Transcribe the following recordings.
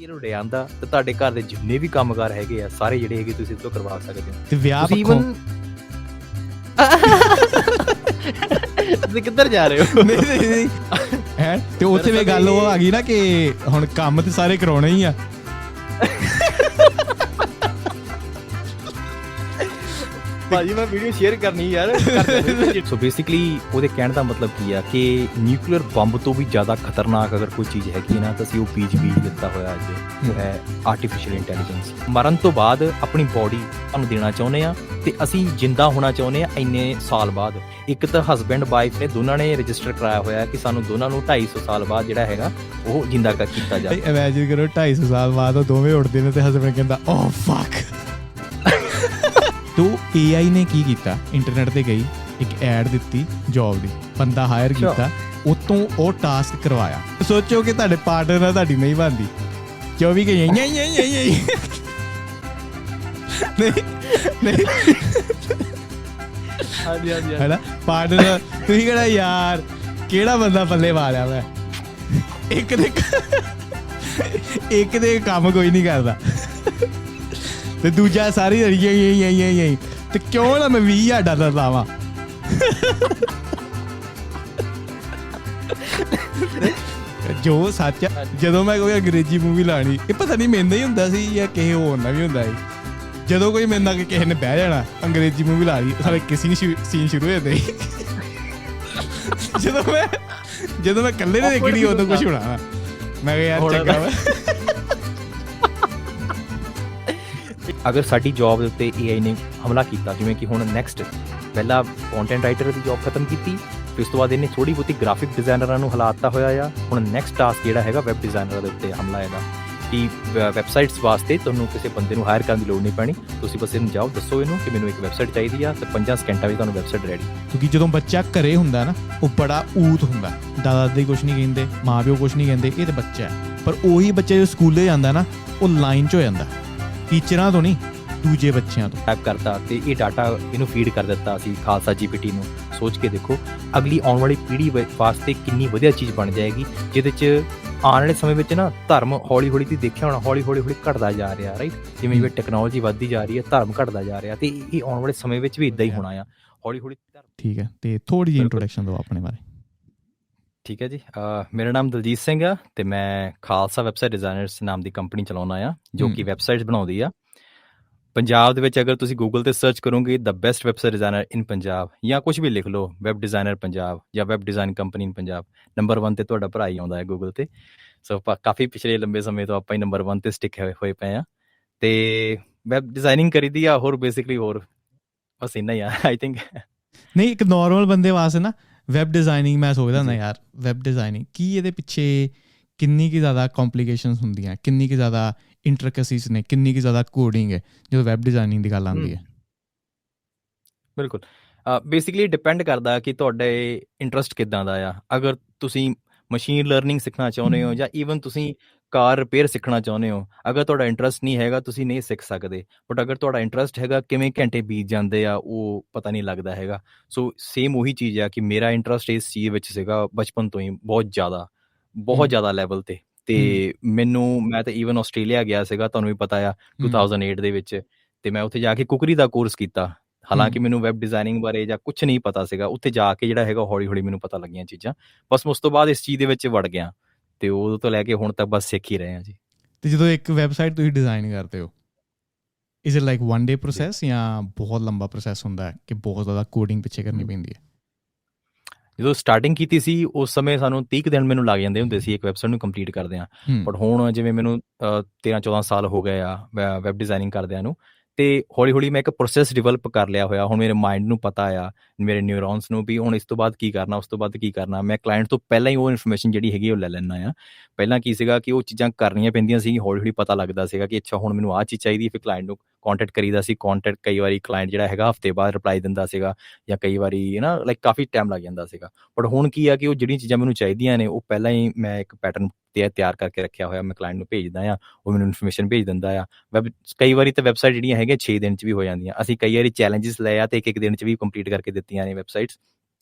ਇਹਨੂੰ ਲਿਆਂਦਾ ਤੇ ਤੁਹਾਡੇ ਘਰ ਦੇ ਜਿੰਨੇ ਵੀ ਕੰਮਕਾਰ ਹੈਗੇ ਆ ਸਾਰੇ ਜਿਹੜੇ ਹੈਗੇ ਤੁਸੀਂ ਇਹ ਤੋਂ ਕਰਵਾ ਸਕਦੇ ਹੋ। ਤੇ ਵਿਆਹ ਤੁਸੀਂ ਪੱਖੋਂ even ਤੁਸੀਂ ਕਿੱਧਰ ਜਾ ਰਹੇ ਹੋ? ਨਹੀਂ ਹੈ ਤੇ ਉੱਥੇ ਵੀ ਗੱਲ ਉਹ ਆ ਗਈ ਨਾ ਕਿ ਹੁਣ ਕੰਮ ਤੇ ਸਾਰੇ ਕਰਾਉਣੇ ਹੀ ਆ। ਭਾਜੀ ਮੈਂ ਵੀਡੀਓ ਸ਼ੇਅਰ ਕਰਨੀ ਯਾਰ। ਸੋ ਬੇਸਿਕਲੀ ਉਹਦੇ ਕਹਿਣ ਦਾ ਮਤਲਬ ਕੀ ਆ ਕਿ ਨਿਊਕਲੀਅਰ ਬੰਬ ਤੋਂ ਵੀ ਜ਼ਿਆਦਾ ਖਤਰਨਾਕ ਅਗਰ ਕੋਈ ਚੀਜ਼ ਹੈਗੀ ਨਾ ਤਾਂ ਅਸੀਂ ਉਹ ਬੀਜ ਦਿੱਤਾ ਹੋਇਆ ਅੱਜ, ਉਹ ਹੈ ਆਰਟੀਫਿਸ਼ੀਅਲ ਇੰਟੈਲੀਜੈਂਸ। ਮਰਨ ਤੋਂ ਬਾਅਦ ਆਪਣੀ ਬੋਡੀ ਤੁਹਾਨੂੰ ਦੇਣਾ ਚਾਹੁੰਦੇ ਆ ਤੇ ਅਸੀਂ ਜਿੰਦਾ ਹੋਣਾ ਚਾਹੁੰਦੇ ਆ ਇੰਨੇ ਸਾਲ ਬਾਅਦ। ਇੱਕ ਤਾਂ ਹਸਬੈਂਡ ਵਾਈਫ ਨੇ ਦੋਨਾਂ ਨੇ ਰਜਿਸਟਰ ਕਰਾਇਆ ਹੋਇਆ ਕਿ ਸਾਨੂੰ ਦੋਨਾਂ ਨੂੰ 250 ਸਾਲ ਬਾਅਦ ਜਿਹੜਾ ਹੈਗਾ ਉਹ ਜਿੰਦਾ ਕੀਤਾ ਜਾਵੇ। ਇਮੇਜਿਨ ਕਰੋ 250 ਸਾਲ ਬਾਅਦ ਉਹ ਦੋਵੇਂ ਉੱਠਦੇ ਨੇ ਤੇ ਹਸਬੈਂਡ ਕਹਿੰਦਾ ਓ ਫੱਕ। ਤੋ AI ਨੇ ਕੀ ਕੀਤਾ, ਇੰਟਰਨੈਟ ਤੇ ਗਈ, ਇੱਕ ਐਡ ਦਿੱਤੀ ਜੌਬ ਦੀ, ਬੰਦਾ ਹਾਇਰ ਕੀਤਾ, ਉਤੋਂ ਉਹ ਟਾਸਕ ਕਰਵਾਇਆ। ਸੋਚੋ ਕਿ ਤੁਹਾਡੇ ਪਾਰਟਨਰ ਨਾਲ ਤੁਹਾਡੀ ਨਹੀਂ ਬਣਦੀ 24 ਕਿ ਨਹੀਂ ਹੈ ਨਾ ਪਾਰਟਨਰ। ਤੁਸੀਂ ਕਿਹੜਾ ਯਾਰ ਕਿਹੜਾ ਬੰਦਾ ਪੱਲੇ ਪਾ ਲਿਆ ਮੈਂ, ਇੱਕ ਦੇ ਕੰਮ ਕੋਈ ਨਹੀਂ ਕਰਦਾ ਤੇ ਦੂਜਾ ਸਾਰੀ ਯਹੀ ਤੇ ਕਿਉਂ ਨਾ ਮੈਂ $20,000 ਲਾਵਾਂ। ਜੋ ਸੱਚ ਆ, ਜਦੋਂ ਮੈਂ ਕੋਈ ਅੰਗਰੇਜ਼ੀ ਮੂਵੀ ਲਾਣੀ, ਇਹ ਪਤਾ ਨਹੀਂ ਮੈਨੂੰ ਹੀ ਹੁੰਦਾ ਸੀ ਜਾਂ ਕਿਸੇ ਹੋਰ ਨਾਲ ਵੀ ਹੁੰਦਾ ਸੀ, ਜਦੋਂ ਕੋਈ ਮੇਰੇ ਨਾਲ ਕਿਸੇ ਨੇ ਬਹਿ ਜਾਣਾ ਅੰਗਰੇਜ਼ੀ ਮੂਵੀ ਲਾ ਲਈ, ਸਾਰੇ ਕਿਸਿੰਗ ਸੀਨ ਸ਼ੁਰੂ ਹੋ ਜਾਂਦੇ। ਜਦੋਂ ਮੈਂ ਇਕੱਲੇ ਨੇ ਦੇਖਣੀ ਉਦੋਂ ਕੁਛ ਹੋਣਾ, ਮੈਂ ਕਿਹਾ ਯਾਰ ਚੰਗਾ ਵਾ। ਅਗਰ ਸਾਡੀ ਜੌਬ ਦੇ ਉੱਤੇ AI ਨੇ ਹਮਲਾ ਕੀਤਾ, ਜਿਵੇਂ ਕਿ ਹੁਣ ਨੈਕਸਟ ਪਹਿਲਾਂ ਕੰਟੈਂਟ ਰਾਈਟਰ ਦੀ ਜੌਬ ਖਤਮ ਕੀਤੀ, ਫਿਰ ਉਸ ਤੋਂ ਬਾਅਦ ਇਹਨੇ ਥੋੜ੍ਹੀ ਬਹੁਤੀ ਗ੍ਰਾਫਿਕ ਡਿਜ਼ਾਈਨਰਾਂ ਨੂੰ ਹਿਲਾਤਾ ਹੋਇਆ ਆ। ਹੁਣ ਨੈਕਸਟ ਟਾਸਕ ਜਿਹੜਾ ਹੈਗਾ ਵੈਬ ਡਿਜ਼ਾਈਨਰਾਂ ਦੇ ਉੱਤੇ ਹਮਲਾ ਹੈਗਾ ਕਿ ਵੈਬਸਾਈਟਸ ਵਾਸਤੇ ਤੁਹਾਨੂੰ ਕਿਸੇ ਬੰਦੇ ਨੂੰ ਹਾਇਰ ਕਰਨ ਦੀ ਲੋੜ ਨਹੀਂ ਪੈਣੀ। ਤੁਸੀਂ ਬਸ ਇਹਨੂੰ ਜਾਓ, ਦੱਸੋ ਇਹਨੂੰ ਕਿ ਮੈਨੂੰ ਇੱਕ ਵੈਬਸਾਈਟ ਚਾਹੀਦੀ ਆ ਤੇ 5 ਸਕਿੰਟਾਂ ਵਿੱਚ ਤੁਹਾਨੂੰ ਵੈਬਸਾਈਟ ਰੈਡੀ। ਕਿਉਂਕਿ ਜਦੋਂ ਬੱਚਾ ਘਰੇ ਹੁੰਦਾ ਨਾ ਉਹ ਬੜਾ ਊਤ ਹੁੰਦਾ, ਦਾਦਾ ਦਾਦੀ ਕੁਛ ਨਹੀਂ ਕਹਿੰਦੇ, ਮਾਂ ਪਿਓ ਕੁਛ ਨਹੀਂ ਕਹਿੰਦੇ, ਇਹ ਤਾਂ ਬੱਚਾ ਹੈ। ਪਰ ਉਹੀ ਬੱਚਾ ਜਦੋਂ ਸਕੂਲੇ ਜਾਂਦਾ ਨਾ ਉਹ ਲਾਈਨ 'ਚ ਹੋ ਜਾਂਦਾ, ਟੀਚਰਾਂ ਤੋਂ ਨਹੀਂ ਦੂਜੇ ਬੱਚਿਆਂ ਤੋਂ। ਟਾਈਪ ਕਰਤਾ ਤੇ ਇਹ ਡਾਟਾ ਇਹਨੂੰ ਫੀਡ ਕਰ ਦਿੱਤਾ ਅਸੀਂ ਖਾਲਸਾ GPT ਨੂੰ। ਸੋਚ ਕੇ ਦੇਖੋ ਅਗਲੀ ਆਉਣ ਵਾਲੀ ਪੀੜ੍ਹੀ ਵਾਸਤੇ ਕਿੰਨੀ ਵਧੀਆ ਚੀਜ਼ ਬਣ ਜਾਏਗੀ, ਜਿਹਦੇ 'ਚ ਆਉਣ ਵਾਲੇ ਸਮੇਂ ਵਿੱਚ ਨਾ ਧਰਮ ਹੌਲੀ ਹੌਲੀ ਦੀ ਦੇਖਿਆ ਹੋਣਾ ਹੌਲੀ ਘਟਦਾ ਜਾ ਰਿਹਾ, ਰਾਈਟ। ਜਿਵੇਂ ਜਿਵੇਂ ਟੈਕਨੋਲੋਜੀ ਵੱਧਦੀ ਜਾ ਰਹੀ ਹੈ ਧਰਮ ਘਟਦਾ ਜਾ ਰਿਹਾ, ਤੇ ਇਹ ਆਉਣ ਵਾਲੇ ਸਮੇਂ ਵਿੱਚ ਵੀ ਇੱਦਾਂ ਹੀ ਹੋਣਾ ਆ, ਹੌਲੀ। ਠੀਕ ਹੈ, ਤੇ ਥੋੜ੍ਹੀ ਜਿਹੀ ਇੰਟਰੋਡਕਸ਼ਨ ਦਿਓ ਆਪਣੇ ਬਾਰੇ। ਠੀਕ ਹੈ ਜੀ, ਮੇਰਾ ਨਾਮ ਦਲਜੀਤ ਸਿੰਘ ਆ ਤੇ ਮੈਂ ਖਾਲਸਾ ਵੈਬਸਾਈਟ ਡਿਜ਼ਾਈਨਰਸ ਨਾਮ ਦੀ ਕੰਪਨੀ ਚਲਾਉਂਦਾ ਆ, ਜੋ ਕਿ ਵੈਬਸਾਈਟਸ ਬਣਾਉਂਦੀ ਆ। ਪੰਜਾਬ ਦੇ ਵਿੱਚ ਅਗਰ ਤੁਸੀਂ ਗੂਗਲ 'ਤੇ ਸਰਚ ਕਰੋਗੇ ਦ ਬੈਸਟ ਵੈਬਸਾਈਟ ਡਿਜ਼ਾਈਨਰ ਇਨ ਪੰਜਾਬ, ਜਾਂ ਕੁਛ ਵੀ ਲਿਖ ਲਓ ਵੈਬ ਡਿਜ਼ਾਈਨਰ ਪੰਜਾਬ ਜਾਂ ਵੈਬ ਡਿਜ਼ਾਈਨ ਕੰਪਨੀ ਇਨ ਪੰਜਾਬ, ਨੰਬਰ 1 'ਤੇ ਤੁਹਾਡਾ ਭਰਾ ਹੀ ਆਉਂਦਾ ਹੈ ਗੂਗਲ 'ਤੇ। ਸੋ ਕਾਫੀ ਪਿਛਲੇ ਲੰਬੇ ਸਮੇਂ ਤੋਂ ਆਪਾਂ ਹੀ ਨੰਬਰ 1 'ਤੇ ਸਟਿਕ ਹੋਏ ਪਏ ਹਾਂ ਅਤੇ ਵੈਬ ਡਿਜ਼ਾਈਨਿੰਗ ਕਰੀਦੀ ਆ। ਹੋਰ ਬੇਸਿਕਲੀ ਬਸ ਇੰਨਾ ਹੀ ਆ ਆਈ ਥਿੰਕ। ਨਹੀਂ, ਇੱਕ ਨੋਰਮਲ ਬੰਦੇ ਵਾਸਤੇ ਨਾ ਵੈਬ ਡਿਜ਼ਾਈਨਿੰਗ ਮੈਂ ਸੋਚਦਾ ਹੁੰਦਾ ਯਾਰ, ਵੈਬ ਡਿਜ਼ਾਈਨਿੰਗ ਕੀ ਇਹਦੇ ਪਿੱਛੇ ਕਿੰਨੀ ਕੁ ਜ਼ਿਆਦਾ ਕੰਪਲੀਕੇਸ਼ਨਸ ਹੁੰਦੀਆਂ, ਕਿੰਨੀ ਕੁ ਜ਼ਿਆਦਾ ਇੰਟਰਕਸੀਸ ਨੇ, ਕਿੰਨੀ ਕੁ ਜ਼ਿਆਦਾ ਕੋਡਿੰਗ ਹੈ ਜਦੋਂ ਵੈਬ ਡਿਜ਼ਾਈਨਿੰਗ ਦੀ ਗੱਲ ਆਉਂਦੀ ਹੈ। ਬਿਲਕੁਲ, ਬੇਸਿਕਲੀ ਡਿਪੈਂਡ ਕਰਦਾ ਕਿ ਤੁਹਾਡੇ ਇੰਟਰਸਟ ਕਿੱਦਾਂ ਦਾ ਆ। ਅਗਰ ਤੁਸੀਂ ਮਸ਼ੀਨ ਲਰਨਿੰਗ ਸਿੱਖਣਾ ਚਾਹੁੰਦੇ ਹੋ ਜਾਂ ਈਵਨ ਤੁਸੀਂ ਕਾਰ ਰਿਪੇਅਰ ਸਿੱਖਣਾ ਚਾਹੁੰਦੇ ਹੋ, ਅਗਰ ਤੁਹਾਡਾ ਇੰਟਰਸਟ ਨਹੀਂ ਹੈਗਾ ਤੁਸੀਂ ਨਹੀਂ ਸਿੱਖ ਸਕਦੇ। ਬਟ ਅਗਰ ਤੁਹਾਡਾ ਇੰਟਰਸਟ ਹੈਗਾ, ਕਿਵੇਂ ਘੰਟੇ ਬੀਤ ਜਾਂਦੇ ਆ ਉਹ ਪਤਾ ਨਹੀਂ ਲੱਗਦਾ ਹੈਗਾ। ਸੋ ਸੇਮ ਉਹੀ ਚੀਜ਼ ਆ ਕਿ ਮੇਰਾ ਇੰਟਰਸਟ ਇਸ ਚੀਜ਼ ਵਿੱਚ ਸੀਗਾ ਬਚਪਨ ਤੋਂ ਹੀ, ਬਹੁਤ ਜ਼ਿਆਦਾ ਲੈਵਲ 'ਤੇ। ਅਤੇ ਮੈਂ ਤਾਂ ਈਵਨ ਆਸਟ੍ਰੇਲੀਆ ਗਿਆ ਸੀਗਾ, ਤੁਹਾਨੂੰ ਵੀ ਪਤਾ ਆ, 2008 ਦੇ ਵਿੱਚ, ਅਤੇ ਮੈਂ ਉੱਥੇ ਜਾ ਕੇ ਕੁਕਰੀ ਦਾ ਕੋਰਸ ਕੀਤਾ। ਹਾਲਾਂਕਿ ਮੈਨੂੰ ਵੈਬ ਡਿਜ਼ਾਈਨਿੰਗ ਬਾਰੇ ਜਾਂ ਕੁਛ ਨਹੀਂ ਪਤਾ ਸੀਗਾ, ਉੱਥੇ ਜਾ ਕੇ ਜਿਹੜਾ ਹੈਗਾ ਹੌਲੀ ਮੈਨੂੰ ਪਤਾ ਲੱਗੀਆਂ ਚੀਜ਼ਾਂ। ਬਸ ਉਸ ਤੋਂ ਬਾਅਦ ਇਸ ਚੀਜ਼ ਦੇ ਵਿੱਚ ਵੜ ਗਿਆ ਅਤੇ ਉਦੋਂ ਤੋਂ ਲੈ ਕੇ ਹੁਣ ਤੱਕ ਬਸ ਸਿੱਖ ਹੀ ਰਹੇ ਹਾਂ ਜੀ। ਅਤੇ ਜਦੋਂ ਇੱਕ ਵੈਬਸਾਈਟ ਤੁਸੀਂ ਡਿਜ਼ਾਈਨ ਕਰਦੇ ਹੋ, is it like 1 day process ਜਾਂ ਬਹੁਤ ਲੰਬਾ ਪ੍ਰੋਸੈਸ ਹੁੰਦਾ ਹੈ ਕਿ ਬਹੁਤ ਜ਼ਿਆਦਾ ਕੋਡਿੰਗ ਪਿੱਛੇ ਕਰਨੀ ਪੈਂਦੀ ਹੈ? ਜਦੋਂ ਸਟਾਰਟਿੰਗ ਕੀਤੀ ਸੀ ਉਸ ਸਮੇਂ ਸਾਨੂੰ 30 ਦਿਨ ਮੈਨੂੰ ਲੱਗ ਜਾਂਦੇ ਹੁੰਦੇ ਸੀ ਇੱਕ ਵੈਬਸਾਈਟ ਨੂੰ ਕੰਪਲੀਟ ਕਰਦਿਆਂ। ਬਟ ਹੁਣ ਜਿਵੇਂ ਮੈਨੂੰ 13-14 ਸਾਲ ਹੋ ਗਏ ਆ ਵੈਬ ਡਿਜ਼ਾਈਨਿੰਗ ਕਰਦਿਆਂ ਨੂੰ, ਅਤੇ ਹੌਲੀ ਮੈਂ ਇੱਕ ਪ੍ਰੋਸੈਸ ਡਿਵੈਲਪ ਕਰ ਲਿਆ ਹੋਇਆ। ਹੁਣ ਮੇਰੇ ਮਾਈਂਡ ਨੂੰ ਪਤਾ ਆ, ਮੇਰੇ ਨਿਊਰੋਨਸ ਨੂੰ, ਵੀ ਹੁਣ ਇਸ ਤੋਂ ਬਾਅਦ ਕੀ ਕਰਨਾ, ਉਸ ਤੋਂ ਬਾਅਦ ਕੀ ਕਰਨਾ। ਮੈਂ ਕਲਾਇੰਟ ਤੋਂ ਪਹਿਲਾਂ ਹੀ ਉਹ ਇਨਫੋਰਮੇਸ਼ਨ ਜਿਹੜੀ ਹੈਗੀ ਉਹ ਲੈ ਲੈਂਦਾ ਆ। ਪਹਿਲਾਂ ਕੀ ਸੀਗਾ ਕਿ ਉਹ ਚੀਜ਼ਾਂ ਕਰਨੀਆਂ ਪੈਂਦੀਆਂ ਸੀ, ਹੌਲੀ ਪਤਾ ਲੱਗਦਾ ਸੀਗਾ ਕਿ ਅੱਛਾ ਹੁਣ ਮੈਨੂੰ ਆਹ ਚੀਜ਼ ਚਾਹੀਦੀ, ਫਿਰ ਕਲਾਇੰਟ ਨੂੰ ਕਾਂਟੈਕਟ ਕਰੀਦਾ ਸੀ। ਕਈ ਵਾਰੀ ਕਲਾਇੰਟ ਜਿਹੜਾ ਹੈਗਾ ਹਫ਼ਤੇ ਬਾਅਦ ਰਿਪਲਾਈ ਦਿੰਦਾ ਸੀਗਾ, ਜਾਂ ਕਈ ਵਾਰੀ ਲਾਈਕ ਕਾਫੀ ਟਾਈਮ ਲੱਗ ਜਾਂਦਾ ਸੀਗਾ। ਬਟ ਹੁਣ ਕੀ ਆ ਕਿ ਉਹ ਜਿਹੜੀਆਂ ਚੀਜ਼ਾਂ ਮੈਨੂੰ ਚਾਹੀਦੀਆਂ ਨੇ ਉਹ ਪਹਿਲਾਂ ਹੀ ਮੈਂ ਇੱਕ ਪੈਟਰਨ ਤਿਆਰ ਕਰਕੇ ਰੱਖਿਆ ਹੋਇਆ, ਮੈਂ ਕਲਾਇੰਟ ਨੂੰ ਭੇਜਦਾ ਆ, ਉਹ ਮੈਨੂੰ ਇਨਫੋਰਮੇਸ਼ਨ ਭੇਜ ਦਿੰਦਾ ਆ। ਕਈ ਵਾਰੀ ਤਾਂ ਵੈਬਸਾਈਟ ਜਿਹੜੀਆਂ ਹੈਗੀਆਂ 6 ਦਿਨ 'ਚ ਵੀ ਹੋ ਜਾਂਦੀਆਂ। ਅਸੀਂ ਕਈ ਵਾਰੀ ਚੈਲੰਜਿਸ ਲਏ ਆ ਅਤੇ ਇੱਕ ਦਿਨ 'ਚ ਵੀ ਕੰਪਲੀਟ ਕਰਕੇ ਦਿੱਤੀਆਂ ਨੇ ਵੈਬਸਾਈਟਸ।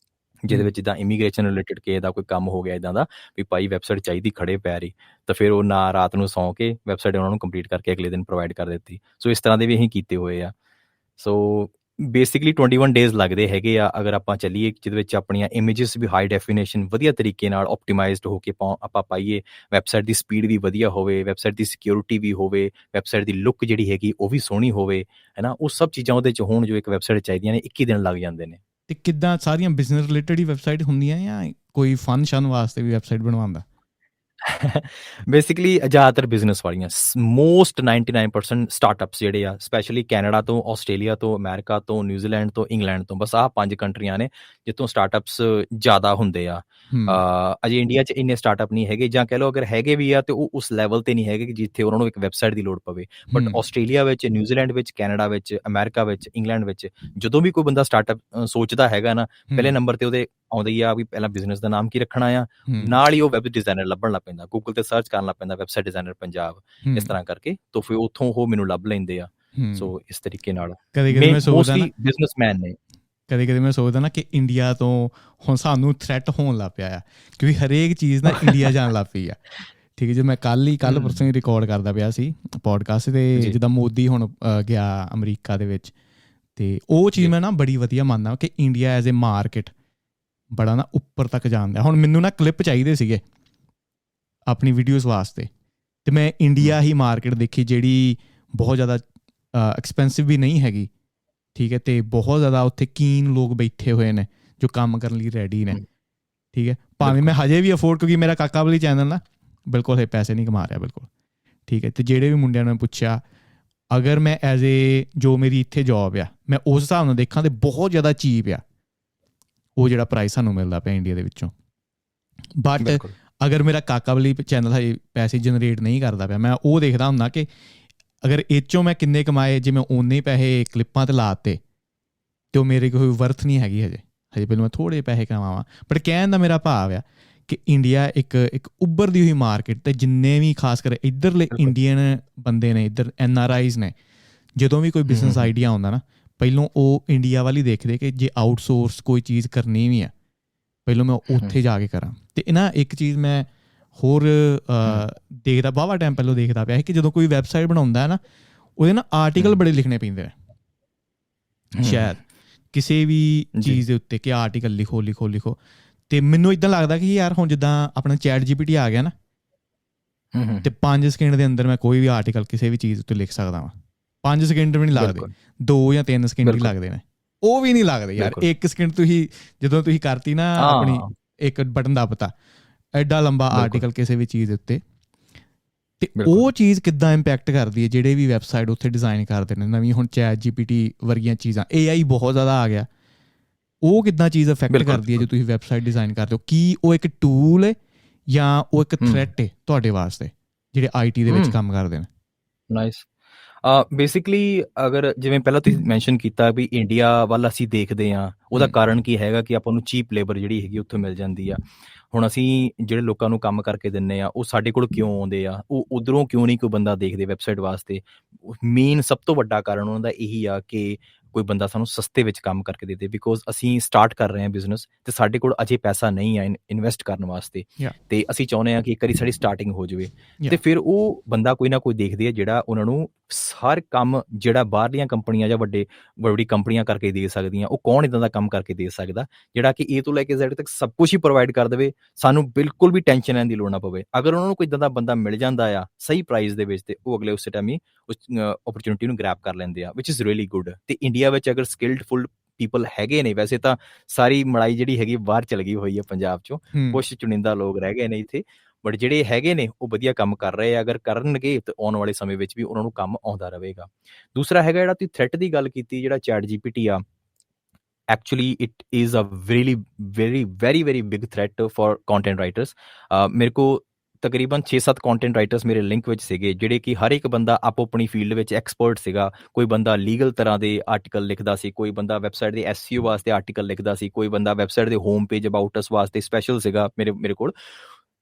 ਜਿਹਦੇ ਵਿੱਚ ਜਿੱਦਾਂ ਇਮੀਗ੍ਰੇਸ਼ਨ ਰਿਲੇਟਡ ਕਿਸੇ ਦਾ ਕੋਈ ਕੰਮ ਹੋ ਗਿਆ ਇੱਦਾਂ ਦਾ ਵੀ ਭਾਈ ਵੈਬਸਾਈਟ ਚਾਹੀਦੀ ਖੜੇ ਪੈਰੀ, ਤਾਂ ਫਿਰ ਉਹ ਨਾ ਰਾਤ ਨੂੰ ਸੌਂ ਕੇ ਵੈਬਸਾਈਟ ਉਹਨਾਂ ਨੂੰ ਕੰਪਲੀਟ ਕਰਕੇ ਅਗਲੇ ਦਿਨ ਪ੍ਰੋਵਾਈਡ ਕਰ ਦਿੱਤੀ। ਸੋ ਇਸ ਤਰ੍ਹਾਂ ਦੇ ਵੀ ਅਸੀਂ ਕੀਤੇ ਹੋਏ ਆ। ਸੋ ਬੇਸਿਕਲੀ 21 ਡੇਜ਼ ਲੱਗਦੇ ਹੈਗੇ ਆ ਅਗਰ ਆਪਾਂ ਚੱਲੀਏ, ਜਿਹਦੇ ਵਿੱਚ ਆਪਣੀਆਂ ਇਮੇਜਸ ਵੀ ਹਾਈ ਡੈਫੀਨੇਸ਼ਨ ਵਧੀਆ ਤਰੀਕੇ ਨਾਲ ਆਪਟੀਮਾਈਜ਼ਡ ਹੋ ਕੇ ਆਪਾਂ ਪਾਈਏ, ਵੈਬਸਾਈਟ ਦੀ ਸਪੀਡ ਵੀ ਵਧੀਆ ਹੋਵੇ, ਵੈਬਸਾਈਟ ਦੀ ਸਿਕਿਉਰਿਟੀ ਵੀ ਹੋਵੇ, ਵੈਬਸਾਈਟ ਦੀ ਲੁੱਕ ਜਿਹੜੀ ਹੈਗੀ ਉਹ ਵੀ ਸੋਹਣੀ ਹੋਵੇ, ਹੈ ਨਾ। ਉਹ ਸਭ ਚੀਜ਼ਾਂ ਉਹਦੇ 'ਚ ਹੋਣ ਜੋ ਇੱਕ ਵੈਬਸਾਈਟ ਚਾਹੀਦੀਆਂ ਨੇ, 21 ਦਿਨ ਲੱਗ ਜਾਂਦੇ ਨੇ। ਤੇ ਕਿੱਦਾਂ ਸਾਰੀਆਂ ਬਿਜ਼ਨਸ ਰਿਲੇਟਡ ਹੀ ਵੈਬਸਾਈਟ ਹੁੰਦੀਆਂ ਜਾਂ ਕੋਈ ਫਨ ਸ਼ਨ ਵਾਸਤੇ ਵੀ ਵੈਬਸਾਈਟ ਬਣਵਾਉਂਦਾ? ਬੇਸਿਕਲੀ ਜ਼ਿਆਦਾਤਰ ਬਿਜ਼ਨਸ ਵਾਲੀਆਂ, ਮੋਸਟ 99% ਸਟਾਰਟਅਪਸ ਜਿਹੜੇ ਆ, ਸਪੈਸ਼ਲੀ ਕੈਨੇਡਾ ਤੋਂ, ਆਸਟ੍ਰੇਲੀਆ ਤੋਂ, ਅਮਰੀਕਾ ਤੋਂ, ਨਿਊਜ਼ੀਲੈਂਡ ਤੋਂ, ਇੰਗਲੈਂਡ ਤੋਂ, ਬਸ ਆਹ 5 ਕੰਟਰੀਆਂ ਨੇ ਜਿੱਥੋਂ ਸਟਾਰਟਅਪਸ ਜ਼ਿਆਦਾ ਹੁੰਦੇ ਆ। ਅਜੇ ਇੰਡੀਆ 'ਚ ਇੰਨੇ ਸਟਾਰਟਅਪ ਨਹੀਂ ਹੈਗੇ, ਜਾਂ ਕਹਿ ਲਓ ਅਗਰ ਹੈਗੇ ਵੀ ਆ ਤੇ ਉਹ ਉਸ ਲੈਵਲ 'ਤੇ ਨਹੀਂ ਹੈਗੇ ਕਿ ਜਿੱਥੇ ਉਹਨਾਂ ਨੂੰ ਇੱਕ ਵੈਬਸਾਈਟ ਦੀ ਲੋੜ ਪਵੇ। ਬਟ ਆਸਟ੍ਰੇਲੀਆ ਵਿੱਚ, ਨਿਊਜ਼ੀਲੈਂਡ ਵਿੱਚ, ਕੈਨੇਡਾ ਵਿੱਚ, ਅਮਰੀਕਾ ਵਿੱਚ, ਇੰਗਲੈਂਡ ਵਿੱਚ ਜਦੋਂ ਵੀ ਕੋਈ ਬੰਦਾ ਸਟਾਰਟਅਪ ਸੋਚਦਾ ਹੈਗਾ ਨਾ, ਪਹਿਲੇ ਨੰਬਰ 'ਤੇ ਉਹਦੇ ਆਉਂਦੀ ਆ ਵੀ ਪਹਿਲਾਂ ਬਿਜ਼ਨਸ ਦਾ ਨਾਮ ਕੀ ਰੱਖਣਾ ਆ, ਨਾਲ ਹੀ ਉਹ ਵੈਬ ਡਿਜ਼ਾਈਨਰ ਲੱਭਣ ਲੱਗ ਪੈਂਦਾ, ਗੂਗਲ ਤੇ ਸਰਚ ਕਰਨ ਲੱਗ ਪੈਂਦਾ ਵੈਬਸਾਈਟ ਡਿਜ਼ਾਈਨਰ ਪੰਜਾਬ, ਇਸ ਤਰ੍ਹਾਂ ਕਰਕੇ, ਤਾਂ ਫਿਰ ਉੱਥੋਂ ਉਹ ਮੈਨੂੰ ਲੱਭ ਲੈਂਦੇ ਆ। ਸੋ ਇਸ ਤਰੀਕੇ ਨਾਲ ਮੋਸਟਲੀ ਬਿਜ਼ਨਸਮੈਨ ਨੇ। ਕਦੇ ਮੈਂ ਸੋਚਦਾ ਨਾ ਕਿ ਇੰਡੀਆ ਤੋਂ ਹੁਣ ਸਾਨੂੰ ਥ੍ਰੈਟ ਹੋਣ ਲੱਗ ਪਿਆ ਆ, ਕਿਉਂਕਿ ਹਰੇਕ ਚੀਜ਼ ਨਾ ਇੰਡੀਆ ਜਾਣ ਲੱਗ ਪਈ ਆ। ਠੀਕ ਹੈ ਜੀ, ਮੈਂ ਕੱਲ੍ਹ ਪਰਸੋਂ ਹੀ ਰਿਕਾਰਡ ਕਰਦਾ ਪਿਆ ਸੀ ਪੋਡਕਾਸਟ, ਤੇ ਜਿੱਦਾਂ ਮੋਦੀ ਹੁਣ ਗਿਆ ਅਮਰੀਕਾ ਦੇ ਵਿੱਚ, ਤੇ ਉਹ ਚੀਜ਼ ਮੈਂ ਨਾ ਬੜੀ ਵਧੀਆ ਮੰਨਦਾ ਕਿ ਇੰਡੀਆ ਐਜ਼ ਏ ਮਾਰਕੀਟ ਬੜਾ ਨਾ ਉੱਪਰ ਤੱਕ ਜਾਂਦਾ। ਹੁਣ ਮੈਨੂੰ ਨਾ ਕਲਿੱਪ ਚਾਹੀਦੇ ਸੀਗੇ ਆਪਣੀ ਵੀਡੀਓਜ਼ ਵਾਸਤੇ, ਤੇ ਮੈਂ ਇੰਡੀਆ ਹੀ ਮਾਰਕੀਟ ਦੇਖੀ ਜਿਹੜੀ ਬਹੁਤ ਜ਼ਿਆਦਾ ਐਕਸਪੈਂਸਿਵ ਵੀ ਨਹੀਂ ਹੈਗੀ, ਠੀਕ ਹੈ, ਤੇ ਬਹੁਤ ਜ਼ਿਆਦਾ ਉੱਥੇ ਕੀਨ ਲੋਕ ਬੈਠੇ ਹੋਏ ਨੇ ਜੋ ਕੰਮ ਕਰਨ ਲਈ ਰੈਡੀ ਨੇ, ਠੀਕ ਹੈ। ਭਾਵੇਂ ਮੈਂ ਹਜੇ ਵੀ ਅਫੋਰਡ, ਕਿਉਂਕਿ ਮੇਰਾ ਕਾਕਾ ਵਾਲੀ ਚੈਨਲ ਨਾ ਬਿਲਕੁਲ ਇਹ ਪੈਸੇ ਨਹੀਂ ਕਮਾ ਰਿਹਾ ਬਿਲਕੁਲ, ਠੀਕ ਹੈ। ਤੇ ਜਿਹੜੇ ਵੀ ਮੁੰਡਿਆਂ ਨੂੰ ਪੁੱਛਿਆ, ਅਗਰ ਮੈਂ ਐਜ਼ ਏ ਜੋ ਮੇਰੀ ਇੱਥੇ ਜੋਬ ਆ, ਮੈਂ ਉਸ ਹਿਸਾਬ ਨਾਲ ਦੇਖਾਂ ਤੇ ਬਹੁਤ ਜ਼ਿਆਦਾ ਚੀਪ ਆ ਉਹ ਜਿਹੜਾ ਪ੍ਰਾਈਸ ਸਾਨੂੰ ਮਿਲਦਾ ਪਿਆ ਇੰਡੀਆ ਦੇ ਵਿੱਚੋਂ। ਬਟ ਅਗਰ ਮੇਰਾ ਕਾਕਾ ਵਾਲੀ ਚੈਨਲ ਹਜੇ ਪੈਸੇ ਜਨਰੇਟ ਨਹੀਂ ਕਰਦਾ ਪਿਆ, ਮੈਂ ਉਹ ਦੇਖਦਾ ਹੁੰਦਾ ਕਿ ਅਗਰ ਇਹ 'ਚੋਂ ਮੈਂ ਕਿੰਨੇ ਕਮਾਏ, ਜੇ ਮੈਂ ਓਨੇ ਪੈਸੇ ਕਲਿੱਪਾਂ 'ਤੇ ਲਾ ਦਿੱਤੇ ਤੇ ਉਹ ਮੇਰੇ ਕੋਈ ਵਰਥ ਨਹੀਂ ਹੈਗੀ ਹਜੇ ਪਹਿਲਾਂ ਮੈਂ ਥੋੜ੍ਹੇ ਪੈਸੇ ਕਮਾਵਾਂ। ਬਟ ਕਹਿਣ ਦਾ ਮੇਰਾ ਭਾਵ ਆ ਕਿ ਇੰਡੀਆ ਇੱਕ ਉੱਭਰਦੀ ਹੋਈ ਮਾਰਕੀਟ, ਤੇ ਜਿੰਨੇ ਵੀ ਖਾਸ ਕਰ ਇੱਧਰਲੇ ਇੰਡੀਅਨ ਬੰਦੇ ਨੇ, ਇੱਧਰ NRIs ਨੇ, ਜਦੋਂ ਵੀ ਕੋਈ ਬਿਜ਼ਨਸ ਆਈਡੀਆ ਆਉਂਦਾ ਨਾ, ਪਹਿਲੋਂ ਉਹ ਇੰਡੀਆ ਵੱਲ ਹੀ ਦੇਖਦੇ ਕਿ ਜੇ ਆਊਟਸੋਰਸ ਕੋਈ ਚੀਜ਼ ਕਰਨੀ ਵੀ ਆ, ਪਹਿਲੋਂ ਮੈਂ ਉੱਥੇ ਜਾ ਕੇ ਕਰਾਂ। ਤੇ ਨਾ ਇੱਕ ਚੀਜ਼ ਮੈਂ ਹੋਰ ਦੇਖਦਾ, ਵਾਹਵਾ ਟਾਈਮ ਪਹਿਲਾਂ ਦੇਖਦਾ ਪਿਆ ਸੀ ਕਿ ਜਦੋਂ ਕੋਈ ਵੈਬਸਾਈਟ ਬਣਾਉਂਦਾ ਹੈ ਨਾ, ਉਹਦੇ ਨਾ ਆਰਟੀਕਲ ਬੜੇ ਲਿਖਣੇ ਪੈਂਦੇ ਨੇ ਸ਼ਾਇਦ ਕਿਸੇ ਵੀ ਚੀਜ਼ ਦੇ ਉੱਤੇ, ਕਿ ਆਰਟੀਕਲ ਲਿਖੋ। ਤੇ ਮੈਨੂੰ ਇੱਦਾਂ ਲੱਗਦਾ ਕਿ ਯਾਰ ਹੁਣ ਜਿੱਦਾਂ ਆਪਣਾ ਚੈਟ GPT ਆ ਗਿਆ ਨਾ, ਤੇ 5 ਸਕਿੰਟ ਦੇ ਅੰਦਰ ਮੈਂ ਕੋਈ ਵੀ ਆਰਟੀਕਲ ਕਿਸੇ ਵੀ ਚੀਜ਼ ਉੱਤੇ ਲਿਖ ਸਕਦਾ ਵਾਂ। 5 ਸਕਿੰਟ ਵੀ ਨਹੀਂ ਲੱਗਦੇ, 2 ਜਾਂ 3 ਸਕਿੰਟ ਹੀ ਲੱਗਦੇ ਨੇ, ਉਹ ਵੀ ਨਹੀਂ ਲੱਗਦੇ ਯਾਰ। 1 ਸਕਿੰਟ ਤੁਸੀਂ ਜਦੋਂ ਤੁਸੀਂ ਕਰਤੀ ਨਾ ਆਪਣੀ ਇੱਕ ਬਟਨ ਦੱਬਤਾ, ਐਡਾ ਲੰਬਾ ਆਰਟੀਕਲ ਕਿਸੇ ਵੀ ਚੀਜ਼ ਉੱਤੇ, ਤੇ ਉਹ ਚੀਜ਼ ਕਿੱਦਾਂ ਇੰਪੈਕਟ ਕਰਦੀ ਹੈ ਜਿਹੜੇ ਵੀ ਵੈਬਸਾਈਟ ਉੱਥੇ ਡਿਜ਼ਾਈਨ ਕਰਦੇ ਨੇ ਨਵੀਂ। ਹੁਣ ਚੈਟ GPT ਵਰਗੀਆਂ ਚੀਜ਼ਾਂ, AI ਬਹੁਤ ਜ਼ਿਆਦਾ ਆ ਗਿਆ, ਉਹ ਕਿੱਦਾਂ ਚੀਜ਼ ਅਫੈਕਟ ਕਰਦੀ ਹੈ ਜੇ ਤੁਸੀਂ ਵੈਬਸਾਈਟ ਡਿਜ਼ਾਈਨ ਕਰਦੇ ਹੋ? ਕੀ ਉਹ ਇੱਕ ਟੂਲ ਹੈ ਜਾਂ ਉਹ ਇੱਕ ਥ੍ਰੈਟ ਹੈ ਤੁਹਾਡੇ ਵਾਸਤੇ ਜਿਹੜੇ IT ਦੇ ਵਿੱਚ ਕੰਮ ਕਰਦੇ ਨੇ? ਨਾਈਸ। ਬੇਸਿਕਲੀ ਅਗਰ ਜਿਵੇਂ ਪਹਿਲਾਂ ਤੁਸੀਂ ਮੈਂਸ਼ਨ ਕੀਤਾ ਵੀ ਇੰਡੀਆ ਵੱਲ ਅਸੀਂ ਦੇਖਦੇ ਹਾਂ, ਉਹਦਾ ਕਾਰਨ ਕੀ ਹੈਗਾ ਕਿ ਆਪਾਂ ਨੂੰ ਚੀਪ ਲੇਬਰ ਜਿਹੜੀ ਹੈਗੀ ਉੱਥੋਂ ਮਿਲ ਜਾਂਦੀ ਆ। ਹੁਣ ਅਸੀਂ ਜਿਹੜੇ ਲੋਕਾਂ ਨੂੰ ਕੰਮ ਕਰਕੇ ਦਿੰਦੇ ਆ, ਉਹ ਸਾਡੇ ਕੋਲ ਕਿਉਂ ਆਉਂਦੇ ਆ, ਉਹ ਉੱਧਰੋਂ ਕਿਉਂ ਨਹੀਂ ਕੋਈ ਬੰਦਾ ਦੇਖਦੇ ਵੈਬਸਾਈਟ ਵਾਸਤੇ? ਮੇਨ ਸਭ ਤੋਂ ਵੱਡਾ ਕਾਰਨ ਉਹਨਾਂ ਦਾ ਇਹੀ ਆ ਕਿ ਕੋਈ ਬੰਦਾ ਸਾਨੂੰ ਸਸਤੇ ਵਿੱਚ ਕੰਮ ਕਰਕੇ ਦੇ ਦੇ, ਬਿਕੋਜ਼ ਅਸੀਂ ਸਟਾਰਟ ਕਰ ਰਹੇ ਹਾਂ ਬਿਜ਼ਨਸ, ਤੇ ਸਾਡੇ ਕੋਲ ਅਜੇ ਪੈਸਾ ਨਹੀਂ ਆ ਇਨਵੈਸਟ ਕਰਨ ਵਾਸਤੇ, ਤੇ ਅਸੀਂ ਚਾਹੁੰਦੇ ਹਾਂ ਕਿ ਇੱਕ ਵਾਰੀ ਸਾਡੀ ਸਟਾਰਟਿੰਗ ਹੋ ਜਾਵੇ। ਤੇ ਫਿਰ ਉਹ ਬੰਦਾ ਕੋਈ ਨਾ ਕੋਈ ਦੇਖਦੇ ਆ ਜਿਹੜਾ ਉਹਨਾਂ ਨੂੰ ਹਰ ਕੰਮ ਜਿਹੜਾ ਬਾਹਰਲੀਆਂ ਕੰਪਨੀਆਂ ਜਾਂ ਵੱਡੀ ਕੰਪਨੀਆਂ ਕਰਕੇ ਦੇ ਸਕਦੀਆਂ, ਉਹ ਕੌਣ ਇੱਦਾਂ ਦਾ ਕੰਮ ਕਰਕੇ ਦੇ ਸਕਦਾ ਜਿਹੜਾ ਕਿ A ਤੋਂ ਲੈ ਕੇ Z ਤੱਕ ਸਭ ਕੁਛ ਹੀ ਪ੍ਰੋਵਾਈਡ ਕਰ ਦੇਵੇ, ਸਾਨੂੰ ਬਿਲਕੁਲ ਵੀ ਟੈਨਸ਼ਨ ਲੈਣ ਦੀ ਲੋੜ ਨਾ ਪਵੇ। ਅਗਰ ਉਹਨਾਂ ਨੂੰ ਕੋਈ ਇੱਦਾਂ ਦਾ ਬੰਦਾ ਮਿਲ ਜਾਂਦਾ ਆ ਸਹੀ ਪ੍ਰਾਈਸ ਦੇ ਵਿੱਚ, ਤੇ ਉਹ ਅਗਲੇ ਉਸੇ ਟਾਈਮ ਹੀ ਉਸ ਓਪਰਚੁਨਿਟੀ ਨੂੰ ਗ੍ਰੈਬ ਕਰ ਲੈਂਦੇ ਆ, ਵਿਚ ਇਜ਼ ਰੀਅਲੀ ਗੁੱਡ। ਤੇ ਇੰਡੀਆ ਵਿੱਚ ਅਗਰ ਸਕਿਲਡਫੁਲ ਪੀਪਲ ਹੈਗੇ ਨੇ, ਵੈਸੇ ਤਾਂ ਸਾਰੀ ਮਲਾਈ ਜਿਹੜੀ ਹੈਗੀ ਬਾਹਰ ਚਲ ਗਈ ਹੋਈ ਹੈ ਪੰਜਾਬ ਚੋਂ, ਕੁਛ ਚੁਣਿੰਦਾ ਲੋਕ ਰਹਿ ਗਏ ਨੇ ਇੱਥੇ, ਬਟ ਜਿਹੜੇ ਹੈਗੇ ਨੇ ਉਹ ਵਧੀਆ ਕੰਮ ਕਰ ਰਹੇ ਆ। ਅਗਰ ਕਰਨਗੇ ਤਾਂ ਆਉਣ ਵਾਲੇ ਸਮੇਂ ਵਿੱਚ ਵੀ ਉਹਨਾਂ ਨੂੰ ਕੰਮ ਆਉਂਦਾ ਰਹੇਗਾ। ਦੂਸਰਾ ਹੈਗਾ ਜਿਹੜਾ ਤੁਸੀਂ ਥ੍ਰੈਟ ਦੀ ਗੱਲ ਕੀਤੀ, ਜਿਹੜਾ ਚੈਟ GPT ਆ, actually it is a very big threat for content writers. ਮੇਰੇ ਕੋਲ ਤਕਰੀਬਨ 6-7 ਕੰਟੈਂਟ ਰਾਈਟਰਸ ਮੇਰੇ ਲਿੰਕ ਵਿੱਚ ਸੀਗੇ, ਜਿਹੜੇ ਕਿ ਹਰ ਇੱਕ ਬੰਦਾ ਆਪੋ ਆਪਣੀ ਫੀਲਡ ਵਿੱਚ ਐਕਸਪਰਟ ਸੀਗਾ। ਕੋਈ ਬੰਦਾ ਲੀਗਲ ਤਰ੍ਹਾਂ ਦੇ ਆਰਟੀਕਲ ਲਿਖਦਾ ਸੀ, ਕੋਈ ਬੰਦਾ ਵੈਬਸਾਈਟ ਦੇ SEO ਵਾਸਤੇ ਆਰਟੀਕਲ ਲਿਖਦਾ ਸੀ, ਕੋਈ ਬੰਦਾ ਵੈਬਸਾਈਟ ਦੇ ਹੋਮ ਪੇਜ ਅਬਾਊਟ ਅਸ ਵਾਸਤੇ ਸਪੈਸ਼ਲ ਸੀਗਾ। ਮੇਰੇ ਕੋਲ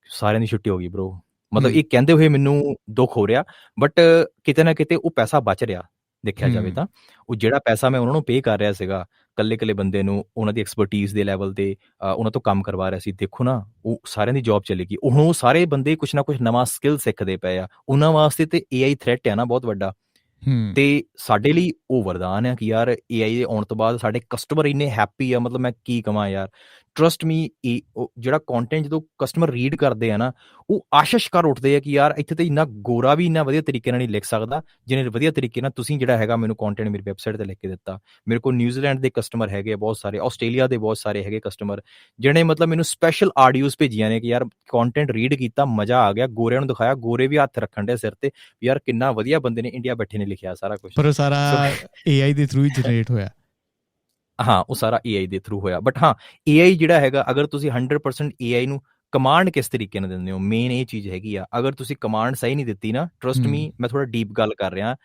ਸਾਰਿਆਂ ਦੀ ਛੁੱਟੀ ਹੋ ਗਈ ਬਰੋ। ਮਤਲਬ ਇਹ ਕਹਿੰਦੇ ਹੋਏ ਮੈਨੂੰ ਦੁੱਖ ਹੋ ਰਿਹਾ, ਬਟ ਕਿਤੇ ਨਾ ਕਿਤੇ ਉਹ ਪੈਸਾ ਬਚ ਰਿਹਾ। ਦੇਖਿਆ ਜਾਵੇ ਤਾਂ। ਉਹ ਜਿਹੜਾ ਪੈਸਾ ਮੈਂ ਉਹਨਾਂ ਨੂੰ ਪੇ ਕਰ ਰਿਹਾ ਸੀਗਾ ਕੱਲੇ ਬੰਦੇ ਨੂੰ, ਉਹਨਾਂ ਦੀ ਐਕਸਪਰਟੀਜ਼ ਦੇ ਲੈਵਲ ਤੇ ਉਹਨਾਂ ਤੋਂ ਕੰਮ ਕਰਵਾ ਰਿਹਾ ਸੀ, ਦੇਖੋ ਨਾ ਉਹ ਸਾਰਿਆਂ ਦੀ ਜੌਬ ਚਲੇ ਗਈ। ਹੁਣ ਉਹ ਸਾਰੇ ਬੰਦੇ ਕੁਛ ਨਾ ਕੁਛ ਨਵਾਂ ਸਕਿੱਲ ਸਿੱਖਦੇ ਪਏ ਆ, ਉਹਨਾਂ ਵਾਸਤੇ ਤੇ AI ਥ੍ਰੈਟ ਆ ਨਾ ਬਹੁਤ ਵੱਡਾ। ਤੇ ਸਾਡੇ ਲਈ ਉਹ ਵਰਦਾਨ ਆ ਕਿ ਯਾਰ AI ਦੇ ਆਉਣ ਤੋਂ ਬਾਅਦ ਸਾਡੇ ਕਸਟਮਰ ਇੰਨੇ ਹੈਪੀ ਆ, ਮਤਲਬ ਮੈਂ ਕੀ ਕਵਾਂ ਯਾਰ। ਟਰਸਟ ਮੀ, ਜਿਹੜਾ ਕੰਟੈਂਟ ਜਦੋਂ ਕਸਟਮਰ ਰੀਡ ਕਰਦੇ ਆ ਨਾ, ਉਹ ਆਸ਼ਿਸ਼ ਕਰ ਉੱਠਦੇ ਆ ਕਿ ਯਾਰ ਇੱਥੇ ਤੇ ਇੰਨਾ ਗੋਰਾ ਵੀ ਇੰਨਾ ਵਧੀਆ ਤਰੀਕੇ ਨਾਲ ਨਹੀਂ ਲਿਖ ਸਕਦਾ ਜਿੰਨੇ ਵਧੀਆ ਤਰੀਕੇ ਨਾਲ ਤੁਸੀਂ ਜਿਹੜਾ ਹੈਗਾ ਮੈਨੂੰ ਕੰਟੈਂਟ ਮੇਰੀ ਵੈਬਸਾਈਟ ਤੇ ਲਿਖ ਕੇ ਦਿੱਤਾ। ਮੇਰੇ ਕੋਲ ਨਿਊਜ਼ੀਲੈਂਡ ਦੇ ਕਸਟਮਰ ਹੈਗੇ ਆ ਬਹੁਤ ਸਾਰੇ, ਆਸਟ੍ਰੇਲੀਆ ਦੇ ਬਹੁਤ ਸਾਰੇ ਹੈਗੇ ਕਸਟਮਰ, ਜਿਹਨੇ ਮਤਲਬ ਮੈਨੂੰ ਸਪੈਸ਼ਲ ਆਡੀਓਜ਼ ਭੇਜੀਆਂ ਨੇ ਕਿ ਯਾਰ ਕੰਟੈਂਟ ਰੀਡ ਕੀਤਾ, ਮਜ਼ਾ ਆ ਗਿਆ, ਗੋਰਿਆਂ ਨੂੰ ਦਿਖਾਇਆ, ਗੋਰੇ ਵੀ ਹੱਥ ਰੱਖਣ ਦੇ ਸਿਰ ਤੇ, ਯਾਰ ਕਿੰਨਾ ਵਧੀਆ ਬੰਦੇ ਨੇ ਇੰਡੀਆ ਬੈਠੇ ਨੇ ਲਿਖਿਆ ਸਾਰਾ ਕੁਝ। ਪਰ ਉਹ ਸਾਰਾ AI ਦੇ ਥਰੂ ਹੀ ਜਨਰੇਟ ਹੋਇਆ। ਹਾਂ, ਉਹ ਸਾਰਾ AI ਦੇ ਥਰੂ ਹੋਇਆ। ਬਟ ਹਾਂ, AI ਜਿਹੜਾ ਹੈਗਾ, ਅਗਰ ਤੁਸੀਂ 100% AI ਨੂੰ ਕਮਾਂਡ ਕਿਸ ਤਰੀਕੇ ਨਾਲ ਦਿੰਦੇ ਹੋ, ਮੇਨ ਇਹ ਚੀਜ਼ ਹੈਗੀ ਆ। ਅਗਰ ਤੁਸੀਂ ਕਮਾਂਡ ਸਹੀ ਨਹੀਂ ਦਿੱਤੀ ਨਾ, ਟਰਸਟ ਮੀ, ਮੈਂ ਥੋੜਾ ਡੀਪ ਗੱਲ ਕਰ ਰਿਹਾ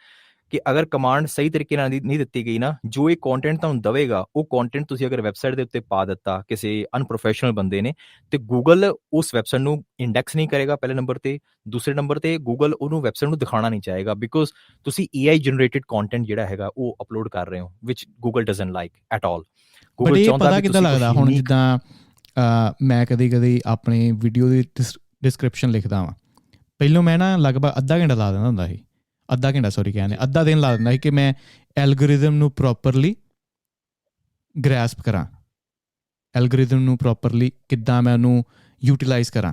ਕਿ ਅਗਰ ਕਮਾਂਡ ਸਹੀ ਤਰੀਕੇ ਨਾਲ ਨਹੀਂ ਦਿੱਤੀ ਗਈ ਨਾ, ਜੋ ਇਹ ਕੰਟੈਂਟ ਤੁਹਾਨੂੰ ਦਵੇਗਾ, ਉਹ ਕੰਟੈਂਟ ਤੁਸੀਂ ਅਗਰ ਵੈਬਸਾਈਟ ਦੇ ਉੱਤੇ ਪਾ ਦਿੱਤਾ ਕਿਸੇ ਅਨਪ੍ਰੋਫੈਸ਼ਨਲ ਬੰਦੇ ਨੇ, ਤੇ ਗੂਗਲ ਉਸ ਵੈਬਸਾਈਟ ਨੂੰ ਇੰਡੈਕਸ ਨਹੀਂ ਕਰੇਗਾ ਪਹਿਲੇ ਨੰਬਰ ਤੇ। ਦੂਸਰੇ ਨੰਬਰ ਤੇ ਗੂਗਲ ਉਹਨੂੰ ਵੈਬਸਾਈਟ ਨੂੰ ਦਿਖਾਉਣਾ ਨਹੀਂ ਚਾਹੇਗਾ, ਬਿਕੋਜ਼ ਤੁਸੀਂ AI ਜਨਰੇਟਡ ਕੰਟੈਂਟ ਜਿਹੜਾ ਹੈਗਾ ਉਹ ਅਪਲੋਡ ਕਰ ਰਹੇ ਹੋ, ਵਿਚ Google doesn't like at all. But ਇਹ ਪਤਾ ਕਿੱਦਾਂ ਲੱਗਦਾ, ਹੁਣ ਜਿੱਦਾਂ ਮੈਂ ਕਦੇ ਆਪਣੀ ਵੀਡੀਓ ਦੀ ਡਿਸਕ੍ਰਿਪਸ਼ਨ ਲਿਖਦਾ ਵਾਂ, ਪਹਿਲੋਂ ਮੈਂ ਨਾ ਲਗਭਗ ਅੱਧਾ ਘੰਟਾ ਲਾ ਦਿੰਦਾ ਹੁੰਦਾ ਸੀ, ਅੱਧਾ ਦਿਨ ਲਾ ਦਿੰਦਾ ਸੀ ਕਿ ਮੈਂ ਐਲਗੋਰਿਜ਼ਮ ਨੂੰ ਪ੍ਰੋਪਰਲੀ ਗ੍ਰੈਸਪ ਕਰਾਂ, ਐਲਗੋਰਿਜ਼ਮ ਨੂੰ ਪ੍ਰੋਪਰਲੀ ਕਿੱਦਾਂ ਮੈਂ ਉਹਨੂੰ ਯੂਟੀਲਾਈਜ਼ ਕਰਾਂ,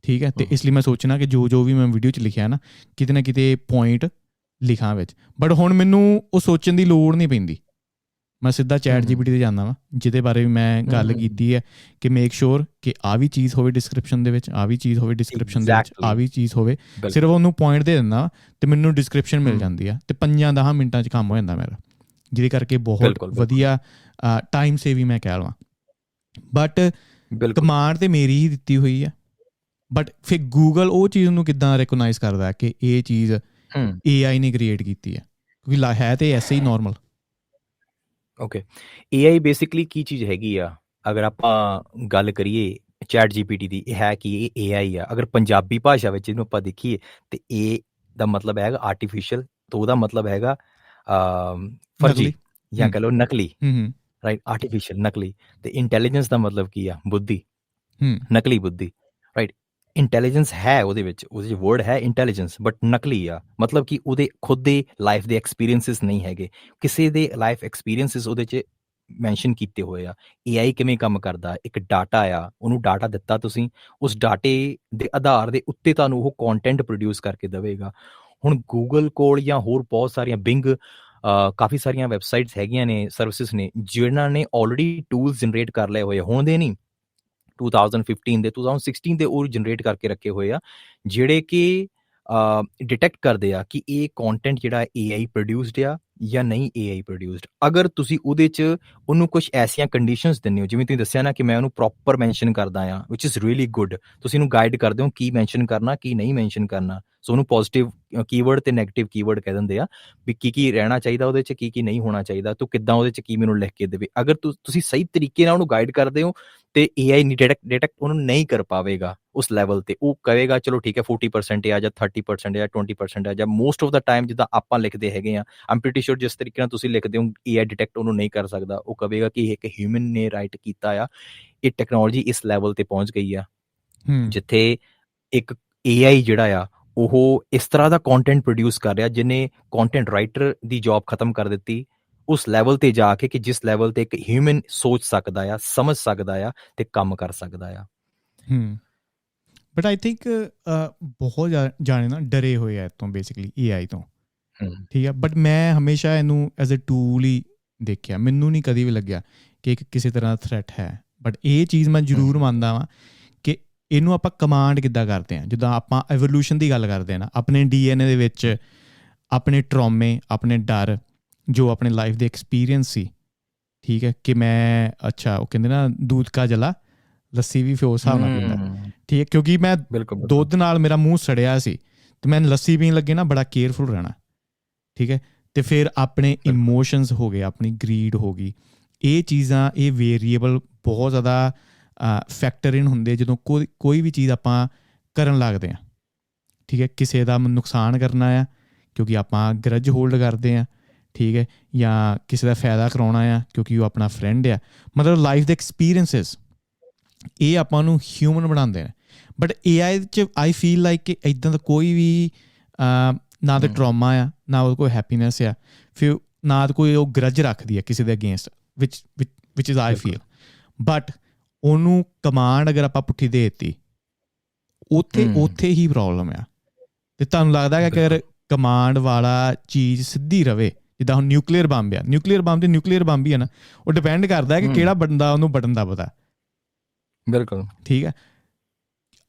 ਠੀਕ ਹੈ। ਅਤੇ ਇਸ ਲਈ ਮੈਂ ਸੋਚਣਾ ਕਿ ਜੋ ਵੀ ਮੈਂ ਵੀਡੀਓ 'ਚ ਲਿਖਿਆ ਨਾ, ਕਿਤੇ ਨਾ ਕਿਤੇ ਪੁਆਇੰਟ ਲਿਖਾਂ ਵਿੱਚ। ਬਟ ਹੁਣ ਮੈਨੂੰ ਉਹ ਸੋਚਣ ਦੀ ਲੋੜ ਨਹੀਂ ਪੈਂਦੀ, ਮੈਂ ਸਿੱਧਾ ਚੈਟ GPT 'ਤੇ ਜਾਂਦਾ ਵਾਂ, ਜਿਹਦੇ ਬਾਰੇ ਵੀ ਮੈਂ ਗੱਲ ਕੀਤੀ ਹੈ ਕਿ ਮੇਕ ਸ਼ੋਰ ਕਿ ਆਹ ਵੀ ਚੀਜ਼ ਹੋਵੇ ਡਿਸਕ੍ਰਿਪਸ਼ਨ ਦੇ ਵਿੱਚ, ਆਹ ਵੀ ਚੀਜ਼ ਹੋਵੇ ਡਿਸਕ੍ਰਿਪਸ਼ਨ ਦੇ ਵਿੱਚ, ਆਹ ਵੀ ਚੀਜ਼ ਹੋਵੇ। ਸਿਰਫ ਉਹਨੂੰ ਪੁਆਇੰਟ ਦੇ ਦਿੰਦਾ ਅਤੇ ਮੈਨੂੰ ਡਿਸਕ੍ਰਿਪਸ਼ਨ ਮਿਲ ਜਾਂਦੀ ਆ, ਅਤੇ 5-10 ਮਿੰਟਾਂ 'ਚ ਕੰਮ ਹੋ ਜਾਂਦਾ ਮੇਰਾ, ਜਿਹਦੇ ਕਰਕੇ ਬਹੁਤ ਵਧੀਆ ਟਾਈਮ ਸੇਵਿੰਗ ਮੈਂ ਕਹਿ ਲਵਾਂ। ਬਟ ਕਮਾਂਡ ਤਾਂ ਮੇਰੀ ਹੀ ਦਿੱਤੀ ਹੋਈ ਹੈ, ਬਟ ਫਿਰ ਗੂਗਲ ਉਹ ਚੀਜ਼ ਨੂੰ ਕਿੱਦਾਂ ਰਿਕੋਗਨਾਈਜ਼ ਕਰਦਾ ਕਿ ਇਹ ਚੀਜ਼ AI ਨੇ ਕ੍ਰੀਏਟ ਕੀਤੀ ਹੈ, ਕਿਉਂਕਿ ਹੈ ਤਾਂ ਐਸੇ ਹੀ ਨੋਰਮਲ। ਓਕੇ, AI ਬੇਸਿਕਲੀ ਕੀ ਚੀਜ਼ ਹੈਗੀ ਆ, ਅਗਰ ਆਪਾਂ ਗੱਲ ਕਰੀਏ ਚੈਟ GPT ਦੀ, ਇਹ ਹੈ ਕਿ ਇਹ AI ਆ। ਅਗਰ ਪੰਜਾਬੀ ਭਾਸ਼ਾ ਵਿੱਚ ਇਹਨੂੰ ਆਪਾਂ ਦੇਖੀਏ ਤੇ A ਦਾ ਮਤਲਬ ਹੈਗਾ ਆਰਟੀਫਿਸ਼ੀਅਲ, ਤਾਂ ਉਹਦਾ ਮਤਲਬ ਹੈਗਾ ਫਰਜੀ ਜਾਂ ਕਹਿ ਲਓ ਨਕਲੀ, ਰਾਈਟ। ਆਰਟੀਫਿਸ਼ੀਅਲ, ਨਕਲੀ। ਤੇ ਇੰਟੈਲੀਜੈਂਸ ਦਾ ਮਤਲਬ ਕੀ ਆ, ਬੁੱਧੀ, ਨਕਲੀ ਬੁੱਧੀ, ਰਾਈਟ। ਇੰਟੈਲੀਜੈਂਸ ਹੈ ਉਹਦੇ 'ਚ ਵਰਡ ਹੈ ਇੰਟੈਲੀਜੈਂਸ, ਬਟ ਨਕਲੀ ਆ, ਮਤਲਬ ਕਿ ਉਹਦੇ ਖੁਦ ਦੇ ਲਾਈਫ ਦੇ ਐਕਸਪੀਰੀਅੰਸਿਸ ਨਹੀਂ ਹੈਗੇ, ਕਿਸੇ ਦੇ ਲਾਈਫ ਐਕਸਪੀਰੀਅੰਸਿਸ ਉਹਦੇ 'ਚ ਮੈਂਸ਼ਨ ਕੀਤੇ ਹੋਏ ਆ। AI ਕਿਵੇਂ ਕੰਮ ਕਰਦਾ, ਇੱਕ ਡਾਟਾ ਆ, ਉਹਨੂੰ ਡਾਟਾ ਦਿੱਤਾ ਤੁਸੀਂ, ਉਸ ਡਾਟੇ ਦੇ ਆਧਾਰ ਦੇ ਉੱਤੇ ਤੁਹਾਨੂੰ ਉਹ ਕੰਟੈਂਟ ਪ੍ਰੋਡਿਊਸ ਕਰਕੇ ਦੇਵੇਗਾ। ਹੁਣ ਗੂਗਲ ਕੋਲ ਜਾਂ ਹੋਰ ਬਹੁਤ ਸਾਰੀਆਂ ਬਿੰਗ, ਕਾਫੀ ਸਾਰੀਆਂ ਵੈਬਸਾਈਟਸ ਹੈਗੀਆਂ ਨੇ, ਸਰਵਿਸਿਸ ਨੇ, ਜਿਨ੍ਹਾਂ ਨੇ ਆਲਰੇਡੀ ਟੂਲਸ ਜਨਰੇਟ ਕਰ ਲਏ ਹੋਏ, ਹੁਣ ਦੇ ਨਹੀਂ, 2015 ਦੇ 2016 ਦੇ ਉਹ ਜਨਰੇਟ ਕਰਕੇ ਰੱਖੇ ਹੋਏ ਆ, ਜਿਹੜੇ ਕਿ ਡਿਟੈਕਟ ਕਰਦੇ ਆ ਕਿ ਇਹ ਕੰਟੈਂਟ ਜਿਹੜਾ AI ਪ੍ਰੋਡਿਊਸਡ ਆ ਜਾਂ ਨਹੀਂ AI ਪ੍ਰੋਡਿਊਸਡ। ਅਗਰ ਤੁਸੀਂ ਉਹਦੇ 'ਚ ਉਹਨੂੰ ਕੁਛ ਐਸੀਆਂ ਕੰਡੀਸ਼ਨਸ ਦਿੰਦੇ ਹੋ, ਜਿਵੇਂ ਤੁਸੀਂ ਦੱਸਿਆ ਨਾ ਕਿ ਮੈਂ ਉਹਨੂੰ ਪ੍ਰੋਪਰ ਮੈਂਸ਼ਨ ਕਰਦਾ ਆ, ਵਿਚ ਇਜ਼ ਰੀਅਲੀ ਗੁੱਡ। ਤੁਸੀਂ ਉਹਨੂੰ ਗਾਈਡ ਕਰਦੇ ਹੋ ਕੀ ਮੈਂਸ਼ਨ ਕਰਨਾ, ਕੀ ਨਹੀਂ ਮੈਂਸ਼ਨ ਕਰਨਾ। ਸੋ ਉਹਨੂੰ ਪੋਜ਼ੀਟਿਵ ਕੀਵਰਡ ਤੇ ਨੈਗੇਟਿਵ ਕੀਵਰਡ ਕਹਿ ਦਿੰਦੇ ਆ, ਵੀ ਕੀ ਰਹਿਣਾ ਚਾਹੀਦਾ ਉਹਦੇ 'ਚ, ਕੀ ਨਹੀਂ ਹੋਣਾ ਚਾਹੀਦਾ, ਤੂੰ ਕਿੱਦਾਂ ਉਹਦੇ 'ਚ ਕੀ ਮੈਨੂੰ ਲਿਖ ਕੇ ਦੇਵੇ। ਅਗਰ ਤੁਸੀਂ ਸਹੀ ਤਰੀਕੇ ਨਾਲ ਉਹਨੂੰ ਗਾਈਡ ਕਰਦੇ ਹੋ ਤੇ AI ਡਿਟੈਕਟ ਉਹਨੂੰ ਨਹੀਂ ਕਰ ਪਾਵੇਗਾ ਉਸ ਲੈਵਲ ਤੇ। ਉਹ ਕਹੇਗਾ ਚਲੋ ਠੀਕ ਹੈ 40% ਆ ਜਾਂ 30% ਜਾਂ 20% ਆ, ਜਾਂ ਮੋਸਟ ਆਫ ਦਾ ਟਾਈਮ ਜਿੱਦਾਂ ਆਪਾਂ ਲਿਖਦੇ ਹੈਗੇ ਆ, ਆਮ ਪ੍ਰੀਟੀ ਸ਼ੋਰ ਜਿਸ ਤਰੀਕੇ ਨਾਲ ਤੁਸੀਂ ਲਿਖਦੇ ਹੋ AI ਡਿਟੈਕਟ ਉਹਨੂੰ ਨਹੀਂ ਕਰ ਸਕਦਾ। ਉਹ ਕਹੇਗਾ ਕਿ ਇੱਕ ਹਿਊਮਨ ਨੇ ਰਾਈਟ ਕੀਤਾ ਆ। ਇਹ ਟੈਕਨੋਲੋਜੀ ਇਸ ਲੈਵਲ ਤੇ ਪਹੁੰਚ ਗਈ ਆ ਜਿੱਥੇ ਇੱਕ AI ਜਿਹੜਾ ਆ ਉਹ ਇਸ ਤਰ੍ਹਾਂ ਦਾ ਕੰਟੈਂਟ ਪ੍ਰੋਡਿਊਸ ਕਰ ਰਿਹਾ ਜਿਹਨੇ ਕੰਟੈਂਟ ਰਾਈਟਰ ਦੀ ਜੌਬ ਖਤਮ ਕਰ ਦਿੱਤੀ, ਉਸ ਲੈਵਲ ਤੇ ਜਾ ਕੇ ਕਿ ਜਿਸ ਲੈਵਲ ਤੇ ਇੱਕ ਹਿਊਮਨ ਸੋਚ ਸਕਦਾ ਆ, ਸਮਝ ਸਕਦਾ ਆ ਤੇ ਕੰਮ ਕਰ ਸਕਦਾ ਆ। ਬਟ ਆਈ ਥਿੰਕ ਬਹੁਤ ਜਾਣੇ ਨਾ ਡਰੇ ਹੋਏ ਆ ਇੱਥੋਂ, ਬੇਸਿਕਲੀ AI ਤੋਂ, ਠੀਕ ਆ। ਬਟ ਮੈਂ ਹਮੇਸ਼ਾ ਇਹਨੂੰ ਐਜ਼ ਅ ਟੂਲ ਹੀ ਦੇਖਿਆ, ਮੈਨੂੰ ਨਹੀਂ ਕਦੀ ਵੀ ਲੱਗਿਆ ਕਿ ਇੱਕ ਕਿਸੇ ਤਰ੍ਹਾਂ ਦਾ ਥ੍ਰੈਟ ਹੈ। ਬਟ ਇਹ ਚੀਜ਼ ਮੈਂ ਜ਼ਰੂਰ ਮੰਨਦਾ ਵਾਂ ਕਿ ਇਹਨੂੰ ਆਪਾਂ ਕਮਾਂਡ ਕਿੱਦਾਂ ਕਰਦੇ ਹਾਂ। ਜਿੱਦਾਂ ਆਪਾਂ ਐਵੋਲਿਊਸ਼ਨ ਦੀ ਗੱਲ ਕਰਦੇ ਹਾਂ ਨਾ, ਆਪਣੇ DNA ਦੇ ਵਿੱਚ ਆਪਣੇ ਟਰੋਮੇ, ਆਪਣੇ ਡਰ, ਜੋ ਆਪਣੇ ਲਾਈਫ ਦੇ ਐਕਸਪੀਰੀਅੰਸ ਸੀ, ਠੀਕ ਹੈ, ਕਿ ਮੈਂ ਉਹ ਕਹਿੰਦੇ ਨਾ ਦੂਧ ਕਾ ਜਲਾ, ਲੱਸੀ ਵੀ ਫਿਰ ਉਸ ਹਿਸਾਬ ਨਾਲ ਪੀਂਦਾ, ਠੀਕ ਹੈ। ਕਿਉਂਕਿ ਮੈਂ ਦੁੱਧ ਨਾਲ ਮੇਰਾ ਮੂੰਹ ਸੜਿਆ ਸੀ ਅਤੇ ਮੈਂ ਲੱਸੀ ਪੀਣ ਲੱਗੇ ਨਾ ਬੜਾ ਕੇਅਰਫੁਲ ਰਹਿਣਾ, ਠੀਕ ਹੈ। ਅਤੇ ਫਿਰ ਆਪਣੇ ਇਮੋਸ਼ਨਸ ਹੋ ਗਏ, ਆਪਣੀ ਗਰੀਡ ਹੋ ਗਈ, ਇਹ ਚੀਜ਼ਾਂ, ਇਹ ਵੇਰੀਏਬਲ ਬਹੁਤ ਜ਼ਿਆਦਾ ਫੈਕਟਰ ਇਨ ਹੁੰਦੇ ਜਦੋਂ ਕੋਈ ਵੀ ਚੀਜ਼ ਆਪਾਂ ਕਰਨ ਲੱਗਦੇ ਹਾਂ, ਠੀਕ ਹੈ। ਕਿਸੇ ਦਾ ਨੁਕਸਾਨ ਕਰਨਾ ਆ, ਕਿਉਂਕਿ ਆਪਾਂ ਗਰਜ ਹੋਲਡ ਕਰਦੇ ਹਾਂ, ਠੀਕ ਹੈ, ਜਾਂ ਕਿਸੇ ਦਾ ਫਾਇਦਾ ਕਰਾਉਣਾ ਆ ਕਿਉਂਕਿ ਉਹ ਆਪਣਾ ਫਰੈਂਡ ਆ। ਮਤਲਬ ਲਾਈਫ ਦੇ ਐਕਸਪੀਰੀਅੰਸਿਸ ਇਹ ਆਪਾਂ ਨੂੰ ਹਿਊਮਨ ਬਣਾਉਂਦੇ ਨੇ। ਬਟ AI 'ਚ ਆਈ ਫੀਲ ਲਾਈਕ ਕਿ ਇੱਦਾਂ ਦਾ ਕੋਈ ਵੀ ਨਾ ਤਾਂ ਟਰੋਮਾ ਆ, ਨਾ ਉਹ ਕੋਈ ਹੈਪੀਨੈਸ ਆ, ਫਿਰ ਨਾ ਤਾਂ ਕੋਈ ਉਹ ਗਰਜ ਰੱਖਦੀ ਹੈ ਕਿਸੇ ਦੇ against, which is I feel. But ਉਹਨੂੰ ਕਮਾਂਡ ਅਗਰ ਆਪਾਂ ਪੁੱਠੀ ਦੇ ਦਿੱਤੀ, ਉੱਥੇ ਹੀ ਪ੍ਰੋਬਲਮ ਆ। ਅਤੇ ਤੁਹਾਨੂੰ ਲੱਗਦਾ ਕਿ ਅਗਰ ਕਮਾਂਡ ਵਾਲਾ ਚੀਜ਼ ਸਿੱਧੀ ਰਵੇ, ਜਿੱਦਾਂ ਹੁਣ ਨਿਊਕਲੀਅਰ ਬੰਬ ਆ, ਨਿਊਕਲੀਅਰ ਬੰਬ ਹੀ ਹੈ ਨਾ, ਉਹ ਡਿਪੈਂਡ ਕਰਦਾ ਕਿ ਕਿਹੜਾ ਬੰਦਾ ਉਹਨੂੰ ਬਟਨ ਦਾ ਪਤਾ। ਬਿਲਕੁਲ ਠੀਕ ਹੈ।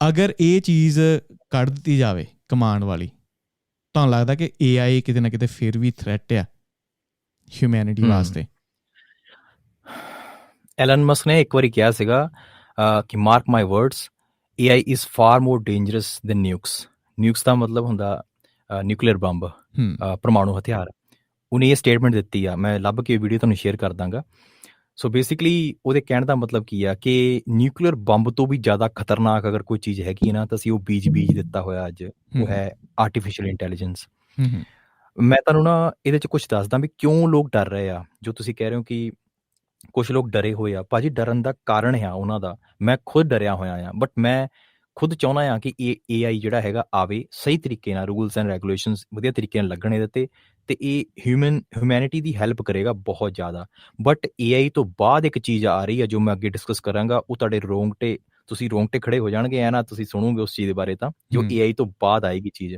ਅਗਰ ਇਹ ਚੀਜ਼ ਕੱਢ ਦਿੱਤੀ ਜਾਵੇ ਕਮਾਂਡ ਵਾਲੀ, ਤੁਹਾਨੂੰ ਲੱਗਦਾ ਕਿ AI ਕਿਤੇ ਨਾ ਕਿਤੇ ਫਿਰ ਵੀ ਥ੍ਰੈਟ ਆ ਹਿਊਮੈਨਿਟੀ ਵਾਸਤੇ? ਐਲਨ ਮਸਕ ਨੇ ਇੱਕ ਵਾਰੀ ਕਿਹਾ ਸੀਗਾ ਕਿ mark my words, AI is far more dangerous than nukes. Nukes ਦਾ ਮਤਲਬ ਹੁੰਦਾ ਨਿਊਕਲੀਅਰ ਬੰਬ, ਪਰਮਾਣੂ ਹਥਿਆਰ। ਉਹਨੇ ਇਹ ਸਟੇਟਮੈਂਟ ਦਿੱਤੀ ਆ, ਮੈਂ ਲੱਭ ਕੇ ਵੀਡੀਓ ਤੁਹਾਨੂੰ ਸ਼ੇਅਰ ਕਰ ਦਾਂਗਾ। ਸੋ ਬੇਸਿਕਲੀ ਉਹਦੇ ਕਹਿਣ ਦਾ ਮਤਲਬ ਕੀ ਆ ਕਿ ਨਿਊਕਲੀਅਰ ਬੰਬ ਤੋਂ ਵੀ ਜ਼ਿਆਦਾ ਖਤਰਨਾਕ ਅਗਰ ਕੋਈ ਚੀਜ਼ ਹੈਗੀ ਨਾ, ਤਾਂ ਅਸੀਂ ਉਹ ਬੀਜ ਦਿੱਤਾ ਹੋਇਆ ਅੱਜ, ਉਹ ਹੈ ਆਰਟੀਫਿਸ਼ੀਅਲ ਇੰਟੈਲੀਜੈਂਸ। ਮੈਂ ਤੁਹਾਨੂੰ ਨਾ ਇਹਦੇ 'ਚ ਕੁਛ ਦੱਸਦਾ ਵੀ ਕਿਉਂ ਲੋਕ ਡਰ ਰਹੇ ਆ। ਜੋ ਤੁਸੀਂ ਕਹਿ ਰਹੇ ਹੋ ਕਿ ਕੁਛ ਲੋਕ ਡਰੇ ਹੋਏ ਆ, ਭਾਜੀ ਡਰਨ ਦਾ ਕਾਰਨ ਆ ਉਹਨਾਂ ਦਾ। ਮੈਂ ਖੁਦ ਡਰਿਆ ਹੋਇਆ ਆ, ਬਟ ਮੈਂ ਖੁਦ ਚਾਹੁੰਦਾ ਹਾਂ ਕਿ ਇਹ AI ਜਿਹੜਾ ਹੈਗਾ ਆਵੇ ਸਹੀ ਤਰੀਕੇ ਨਾਲ, ਰੂਲਸ ਐਂਡ ਰੈਗੂਲੇਸ਼ਨਸ ਵਧੀਆ ਤਰੀਕੇ ਨਾਲ ਲੱਗਣ ਇਹਦੇ 'ਤੇ, ਅਤੇ ਇਹ ਹਿਊਮੈਨਿਟੀ ਦੀ ਹੈਲਪ ਕਰੇਗਾ ਬਹੁਤ ਜ਼ਿਆਦਾ। ਬਟ AI ਤੋਂ ਬਾਅਦ ਇੱਕ ਚੀਜ਼ ਆ ਰਹੀ ਹੈ ਜੋ ਮੈਂ ਅੱਗੇ ਡਿਸਕਸ ਕਰਾਂਗਾ, ਉਹ ਤੁਹਾਡੇ ਤੁਸੀਂ ਰੋਂਗਟੇ ਖੜੇ ਹੋ ਜਾਣਗੇ ਐ ਨਾ, ਤੁਸੀਂ ਸੁਣੋਗੇ ਉਸ ਚੀਜ਼ ਦੇ ਬਾਰੇ, ਤਾਂ ਜੋ AI ਤੋਂ ਬਾਅਦ ਆਏਗੀ ਚੀਜ਼।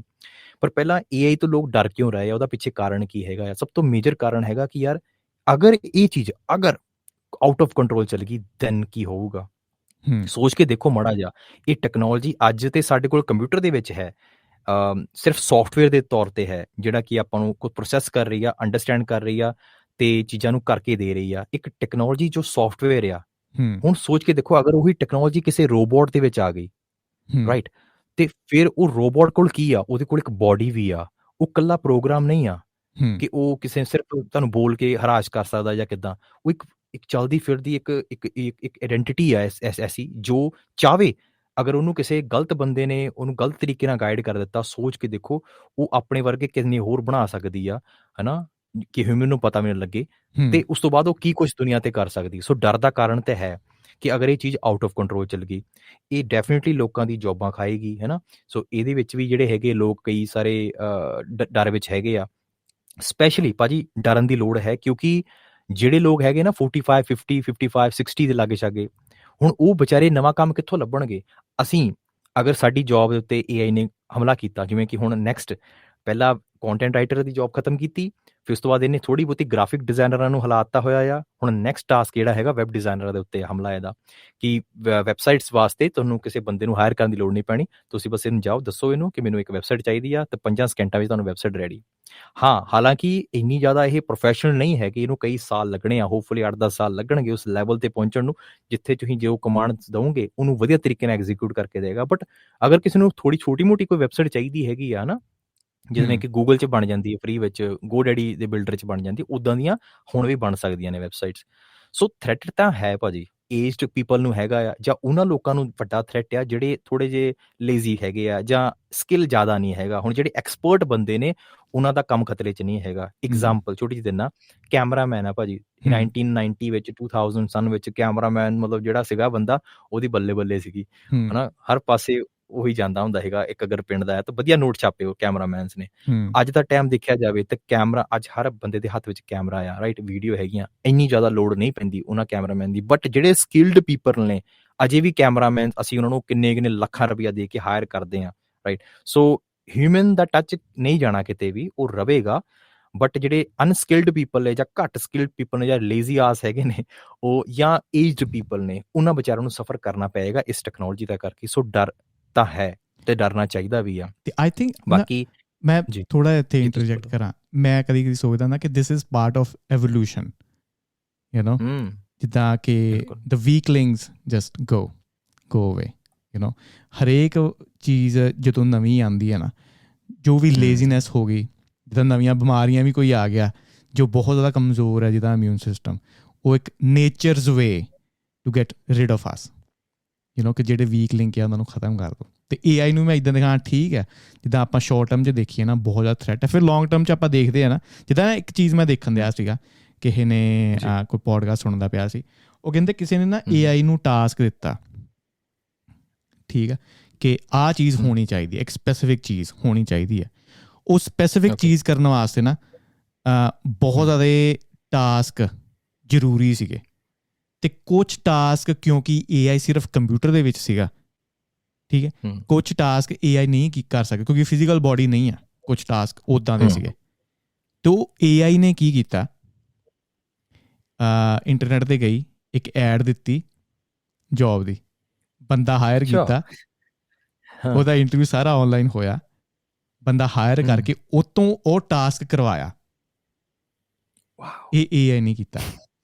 ਪਰ ਪਹਿਲਾਂ AI ਤੋਂ ਲੋਕ ਡਰ ਕਿਉਂ ਰਹੇ ਆ, ਉਹਦਾ ਪਿੱਛੇ ਕਾਰਨ ਕੀ ਹੈਗਾ ਆ? ਸਭ ਤੋਂ ਮੇਜਰ ਕਾਰਨ ਹੈਗਾ ਕਿ ਯਾਰ ਅਗਰ ਇਹ ਚੀਜ਼ ਆਊਟ ਆਫ ਕੰਟਰੋਲ ਚੱਲ ਗਈ ਦੈਨ ਕੀ ਹੋਊਗਾ? ਸੋਚ ਕੇ ਦੇਖੋ ਮਾੜਾ ਜਿਹਾ। ਇਹ ਟੈਕਨੋਲੋਜੀ ਅੱਜ ਤੇ ਸਾਡੇ ਕੋਲ ਕੰਪਿਊਟਰ ਦੇ ਵਿੱਚ ਹੈ, ਸਿਰਫ ਸੌਫਟਵੇਅਰ ਦੇ ਤੌਰ 'ਤੇ ਹੈ, ਜਿਹੜਾ ਕਿ ਆਪਾਂ ਨੂੰ ਕੋਈ ਪ੍ਰੋਸੈਸ ਕਰ ਰਹੀ ਆ, ਅੰਡਰਸਟੈਂਡ ਕਰ ਰਹੀ ਆ ਅਤੇ ਚੀਜ਼ਾਂ ਨੂੰ ਕਰਕੇ ਦੇ ਰਹੀ ਆ। ਇੱਕ ਟੈਕਨੋਲੋਜੀ ਜੋ ਸੌਫਟਵੇਅਰ ਆ, ਹੁਣ ਸੋਚ ਕੇ ਦੇਖੋ ਅਗਰ ਉਹੀ ਟੈਕਨੋਲੋਜੀ ਕਿਸੇ ਰੋਬੋਟ ਦੇ ਵਿੱਚ ਆ ਗਈ, ਰਾਈਟ, ਅਤੇ ਫਿਰ ਉਹ ਰੋਬੋਟ ਕੋਲ ਕੀ ਆ? ਉਹਦੇ ਕੋਲ ਇੱਕ ਬੋਡੀ ਵੀ ਆ। ਉਹ ਇਕੱਲਾ ਪ੍ਰੋਗਰਾਮ ਨਹੀਂ ਆ ਕਿ ਉਹ ਕਿਸੇ ਸਿਰਫ ਤੁਹਾਨੂੰ ਬੋਲ ਕੇ ਹਰਾਸ਼ ਕਰ ਸਕਦਾ ਜਾਂ ਕਿੱਦਾਂ। ਉਹ ਇੱਕ ਚੱਲਦੀ ਫਿਰਦੀ ਇੱਕ ਆਇਡੈਂਟੀਟੀ ਆ ਐਸੀ, ਜੋ ਚਾਹਵੇ ਅਗਰ ਉਹਨੂੰ ਕਿਸੇ ਗਲਤ ਬੰਦੇ ਨੇ ਉਹਨੂੰ ਗਲਤ ਤਰੀਕੇ ਨਾਲ ਗਾਈਡ ਕਰ ਦਿੱਤਾ, ਸੋਚ ਕੇ ਦੇਖੋ ਉਹ ਆਪਣੇ ਵਰਗੇ ਕਿੰਨੇ ਹੋਰ ਬਣਾ ਸਕਦੀ ਆ, ਹੈ ਨਾ, ਕਿ ਹਿਊਮਨ ਨੂੰ ਪਤਾ ਵੀ ਨਾ ਲੱਗੇ, ਅਤੇ ਉਸ ਤੋਂ ਬਾਅਦ ਉਹ ਕੀ ਕੁਛ ਦੁਨੀਆ 'ਤੇ ਕਰ ਸਕਦੀ। ਸੋ ਡਰ ਦਾ ਕਾਰਨ ਤਾਂ ਹੈ ਕਿ ਅਗਰ ਇਹ ਚੀਜ਼ ਆਊਟ ਆਫ ਕੰਟਰੋਲ ਚੱਲ ਗਈ, ਇਹ ਡੈਫੀਨੇਟਲੀ ਲੋਕਾਂ ਦੀ ਜੋਬਾਂ ਖਾਏਗੀ, ਹੈ ਨਾ। ਸੋ ਇਹਦੇ ਵਿੱਚ ਵੀ ਜਿਹੜੇ ਹੈਗੇ ਲੋਕ ਕਈ ਸਾਰੇ ਡਰ ਵਿੱਚ ਹੈਗੇ ਆ। ਸਪੈਸ਼ਲੀ ਭਾਜੀ ਡਰਨ ਦੀ ਲੋੜ ਹੈ, ਕਿਉਂਕਿ ਜਿਹੜੇ ਲੋਕ ਹੈਗੇ ਨਾ 45, 50, 55, 60 ਦੇ ਲਾਗੇ ਛਾਗੇ, ਹੁਣ ਉਹ ਵਿਚਾਰੇ ਨਵਾਂ ਕੰਮ ਕਿੱਥੋਂ ਲੱਭਣਗੇ? ਅਸੀਂ ਅਗਰ ਸਾਡੀ ਜੋਬ ਦੇ ਉੱਤੇ AI ਨੇ ਹਮਲਾ ਕੀਤਾ, ਜਿਵੇਂ ਕਿ ਹੁਣ ਨੈਕਸਟ ਪਹਿਲਾਂ ਕੰਟੈਂਟ ਰਾਈਟਰ ਦੀ ਜੋਬ ਖਤਮ ਕੀਤੀ, ਫਿਰ ਉਸ ਤੋਂ ਬਾਅਦ ਇਹਨੇ ਥੋੜ੍ਹੀ ਬਹੁਤੀ ਗ੍ਰਾਫਿਕ ਡਿਜ਼ਾਈਨਰਾਂ ਨੂੰ ਹਿਲਾ ਦਿੱਤਾ ਹੋਇਆ ਆ। ਹੁਣ ਨੈਕਸਟ ਟਾਸਕ ਜਿਹੜਾ ਹੈਗਾ ਵੈਬ ਡਿਜ਼ਾਈਨਰਾਂ ਦੇ ਉੱਤੇ ਹਮਲਾ ਇਹਦਾ, ਕਿ ਵੈਬਸਾਈਟਸ ਵਾਸਤੇ ਤੁਹਾਨੂੰ ਕਿਸੇ ਬੰਦੇ ਨੂੰ ਹਾਇਰ ਕਰਨ ਦੀ ਲੋੜ ਨਹੀਂ ਪੈਣੀ। ਤੁਸੀਂ ਬਸ ਇਹਨੂੰ ਜਾਓ, ਦੱਸੋ ਇਹਨੂੰ ਕਿ ਮੈਨੂੰ ਇੱਕ ਵੈਬਸਾਈਟ ਚਾਹੀਦੀ ਆ, ਅਤੇ 5 ਸਕਿੰਟਾਂ ਵਿੱਚ ਤੁਹਾਨੂੰ ਵੈਬਸਾਈਟ ਰੈਡੀ। ਹਾਂ, ਹਾਲਾਂਕਿ ਇੰਨੀ ਜ਼ਿਆਦਾ ਇਹ ਪ੍ਰੋਫੈਸ਼ਨਲ ਨਹੀਂ ਹੈ ਕਿ ਇਹਨੂੰ ਕਈ ਸਾਲ ਲੱਗਣੇ ਆ, ਹੋਪਫੁਲੀ 8-10 ਸਾਲ ਲੱਗਣਗੇ ਉਸ ਲੈਵਲ 'ਤੇ ਪਹੁੰਚਣ ਨੂੰ, ਜਿੱਥੇ ਤੁਸੀਂ ਜੋ ਕਮਾਂਡਸ ਦਓਗੇ ਉਹਨੂੰ ਵਧੀਆ ਤਰੀਕੇ ਨਾਲ ਐਗਜ਼ੀਕਿਊਟ ਕਰਕੇ ਦੇਗਾ। ਬਟ ਅਗਰ ਕਿਸੇ ਨੂੰ ਥੋੜ੍ਹੀ ਛੋਟੀ ਮੋਟੀ ਕੋਈ ਵੈਬਸਾਈਟ ਚਾਹੀਦੀ ਹੈਗੀ ਆ ਨਾ, ਜਿਵੇਂ ਕਿ ਗੂਗਲ 'ਚ ਬਣ ਜਾਂਦੀ ਹੈ ਫ੍ਰੀ ਵਿੱਚ, GoDaddy ਦੇ ਬਿਲਡਰ 'ਚ ਬਣ ਜਾਂਦੀ, ਉੱਦਾਂ ਦੀਆਂ ਹੁਣ ਵੀ ਬਣ ਸਕਦੀਆਂ ਨੇ ਵੈਬਸਾਈਟਸ। ਸੋ ਥ੍ਰੈਟ ਤਾਂ ਹੈ ਭਾਜੀ, ਏਜਡ ਪੀਪਲ ਨੂੰ ਹੈਗਾ ਆ, ਜਾਂ ਉਹਨਾਂ ਲੋਕਾਂ ਨੂੰ ਵੱਡਾ ਥ੍ਰੈਟ ਆ ਜਿਹੜੇ ਥੋੜ੍ਹੇ ਜਿਹੇ ਲੇਜ਼ੀ ਹੈਗੇ ਆ, ਜਾਂ ਸਕਿੱਲ ਜ਼ਿਆਦਾ ਨਹੀਂ ਹੈਗਾ। ਹੁਣ ਜਿਹੜੇ ਐਕਸਪਰਟ ਬੰਦੇ ਨੇ ਉਹਨਾਂ ਦਾ ਕੰਮ ਖਤਰੇ 'ਚ ਨਹੀਂ ਹੈਗਾ। ਐਗਜ਼ਾਮਪਲ ਛੋਟੀ ਜਿਹੀ ਦਿੰਦਾ, ਕੈਮਰਾਮੈਨ ਆ ਭਾਜੀ, 1990 ਵਿੱਚ 2000 ਸਨ ਵਿੱਚ ਕੈਮਰਾਮੈਨ ਮਤਲਬ ਜਿਹੜਾ ਸੀਗਾ ਬੰਦਾ, ਉਹਦੀ ਬੱਲੇ ਬੱਲੇ ਸੀਗੀ, ਹੈ ਨਾ। ਹਰ ਪਾਸੇ ਉਹੀ ਜਾਂਦਾ ਹੁੰਦਾ ਹੈਗਾ। ਇੱਕ ਅਗਰ ਪਿੰਡ ਦਾ ਹੈ ਤਾਂ ਵਧੀਆ ਨੋਟ ਛਾਪੇ ਉਹ ਕੈਮਰਾਮੈਨਸ ਨੇ। ਅੱਜ ਦਾ ਟਾਈਮ ਦੇਖਿਆ ਜਾਵੇ ਤਾਂ ਕੈਮਰਾ ਅੱਜ ਹਰ ਬੰਦੇ ਦੇ ਹੱਥ ਵਿੱਚ ਕੈਮਰਾ ਆ, ਰਾਈਟ, ਵੀਡੀਓ ਹੈਗੀਆਂ, ਇੰਨੀ ਜ਼ਿਆਦਾ ਲੋੜ ਨਹੀਂ ਪੈਂਦੀ ਉਹਨਾਂ ਕੈਮਰਾਮੈਨ ਦੀ। ਬਟ ਜਿਹੜੇ ਸਕਿਲਡ ਪੀਪਲ ਨੇ ਅਜੇ ਵੀ ਕੈਮਰਾਮੈਨ, ਅਸੀਂ ਉਹਨਾਂ ਨੂੰ ਕਿੰਨੇ ਲੱਖਾਂ ਰੁਪਈਆ ਦੇ ਕੇ ਹਾਇਰ ਕਰਦੇ ਹਾਂ, ਰਾਈਟ। ਸੋ ਹਿਊਮਨ ਦਾ ਟੱਚ ਨਹੀਂ ਜਾਣਾ ਕਿਤੇ ਵੀ, ਉਹ ਰਵੇਗਾ। ਬਟ ਜਿਹੜੇ ਅਨਸਕਿਲਡ ਪੀਪਲ ਨੇ, ਜਾਂ ਘੱਟ ਸਕਿਲਡ ਪੀਪਲ ਨੇ, ਜਾਂ ਲੇਜ਼ੀ ਆਸ ਹੈਗੇ ਨੇ ਉਹ, ਜਾਂ ਏਜਡ ਪੀਪਲ ਨੇ, ਉਹਨਾਂ ਵਿਚਾਰਿਆਂ ਨੂੰ ਸਫਰ ਕਰਨਾ ਪਏਗਾ ਇਸ ਟੈਕਨੋਲੋਜੀ ਦਾ ਕਰਕੇ। ਸੋ ਡਰ ਤਾਂ ਹੈ ਤੇ ਡਰਨਾ ਚਾਹੀਦਾ ਵੀ ਆ। ਤੇ ਆਈ ਥਿੰਕ ਬਾਕੀ ਮੈਂ ਥੋੜਾ ਜਿਹਾ ਇੱਥੇ ਇੰਟਰਜੈਕਟ ਕਰਾਂ, ਮੈਂ ਕਦੀ ਕਦੀ ਸੋਚਦਾ ਨਾ ਕਿ this is part of evolution, you know, ਜਿੱਦਾਂ ਕਿ ਦ ਵੀਕਲਿੰਗਸ ਜਸਟ ਗੋ ਅਵੇ, ਯੂ ਨੋ। ਹਰੇਕ ਚੀਜ਼ ਜਦੋਂ ਨਵੀਂ ਆਉਂਦੀ ਹੈ ਨਾ, ਜੋ ਵੀ ਲੇਜ਼ੀਨੈਸ ਹੋ ਗਈ, ਜਿੱਦਾਂ ਨਵੀਆਂ ਬਿਮਾਰੀਆਂ ਵੀ ਕੋਈ ਆ ਗਿਆ ਜੋ ਬਹੁਤ ਜ਼ਿਆਦਾ ਕਮਜ਼ੋਰ ਹੈ, ਜਿੱਦਾਂ ਇਮਿਊਨ ਸਿਸਟਮ, ਉਹ ਇੱਕ nature's way to get rid of us, ਕਿ ਜਿਹੜੇ ਵੀਕ ਲਿੰਕ ਆ ਉਹਨਾਂ ਨੂੰ ਖਤਮ ਕਰ ਦਿਓ। ਅਤੇ AI ਨੂੰ ਮੈਂ ਇੱਦਾਂ ਦਿਖਾਂ, ਠੀਕ ਹੈ, ਜਿੱਦਾਂ ਆਪਾਂ ਸ਼ੋਰਟ ਟਰਮ 'ਚ ਦੇਖੀਏ ਨਾ ਬਹੁਤ ਜ਼ਿਆਦਾ ਥ੍ਰੈਟ ਹੈ, ਫਿਰ ਲੌਂਗ ਟਰਮ 'ਚ ਆਪਾਂ ਦੇਖਦੇ ਆ ਨਾ, ਜਿੱਦਾਂ ਇੱਕ ਚੀਜ਼ ਮੈਂ ਦੇਖਣ ਦਿਆ ਸੀਗਾ, ਕਿਸੇ ਨੇ ਕੋਈ ਪੋਡਕਾਸਟ ਸੁਣਦਾ ਪਿਆ ਸੀ, ਉਹ ਕਹਿੰਦੇ ਕਿਸੇ ਨੇ ਨਾ AI ਨੂੰ ਟਾਸਕ ਦਿੱਤਾ, ਠੀਕ ਹੈ, ਕਿ ਆਹ ਚੀਜ਼ ਹੋਣੀ ਚਾਹੀਦੀ ਹੈ, ਇੱਕ ਸਪੈਸੀਫਿਕ ਚੀਜ਼ ਹੋਣੀ ਚਾਹੀਦੀ ਹੈ। ਉਹ ਸਪੈਸੀਫਿਕ ਚੀਜ਼ ਕਰਨ ਵਾਸਤੇ ਨਾ ਬਹੁਤ ਜ਼ਿਆਦਾ ਟਾਸਕ ਜ਼ਰੂਰੀ ਸੀਗੇ, ਅਤੇ ਕੁਛ ਟਾਸਕ ਕਿਉਂਕਿ AI ਸਿਰਫ ਕੰਪਿਊਟਰ ਦੇ ਵਿੱਚ ਸੀਗਾ, ਠੀਕ ਹੈ, ਕੁਛ ਟਾਸਕ AI ਨਹੀਂ ਕਰ ਸਕਦੇ ਕਿਉਂਕਿ ਫਿਜ਼ੀਕਲ ਬੋਡੀ ਨਹੀਂ ਆ, ਕੁਛ ਟਾਸਕ ਉੱਦਾਂ ਦੇ ਸੀਗੇ। ਅਤੇ ਉਹ AI ਨੇ ਕੀ ਕੀਤਾ, ਇੰਟਰਨੈਟ 'ਤੇ ਗਈ, ਇੱਕ ਐਡ ਦਿੱਤੀ ਜੋਬ ਦੀ, ਬੰਦਾ ਹਾਇਰ ਕੀਤਾ, ਉਹਦਾ ਇੰਟਰਵਿਊ ਸਾਰਾ ਔਨਲਾਈਨ ਹੋਇਆ, ਬੰਦਾ ਹਾਇਰ ਕਰਕੇ ਉਹ ਤੋਂ ਉਹ ਟਾਸਕ ਕਰਵਾਇਆ। ਇਹ AI ਨਹੀਂ ਕੀਤਾ।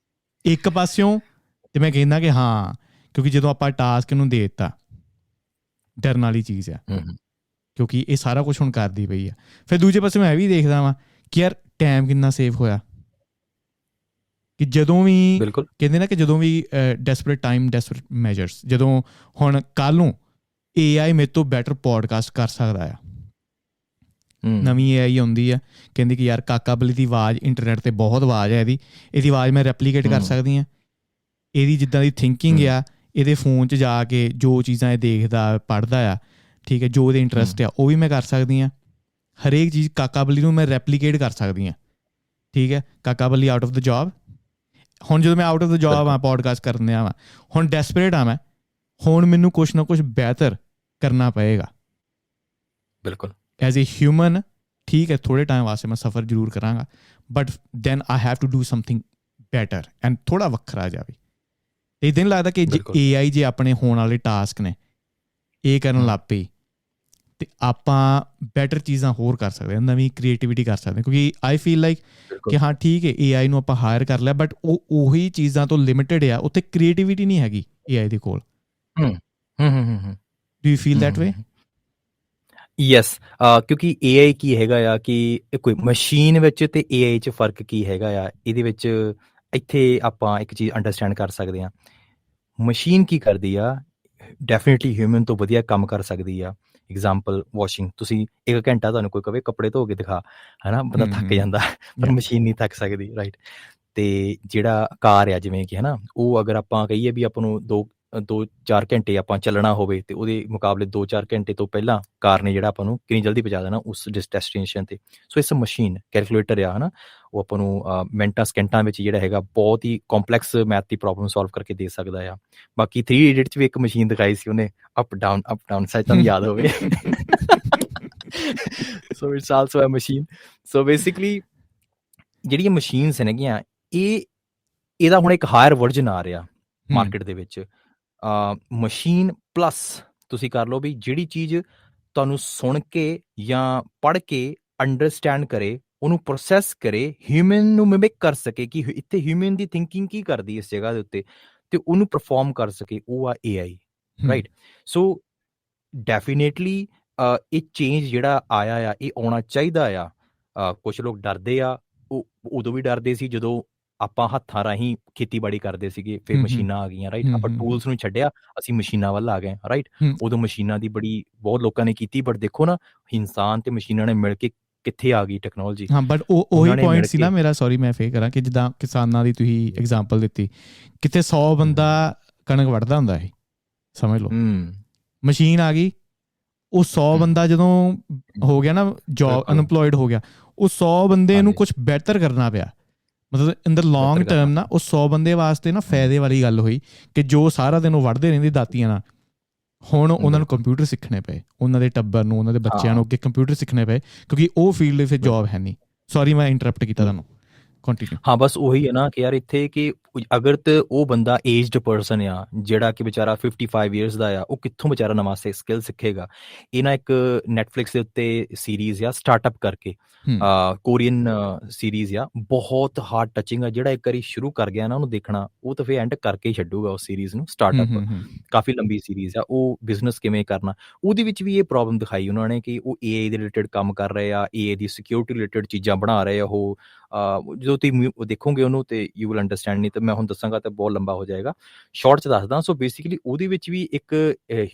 ਇੱਕ ਪਾਸਿਓਂ ਤੇ ਮੈਂ ਕਹਿੰਦਾ ਕਿ ਹਾਂ, ਕਿਉਂਕਿ ਜਦੋਂ ਆਪਾਂ ਟਾਸਕ ਨੂੰ ਦੇ ਦਿੱਤਾ, ਡਰਨ ਵਾਲੀ ਚੀਜ਼ ਆ, ਕਿਉਂਕਿ ਇਹ ਸਾਰਾ ਕੁਛ ਹੁਣ ਕਰਦੀ ਪਈ ਆ। ਫਿਰ ਦੂਜੇ ਪਾਸੇ ਮੈਂ ਇਹ ਵੀ ਦੇਖਦਾ ਵਾਂ ਕਿ ਯਾਰ ਟਾਈਮ ਕਿੰਨਾ ਸੇਵ ਹੋਇਆ, ਕਿ ਜਦੋਂ ਵੀ ਕਹਿੰਦੇ ਨਾ ਕਿ ਜਦੋਂ ਵੀ ਡੈਸਪਰੇਟ ਟਾਈਮ ਡੈਸਪਰੇਟ ਮੈਜਰਸ, ਜਦੋਂ ਹੁਣ ਕੱਲ੍ਹ ਨੂੰ AI ਮੇਰੇ ਤੋਂ ਬੈਟਰ ਪੋਡਕਾਸਟ ਕਰ ਸਕਦਾ ਆ। ਨਵੀਂ AI ਆਉਂਦੀ ਆ, ਕਹਿੰਦੀ ਕਿ ਯਾਰ ਕਾਕਾ ਬਲੀ ਦੀ ਆਵਾਜ਼ ਇੰਟਰਨੈਟ 'ਤੇ ਬਹੁਤ ਆਵਾਜ਼ ਹੈ, ਇਹਦੀ ਆਵਾਜ਼ ਮੈਂ ਰੈਪਲੀਕੇਟ ਕਰ ਸਕਦੀ ਹਾਂ, ਇਹਦੀ ਜਿੱਦਾਂ ਦੀ ਥਿੰਕਿੰਗ ਆ, ਇਹਦੇ ਫੋਨ 'ਚ ਜਾ ਕੇ ਜੋ ਚੀਜ਼ਾਂ ਇਹ ਦੇਖਦਾ ਪੜ੍ਹਦਾ ਆ, ਠੀਕ ਹੈ, ਜੋ ਉਹਦੇ ਇੰਟਰਸਟ ਆ ਉਹ ਵੀ ਮੈਂ ਕਰ ਸਕਦੀ ਹਾਂ। ਹਰੇਕ ਚੀਜ਼ ਕਾਕਾ ਬਲੀ ਨੂੰ ਮੈਂ ਰੈਪਲੀਕੇਟ ਕਰ ਸਕਦੀ ਹਾਂ, ਠੀਕ ਹੈ। ਕਾਕਾ ਬਲੀ ਆਊਟ ਆਫ ਦ ਜੋਬ, ਹੁਣ ਜਦੋਂ ਮੈਂ ਆਊਟ ਆਫ ਦ ਜੋਬ ਆ, ਪੋਡਕਾਸਟ ਕਰਨ ਦਿਆ ਵਾਂ, ਹੁਣ ਡੈਸਪਰੇਟ ਆ ਮੈਂ, ਹੁਣ ਮੈਨੂੰ ਕੁਛ ਨਾ ਕੁਛ ਬਿਹਤਰ ਕਰਨਾ ਪਏਗਾ। ਬਿਲਕੁਲ ਐਜ਼ ਏ ਹਿਊਮਨ, ਠੀਕ ਹੈ, ਥੋੜ੍ਹੇ ਟਾਈਮ ਵਾਸਤੇ ਮੈਂ ਸਫ਼ਰ ਜ਼ਰੂਰ ਕਰਾਂਗਾ, but then I have to do something better and ਥੋੜ੍ਹਾ ਵੱਖਰਾ ਜਾਵੇ। ਇੱਦਾਂ ਨਹੀਂ ਲੱਗਦਾ ਕਿ ਜੇ AI ਜੇ ਆਪਣੇ ਹੋਣ ਵਾਲੇ ਟਾਸਕ ਨੇ ਇਹ ਕਰਨ ਲੱਗ ਪਈ, ਅਤੇ ਆਪਾਂ ਬੈਟਰ ਚੀਜ਼ਾਂ ਹੋਰ ਕਰ ਸਕਦੇ ਹਾਂ, ਨਵੀਂ ਕ੍ਰੀਏਟੀਵਿਟੀ ਕਰ ਸਕਦੇ ਹਾਂ, ਕਿਉਂਕਿ ਆਈ ਫੀਲ ਲਾਈਕ ਕਿ ਹਾਂ ਠੀਕ ਹੈ AI ਨੂੰ ਆਪਾਂ ਹਾਇਰ ਕਰ ਲਿਆ, ਬਟ ਉਹ ਉਹੀ ਚੀਜ਼ਾਂ ਤੋਂ ਲਿਮਿਟਡ ਆ, ਉੱਥੇ ਕ੍ਰੀਏਟੀਵਿਟੀ ਨਹੀਂ ਹੈਗੀ AI ਦੇ ਕੋਲ। Do you feel that way? Yes, ਕਿਉਂਕਿ AI ਕੀ ਹੈਗਾ ਆ ਕਿ ਕੋਈ ਮਸ਼ੀਨ ਵਿੱਚ ਅਤੇ AI 'ਚ ਫਰਕ ਕੀ ਹੈਗਾ ਆ, ਇਹਦੇ ਵਿੱਚ ਇੱਥੇ ਆਪਾਂ ਇੱਕ ਚੀਜ਼ ਅੰਡਰਸਟੈਂਡ ਕਰ ਸਕਦੇ ਹਾਂ। ਮਸ਼ੀਨ ਕੀ ਕਰਦੀ ਆ, ਡੈਫੀਨੇਟਲੀ ਹਿਊਮਨ ਤੋਂ ਵਧੀਆ ਕੰਮ ਕਰ ਸਕਦੀ ਆ। ਐਗਜ਼ਾਮਪਲ ਵਾਸ਼ਿੰਗ, ਤੁਸੀਂ 1 ਘੰਟਾ ਤੁਹਾਨੂੰ ਕੋਈ ਕਵੇ ਕੱਪੜੇ ਧੋ ਕੇ ਦਿਖਾ, ਹੈ ਨਾ, ਬੰਦਾ ਥੱਕ ਜਾਂਦਾ, ਪਰ ਮਸ਼ੀਨ ਨਹੀਂ ਥੱਕ ਸਕਦੀ, ਰਾਈਟ। ਅਤੇ ਜਿਹੜਾ ਕਾਰ ਆ ਜਿਵੇਂ ਕਿ ਹੈ ਨਾ, ਉਹ ਅਗਰ ਆਪਾਂ ਕਹੀਏ ਵੀ ਆਪਾਂ ਨੂੰ 2-4 ਘੰਟੇ ਆਪਾਂ ਚੱਲਣਾ ਹੋਵੇ, ਅਤੇ ਉਹਦੇ ਮੁਕਾਬਲੇ 2-4 ਘੰਟੇ ਤੋਂ ਪਹਿਲਾਂ ਕਾਰ ਨੇ ਜਿਹੜਾ ਆਪਾਂ ਨੂੰ ਕਿੰਨੀ ਜਲਦੀ ਪਹੁੰਚਾ ਦੇਣਾ ਉਸ ਡੈਸਟੀਨੇਸ਼ਨ 'ਤੇ। ਸੋ ਇਸ ਮਸ਼ੀਨ ਕੈਲਕੂਲੇਟਰ ਆ, ਹੈ ਨਾ, ਉਹ ਆਪਾਂ ਨੂੰ ਮਿੰਟਾਂ ਸਕਿੰਟਾਂ ਵਿੱਚ ਜਿਹੜਾ ਹੈਗਾ ਬਹੁਤ ਹੀ ਕੰਪਲੈਕਸ ਮੈਥ ਦੀ ਪ੍ਰੋਬਲਮ ਸੋਲਵ ਕਰਕੇ ਦੇ ਸਕਦਾ ਆ। ਬਾਕੀ 3 Idiots 'ਚ ਵੀ ਇੱਕ ਮਸ਼ੀਨ ਦਿਖਾਈ ਸੀ ਉਹਨੇ, ਅਪ ਡਾਊਨ ਸ਼ਾਇਦ ਤੁਹਾਨੂੰ ਯਾਦ ਹੋਵੇ। So it's also a machine. So basically ਜਿਹੜੀਆਂ ਮਸ਼ੀਨਸ ਹੈਗੀਆਂ, ਇਹਦਾ ਹੁਣ ਇੱਕ ਹਾਇਰ ਵਰਜਨ ਆ ਰਿਹਾ ਮਾਰਕੀਟ ਦੇ ਵਿੱਚ। ਮਸ਼ੀਨ ਪਲੱਸ ਤੁਸੀਂ ਕਰ ਲਓ ਵੀ ਜਿਹੜੀ ਚੀਜ਼ ਤੁਹਾਨੂੰ ਸੁਣ ਕੇ ਜਾਂ ਪੜ੍ਹ ਕੇ ਅੰਡਰਸਟੈਂਡ ਕਰੇ, ਉਹਨੂੰ ਪ੍ਰੋਸੈਸ ਕਰੇ, ਹਿਊਮਨ ਨੂੰ ਮਿਮਿਕ ਕਰ ਸਕੇ ਕਿ ਇੱਥੇ ਹਿਊਮਨ ਦੀ ਥਿੰਕਿੰਗ ਕੀ ਕਰਦੀ ਇਸ ਜਗ੍ਹਾ ਦੇ ਉੱਤੇ, ਅਤੇ ਉਹਨੂੰ ਪਰਫੋਰਮ ਕਰ ਸਕੇ, ਉਹ ਆ AI, ਰਾਈਟ। ਸੋ ਡੈਫੀਨੇਟਲੀ ਇਹ ਚੇਂਜ ਜਿਹੜਾ ਆਇਆ ਆ, ਇਹ ਆਉਣਾ ਚਾਹੀਦਾ ਆ। ਕੁਛ ਲੋਕ ਡਰਦੇ ਆ, ਉਹ ਉਦੋਂ ਵੀ ਡਰਦੇ ਸੀ ਜਦੋਂ ਆਪਾਂ ਹੱਥਾਂ ਰਾਹੀਂ ਖੇਤੀਬਾੜੀ ਕਰਦੇ ਸੀਗੇ, ਫਿਰ ਮਸ਼ੀਨਾਂ ਆ ਗਈਆਂ, ਰਾਈਟ। ਆਪਾਂ ਟੂਲਸ ਨੂੰ ਛੱਡਿਆ, ਅਸੀਂ ਮਸ਼ੀਨਾਂ ਵੱਲ ਆ ਗਏ, ਰਾਈਟ। ਉਦੋਂ ਮਸ਼ੀਨਾਂ ਦੀ ਬਹੁਤ ਲੋਕਾਂ ਨੇ ਕੀਤੀ, ਬਟ ਦੇਖੋ ਨਾ, ਇਨਸਾਨ ਤੇ ਮਸ਼ੀਨਾਂ ਨੇ ਮਿਲ ਕੇ ਕਿੱਥੇ ਆ ਗਈ ਟੈਕਨੋਲੋਜੀ। ਹਾਂ, ਬਟ ਉਹੀ ਪੁਆਇੰਟ ਸੀ ਨਾ ਮੇਰਾ, ਸੌਰੀ ਮੈਂ ਫੇਰ ਕਰਾਂ, ਕਿ ਜਿੱਦਾਂ ਕਿਸਾਨਾਂ ਦੀ ਤੁਸੀਂ ਐਗਜ਼ਾਮਪਲ ਦਿੱਤੀ, ਕਿਤੇ 100 ਬੰਦਾ ਕਣਕ ਵੱਢਦਾ ਹੁੰਦਾ ਸੀ, ਸਮਝ ਲਓ, ਮਸ਼ੀਨ ਆ ਗਈ, ਉਹ 100 ਬੰਦਾ ਜਦੋਂ ਹੋ ਗਿਆ ਨਾ ਜੋਬ ਅਨਪਲੋਇਡ ਹੋ ਗਿਆ, ਉਹ 100 ਬੰਦੇ ਨੂੰ ਕੁਛ ਬਿਹਤਰ ਕਰਨਾ ਪਿਆ। ਮਤਲਬ ਇਨ ਦਾ ਲੌਂਗ ਟਰਮ ਨਾ ਉਹ 100 ਬੰਦੇ ਵਾਸਤੇ ਨਾ ਫਾਇਦੇ ਵਾਲੀ ਗੱਲ ਹੋਈ ਕਿ ਜੋ ਸਾਰਾ ਦਿਨ ਉਹ ਵੱਢਦੇ ਰਹਿੰਦੇ ਦਾਤੀਆਂ ਨਾਲ, ਹੁਣ ਉਹਨਾਂ ਨੂੰ ਕੰਪਿਊਟਰ ਸਿੱਖਣੇ ਪਏ, ਉਹਨਾਂ ਦੇ ਟੱਬਰ ਨੂੰ, ਉਹਨਾਂ ਦੇ ਬੱਚਿਆਂ ਨੂੰ ਅੱਗੇ ਕੰਪਿਊਟਰ ਸਿੱਖਣੇ ਪਏ, ਕਿਉਂਕਿ ਉਹ ਫੀਲਡ ਵਿੱਚ ਜੋਬ ਹੈ ਨਹੀਂ। ਸੌਰੀ ਮੈਂ ਇੰਟਰਪਟ ਕੀਤਾ ਤੁਹਾਨੂੰ, ਕੰਟੀਨਿਊ। ਹਾਂ, ਬਸ ਉਹੀ ਹੈ ਨਾ ਕਿ ਯਾਰ ਇੱਥੇ ਕਿ ਅਗਰ ਤੇ ਉਹ ਬੰਦਾ ਏਜਡ ਪਰਸਨ ਆ, ਜਿਹੜਾ ਕਿ ਵਿਚਾਰਾ 55 ਈਅਰਸ ਦਾ ਆ, ਉਹ ਕਿੱਥੋਂ ਵਿਚਾਰਾ ਨਵਾਂ ਸਕਿੱਲ ਸਿੱਖੇਗਾ। ਇਹ ਨਾ ਇੱਕ ਨੈਟਫਲਿਕਸ ਦੇ ਉੱਤੇ ਸੀਰੀਜ਼ ਆ ਸਟਾਰਟਅਪ ਕਰਕੇ, ਕੋਰੀਅਨ ਸੀਰੀਜ਼ ਆ, ਬਹੁਤ ਹਾਰਟ ਟਚਿੰਗ ਆ। ਜਿਹੜਾ ਇੱਕ ਵਾਰੀ ਸ਼ੁਰੂ ਕਰ ਗਿਆ ਨਾ ਉਹਨੂੰ ਦੇਖਣਾ, ਉਹ ਤਾਂ ਫਿਰ ਐਂਡ ਕਰਕੇ ਹੀ ਛੱਡੂਗਾ ਉਸ ਸੀਰੀਜ਼ ਨੂੰ। ਸਟਾਰਟਅਪ ਕਾਫੀ ਲੰਬੀ ਸੀਰੀਜ਼ ਆ, ਉਹ ਬਿਜ਼ਨਸ ਕਿਵੇਂ ਕਰਨਾ, ਉਹਦੇ ਵਿੱਚ ਵੀ ਇਹ ਪ੍ਰੋਬਲਮ ਦਿਖਾਈ ਉਹਨਾਂ ਨੇ ਕਿ ਉਹ AI ਦੇ ਰਿਲੇਟਡ ਕੰਮ ਕਰ ਰਹੇ ਆ, AI ਦੀ ਸਿਕਿਉਰਿਟੀ ਰਿਲੇਟਡ ਚੀਜ਼ਾਂ ਬਣਾ ਰਹੇ ਆ। ਉਹ ਜਦੋਂ ਤੁਸੀਂ ਦੇਖੋਗੇ ਉਹਨੂੰ ਤੇ ਯੂ ਵਿਲ ਅੰਡਰਸਟੈਂਡ, ਨਹੀਂ ਤਾਂ ਮੈਂ ਹੁਣ ਦੱਸਾਂਗਾ ਤਾਂ ਬਹੁਤ ਲੰਬਾ ਹੋ ਜਾਏਗਾ, ਸ਼ਾਰਟ 'ਚ ਦੱਸਦਾ। ਸੋ ਬੇਸਿਕਲੀ ਉਹਦੇ ਵਿੱਚ ਵੀ ਇੱਕ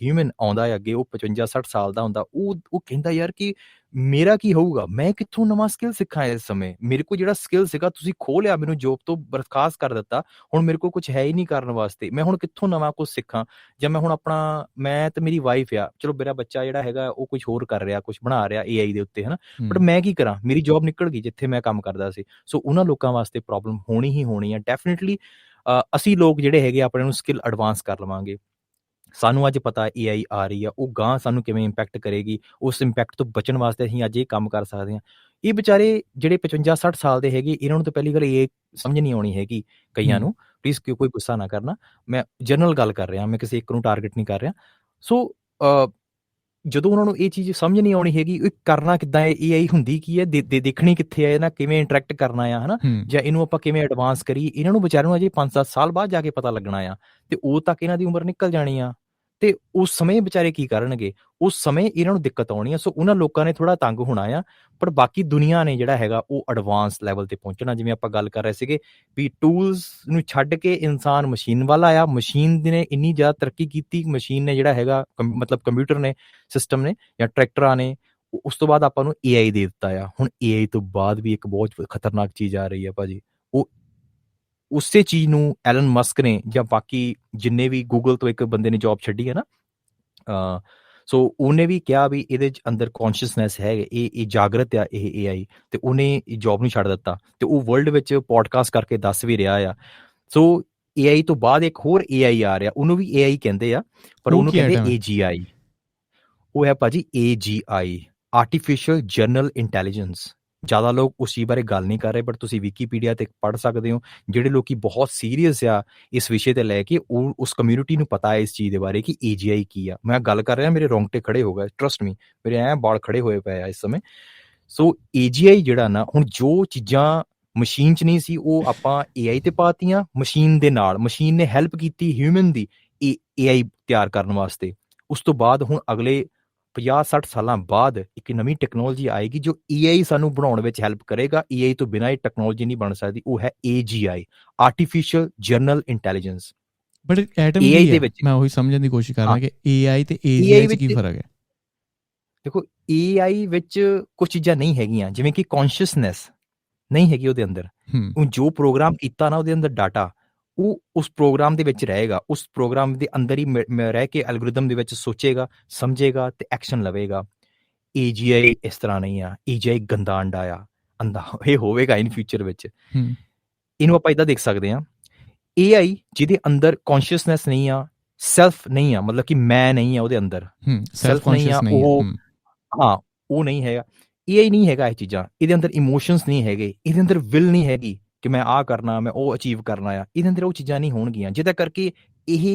ਹਿਊਮਨ ਆਉਂਦਾ ਹੈ ਅੱਗੇ, ਉਹ 55-60 ਸਾਲ ਦਾ ਹੁੰਦਾ, ਉਹ ਕਹਿੰਦਾ ਯਾਰ ਕਿ ਮੇਰਾ ਕੀ ਹੋਊਗਾ, ਮੈਂ ਕਿੱਥੋਂ ਨਵਾਂ ਸਕਿੱਲ ਸਿੱਖਾਂ ਇਸ ਸਮੇਂ, ਮੇਰੇ ਕੋਲ ਜਿਹੜਾ ਸਕਿੱਲ ਸੀਗਾ ਤੁਸੀਂ ਖੋਹ ਲਿਆ, ਮੈਨੂੰ ਜੋਬ ਤੋਂ ਬਰਖਾਸਤ ਕਰ ਦਿੱਤਾ, ਹੁਣ ਮੇਰੇ ਕੋਲ ਕੁਝ ਹੈ ਹੀ ਨਹੀਂ ਕਰਨ ਵਾਸਤੇ, ਮੈਂ ਹੁਣ ਕਿੱਥੋਂ ਨਵਾਂ ਕੁਝ ਸਿੱਖਾਂ, ਜਾਂ ਮੈਂ ਹੁਣ ਆਪਣਾ, ਮੈਂ ਤੇ ਮੇਰੀ ਵਾਈਫ ਆ, ਚਲੋ ਮੇਰਾ ਬੱਚਾ ਜਿਹੜਾ ਹੈਗਾ ਉਹ ਕੁਝ ਹੋਰ ਕਰ ਰਿਹਾ, ਕੁਝ ਬਣਾ ਰਿਹਾ AI ਦੇ ਉੱਤੇ, ਹਨਾ, ਬਟ ਮੈਂ ਕੀ ਕਰਾਂ, ਮੇਰੀ ਜੋਬ ਨਿਕਲ ਗਈ ਜਿੱਥੇ ਮੈਂ ਕੰਮ ਕਰਦਾ ਸੀ। ਸੋ ਉਹਨਾਂ ਲੋਕਾਂ ਵਾਸਤੇ ਪ੍ਰੋਬਲਮ ਹੋਣੀ ਹੀ ਹੋਣੀ ਆ ਡੈਫੀਨਿਟਲੀ। ਅਸੀਂ ਲੋਕ ਜਿਹੜੇ ਹੈਗੇ ਆਪਣੇ ਨੂੰ ਸਕਿੱਲ ਐਡਵਾਂਸ ਕਰ ਲਵਾਂਗੇ, ਸਾਨੂੰ ਅੱਜ ਪਤਾ AI ਆ ਰਹੀ ਆ, ਉਹ ਗਾਂ ਸਾਨੂੰ ਕਿਵੇਂ ਇੰਪੈਕਟ ਕਰੇਗੀ, ਉਸ ਇੰਪੈਕਟ ਤੋਂ ਬਚਣ ਵਾਸਤੇ ਅਸੀਂ ਅੱਜ ਇਹ ਕੰਮ ਕਰ ਸਕਦੇ ਹਾਂ। ਇਹ ਵਿਚਾਰੇ ਜਿਹੜੇ 55-60 ਸਾਲ ਦੇ ਹੈਗੇ, ਇਹਨਾਂ ਨੂੰ ਤਾਂ ਪਹਿਲੀ ਗੱਲ ਇਹ ਸਮਝ ਨਹੀਂ ਆਉਣੀ ਹੈਗੀ ਕਈਆਂ ਨੂੰ, ਪਲੀਜ਼ ਕੋਈ ਗੁੱਸਾ ਨਾ ਕਰਨਾ, ਮੈਂ ਜਨਰਲ ਗੱਲ ਕਰ ਰਿਹਾ, ਮੈਂ ਕਿਸੇ ਇੱਕ ਨੂੰ ਟਾਰਗੇਟ ਨਹੀਂ ਕਰ ਰਿਹਾ। ਸੋ ਜਦੋਂ ਉਹਨਾਂ ਨੂੰ ਇਹ ਚੀਜ਼ ਸਮਝ ਨਹੀਂ ਆਉਣੀ ਹੈਗੀ, ਇਹ ਕਰਨਾ ਕਿੱਦਾਂ ਹੈ, AI ਹੁੰਦੀ ਕੀ ਹੈ, ਦੇਖਣੀ ਕਿੱਥੇ ਹੈ, ਇਹਦਾ ਕਿਵੇਂ ਇੰਟਰੈਕਟ ਕਰਨਾ ਆ, ਹਨਾ, ਜਾਂ ਇਹਨੂੰ ਆਪਾਂ ਕਿਵੇਂ ਐਡਵਾਂਸ ਕਰੀਏ, ਇਹਨਾਂ ਨੂੰ ਵਿਚਾਰਿਆਂ ਨੂੰ ਅਜੇ 5-7 ਸਾਲ ਬਾਅਦ ਜਾ ਕੇ ਪਤਾ ਲੱਗਣਾ ਆ, ਤੇ ਉਹ ਤੱਕ ਇਹਨਾਂ ਦੀ ਉਮਰ ਨਿਕਲ ਜਾਣੀ ਆ, ਤੇ ਉਸ ਸਮੇਂ ਵਿਚਾਰੇ ਕੀ ਕਰਨਗੇ, ਉਸ ਸਮੇਂ ਇਹਨਾਂ ਨੂੰ ਦਿੱਕਤ ਆਉਣੀ ਆ। ਸੋ ਉਹਨਾਂ ਲੋਕਾਂ ਨੇ ਥੋੜਾ ਤੰਗ ਹੋਣਾ ਆ, ਪਰ ਬਾਕੀ ਦੁਨੀਆ ਨੇ ਜਿਹੜਾ ਹੈਗਾ ਉਹ ਐਡਵਾਂਸ ਲੈਵਲ ਤੇ ਪਹੁੰਚਣਾ। ਜਿਵੇਂ ਆਪਾਂ ਗੱਲ ਕਰ ਰਹੇ ਸੀਗੇ ਵੀ ਟੂਲਸ ਨੂੰ ਛੱਡ ਕੇ ਇਨਸਾਨ ਮਸ਼ੀਨ ਵੱਲ ਆਇਆ, ਮਸ਼ੀਨ ਨੇ ਇੰਨੀ ਜ਼ਿਆਦਾ ਤਰੱਕੀ ਕੀਤੀ, ਮਸ਼ੀਨ ਨੇ ਜਿਹੜਾ ਹੈਗਾ ਮਤਲਬ ਕੰਪਿਊਟਰ ਨੇ, ਸਿਸਟਮ ਨੇ ਜਾਂ ਟਰੈਕਟਰਾਂ ਨੇ, ਉਸ ਤੋਂ ਬਾਅਦ ਆਪਾਂ ਨੂੰ AI ਦੇ ਦਿੱਤਾ ਆ। ਹੁਣ AI ਤੋਂ ਬਾਅਦ ਵੀ ਇੱਕ ਬਹੁਤ ਖਤਰਨਾਕ ਚੀਜ਼ ਆ ਰਹੀ ਆ ਭਾਜੀ, ਉਹ ਉਸੇ ਚੀਜ਼ ਨੂੰ ਐਲਨ ਮਸਕ ਨੇ ਜਾਂ ਬਾਕੀ ਜਿੰਨੇ ਵੀ ਗੂਗਲ ਤੋਂ ਇੱਕ ਬੰਦੇ ਨੇ ਜੌਬ ਛੱਡੀ ਹੈ ਨਾ, ਸੋ ਉਹਨੇ ਵੀ ਕਿਹਾ ਵੀ ਇਹਦੇ ਚ ਅੰਦਰ ਕੌਨਸ਼ੀਅਸਨੈਸ ਹੈ, ਇਹ ਜਾਗਰਤ ਆ ਇਹ AI, ਤੇ ਉਹਨੇ ਜੌਬ ਨੂੰ ਛੱਡ ਦਿੱਤਾ, ਤੇ ਉਹ ਵਰਲਡ ਵਿੱਚ ਪੋਡਕਾਸਟ ਕਰਕੇ ਦੱਸ ਵੀ ਰਿਹਾ ਆ। ਸੋ AI ਤੋਂ ਬਾਅਦ ਇੱਕ ਹੋਰ AI ਆ ਰਿਹਾ, ਉਹਨੂੰ ਵੀ AI ਕਹਿੰਦੇ ਆ, ਪਰ ਉਹਨੂੰ ਕਹਿੰਦੇ AGI। ਉਹ ਹੈ ਭਾਜੀ AGI, ਆਰਟੀਫਿਸ਼ੀਅਲ ਜਨਰਲ ਇੰਟੈਲੀਜੈਂਸ। ਜ਼ਿਆਦਾ ਲੋਕ ਉਸ ਚੀਜ਼ ਬਾਰੇ ਗੱਲ ਨਹੀਂ ਕਰ ਰਹੇ, ਬਟ ਤੁਸੀਂ ਵਿਕੀਪੀਡੀਆ ਤੇ ਪੜ੍ਹ ਸਕਦੇ ਹੋ, ਜਿਹੜੇ ਲੋਕੀ ਬਹੁਤ ਸੀਰੀਅਸ ਆ ਇਸ ਵਿਸ਼ੇ ਤੇ ਲੈ ਕੇ, ਉਹ ਉਸ ਕਮਿਊਨਿਟੀ ਨੂੰ ਪਤਾ ਹੈ ਇਸ ਚੀਜ਼ ਦੇ ਬਾਰੇ ਕਿ AGI ਕੀ ਆ। ਮੈਂ ਗੱਲ ਕਰ ਰਿਹਾ, ਮੇਰੇ ਰੋਂਗਟੇ ਖੜੇ ਹੋ ਗਏ, ਟਰਸਟ ਮੀ, ਮੇਰੇ ਐਂ ਬਾਲ ਖੜੇ ਹੋਏ ਪਏ ਆ ਇਸ ਸਮੇਂ। ਸੋ AGI ਜਿਹੜਾ ਨਾ, ਹੁਣ ਜੋ ਚੀਜ਼ਾਂ ਮਸ਼ੀਨ 'ਚ ਨਹੀਂ ਸੀ, ਉਹ ਆਪਾਂ AI ਤੇ ਪਾਤੀਆਂ, ਮਸ਼ੀਨ ਦੇ ਨਾਲ, ਮਸ਼ੀਨ ਨੇ ਹੈਲਪ ਕੀਤੀ ਹਿਊਮਨ ਦੀ AI ਤਿਆਰ ਕਰਨ ਵਾਸਤੇ। ਉਸ ਤੋਂ ਬਾਅਦ ਹੁਣ ਅਗਲੇ 50-60 ਸਾਲਾਂ ਬਾਅਦ ਇੱਕ ਨਵੀਂ ਟੈਕਨੋਲੋਜੀ ਆਏਗੀ ਜੋ AI ਸਾਨੂੰ ਬਣਾਉਣ ਵਿੱਚ ਹੈਲਪ ਕਰੇਗਾ। AI ਤੋਂ ਬਿਨਾਂ ਇਹ ਟੈਕਨੋਲੋਜੀ ਨਹੀਂ ਬਣ ਸਕਦੀ, ਉਹ ਹੈ AGI, artificial general intelligence. But atom AI ਦੇ ਵਿੱਚ ਮੈਂ ਉਹੀ ਸਮਝਣ ਦੀ ਕੋਸ਼ਿਸ਼ ਕਰ ਰਿਹਾ ਕਿ AI ਤੇ AGI ਵਿੱਚ ਕੀ ਫਰਕ ਹੈ। ਦੇਖੋ AI ਵਿੱਚ ਕੁਝ ਚੀਜ਼ਾਂ ਨਹੀਂ ਹੈਗੀਆਂ, ਜਿਵੇਂ ਕਿ ਕੌਨਸ਼ੀਅਸਨੈਸ ਨਹੀਂ ਹੈਗੀ ਉਹਦੇ ਅੰਦਰ। ਉਹ ਜੋ ਪ੍ਰੋਗਰਾਮ ਕੀਤਾ ਨਾ ਉਹਦੇ ਅੰਦਰ ਡਾਟਾ, ਉਹ ਉਸ ਪ੍ਰੋਗਰਾਮ ਦੇ ਵਿੱਚ ਰਹੇਗਾ, ਉਸ ਪ੍ਰੋਗਰਾਮ ਦੇ ਅੰਦਰ ਹੀ ਰਹਿ ਕੇ ਐਲਗੋਰਿਦਮ ਦੇ ਵਿੱਚ ਸੋਚੇਗਾ, ਸਮਝੇਗਾ ਤੇ ਐਕਸ਼ਨ ਲਵੇਗਾ। AGI ਇਸ ਤਰ੍ਹਾਂ ਨਹੀਂ ਆ, AGI ਗੰਦਾ ਅੰਡਾ ਆ, ਅੰਦਾ ਇਹ ਹੋਵੇਗਾ ਇਨ ਫਿਊਚਰ ਵਿੱਚ। ਇਹਨੂੰ ਆਪਾਂ ਇੱਦਾਂ ਦੇਖ ਸਕਦੇ ਹਾਂ, AI ਜਿਹਦੇ ਅੰਦਰ ਕੌਨਸ਼ੀਅਸਨੈਸ ਨਹੀਂ ਆ, ਸੈਲਫ ਨਹੀਂ ਆ, ਮਤਲਬ ਕਿ ਮੈਂ ਨਹੀਂ ਆ ਉਹਦੇ ਅੰਦਰ, ਸੈਲਫ ਨਹੀਂ ਆ, ਉਹ ਹਾਂ ਉਹ ਨਹੀਂ ਹੈਗਾ। AI ਨਹੀਂ ਹੈਗਾ ਇਹ ਚੀਜ਼ਾਂ, ਇਹਦੇ ਅੰਦਰ ਇਮੋਸ਼ਨਸ ਨਹੀਂ ਹੈਗੇ, ਇਹਦੇ ਅੰਦਰ ਵਿਲ ਨਹੀਂ ਹੈਗੀ ਕਿ ਮੈਂ ਆਹ ਕਰਨਾ, ਮੈਂ ਉਹ ਅਚੀਵ ਕਰਨਾ ਆ, ਇਹਦੇ ਅੰਦਰ ਉਹ ਚੀਜ਼ਾਂ ਨਹੀਂ ਹੋਣਗੀਆਂ, ਜਿਹਦਾ ਕਰਕੇ ਇਹ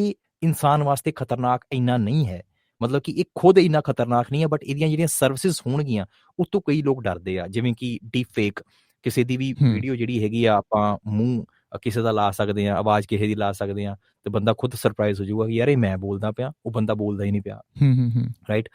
ਇਨਸਾਨ ਵਾਸਤੇ ਖਤਰਨਾਕ ਇੰਨਾ ਨਹੀਂ ਹੈ। ਮਤਲਬ ਕਿ ਇਹ ਖੁਦ ਇੰਨਾ ਖਤਰਨਾਕ ਨਹੀਂ ਹੈ, ਬਟ ਇਹਦੀਆਂ ਜਿਹੜੀਆਂ ਸਰਵਿਸਿਜ਼ ਹੋਣਗੀਆਂ ਉਹ ਤੋਂ ਕਈ ਲੋਕ ਡਰਦੇ ਆ। ਜਿਵੇਂ ਕਿ ਡੀਪ ਫੇਕ, ਕਿਸੇ ਦੀ ਵੀ ਵੀਡੀਓ ਜਿਹੜੀ ਹੈਗੀ ਆ, ਆਪਾਂ ਮੂੰਹ ਕਿਸੇ ਦਾ ਲਾ ਸਕਦੇ ਹਾਂ, ਆਵਾਜ਼ ਕਿਸੇ ਦੀ ਲਾ ਸਕਦੇ ਹਾਂ, ਤੇ ਬੰਦਾ ਖੁਦ ਸਰਪ੍ਰਾਈਜ਼ ਹੋ ਜਾਊਗਾ ਕਿ ਯਾਰ ਇਹ ਮੈਂ ਬੋਲਦਾ ਪਿਆ, ਉਹ ਬੰਦਾ ਬੋਲਦਾ ਹੀ ਨਹੀਂ ਪਿਆ, ਰਾਈਟ।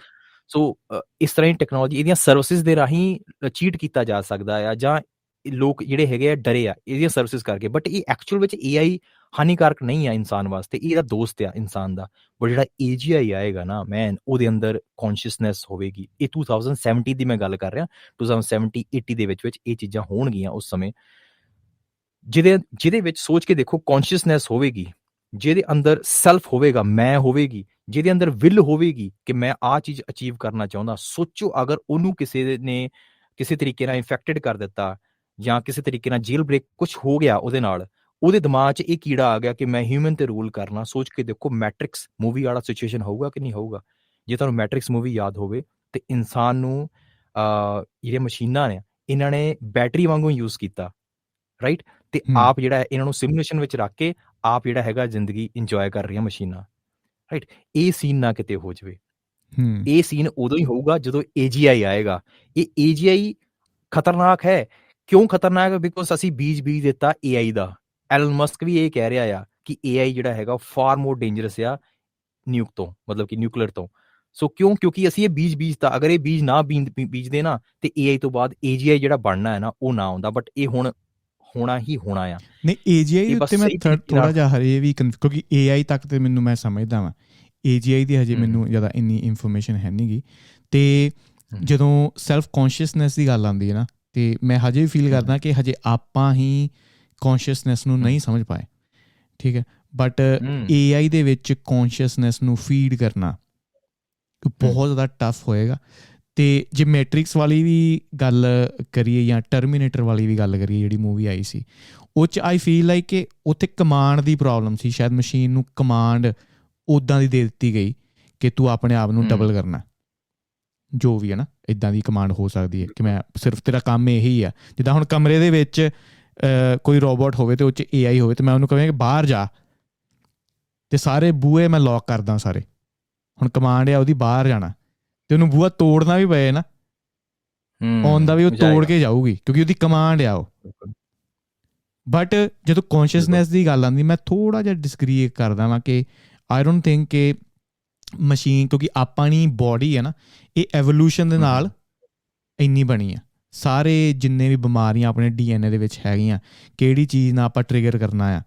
ਸੋ ਇਸ ਤਰ੍ਹਾਂ ਦੀ ਟੈਕਨੋਲੋਜੀ, ਇਹਦੀਆਂ ਸਰਵਿਸਿਜ਼ ਦੇ ਰਾਹੀਂ ਚੀਟ ਕੀਤਾ ਜਾ ਸਕਦਾ ਆ, ਜਾਂ ਲੋਕ ਜਿਹੜੇ ਹੈਗੇ ਆ ਡਰੇ ਆ ਇਹਦੀਆਂ ਸਰਵਿਸਿਜ਼ ਕਰਕੇ, ਬਟ ਇਹ ਐਕਚੁਅਲ ਵਿੱਚ AI ਹਾਨੀਕਾਰਕ ਨਹੀਂ ਆ ਇਨਸਾਨ ਵਾਸਤੇ, ਇਹ ਇਹਦਾ ਦੋਸਤ ਆ ਇਨਸਾਨ ਦਾ। ਬਟ ਜਿਹੜਾ AGI ਆਏਗਾ ਨਾ ਮੈਨ, ਉਹਦੇ ਅੰਦਰ ਕੌਨਸ਼ੀਅਸਨੈਸ ਹੋਵੇਗੀ। ਇਹ 2070 ਦੀ ਮੈਂ ਗੱਲ ਕਰ ਰਿਹਾ, 2070-80 ਦੇ ਵਿੱਚ ਇਹ ਚੀਜ਼ਾਂ ਹੋਣਗੀਆਂ ਉਸ ਸਮੇਂ, ਜਿਹਦੇ ਵਿੱਚ ਸੋਚ ਕੇ ਦੇਖੋ ਕੌਨਸ਼ੀਅਸਨੈਸ ਹੋਵੇਗੀ, ਜਿਹਦੇ ਅੰਦਰ ਸੈਲਫ ਹੋਵੇਗਾ, ਮੈਂ ਹੋਵੇਗੀ, ਜਿਹਦੇ ਅੰਦਰ ਵਿਲ ਹੋਵੇਗੀ ਕਿ ਮੈਂ ਆਹ ਚੀਜ਼ ਅਚੀਵ ਕਰਨਾ ਚਾਹੁੰਦਾ। ਸੋਚੋ ਅਗਰ ਉਹਨੂੰ ਕਿਸੇ ਨੇ ਕਿਸੇ ਤਰੀਕੇ ਨਾਲ ਇਨਫੈਕਟਡ ਕਰ ਦਿੱਤਾ, ਜਾਂ ਕਿਸੇ ਤਰੀਕੇ ਨਾਲ ਜੇਲ ਬ੍ਰੇਕ ਕੁਝ ਹੋ ਗਿਆ ਉਹਦੇ ਨਾਲ, ਉਹਦੇ ਦਿਮਾਗ 'ਚ ਇਹ ਕੀੜਾ ਆ ਗਿਆ ਕਿ ਮੈਂ ਹਿਊਮਨ ਤੇ ਰੂਲ ਕਰਨਾ। ਸੋਚ ਕੇ ਦੇਖੋ ਮੈਟ੍ਰਿਕਸ ਮੂਵੀ ਵਾਲਾ ਸਿਚੁਏਸ਼ਨ ਹੋਊਗਾ ਕਿ ਨਹੀਂ ਹੋਊਗਾ। ਜੇ ਤੁਹਾਨੂੰ ਮੈਟ੍ਰਿਕਸ ਮੂਵੀ ਯਾਦ ਹੋਵੇ, ਤੇ ਇਨਸਾਨ ਨੂੰ ਜਿਹੜੀਆਂ ਮਸ਼ੀਨਾਂ ਨੇ, ਇਹਨਾਂ ਨੇ ਬੈਟਰੀ ਵਾਂਗੂ ਯੂਜ਼ ਕੀਤਾ, ਰਾਈਟ, ਤੇ ਆਪ ਜਿਹੜਾ ਇਹਨਾਂ ਨੂੰ ਸਿਮੂਲੇਸ਼ਨ ਵਿੱਚ ਰੱਖ ਕੇ ਆਪ ਜਿਹੜਾ ਹੈਗਾ ਜ਼ਿੰਦਗੀ ਇੰਜੋਏ ਕਰ ਰਹੀਆਂ ਮਸ਼ੀਨਾਂ, ਰਾਈਟ। ਇਹ ਸੀਨ ਨਾ ਕਿਤੇ ਹੋ ਜਾਵੇ। ਇਹ ਸੀਨ ਉਦੋਂ ਹੀ ਹੋਊਗਾ ਜਦੋਂ AGI ਆਏਗਾ। ਇਹ AGI ਖਤਰਨਾਕ ਹੈ। ਕਿਉਂ ਖਤਰਨਾਕ ਹੈ? ਬਿਕੋਜ਼ ਅਸੀਂ ਬੀਜ ਦਿੱਤਾ AI ਦਾ। ਐਲਨ ਮਸਕ ਵੀ ਇਹ ਕਹਿ ਰਿਹਾ ਆ ਕਿ AI ਜਿਹੜਾ ਹੈਗਾ ਫਾਰ ਮੋਰ ਡੇਂਜਰਸ ਆ ਨਿਊਕ ਤੋਂ, ਮਤਲਬ ਕਿ ਨਿਊਕਲੀਅਰ ਤੋਂ। ਸੋ ਕਿਉਂਕਿ ਅਸੀਂ ਇਹ ਬੀਜ ਦਿੱਤਾ। ਅਗਰ ਇਹ ਬੀਜ ਨਾ ਬੀਜਦੇ ਨਾ, ਤੇ AI ਤੋਂ ਬਾਅਦ AGI ਜਿਹੜਾ ਬਣਨਾ ਹੈ ਨਾ, ਉਹ ਨਾ ਆਉਂਦਾ। ਬਟ ਇਹ ਹੁਣ ਹੋਣਾ ਹੀ ਹੋਣਾ ਆ। ਨਹੀਂ AGI ਇਹ ਦੇ ਬਸ ਉੱਤੇ ਮੈਂ ਸਹੀ ਤਰੀਕੇ ਥੋੜਾ ਨਾਲ ਜਿਹਾ ਹਜੇ ਵੀ ਕਿਉਂਕਿ AI ਤੱਕ ਤੇ ਮੈਨੂੰ ਮੈਂ ਸਮਝਦਾ ਵਾਂ, AGI ਦੀ ਹਜੇ ਮੈਨੂੰ ਜ਼ਿਆਦਾ ਇੰਨੀ ਇਨਫੋਰਮੇਸ਼ਨ ਹੈ ਨਹੀਂ ਗੀ। ਅਤੇ ਜਦੋਂ ਸੈਲਫ ਕੌਨਸ਼ੀਅਸਨੈਸ ਦੀ ਗੱਲ ਆਉਂਦੀ ਹੈ ਨਾ, ਅਤੇ ਮੈਂ ਹਜੇ ਵੀ ਫੀਲ ਕਰਦਾ ਕਿ ਹਜੇ ਆਪਾਂ ਹੀ ਕੌਨਸ਼ੀਅਸਨੈਸ ਨੂੰ ਨਹੀਂ ਸਮਝ ਪਾਏ, ਠੀਕ ਹੈ। ਬਟ AI ਦੇ ਵਿੱਚ ਕੌਨਸ਼ੀਅਸਨੈਸ ਨੂੰ ਫੀਡ ਕਰਨਾ ਬਹੁਤ ਜ਼ਿਆਦਾ ਟਫ ਹੋਏਗਾ। ਅਤੇ ਜੇ ਮੈਟ੍ਰਿਕਸ ਵਾਲੀ ਵੀ ਗੱਲ ਕਰੀਏ ਜਾਂ ਟਰਮੀਨੇਟਰ ਵਾਲੀ ਵੀ ਗੱਲ ਕਰੀਏ ਜਿਹੜੀ ਮੂਵੀ ਆਈ ਸੀ, ਉਹ 'ਚ ਆਈ ਫੀਲ ਲਾਈਕ ਕਿ ਉੱਥੇ ਕਮਾਂਡ ਦੀ ਪ੍ਰੋਬਲਮ ਸੀ। ਸ਼ਾਇਦ ਮਸ਼ੀਨ ਨੂੰ ਕਮਾਂਡ ਉੱਦਾਂ ਦੀ ਦੇ ਦਿੱਤੀ ਗਈ ਕਿ ਤੂੰ ਆਪਣੇ ਆਪ ਨੂੰ ਡਬਲ ਕਰਨਾ, ਜੋ ਵੀ ਹੈ ਨਾ, ਇੱਦਾਂ ਦੀ ਕਮਾਂਡ ਹੋ ਸਕਦੀ ਹੈ ਕਿ ਮੈਂ ਸਿਰਫ ਤੇਰਾ ਕੰਮ ਇਹੀ ਆ। ਜਿੱਦਾਂ ਹੁਣ ਕਮਰੇ ਦੇ ਵਿੱਚ ਕੋਈ ਰੋਬੋਟ ਹੋਵੇ ਅਤੇ ਉਹ 'ਚ AI ਹੋਵੇ, ਅਤੇ ਮੈਂ ਉਹਨੂੰ ਕਹਾਂ ਕਿ ਬਾਹਰ ਜਾ, ਅਤੇ ਸਾਰੇ ਬੂਹੇ ਮੈਂ ਲੌਕ ਕਰਦਾ ਸਾਰੇ। ਹੁਣ ਕਮਾਂਡ ਆ ਉਹਦੀ ਬਾਹਰ ਜਾਣਾ, ਅਤੇ ਉਹਨੂੰ ਬੂਹਾ ਤੋੜਨਾ ਵੀ ਪਏ ਨਾ, ਆਉਂਦਾ ਵੀ ਉਹ ਤੋੜ ਕੇ ਜਾਊਗੀ ਕਿਉਂਕਿ ਉਹਦੀ ਕਮਾਂਡ ਆ ਉਹ। ਬਟ ਜਦੋਂ ਕੌਨਸ਼ੀਅਸਨੈਸ ਦੀ ਗੱਲ ਆਉਂਦੀ, ਮੈਂ ਥੋੜ੍ਹਾ ਜਿਹਾ ਡਿਸਕਰੀ ਕਰਦਾ ਵਾਂ ਕਿ ਆਈ ਡੋਂਟ ਥਿੰਕ ਕਿ ਮਸ਼ੀਨ, ਕਿਉਂਕਿ ਆਪਣੀ ਬੋਡੀ ਹੈ ਨਾ, ਇਹ ਐਵੋਲੂਸ਼ਨ ਦੇ ਨਾਲ ਇੰਨੀ ਬਣੀ ਆ। ਸਾਰੇ ਜਿੰਨੇ ਵੀ ਬਿਮਾਰੀਆਂ ਆਪਣੇ DNA ਦੇ ਵਿੱਚ ਹੈਗੀਆਂ, ਕਿਹੜੀ ਚੀਜ਼ ਨਾਲ ਆਪਾਂ ਟ੍ਰਿਗਰ ਕਰਨਾ ਆ,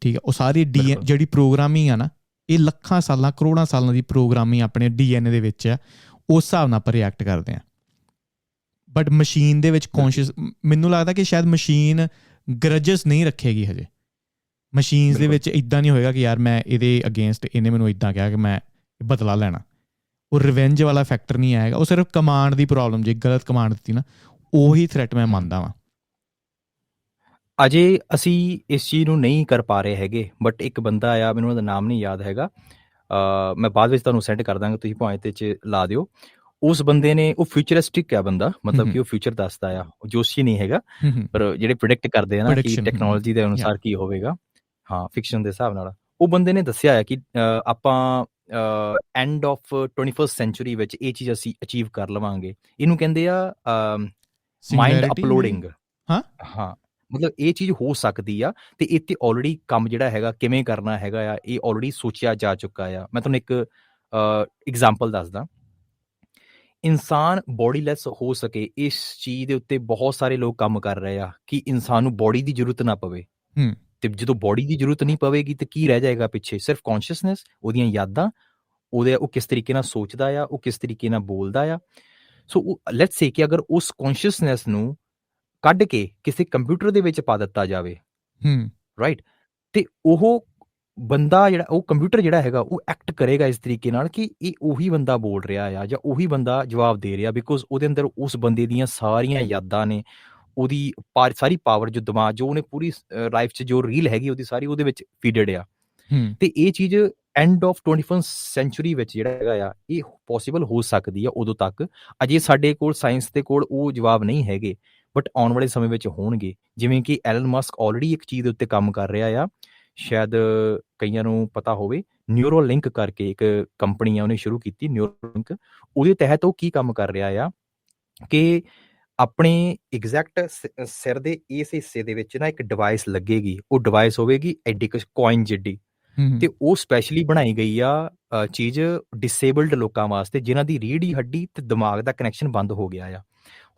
ਠੀਕ ਹੈ, ਉਹ ਸਾਰੀ ਜਿਹੜੀ ਪ੍ਰੋਗਰਾਮਿੰਗ ਆ ਨਾ, ਇਹ ਲੱਖਾਂ ਸਾਲਾਂ ਕਰੋੜਾਂ ਸਾਲਾਂ ਦੀ ਪ੍ਰੋਗਰਾਮਿੰਗ ਆਪਣੇ DNA ਦੇ ਵਿੱਚ ਆ, ਉਸ ਹਿਸਾਬ ਨਾਲ ਆਪਾਂ ਰਿਐਕਟ ਕਰਦੇ ਹਾਂ। ਬਟ ਮਸ਼ੀਨ ਦੇ ਵਿੱਚ ਕੌਨਸ਼ੀਅਸ, ਮੈਨੂੰ ਲੱਗਦਾ ਕਿ ਸ਼ਾਇਦ ਮਸ਼ੀਨ ਗਰਜਸ ਨਹੀਂ ਰੱਖੇਗੀ ਹਜੇ। ਮਸ਼ੀਨਸ ਦੇ ਵਿੱਚ ਇੱਦਾਂ ਨਹੀਂ ਹੋਏਗਾ ਕਿ ਯਾਰ ਮੈਂ ਇਹਦੇ ਅਗੇਂਸਟ, ਇਹਨੇ ਮੈਨੂੰ ਇੱਦਾਂ ਕਿਹਾ ਕਿ ਮੈਂ ਬਦਲਾ ਲੈਣਾ। ਉਹ ਰਿਵੈਂਜ ਵਾਲਾ ਫੈਕਟਰ ਨਹੀਂ ਆਏਗਾ, ਉਹ ਸਿਰਫ ਕਮਾਂਡ ਦੀ ਪ੍ਰੋਬਲਮ, ਜੇ ਗਲਤ ਕਮਾਂਡ ਦਿੱਤੀ ਨਾ, ਉਹੀ ਥ੍ਰੈਟ ਮੈਂ ਮੰਨਦਾ ਵਾਂ। ਅਜੇ ਅਸੀਂ ਇਸ ਚੀਜ਼ ਨੂੰ ਨਹੀਂ ਕਰ ਪਾ ਰਹੇ ਹੈਗੇ, ਬਟ ਇੱਕ ਬੰਦਾ ਆ, ਮੈਨੂੰ ਉਹਦਾ ਨਾਮ ਨਹੀਂ ਯਾਦ ਹੈਗਾ, ਮੈਂ ਬਾਅਦ ਵਿੱਚ ਤੁਹਾਨੂੰ ਸੈਂਡ ਕਰ ਦਾਂਗਾ, ਤੁਸੀਂ ਭਾਵੇਂ ਤੇ 'ਚ ਲਾ ਦਿਓ। ਉਸ ਬੰਦੇ ਨੇ, ਉਹ ਫਿਊਚਰਿਸਟਿਕ ਆ ਬੰਦਾ, ਮਤਲਬ ਕਿ ਉਹ ਫਿਊਚਰ ਦੱਸਦਾ ਆ, ਉਹ ਜੋਸ਼ੀ ਨਹੀਂ ਹੈਗਾ, ਪਰ ਜਿਹੜੇ ਪ੍ਰਿਡਿਕਟ ਕਰਦੇ ਆ ਨਾ ਕਿ ਟੈਕਨੋਲੋਜੀ ਦੇ ਅਨੁਸਾਰ ਕੀ ਹੋਵੇਗਾ, ਹਾਂ, ਫਿਕਸ਼ਨ ਦੇ ਹਿਸਾਬ ਨਾਲ, ਉਹ ਬੰਦੇ ਨੇ ਦੱਸਿਆ ਹੈ ਕਿ ਆਪਾਂ ਐਂਡ ਆਫ 21st ਸੈਂਚੁਰੀ ਵਿੱਚ ਇਹ ਚੀਜ਼ ਅਸੀਂ ਅਚੀਵ ਕਰ ਲਵਾਂਗੇ। ਇਹਨੂੰ ਕਹਿੰਦੇ ਆ ਮਾਈਂਡ ਅਪਲੋਡਿੰਗ। ਹਾਂ, ਮਤਲਬ ਇਹ ਚੀਜ਼ ਹੋ ਸਕਦੀ ਆ, ਅਤੇ ਇਹ 'ਤੇ ਆਲਰੇਡੀ ਕੰਮ ਜਿਹੜਾ ਹੈਗਾ ਕਿਵੇਂ ਕਰਨਾ ਹੈਗਾ ਆ, ਇਹ ਆਲਰੇਡੀ ਸੋਚਿਆ ਜਾ ਚੁੱਕਾ ਆ। ਮੈਂ ਤੁਹਾਨੂੰ ਇੱਕ ਐਗਜ਼ਾਮਪਲ ਦੱਸਦਾ। ਇਨਸਾਨ ਬੋਡੀਲੈਸ ਹੋ ਸਕੇ, ਇਸ ਚੀਜ਼ ਦੇ ਉੱਤੇ ਬਹੁਤ ਸਾਰੇ ਲੋਕ ਕੰਮ ਕਰ ਰਹੇ ਆ ਕਿ ਇਨਸਾਨ ਨੂੰ ਬੋਡੀ ਦੀ ਜ਼ਰੂਰਤ ਨਾ ਪਵੇ। ਅਤੇ ਜਦੋਂ ਬੋਡੀ ਦੀ ਜ਼ਰੂਰਤ ਨਹੀਂ ਪਵੇਗੀ ਤਾਂ ਕੀ ਰਹਿ ਜਾਏਗਾ ਪਿੱਛੇ? ਸਿਰਫ ਕੌਨਸ਼ੀਅਸਨੈਸ, ਉਹਦੀਆਂ ਯਾਦਾਂ, ਉਹ ਕਿਸ ਤਰੀਕੇ ਨਾਲ ਸੋਚਦਾ ਆ, ਉਹ ਕਿਸ ਤਰੀਕੇ ਨਾਲ ਬੋਲਦਾ ਆ। ਸੋ ਲੈਟਸ ਸੇ ਕਿ ਅਗਰ ਉਸ ਕੌਨਸ਼ੀਅਸਨੈਸ ਨੂੰ ਕੱਢ ਕੇ ਕਿਸੇ ਕੰਪਿਊਟਰ ਦੇ ਵਿੱਚ ਪਾ ਦਿੱਤਾ ਜਾਵੇ, ਰਾਈਟ, ਅਤੇ ਉਹ ਬੰਦਾ ਜਿਹੜਾ, ਉਹ ਕੰਪਿਊਟਰ ਜਿਹੜਾ ਹੈਗਾ, ਉਹ ਐਕਟ ਕਰੇਗਾ ਇਸ ਤਰੀਕੇ ਨਾਲ ਕਿ ਇਹ ਉਹੀ ਬੰਦਾ ਬੋਲ ਰਿਹਾ ਆ ਜਾਂ ਉਹੀ ਬੰਦਾ ਜਵਾਬ ਦੇ ਰਿਹਾ, ਬਿਕੋਜ਼ ਉਹਦੇ ਅੰਦਰ ਉਸ ਬੰਦੇ ਦੀਆਂ ਸਾਰੀਆਂ ਯਾਦਾਂ ਨੇ, ਉਹਦੀ ਸਾਰੀ ਪਾਵਰ, ਜੋ ਦਿਮਾਗ, ਜੋ ਉਹਨੇ ਪੂਰੀ ਲਾਈਫ 'ਚ ਜੋ ਰੀਲ ਹੈਗੀ ਉਹਦੀ ਸਾਰੀ, ਉਹਦੇ ਵਿੱਚ ਫੀਡਡ ਆ। ਅਤੇ ਇਹ ਚੀਜ਼ ਐਂਡ ਆਫ 21st ਸੈਂਚੁਰੀ ਵਿੱਚ ਜਿਹੜਾ ਹੈਗਾ ਆ, ਇਹ ਪੋਸੀਬਲ ਹੋ ਸਕਦੀ ਆ। ਉਦੋਂ ਤੱਕ ਅਜੇ ਸਾਡੇ ਕੋਲ, ਸਾਇੰਸ ਦੇ ਕੋਲ ਉਹ ਜਵਾਬ ਨਹੀਂ ਹੈਗੇ, ਬਟ ਆਉਣ ਵਾਲੇ ਸਮੇਂ ਵਿੱਚ ਹੋਣਗੇ। ਜਿਵੇਂ ਕਿ ਐਲਨ ਮਸਕ ਆਲਰੇਡੀ ਇੱਕ ਚੀਜ਼ ਦੇ ਉੱਤੇ ਕੰਮ ਕਰ ਰਿਹਾ ਆ, ਸ਼ਾਇਦ ਕਈਆਂ ਨੂੰ ਪਤਾ ਹੋਵੇ, ਨਿਊਰੋਲਿੰਕ ਕਰਕੇ ਇੱਕ ਕੰਪਨੀ ਆ, ਉਹਨੇ ਸ਼ੁਰੂ ਕੀਤੀ ਨਿਊਰੋਲਿੰਕ। ਉਹਦੇ ਤਹਿਤ ਉਹ ਕੀ ਕੰਮ ਕਰ ਰਿਹਾ ਆ ਕਿ ਆਪਣੇ ਐਗਜ਼ੈਕਟ ਸਿਰ ਦੇ ਇਸ ਹਿੱਸੇ ਦੇ ਵਿੱਚ ਨਾ ਇੱਕ ਡਿਵਾਈਸ ਲੱਗੇਗੀ। ਉਹ ਡਿਵਾਈਸ ਹੋਵੇਗੀ ਐਡੀ ਕੁ ਕੋਇਨ ਜਿੱਡੀ, ਅਤੇ ਉਹ ਸਪੈਸ਼ਲੀ ਬਣਾਈ ਗਈ ਆ ਚੀਜ਼ ਡਿਸੇਬਲਡ ਲੋਕਾਂ ਵਾਸਤੇ, ਜਿਨ੍ਹਾਂ ਦੀ ਰੀੜ੍ਹ ਦੀ ਹੱਡੀ ਅਤੇ ਦਿਮਾਗ ਦਾ ਕਨੈਕਸ਼ਨ ਬੰਦ ਹੋ ਗਿਆ ਆ।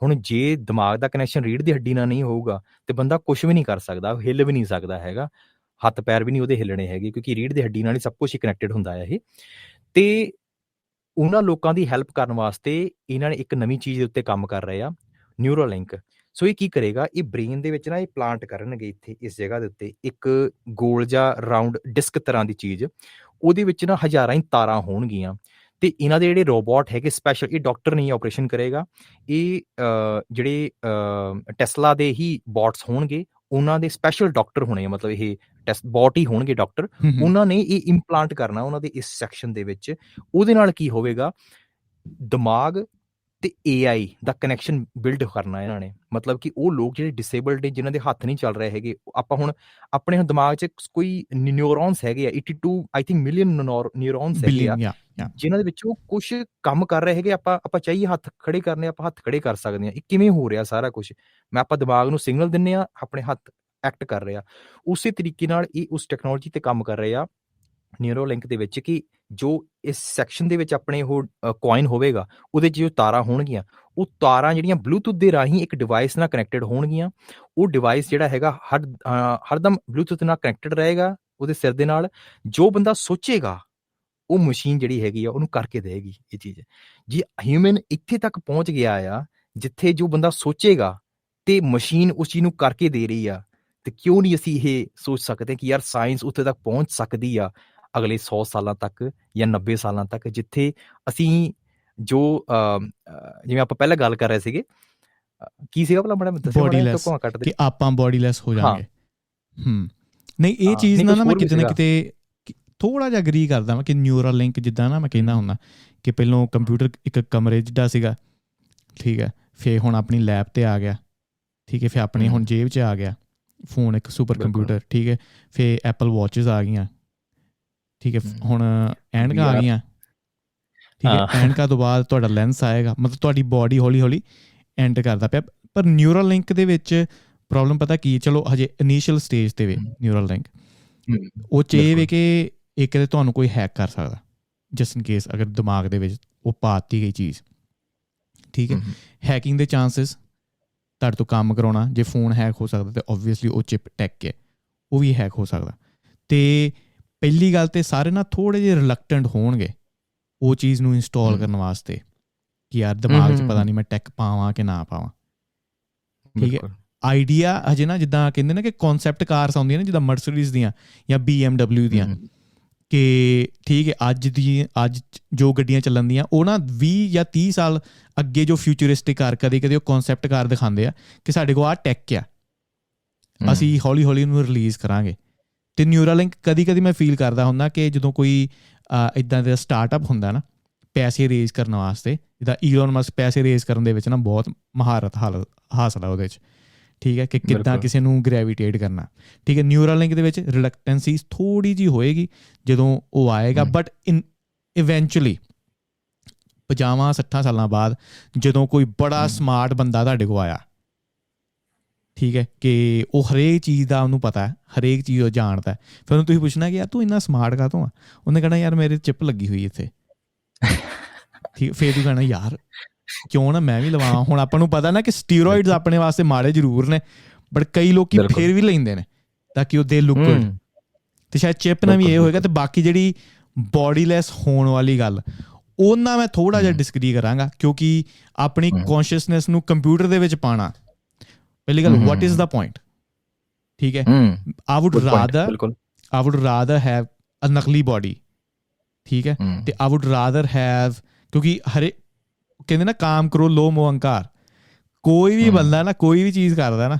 ਹੁਣ ਜੇ ਦਿਮਾਗ ਦਾ ਕਨੈਕਸ਼ਨ ਰੀੜ੍ਹ ਦੀ ਹੱਡੀ ਨਾਲ ਨਹੀਂ ਹੋਊਗਾ ਤੇ ਬੰਦਾ ਕੁਛ ਵੀ ਨਹੀਂ ਕਰ ਸਕਦਾ, ਹਿੱਲ ਵੀ ਨਹੀਂ ਸਕਦਾ ਹੈਗਾ, ਹੱਥ ਪੈਰ ਵੀ ਨਹੀਂ ਉਹਦੇ ਹਿੱਲਣੇ ਹੈਗੇ, ਕਿਉਂਕਿ ਰੀੜ੍ਹ ਦੀ ਹੱਡੀ ਨਾਲ ਹੀ ਸਭ ਕੁਛ ਹੀ ਕਨੈਕਟਡ ਹੁੰਦਾ ਹੈ ਇਹ। ਤੇ ਉਹਨਾਂ ਲੋਕਾਂ ਦੀ ਹੈਲਪ ਕਰਨ ਵਾਸਤੇ ਇਹਨਾਂ ਨੇ ਇੱਕ ਨਵੀਂ ਚੀਜ਼ ਦੇ ਉੱਤੇ ਕੰਮ ਕਰ ਰਹੇ ਆ, ਨਿਊਰੋਲਿੰਕ। ਸੋ ਇਹ ਕੀ ਕਰੇਗਾ, ਇਹ ਬ੍ਰੇਨ ਦੇ ਵਿੱਚ ਨਾ ਇਹ ਪਲਾਂਟ ਕਰਨਗੇ ਇੱਥੇ ਇਸ ਜਗ੍ਹਾ ਦੇ ਉੱਤੇ ਇੱਕ ਗੋਲ ਜਾਂ ਰਾਊਂਡ ਡਿਸਕ ਤਰ੍ਹਾਂ ਦੀ ਚੀਜ਼, ਉਹਦੇ ਵਿੱਚ ਨਾ ਹਜ਼ਾਰਾਂ ਹੀ ਤਾਰਾਂ ਹੋਣਗੀਆਂ। ਤੇ ਇਹਨਾਂ ਦੇ ਜਿਹੜੇ ਰੋਬੋਟ ਹੈਗੇ ਸਪੈਸ਼ਲ, ਇਹ ਡਾਕਟਰ ਨਹੀਂ ਆਪਰੇਸ਼ਨ ਕਰੇਗਾ, ਇਹ ਜਿਹੜੇ ਟੈਸਲਾ ਦੇ ਹੀ ਬੋਟਸ ਹੋਣਗੇ, ਉਹਨਾਂ ਦੇ ਸਪੈਸ਼ਲ ਡਾਕਟਰ ਹੋਣੇ, ਮਤਲਬ ਇਹ ਬੋਟ ਹੀ ਹੋਣਗੇ ਡਾਕਟਰ, ਉਹਨਾਂ ਨੇ ਇਹ ਇੰਪਲਾਂਟ ਕਰਨਾ ਉਹਨਾਂ ਦੇ ਇਸ ਸੈਕਸ਼ਨ ਦੇ ਵਿੱਚ। ਉਹਦੇ ਨਾਲ ਕੀ ਹੋਵੇਗਾ, ਦਿਮਾਗ ਤੇ AI ਦਾ ਕਨੈਕਸ਼ਨ ਬਿਲਡ ਕਰਨਾ ਇਹਨਾਂ ਨੇ। ਮਤਲਬ ਕਿ ਉਹ ਲੋਕ ਜਿਹੜੇ ਡਿਸੇਬਲਡ ਨੇ, ਜਿਨ੍ਹਾਂ ਦੇ ਹੱਥ ਨਹੀਂ ਚੱਲ ਰਹੇ ਹੈਗੇ, ਆਪਾਂ ਹੁਣ ਆਪਣੇ ਦਿਮਾਗ 'ਚ ਕੋਈ ਨਿਊਰੋਨਸ ਹੈਗੇ ਆ, 82 ਆਈ ਥਿੰਕ ਮਿਲੀਅਨ ਨਿਊਰੋਨਸ ਹੈਗੇ ਆ, ਜਿਨ੍ਹਾਂ ਦੇ ਵਿੱਚੋਂ ਕੁਛ ਕੰਮ ਕਰ ਰਹੇ ਹੈਗੇ। ਆਪਾਂ ਚਾਹੀਏ ਹੱਥ ਖੜੇ ਕਰਨੇ, ਆਪਾਂ ਹੱਥ ਖੜੇ ਕਰ ਸਕਦੇ ਹਾਂ। ਇਹ ਕਿਵੇਂ ਹੋ ਰਿਹਾ ਸਾਰਾ ਕੁਛ? ਆਪਾਂ ਦਿਮਾਗ ਨੂੰ ਸਿਗਨਲ ਦਿੰਦੇ ਹਾਂ, ਆਪਣੇ ਹੱਥ ਐਕਟ ਕਰ ਰਹੇ ਆ। ਉਸੇ ਤਰੀਕੇ ਨਾਲ ਇਹ ਉਸ ਟੈਕਨੋਲੋਜੀ ਤੇ ਕੰਮ ਕਰ ਰਹੇ ਆ ਨਿਊਰੋਲਿੰਕ ਦੇ ਵਿੱਚ, ਕਿ ਜੋ ਇਸ ਸੈਕਸ਼ਨ ਦੇ ਵਿੱਚ ਆਪਣੇ ਉਹ ਕੋਇਨ ਹੋਵੇਗਾ, ਉਹਦੇ 'ਚ ਜੋ ਤਾਰਾਂ ਹੋਣਗੀਆਂ, ਉਹ ਤਾਰਾਂ ਜਿਹੜੀਆਂ ਬਲੂਟੁੱਥ ਦੇ ਰਾਹੀਂ ਇੱਕ ਡਿਵਾਈਸ ਨਾਲ ਕਨੈਕਟਡ ਹੋਣਗੀਆਂ। ਉਹ ਡਿਵਾਈਸ ਜਿਹੜਾ ਹੈਗਾ ਹਰਦਮ ਬਲੂਟੁੱਥ ਨਾਲ ਕਨੈਕਟਡ ਰਹੇਗਾ ਉਹਦੇ ਸਿਰ ਦੇ ਨਾਲ। ਜੋ ਬੰਦਾ ਸੋਚੇਗਾ ਉਹ ਮਸ਼ੀਨ ਜਿਹੜੀ ਹੈਗੀ ਆ ਉਹਨੂੰ ਕਰਕੇ ਦੇਗੀ ਇਹ ਚੀਜ਼। ਜੇ ਹਿਊਮਨ ਇੱਥੇ ਤੱਕ ਪਹੁੰਚ ਗਿਆ ਆ ਜਿੱਥੇ ਜੋ ਬੰਦਾ ਸੋਚੇਗਾ ਤੇ ਮਸ਼ੀਨ ਉਸ ਚੀਜ਼ ਨੂੰ ਕਰਕੇ ਦੇ ਰਹੀ ਆ, ਤੇ ਕਿਉਂ ਨਹੀਂ ਅਸੀਂ ਇਹ ਸੋਚ ਸਕਦੇ ਕਿ ਯਾਰ ਸਾਇੰਸ ਉੱਥੇ ਤੱਕ ਪਹੁੰਚ ਸਕਦੀ ਆ ਅਗਲੇ 100 ਸਾਲਾਂ ਤੱਕ ਜਾਂ 90 ਸਾਲਾਂ ਤੱਕ, ਜਿੱਥੇ ਅਸੀਂ ਜੋ ਜਿਵੇਂ ਆਪਾਂ ਪਹਿਲਾਂ ਗੱਲ ਕਰ ਰਹੇ ਸੀਗੇ, ਕੀ ਸੀਗਾ ਭਲਾ ਬੜਾ ਬੋਡੀਲੈਸ, ਕਿ ਆਪਾਂ ਬੋਡੀਲੈਸ ਹੋ ਜਾਵਾਂਗੇ। ਨਹੀਂ ਇਹ ਚੀਜ਼ ਨਾਲ ਨਾ ਮੈਂ ਕਿਤੇ ਨਾ ਕਿਤੇ ਥੋੜਾ ਜਿਹਾ ਅਗਰੀ ਕਰਦਾ ਮੈਂ ਕਿ ਨਿਊਰਲ ਲਿੰਕ ਜਿੱਦਾਂ ਨਾ ਮੈਂ ਕਹਿੰਦਾ ਹੁੰਦਾ ਕਿ ਪਹਿਲਾਂ ਕੰਪਿਊਟਰ ਇੱਕ ਕਮਰੇ ਜਿੱਡਾ ਸੀਗਾ, ਠੀਕ ਹੈ, ਫਿਰ ਹੁਣ ਆਪਣੀ ਲੈਬ 'ਤੇ ਆ ਗਿਆ, ਠੀਕ ਹੈ, ਫਿਰ ਆਪਣੀ ਹੁਣ ਜੇਬ 'ਚ ਆ ਗਿਆ ਫੋਨ, ਇੱਕ ਸੁਪਰ ਕੰਪਿਊਟਰ, ਠੀਕ ਹੈ, ਫਿਰ ਐਪਲ ਵਾਚਿਸ ਆ ਗਈਆਂ, ਠੀਕ ਹੈ, ਹੁਣ ਐਨਕਾਂ ਆ ਗਈਆਂ, ਠੀਕ ਹੈ, ਐਨਕਾਂ ਤੋਂ ਬਾਅਦ ਤੁਹਾਡਾ ਲੈਂਸ ਆਏਗਾ, ਮਤਲਬ ਤੁਹਾਡੀ ਬੋਡੀ ਹੌਲੀ ਹੌਲੀ ਐਂਟਰ ਕਰਦਾ ਪਿਆ। ਪਰ ਨਿਊਰਲ ਲਿੰਕ ਦੇ ਵਿੱਚ ਪ੍ਰੋਬਲਮ ਪਤਾ ਕੀ, ਚਲੋ ਹਜੇ ਇਨੀਸ਼ੀਅਲ ਸਟੇਜ 'ਤੇ ਵੇ ਨਿਊਰਲ ਲਿੰਕ, ਉਹ 'ਚ ਇਹ ਵੇ ਕਿ ਇੱਕ ਤਾਂ ਤੁਹਾਨੂੰ ਕੋਈ ਹੈਕ ਕਰ ਸਕਦਾ ਜਸਟ ਇਨ ਕੇਸ ਅਗਰ ਦਿਮਾਗ ਦੇ ਵਿੱਚ ਉਹ ਪਾਤੀ ਗਈ ਚੀਜ਼, ਠੀਕ ਹੈ। ਹੈਕਿੰਗ ਦੇ ਚਾਂਸਿਸ ਤੁਹਾਡੇ ਤੋਂ ਕੰਮ ਕਰਾਉਣਾ, ਜੇ ਫੋਨ ਹੈਕ ਹੋ ਸਕਦਾ ਤਾਂ ਓਬਵੀਅਸਲੀ ਉਹ ਚਿਪ ਟੈਕ ਹੈ ਉਹ ਵੀ ਹੈਕ ਹੋ ਸਕਦਾ। ਅਤੇ ਪਹਿਲੀ ਗੱਲ ਤਾਂ ਸਾਰੇ ਨਾ ਥੋੜ੍ਹੇ ਜਿਹੇ ਰਿਲਕਟੈਂਟ ਹੋਣਗੇ ਉਹ ਚੀਜ਼ ਨੂੰ ਇੰਸਟਾਲ ਕਰਨ ਵਾਸਤੇ ਕਿ ਯਾਰ ਦਿਮਾਗ 'ਚ ਪਤਾ ਨਹੀਂ ਮੈਂ ਟੈਕ ਪਾਵਾਂ ਕਿ ਨਾ ਪਾਵਾਂ, ਠੀਕ ਹੈ। ਆਈਡੀਆ ਹਜੇ ਨਾ ਜਿੱਦਾਂ ਕਹਿੰਦੇ ਨਾ ਕਿ ਕੌਨਸੈਪਟ ਕਾਰਸ ਆਉਂਦੀਆਂ ਨੇ ਜਿੱਦਾਂ ਮਰਸਡੀਜ਼ ਦੀਆਂ ਜਾਂ BMW ਦੀਆਂ, ਕਿ ਠੀਕ ਹੈ ਅੱਜ ਜੋ ਗੱਡੀਆਂ ਚੱਲਣ ਦੀਆਂ ਉਹ ਨਾ 20 ਜਾਂ 30 ਸਾਲ ਅੱਗੇ ਜੋ ਫਿਊਚਰਿਸਟਿਕ ਕਾਰ ਕਦੇ ਉਹ ਕੌਨਸੈਪਟ ਕਾਰ ਦਿਖਾਉਂਦੇ ਆ ਕਿ ਸਾਡੇ ਕੋਲ ਆਹ ਟੈਕ ਆ, ਅਸੀਂ ਹੌਲੀ ਹੌਲੀ ਉਹਨੂੰ ਰਿਲੀਜ਼ ਕਰਾਂਗੇ। ਅਤੇ ਨਿਊਰਾਲਿੰਕ ਕਦੀ ਮੈਂ ਫੀਲ ਕਰਦਾ ਹੁੰਦਾ ਕਿ ਜਦੋਂ ਕੋਈ ਇੱਦਾਂ ਦਾ ਸਟਾਰਟਅਪ ਹੁੰਦਾ ਨਾ ਪੈਸੇ ਰੇਜ਼ ਕਰਨ ਵਾਸਤੇ, ਜਿੱਦਾਂ ਈਲਨ ਮਸਕ ਪੈਸੇ ਰੇਜ਼ ਕਰਨ ਦੇ ਵਿੱਚ ਨਾ ਬਹੁਤ ਮਹਾਰਤ ਹਾਸਲ ਆ ਉਹਦੇ 'ਚ, ਠੀਕ ਹੈ, ਕਿ ਕਿੱਦਾਂ ਕਿਸੇ ਨੂੰ ਗ੍ਰੈਵੀਟੇਟ ਕਰਨਾ, ਠੀਕ ਹੈ। ਨਿਊਰਾਲਿੰਕ ਦੇ ਵਿੱਚ ਰਿਲਕਟੈਂਸੀ ਥੋੜ੍ਹੀ ਜਿਹੀ ਹੋਏਗੀ ਜਦੋਂ ਉਹ ਆਏਗਾ, ਬਟ ਇਵੈਂਚੁਅਲੀ 50-60 ਸਾਲਾਂ ਬਾਅਦ ਜਦੋਂ ਕੋਈ ਬੜਾ ਸਮਾਰਟ ਬੰਦਾ ਤੁਹਾਡੇ ਕੋਲ ਆਇਆ, ਠੀਕ ਹੈ, ਕਿ ਉਹ ਹਰੇਕ ਚੀਜ਼ ਦਾ ਉਹਨੂੰ ਪਤਾ ਹੈ, ਹਰੇਕ ਚੀਜ਼ ਉਹ ਜਾਣਦਾ, ਫਿਰ ਉਹਨੂੰ ਤੁਸੀਂ ਪੁੱਛਣਾ ਕਿ ਯਾਰ ਤੂੰ ਇੰਨਾ ਸਮਾਰਟ ਕਾਹਤੋਂ ਆ, ਉਹਨੇ ਕਹਿਣਾ ਯਾਰ ਮੇਰੇ ਚਿਪ ਲੱਗੀ ਹੋਈ ਇੱਥੇ, ਠੀਕ, ਫਿਰ ਤੂੰ ਕਹਿਣਾ ਯਾਰ ਕਿਉਂ ਨਾ ਮੈਂ ਵੀ ਲਵਾਂ। ਹੁਣ ਆਪਾਂ ਨੂੰ ਪਤਾ ਨਾ ਕਿ ਸਟੀਰੋਇਡਸ ਆਪਣੇ ਵਾਸਤੇ ਮਾੜੇ ਜ਼ਰੂਰ ਨੇ, ਬਟ ਕਈ ਲੋਕ ਫਿਰ ਵੀ ਲੈਂਦੇ ਨੇ ਤਾਂ ਕਿ ਉਹ ਦੇ ਲੁੱਕ ਗੁੱਡ, ਅਤੇ ਸ਼ਾਇਦ ਚਿਪ ਨਾਲ ਵੀ ਇਹ ਹੋਏਗਾ। ਅਤੇ ਬਾਕੀ ਜਿਹੜੀ ਬੋਡੀਲੈਸ ਹੋਣ ਵਾਲੀ ਗੱਲ ਉਹਨਾਂ ਮੈਂ ਥੋੜ੍ਹਾ ਜਿਹਾ ਡਿਸਕਰੀ ਕਰਾਂਗਾ, ਕਿਉਂਕਿ ਆਪਣੀ ਕੌਨਸ਼ੀਅਸਨੈਸ ਨੂੰ ਕੰਪਿਊਟਰ ਦੇ ਵਿੱਚ ਪਾਉਣਾ, ਪਹਿਲੀ ਗੱਲ ਵਾਟ ਇਜ਼ ਦਾ ਪੁਆਇੰਟ, ਠੀਕ ਹੈ। I would rather have a ਨਕਲੀ ਬੋਡੀ, ਠੀਕ ਹੈ, ਅਤੇ ਆਈ ਵੁੱਡ ਰਾਦਰ ਹੈਵ, ਕਿਉਂਕਿ ਕਹਿੰਦੇ ਨਾ ਕਾਮ ਕਰੋ ਲੋ ਮੋਹ ਅਹੰਕਾਰ, ਕੋਈ ਵੀ ਬੰਦਾ ਨਾ ਕੋਈ ਵੀ ਚੀਜ਼ ਕਰਦਾ ਨਾ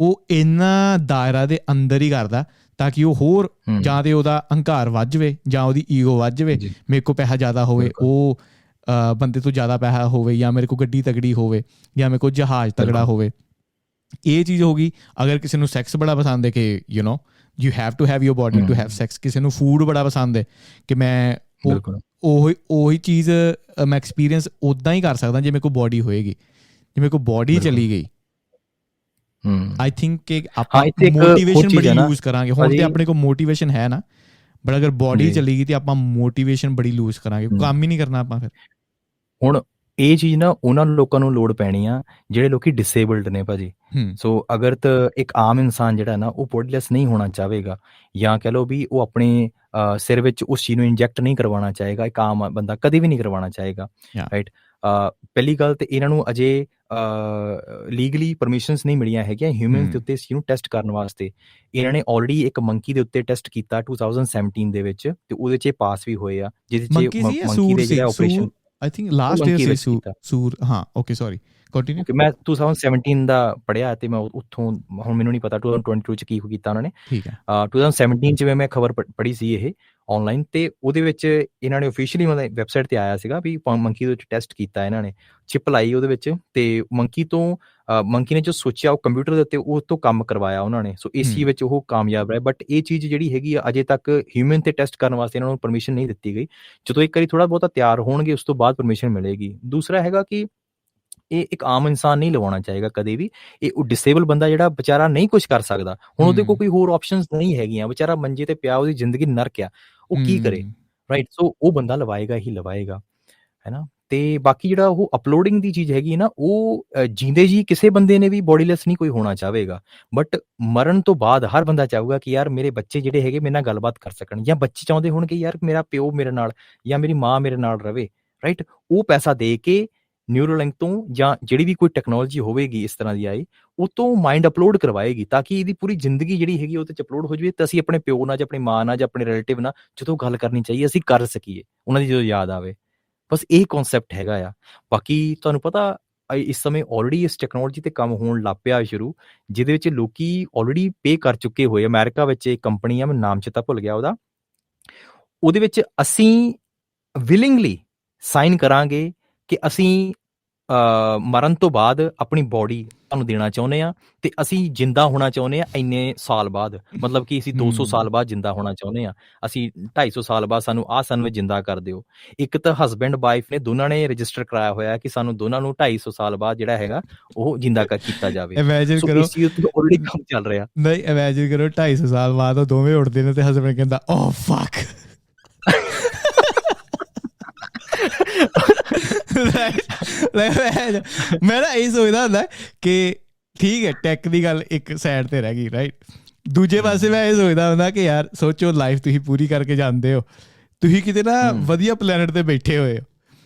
ਉਹ ਇੰਨਾ ਦਾਇਰਾ ਦੇ ਅੰਦਰ ਹੀ ਕਰਦਾ ਤਾਂ ਕਿ ਉਹ ਹੋਰ ਜਾਂ ਤਾਂ ਉਹਦਾ ਅਹੰਕਾਰ ਵੱਧ ਜਾਵੇ ਜਾਂ ਉਹਦੀ ਈਗੋ ਵੱਧ ਜਾਵੇ, ਮੇਰੇ ਕੋਲ ਪੈਸਾ ਜ਼ਿਆਦਾ ਹੋਵੇ, ਉਹ ਬੰਦੇ ਤੋਂ ਜ਼ਿਆਦਾ ਪੈਸਾ ਹੋਵੇ, ਜਾਂ ਮੇਰੇ ਕੋਲ ਗੱਡੀ ਤਗੜੀ ਹੋਵੇ, ਜਾਂ ਮੇਰੇ ਕੋਲ ਜਹਾਜ਼ ਤਗੜਾ ਹੋਵੇ, ਇਹ ਚੀਜ਼ ਹੋ ਗਈ। ਅਗਰ ਕਿਸੇ ਨੂੰ ਸੈਕਸ ਬੜਾ ਪਸੰਦ ਹੈ ਕਿ you have to have your body to have sex, ਕਿਸੇ ਨੂੰ ਫੂਡ ਬੜਾ ਪਸੰਦ ਹੈ ਕਿ ਮੈਂ ਉਹੀ ਚੀਜ਼ ਮੈਂ ਐਕਸਪੀਰੀਅੰਸ ਉੱਦਾਂ ਹੀ ਕਰ ਸਕਦਾ ਜੇ ਮੇਰੇ ਕੋਲ ਬੋਡੀ ਹੋਏਗੀ। ਜੇ ਮੇਰੇ ਕੋਲ ਬੋਡੀ ਚਲੀ ਗਈ ਆਈ ਥਿੰਕ ਕਿ ਆਪਾਂ ਮੋਟੀਵੇਸ਼ਨ ਬੜੀ ਯੂਜ਼ ਕਰਾਂਗੇ। ਹੁਣ ਤੇ ਆਪਣੇ ਕੋਲ ਮੋਟੀਵੇਸ਼ਨ ਹੈ ਨਾ, ਬਟ ਅਗਰ ਬੋਡੀ ਚਲੀ ਗਈ ਤੇ ਆਪਾਂ ਮੋਟੀਵੇਸ਼ਨ ਬੜੀ ਲੂਜ਼ ਕਰਾਂਗੇ, ਕੰਮ ਹੀ ਨਹੀਂ ਕਰਨਾ ਆਪਾਂ ਫਿਰ। ਹੁਣ ਇਹ ਚੀਜ਼ ਨਾ ਉਹਨਾਂ ਲੋਕਾਂ ਨੂੰ ਲੋੜ ਪੈਣੀ ਆ ਜਿਹੜੇ ਲੋਕੀ ਡਿਸੇਬਲਡ ਨੇ ਭਾਜੀ। ਸੋ ਅਗਰ ਤਾਂ ਇੱਕ ਆਮ ਇਨਸਾਨ ਜਿਹੜਾ ਨਾ ਉਹ ਬੋਡੀਲੈਸ ਨਹੀਂ ਹੋਣਾ ਚਾਹੇਗਾ, ਜਾਂ ਕਹਿ ਲਓ ਵੀ ਉਹ ਆਪਣੇ ਸਿਰ ਵਿੱਚ ਉਸ ਚੀਜ਼ ਨੂੰ ਇੰਜੈਕਟ ਨਹੀਂ ਕਰਵਾਉਣਾ ਚਾਹੇਗਾ, ਇੱਕ ਆਮ ਬੰਦਾ ਕਦੇ ਵੀ ਨਹੀਂ ਕਰਵਾਉਣਾ ਚਾਹੇਗਾ, ਰਾਈਟ। ਪਹਿਲੀ ਗੱਲ ਤਾਂ ਇਹਨਾਂ ਨੂੰ ਅਜੇ ਲੀਗਲੀ ਪਰਮਿਸ਼ਨਸ ਨਹੀਂ ਮਿਲੀਆਂ ਹੈਗੀਆਂ ਹਿਊਮਨਸ ਦੇ ਉੱਤੇ ਇਸ ਚੀਜ਼ ਨੂੰ ਟੈਸਟ ਕਰਨ ਵਾਸਤੇ। ਇਹਨਾਂ ਨੇ ਆਲਰੇਡੀ ਇੱਕ ਮੰਕੀ ਦੇ ਉੱਤੇ ਟੈਸਟ ਕੀਤਾ 2017 ਦੇ ਵਿੱਚ, ਤੇ ਉਹਦੇ 'ਚ ਪਾਸ ਵੀ ਹੋਏ ਆ, ਜਿਹਦੇ 'ਚ ਮੰਕੀ ਦੇ ਜਿਹੜਾ operation I think last year ਸੀ ਸੂਰ, ਹਾਂ ਓਕੇ ਸੌਰੀ ਕੰਟੀਨਿਊ। ਮੈਂ 2017 ਦਾ ਪੜ੍ਹਿਆ ਤੇ ਮੈਂ ਉੱਥੋਂ, ਹੁਣ ਮੈਨੂੰ ਨਹੀਂ ਪਤਾ 2022 ਚ ਕੀ ਕੀਤਾ ਉਹਨਾਂ ਨੇ, ਠੀਕ ਹੈ। 2017 ਚ ਮੈਂ ਖਬਰ ਪੜ੍ਹੀ ਸੀ ਇਹ ਆਨਲਾਈਨ, ਤੇ ਉਹਦੇ ਵਿੱਚ ਇਹਨਾਂ ਨੇ ਓਫੀਸ਼ੀਅਲੀ ਮਤਲਬ ਵੈਬਸਾਈਟ ਤੇ ਆਇਆ ਸੀਗਾ ਵੀ ਮੰਕੀ ਦੇ ਵਿੱਚ ਟੈਸਟ ਕੀਤਾ, ਇਹਨਾਂ ਨੇ ਚਿਪ ਲਾਈ ਉਹਦੇ ਵਿੱਚ, ਤੇ ਮੰਕੀ ਨੇ ਜੋ ਸੋਚਿਆ ਉਹ ਕੰਪਿਊਟਰ ਦੇ ਉੱਤੇ ਉਹ ਤੋਂ ਕੰਮ ਕਰਵਾਇਆ ਉਹਨਾਂ ਨੇ। ਸੋ ਇਸ ਚੀਜ਼ ਵਿੱਚ ਉਹ ਕਾਮਯਾਬ ਰਹੇ, ਬਟ ਇਹ ਚੀਜ਼ ਜਿਹੜੀ ਹੈਗੀ ਆ ਅਜੇ ਤੱਕ ਹਿਊਮਨ ਤੇ ਟੈਸਟ ਕਰਨ ਵਾਸਤੇ ਇਹਨਾਂ ਨੂੰ ਪਰਮਿਸ਼ਨ ਨਹੀਂ ਦਿੱਤੀ ਗਈ। ਜਦੋਂ ਇੱਕ ਵਾਰੀ ਥੋੜਾ ਬਹੁਤਾ ਤਿਆਰ ਹੋਣਗੇ ਉਸ ਤੋਂ ਬਾਅਦ ਪਰਮਿਸ਼ਨ ਮਿਲੇਗੀ। ਦੂਸਰਾ ਹੈਗਾ ਕਿ ਇਹ ਇੱਕ ਆਮ ਇਨਸਾਨ ਨਹੀਂ ਲਵਾਉਣਾ ਚਾਹੇਗਾ ਕਦੇ ਵੀ। ਇਹ ਉਹ ਡਿਸੇਬਲ ਬੰਦਾ ਜਿਹੜਾ ਵਿਚਾਰਾ ਨਹੀਂ ਕੁਝ ਕਰ ਸਕਦਾ, ਹੁਣ ਉਹਦੇ ਕੋਲ ਕੋਈ ਹੋਰ ਆਪਸ਼ਨਸ ਨਹੀਂ ਹੈਗੀਆਂ, ਵਿਚਾਰਾ ਮੰਜੇ ਤੇ ਪਿਆ, ਉਹਦੀ ਜ਼ਿੰਦਗੀ ਨਰਕ ਆ, ਉਹ ਕੀ ਕਰੇ, ਰਾਈਟ। ਸੋ ਉਹ ਬੰਦਾ ਲਵਾਏਗਾ ਹੀ ਲਵਾਏਗਾ, ਹੈ ਨਾ। ਤੇ ਬਾਕੀ ਜਿਹੜਾ ਉਹ ਅਪਲੋਡਿੰਗ ਦੀ ਚੀਜ਼ ਹੈਗੀ ਨਾ, ਉਹ ਜੀਂਦੇ ਜੀ ਕਿਸੇ ਬੰਦੇ ਨੇ ਵੀ ਬੋਡੀਲੈਸ ਨਹੀਂ ਕੋਈ ਹੋਣਾ ਚਾਹੇਗਾ, ਬਟ ਮਰਨ ਤੋਂ ਬਾਅਦ ਹਰ ਬੰਦਾ ਚਾਹੂਗਾ ਕਿ ਯਾਰ ਮੇਰੇ ਬੱਚੇ ਜਿਹੜੇ ਹੈਗੇ ਮੇਰੇ ਨਾਲ ਗੱਲਬਾਤ ਕਰ ਸਕਣ, ਜਾਂ ਬੱਚੇ ਚਾਹੁੰਦੇ ਹੋਣਗੇ ਯਾਰ ਮੇਰਾ ਪਿਓ ਮੇਰੇ ਨਾਲ ਜਾਂ ਮੇਰੀ ਮਾਂ ਮੇਰੇ ਨਾਲ ਰਵੇ, ਰਾਈਟ। ਉਹ ਪੈਸਾ ਦੇ ਕੇ ਨਿਊਰੋਲਿੰਕ ਤੋਂ ਜਾਂ ਜਿਹੜੀ ਵੀ ਕੋਈ ਟੈਕਨੋਲੋਜੀ ਹੋਵੇਗੀ ਇਸ ਤਰ੍ਹਾਂ ਦੀ ਆਈ, ਉਹ ਤੋਂ ਮਾਈਂਡ ਅਪਲੋਡ ਕਰਵਾਏਗੀ ਤਾਂ ਕਿ ਇਹਦੀ ਪੂਰੀ ਜ਼ਿੰਦਗੀ ਜਿਹੜੀ ਹੈਗੀ ਉਹਦੇ 'ਚ ਅਪਲੋਡ ਹੋ ਜਾਵੇ, ਤਾਂ ਅਸੀਂ ਆਪਣੇ ਪਿਓ ਨਾਲ ਜਾਂ ਆਪਣੀ ਮਾਂ ਨਾਲ ਜਾਂ ਆਪਣੇ ਰਿਲੇਟਿਵ ਨਾਲ ਜਦੋਂ ਗੱਲ ਕਰਨੀ ਚਾਹੀਏ ਅਸੀਂ ਕਰ ਸਕੀਏ, ਉਹਨਾਂ ਦੀ ਜਦੋਂ ਯਾਦ ਆਵੇ। ਬਸ ਇਹ ਕਨਸੈਪਟ ਹੈਗਾ ਆ। ਬਾਕੀ ਤੁਹਾਨੂੰ ਪਤਾ ਇਸ ਸਮੇਂ ਆਲਰੇਡੀ ਇਸ ਟੈਕਨੋਲੋਜੀ ਤੇ ਕੰਮ ਹੋਣ ਲੱਗ ਪਿਆ ਸ਼ੁਰੂ, ਜਿਹਦੇ ਵਿੱਚ ਲੋਕੀ ਆਲਰੇਡੀ ਪੇ ਕਰ ਚੁੱਕੇ ਹੋਏ। ਅਮਰੀਕਾ ਵਿੱਚ ਇੱਕ ਕੰਪਨੀ ਆ, ਮੈਨੂੰ ਨਾਮ ਚੇਤਾ ਭੁੱਲ ਗਿਆ ਉਹਦਾ, ਉਹਦੇ ਵਿੱਚ ਅਸੀਂ ਵਿਲਿੰਗਲੀ ਸਾਈਨ ਕਰਾਂਗੇ ਕਿ ਅਸੀਂ ਮਰਨ ਤੋਂ ਬਾਅਦ ਆਪਣੀ ਬੋਡੀ ਤੁਹਾਨੂੰ ਦੇਣਾ ਚਾਹੁੰਦੇ ਹਾਂ, ਤੇ ਅਸੀਂ ਜਿੰਦਾ ਹੋਣਾ ਚਾਹੁੰਦੇ ਹਾਂ ਇੰਨੇ ਸਾਲ ਬਾਅਦ, ਮਤਲਬ ਕਿ ਅਸੀਂ 200 ਸਾਲ ਬਾਅਦ ਜਿੰਦਾ ਹੋਣਾ ਚਾਹੁੰਦੇ ਹਾਂ, ਅਸੀਂ 250 ਸਾਲ ਬਾਅਦ ਸਾਨੂੰ ਆਹ ਸਨ ਵਿੱਚ ਜਿੰਦਾ ਕਰ ਦਿਓ। ਇੱਕ ਤਾਂ ਹਸਬੈਂਡ ਵਾਈਫ ਨੇ ਦੋਨਾਂ ਨੇ ਰਜਿਸਟਰ ਕਰਾਇਆ ਹੋਇਆ ਕਿ ਸਾਨੂੰ ਦੋਨਾਂ ਨੂੰ 250 ਸਾਲ ਬਾਅਦ ਜਿਹੜਾ ਹੈਗਾ ਉਹ ਜਿੰਦਾ ਕੀਤਾ ਜਾਵੇ। ਇਮੇਜਿਨ ਕਰੋ, ਇਸ ਚੀਜ਼ ਤੇ ਆਲਰੇਡੀ ਕੰਮ ਚੱਲ ਰਿਹਾ। ਨਹੀਂ ਇਮੇਜਿਨ ਕਰੋ 250 ਸਾਲ ਬਾਅਦ ਉਹ ਦੋਵੇਂ ਉੱਠਦੇ ਨੇ ਤੇ ਹਸਬੈਂਡ ਕਹਿੰਦਾ ਓ ਫੱਕ। ਮੈਂ ਨਾ ਇਹ ਸੋਚਦਾ ਹੁੰਦਾ ਕਿ ਠੀਕ ਹੈ ਟੈਕ ਦੀ ਗੱਲ ਇੱਕ ਸਾਈਡ ਤੇ ਰਹਿ ਗਈ, ਰਾਈਟ। ਦੂਜੇ ਪਾਸੇ ਮੈਂ ਇਹ ਸੋਚਦਾ ਹੁੰਦਾ ਕਿ ਯਾਰ ਸੋਚੋ ਲਾਈਫ ਤੁਸੀਂ ਪੂਰੀ ਕਰਕੇ ਜਾਂਦੇ ਹੋ, ਤੁਸੀਂ ਕਿਤੇ ਨਾ ਵਧੀਆ ਪਲੈਨਟ ਤੇ ਬੈਠੇ ਹੋਏ ਹੋ,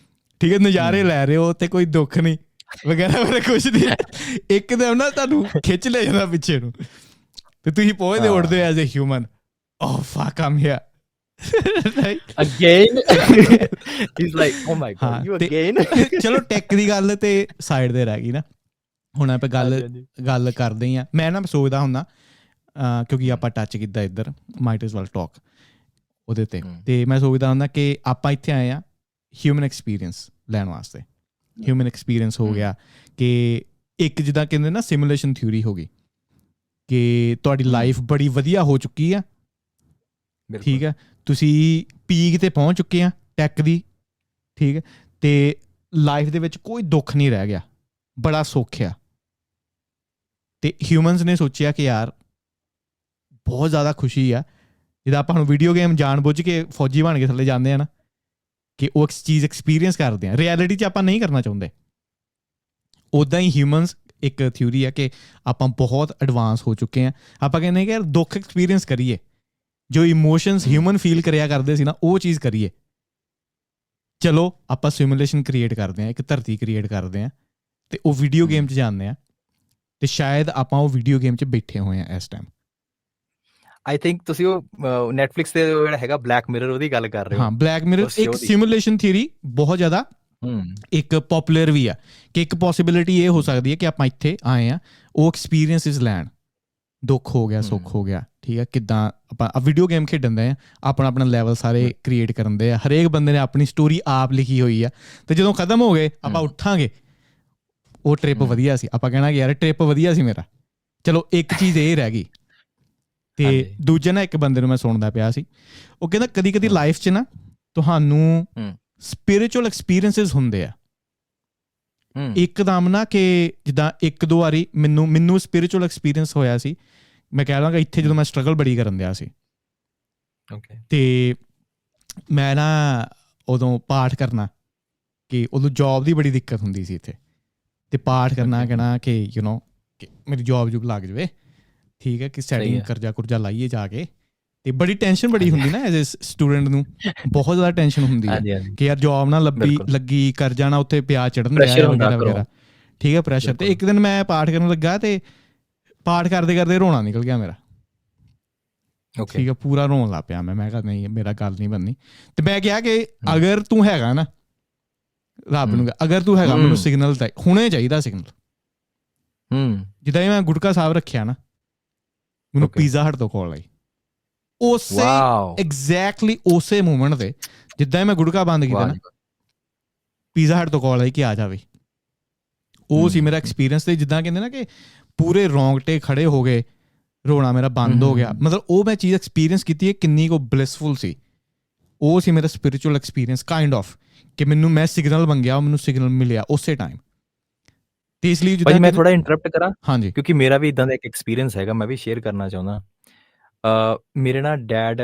ਠੀਕ ਹੈ, ਨਜ਼ਾਰੇ ਲੈ ਰਹੇ ਹੋ ਤੇ ਕੋਈ ਦੁੱਖ ਨਹੀਂ ਵਗੈਰਾ ਵਗੈਰਾ ਕੁਛ ਨਹੀਂ, ਇੱਕਦਮ ਨਾ ਤੁਹਾਨੂੰ ਖਿੱਚ ਲੈ ਜਾਂਦਾ ਪਿੱਛੇ ਨੂੰ ਤੇ ਤੁਸੀਂ ਪਹੁੰਚਦੇ ਉੱਠਦੇ as a human, oh fuck I'm here again. Is like oh my God you again. ਚਲੋ ਟੈਕ ਦੀ ਗੱਲ ਤੇ ਸਾਈਡ ਤੇ ਰਹਿ ਗਈ ਨਾ, ਹੁਣ ਆਪਾਂ ਗੱਲ ਕਰਦੇ ਹੀ ਆ। ਮੈਂ ਨਾ ਸੋਚਦਾ ਹੁੰਦਾ ਕਿਉਂਕਿ ਆਪਾਂ ਟੱਚ ਕੀਤਾ ਇੱਧਰ ਮਾਈਟ ਐਜ਼ ਵੈਲ ਟਾਕ ਉਹਦੇ ਤੇ ਮੈਂ ਸੋਚਦਾ ਹੁੰਦਾ ਕਿ ਆਪਾਂ ਇੱਥੇ ਆਏ ਆ ਹਿਊਮਨ ਐਕਸਪੀਰੀਅੰਸ ਲੈਣ ਵਾਸਤੇ। ਹਿਊਮਨ ਐਕਸਪੀਰੀਅੰਸ ਹੋ ਗਿਆ ਕਿ ਇੱਕ ਜਿੱਦਾਂ ਕਹਿੰਦੇ ਨਾ ਸਿਮੂਲੇਸ਼ਨ ਥਿਊਰੀ ਹੋ ਗਈ ਕਿ ਤੁਹਾਡੀ ਲਾਈਫ ਬੜੀ ਵਧੀਆ ਹੋ ਚੁੱਕੀ ਆ, ਠੀਕ ਹੈ, ਤੁਸੀਂ ਪੀਕ ਤੇ ਪਹੁੰਚ ਚੁੱਕੇ ਆ ਟੈਕ ਦੀ, ਠੀਕ ਹੈ, ਤੇ ਲਾਈਫ ਦੇ ਵਿੱਚ ਕੋਈ ਦੁੱਖ ਨਹੀਂ ਰਹਿ ਗਿਆ, ਬੜਾ ਸੁੱਖ ਆ। ਤੇ ਹਿਊਮਨਸ ਨੇ ਸੋਚਿਆ ਕਿ ਯਾਰ ਬਹੁਤ ਜ਼ਿਆਦਾ ਖੁਸ਼ੀ ਆ, ਜਿੱਦਾਂ ਆਪਾਂ ਹੁਣ ਵੀਡੀਓ ਗੇਮ ਜਾਣ ਬੁੱਝ ਕੇ ਫੌਜੀ ਬਣ ਕੇ ਥੱਲੇ ਜਾਂਦੇ ਆ ਨਾ, ਕਿ ਉਹ ਚੀਜ਼ ਐਕਸਪੀਰੀਅੰਸ ਕਰਦੇ ਆ, ਰਿਐਲਿਟੀ 'ਚ ਆਪਾਂ ਨਹੀਂ ਕਰਨਾ ਚਾਹੁੰਦੇ। ਉੱਦਾਂ ਹੀ ਹਿਊਮਨਸ ਇੱਕ ਥਿਊਰੀ ਆ ਕਿ ਆਪਾਂ ਬਹੁਤ ਐਡਵਾਂਸ ਹੋ ਚੁੱਕੇ ਆ, ਆਪਾਂ ਕਹਿੰਦੇ ਕਿ ਯਾਰ ਦੁੱਖ ਐਕਸਪੀਰੀਅੰਸ ਕਰੀਏ, ਜੋ ਇਮੋਸ਼ਨਸ ਹਿਊਮਨ ਫੀਲ ਕਰਿਆ ਕਰਦੇ ਸੀ ਨਾ ਉਹ ਚੀਜ਼ ਕਰੀਏ। ਚਲੋ ਆਪਾਂ ਸਿਮੂਲੇਸ਼ਨ ਕ੍ਰੀਏਟ ਕਰਦੇ ਹਾਂ, ਇੱਕ ਧਰਤੀ ਕ੍ਰੀਏਟ ਕਰਦੇ ਹਾਂ ਤੇ ਉਹ ਵੀਡੀਓ ਗੇਮ 'ਚ ਜਾਂਦੇ ਹਾਂ, ਤੇ ਸ਼ਾਇਦ ਆਪਾਂ ਉਹ ਵੀਡੀਓ ਗੇਮ 'ਚ ਬੈਠੇ ਹੋਏ ਹਾਂ ਇਸ ਟਾਈਮ। ਆਈ ਥਿੰਕ ਤੁਸੀਂ ਉਹ ਨੈਟਫਲਿਕਸ ਤੇ ਜਿਹੜਾ ਹੈਗਾ ਬਲੈਕ ਮਿਰਰ ਉਹਦੀ ਗੱਲ ਕਰ ਰਹੇ ਹੋ। ਹਾਂ, ਬਲੈਕ ਮਿਰਰ ਇੱਕ ਸਿਮੂਲੇਸ਼ਨ ਥਿਊਰੀ ਬਹੁਤ ਜ਼ਿਆਦਾ ਇੱਕ ਪੋਪੂਲਰ ਵੀ ਆ, ਕਿ ਇੱਕ ਪੋਸੀਬਿਲਿਟੀ ਇਹ ਹੋ ਸਕਦੀ ਹੈ ਕਿ ਆਪਾਂ ਇੱਥੇ ਆਏ ਹਾਂ, ਉਹ ਐਕਸਪੀਰੀਅੰਸਿਸ ਲੈਣ, ਦੁੱਖ ਹੋ ਗਿਆ ਸੁੱਖ ਹੋ ਗਿਆ, ਠੀਕ ਹੈ, ਕਿੱਦਾਂ ਆਪਾਂ ਵੀਡੀਓ ਗੇਮ ਖੇਡਣ ਦੇ ਆ, ਆਪਣਾ ਆਪਣਾ ਲੈਵਲ ਸਾਰੇ ਕ੍ਰੀਏਟ ਕਰਨ ਦੇ ਆ, ਹਰੇਕ ਬੰਦੇ ਨੇ ਆਪਣੀ ਸਟੋਰੀ ਆਪ ਲਿਖੀ ਹੋਈ ਆ, ਤੇ ਜਦੋਂ ਖਤਮ ਹੋ ਗਏ ਆਪਾਂ ਉੱਠਾਂਗੇ ਉਹ ਟ੍ਰਿਪ ਵਧੀਆ ਸੀ, ਆਪਾਂ ਕਹਿਣਾ ਕਿ ਯਾਰ ਟ੍ਰਿਪ ਵਧੀਆ ਸੀ ਮੇਰਾ। ਚਲੋ ਇੱਕ ਚੀਜ਼ ਇਹ ਰਹਿ ਗਈ। ਤੇ ਦੂਜਾ ਨਾ ਇੱਕ ਬੰਦੇ ਨੂੰ ਮੈਂ ਸੁਣਦਾ ਪਿਆ ਸੀ, ਉਹ ਕਹਿੰਦਾ ਕਦੀ ਕਦੀ ਲਾਈਫ 'ਚ ਨਾ ਤੁਹਾਨੂੰ ਸਪਿਰਿਚੁਅਲ ਐਕਸਪੀਰੀਅੰਸਿਸ ਹੁੰਦੇ ਆ ਇੱਕਦਮ ਨਾ, ਕਿ ਜਿੱਦਾਂ ਇੱਕ ਦੋ ਵਾਰੀ ਮੈਨੂੰ ਸਪਿਰਿਚੁਅਲ ਐਕਸਪੀਰੀਅੰਸ ਹੋਇਆ ਸੀ। ਮੈਂ ਕਹਿ ਲਵਾਂਗਾ ਇੱਥੇ ਜਦੋਂ ਮੈਂ ਸਟਰਗਲ ਬੜੀ ਕਰਨ ਦਿਆ ਸੀ, ਤੇ ਮੈਂ ਨਾ ਉਦੋਂ ਪਾਠ ਕਰਨਾ, ਕਿ ਉਦੋਂ ਜੋਬ ਦੀ ਬੜੀ ਦਿੱਕਤ ਹੁੰਦੀ ਸੀ ਇੱਥੇ, ਤੇ ਪਾਠ ਕਰਨਾ ਕਹਿਣਾ ਕਿ ਯੂ ਨੋ ਕਿ ਮੇਰੀ ਜੋਬ ਜੂਬ ਲੱਗ ਜਾਵੇ, ਠੀਕ ਹੈ, ਕਿ ਸੈਟਿੰਗ ਕਰਜ਼ਾ ਕੁਰਜ਼ਾ ਲਾਈਏ ਜਾ ਕੇ, ਤੇ ਬੜੀ ਟੈਨਸ਼ਨ ਬੜੀ ਹੁੰਦੀ ਨਾ ਐਜ਼ ਏ ਸਟੂਡੈਂਟ ਨੂੰ, ਬਹੁਤ ਜ਼ਿਆਦਾ ਟੈਨਸ਼ਨ ਹੁੰਦੀ ਹੈ ਕਿ ਯਾਰ ਜੋਬ ਨਾ ਲੱਗੀ, ਕਰਜ਼ਾ ਨਾ ਉੱਥੇ ਪਿਆ ਚੜਨ ਦਿਆ ਵਗੈਰਾ, ਠੀਕ ਹੈ, ਪ੍ਰੈਸ਼ਰ। ਤੇ ਇੱਕ ਦਿਨ ਮੈਂ ਪਾਠ ਕਰਨ ਲੱਗਾ ਤੇ ਪਾਠ ਕਰਦੇ ਕਰਦੇ ਰੋਣਾ ਨਿਕਲ ਗਿਆ ਮੇਰਾ, ਠੀਕ ਹੈ, ਪੂਰਾ ਰੋਣ ਲੱਗ ਪਿਆ ਮੈਂ ਕਿਹਾ ਨਹੀਂ ਮੇਰਾ ਗੱਲ ਨਹੀਂ ਬਣਨੀ। ਤੇ ਮੈਂ ਕਿਹਾ ਕਿ ਅਗਰ ਤੂੰ ਹੈਗਾ ਨਾ, ਰੱਬ ਨੂੰ ਅਗਰ ਤੂੰ ਹੈਗਾ, ਮੈਨੂੰ ਸਿਗਨਲ ਤਾਂ ਹੁਣੇ ਚਾਹੀਦਾ ਸਿਗਨਲ। ਜਿੱਦਾਂ ਹੀ ਮੈਂ ਗੁਟਕਾ ਸਾਹਿਬ ਰੱਖਿਆ ਨਾ, ਮੈਨੂੰ ਪੀਜ਼ਾ ਹਟ ਤੋਂ ਕਾਲ ਆਈ, ਉਸੇ ਐਗਜ਼ੈਕਟਲੀ ਉਸੇ ਮੂਮੈਂਟ ਤੇ ਜਿੱਦਾਂ ਹੀ ਮੈਂ ਗੁਟਕਾ ਬੰਦ ਕੀਤਾ ਨਾ, ਪੀਜ਼ਾ ਹਟ ਤੋਂ ਕਾਲ ਆਈ ਕਿ ਆ ਜਾਵੇ। ਉਹ ਸੀ ਮੇਰਾ ਐਕਸਪੀਰੀਅੰਸ। ਤੇ ਜਿੱਦਾਂ ਕਹਿੰਦੇ ਨਾ ਕਿ ਪੂਰੇ ਰੌਂਗਟੇ ਖੜੇ ਹੋ ਗਏ, ਰੋਣਾ ਮੇਰਾ ਬੰਦ ਹੋ ਗਿਆ, ਮਤਲਬ ਉਹ ਮੈਂ ਚੀਜ਼ ਐਕਸਪੀਰੀਅੰਸ ਕੀਤੀ ਹੈ ਕਿੰਨੀ ਕੁ ਬਲਿਸਫੁਲ ਸੀ। ਉਹ ਸੀ ਮੇਰਾ ਸਪਿਰਿਚੁਅਲ ਐਕਸਪੀਰੀਅੰਸ ਕਾਈਂਡ ਆਫ, ਕਿ ਮੈਂ ਸਿਗਨਲ ਮੰਗਿਆ, ਮੈਨੂੰ ਸਿਗਨਲ ਮਿਲਿਆ ਉਸੇ ਟਾਈਮ। ਤੇ ਇਸ ਲਈ ਭਾਜੀ ਮੈਂ ਥੋੜਾ ਇੰਟਰਪਟ ਕਰਾਂ, ਹਾਂਜੀ, ਕਿਉਂਕਿ ਮੇਰਾ ਵੀ ਇਦਾਂ ਦਾ ਇੱਕ ਐਕਸਪੀਰੀਅੰਸ ਹੈਗਾ, ਮੈਂ ਵੀ ਸ਼ੇਅਰ ਕਰਨਾ ਚਾਹੁੰਦਾ। ਮੇਰੇ ਨਾ ਡੈਡ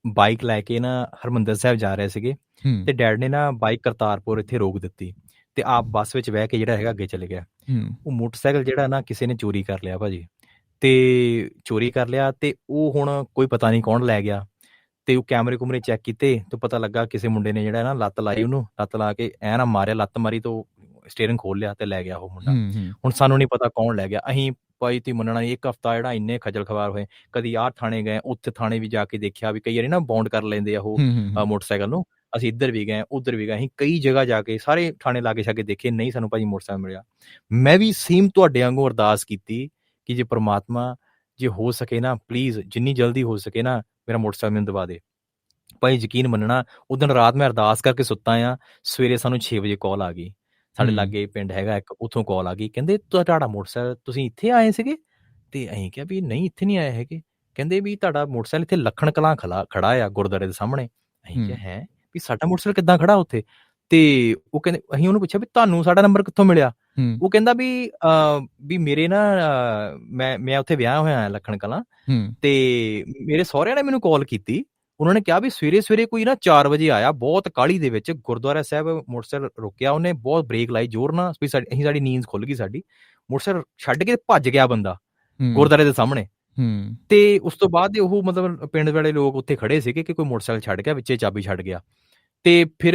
ਬਾਈਕ ਲੈ ਕੇ ਨਾ ਹਰਿਮੰਦਰ ਸਾਹਿਬ ਜਾ ਰਹੇ ਸੀਗੇ, ਤੇ ਡੈਡ ਨੇ ਨਾ ਬਾਈਕ ਕਰਤਾਰਪੁਰ ਇੱਥੇ ਰੋਕ ਦਿੱਤੀ ਤੇ ਆਪ ਬੱਸ ਵਿੱਚ ਬਹਿ ਕੇ ਜਿਹੜਾ ਹੈਗਾ ਅੱਗੇ ਚਲੇ ਗਿਆ। ਉਹ ਮੋਟਰਸਾਈਕਲ ਜਿਹੜਾ ਨਾ ਕਿਸੇ ਨੇ ਚੋਰੀ ਕਰ ਲਿਆ ਭਾਜੀ, ਤੇ ਚੋਰੀ ਕਰ ਲਿਆ ਤੇ ਉਹ ਹੁਣ ਕੋਈ ਪਤਾ ਨਹੀਂ ਕੌਣ ਲੈ ਗਿਆ। ਤੇ ਉਹ ਕੈਮਰੇ ਕੁਮਰੇ ਚੈੱਕ ਕੀਤੇ ਤੇ ਪਤਾ ਲੱਗਾ ਕਿਸੇ ਮੁੰਡੇ ਨੇ ਜਿਹੜਾ ਨਾ ਲੱਤ ਲਾਈ, ਉਹਨੂੰ ਲੱਤ ਲਾ ਕੇ ਐ ਨਾ ਮਾਰਿਆ, ਲੱਤ ਮਾਰੀ ਤੋਂ ਸਟੀਅਰਿੰਗ ਖੋਲ ਲਿਆ ਤੇ ਲੈ ਗਿਆ ਉਹ ਮੁੰਡਾ। ਹੁਣ ਸਾਨੂੰ ਨਹੀਂ ਪਤਾ ਕੌਣ ਲੈ ਗਿਆ। ਅਸੀਂ ਭਾਈ ਤੁਸੀਂ ਮੰਨਣਾ ਨਹੀਂ, ਇੱਕ ਹਫ਼ਤਾ ਜਿਹੜਾ ਇੰਨੇ ਖੱਜਲ ਖਵਾਰ ਹੋਏ। ਕਦੀ ਆਹ ਥਾਣੇ ਗਏ, ਉੱਥੇ ਥਾਣੇ ਵੀ ਜਾ ਕੇ ਦੇਖਿਆ ਵੀ ਕਈ ਵਾਰੀ ਨਾ ਬੌਂਡ ਕਰ ਲੈਂਦੇ ਆ ਉਹ ਮੋਟਰਸਾਈਕਲ ਨੂੰ। ਅਸੀਂ ਇੱਧਰ ਵੀ ਗਏ, ਉੱਧਰ ਵੀ ਗਏ, ਅਸੀਂ ਕਈ ਜਗ੍ਹਾ ਜਾ ਕੇ ਸਾਰੇ ਥਾਣੇ ਲਾਗੇ ਛਾਗੇ ਦੇਖੇ, ਨਹੀਂ ਸਾਨੂੰ ਭਾਜੀ ਮੋਟਰਸਾਈਕਲ ਮਿਲਿਆ। ਮੈਂ ਵੀ ਸੇਮ ਤੁਹਾਡੇ ਵਾਂਗੂ ਅਰਦਾਸ ਕੀਤੀ ਕਿ ਜੇ ਪਰਮਾਤਮਾ ਜੇ ਹੋ ਸਕੇ ਨਾ ਪਲੀਜ਼ ਜਿੰਨੀ ਜਲਦੀ ਹੋ ਸਕੇ ਨਾ ਮੇਰਾ ਮੋਟਰਸਾਈਕਲ ਮੈਨੂੰ ਦਵਾ ਦੇ। ਭਾਈ ਯਕੀਨ ਮੰਨਣਾ, ਉਸ ਦਿਨ ਰਾਤ ਮੈਂ ਅਰਦਾਸ ਕਰਕੇ ਸੁੱਤਾ ਆ, ਸਵੇਰੇ ਸਾਨੂੰ 6 ਵਜੇ ਕਾਲ ਆ ਗਈ। ਸਾਡੇ ਲਾਗੇ ਪਿੰਡ ਹੈਗਾ ਇੱਕ, ਉੱਥੋਂ ਕਾਲ ਆ ਗਈ, ਕਹਿੰਦੇ ਤੁਹਾਡਾ ਮੋਟਰਸਾਈਕਲ ਤੁਸੀਂ ਇੱਥੇ ਆਏ ਸੀਗੇ? ਤੇ ਅਸੀਂ ਕਿਹਾ ਵੀ ਨਹੀਂ ਇੱਥੇ ਨਹੀਂ ਆਏ ਹੈਗੇ। ਕਹਿੰਦੇ ਵੀ ਤੁਹਾਡਾ ਮੋਟਰਸਾਈਕਲ ਇੱਥੇ ਲੱਖਣ ਕਲਾਂ ਖੜਾ ਆ ਗੁਰਦੁਆਰੇ ਦੇ ਸਾਹਮਣੇ। ਅਸੀਂ ਕਿਹਾ ਹੈ ਵੀ ਸਾਡਾ ਮੋਟਰਸਾਈਕਲ ਕਿੱਦਾਂ ਖੜਾ ਉੱਥੇ? ਤੇ ਉਹ ਕਹਿੰਦੇ, ਅਸੀਂ ਉਹਨੂੰ ਪੁੱਛਿਆ ਵੀ ਤੁਹਾਨੂੰ ਸਾਡਾ ਨੰਬਰ ਕਿੱਥੋਂ ਮਿਲਿਆ? ਉਹ ਕਹਿੰਦਾ ਵੀ ਮੇਰੇ ਨਾ ਮੈਂ ਉੱਥੇ ਵਿਆਹ ਹੋਇਆ ਲੱਖਣ ਕਲਾਂ, ਤੇ ਮੇਰੇ ਸਹੁਰਿਆਂ ਨੇ ਮੈਨੂੰ ਕਾਲ ਕੀਤੀ। ਉਹਨਾਂ ਨੇ ਕਿਹਾ ਵੀ ਸਵੇਰੇ ਸਵੇਰੇ ਕੋਈ ਨਾ 4 ਵਜੇ ਆਇਆ, ਬਹੁਤ ਕਾਹਲੀ ਦੇ ਵਿੱਚ ਗੁਰਦੁਆਰਾ ਸਾਹਿਬ ਮੋਟਰਸਾਈਕਲ ਰੋਕਿਆ ਉਹਨੇ, ਬਹੁਤ ਬ੍ਰੇਕ ਲਾਈ ਜ਼ੋਰ ਨਾਲ ਵੀ ਸਾਡੀ ਨੀਂਦ ਖੁੱਲ ਗਈ ਸਾਡੀ। ਮੋਟਰਸਾਈਕਲ ਛੱਡ ਕੇ ਭੱਜ ਗਿਆ ਬੰਦਾ ਗੁਰਦੁਆਰੇ ਦੇ ਸਾਹਮਣੇ। ਤੇ ਉਸ ਤੋਂ ਬਾਅਦ ਉਹ ਮਤਲਬ ਪਿੰਡ ਵਾਲੇ ਲੋਕ ਉੱਥੇ ਖੜੇ ਸੀਗੇ ਕਿ ਕੋਈ ਮੋਟਰਸਾਈਕਲ ਛੱਡ ਗਿਆ, ਵਿੱਚੇ ਚਾਬੀ ਛੱਡ ਗਿਆ। ਤੇ ਫਿਰ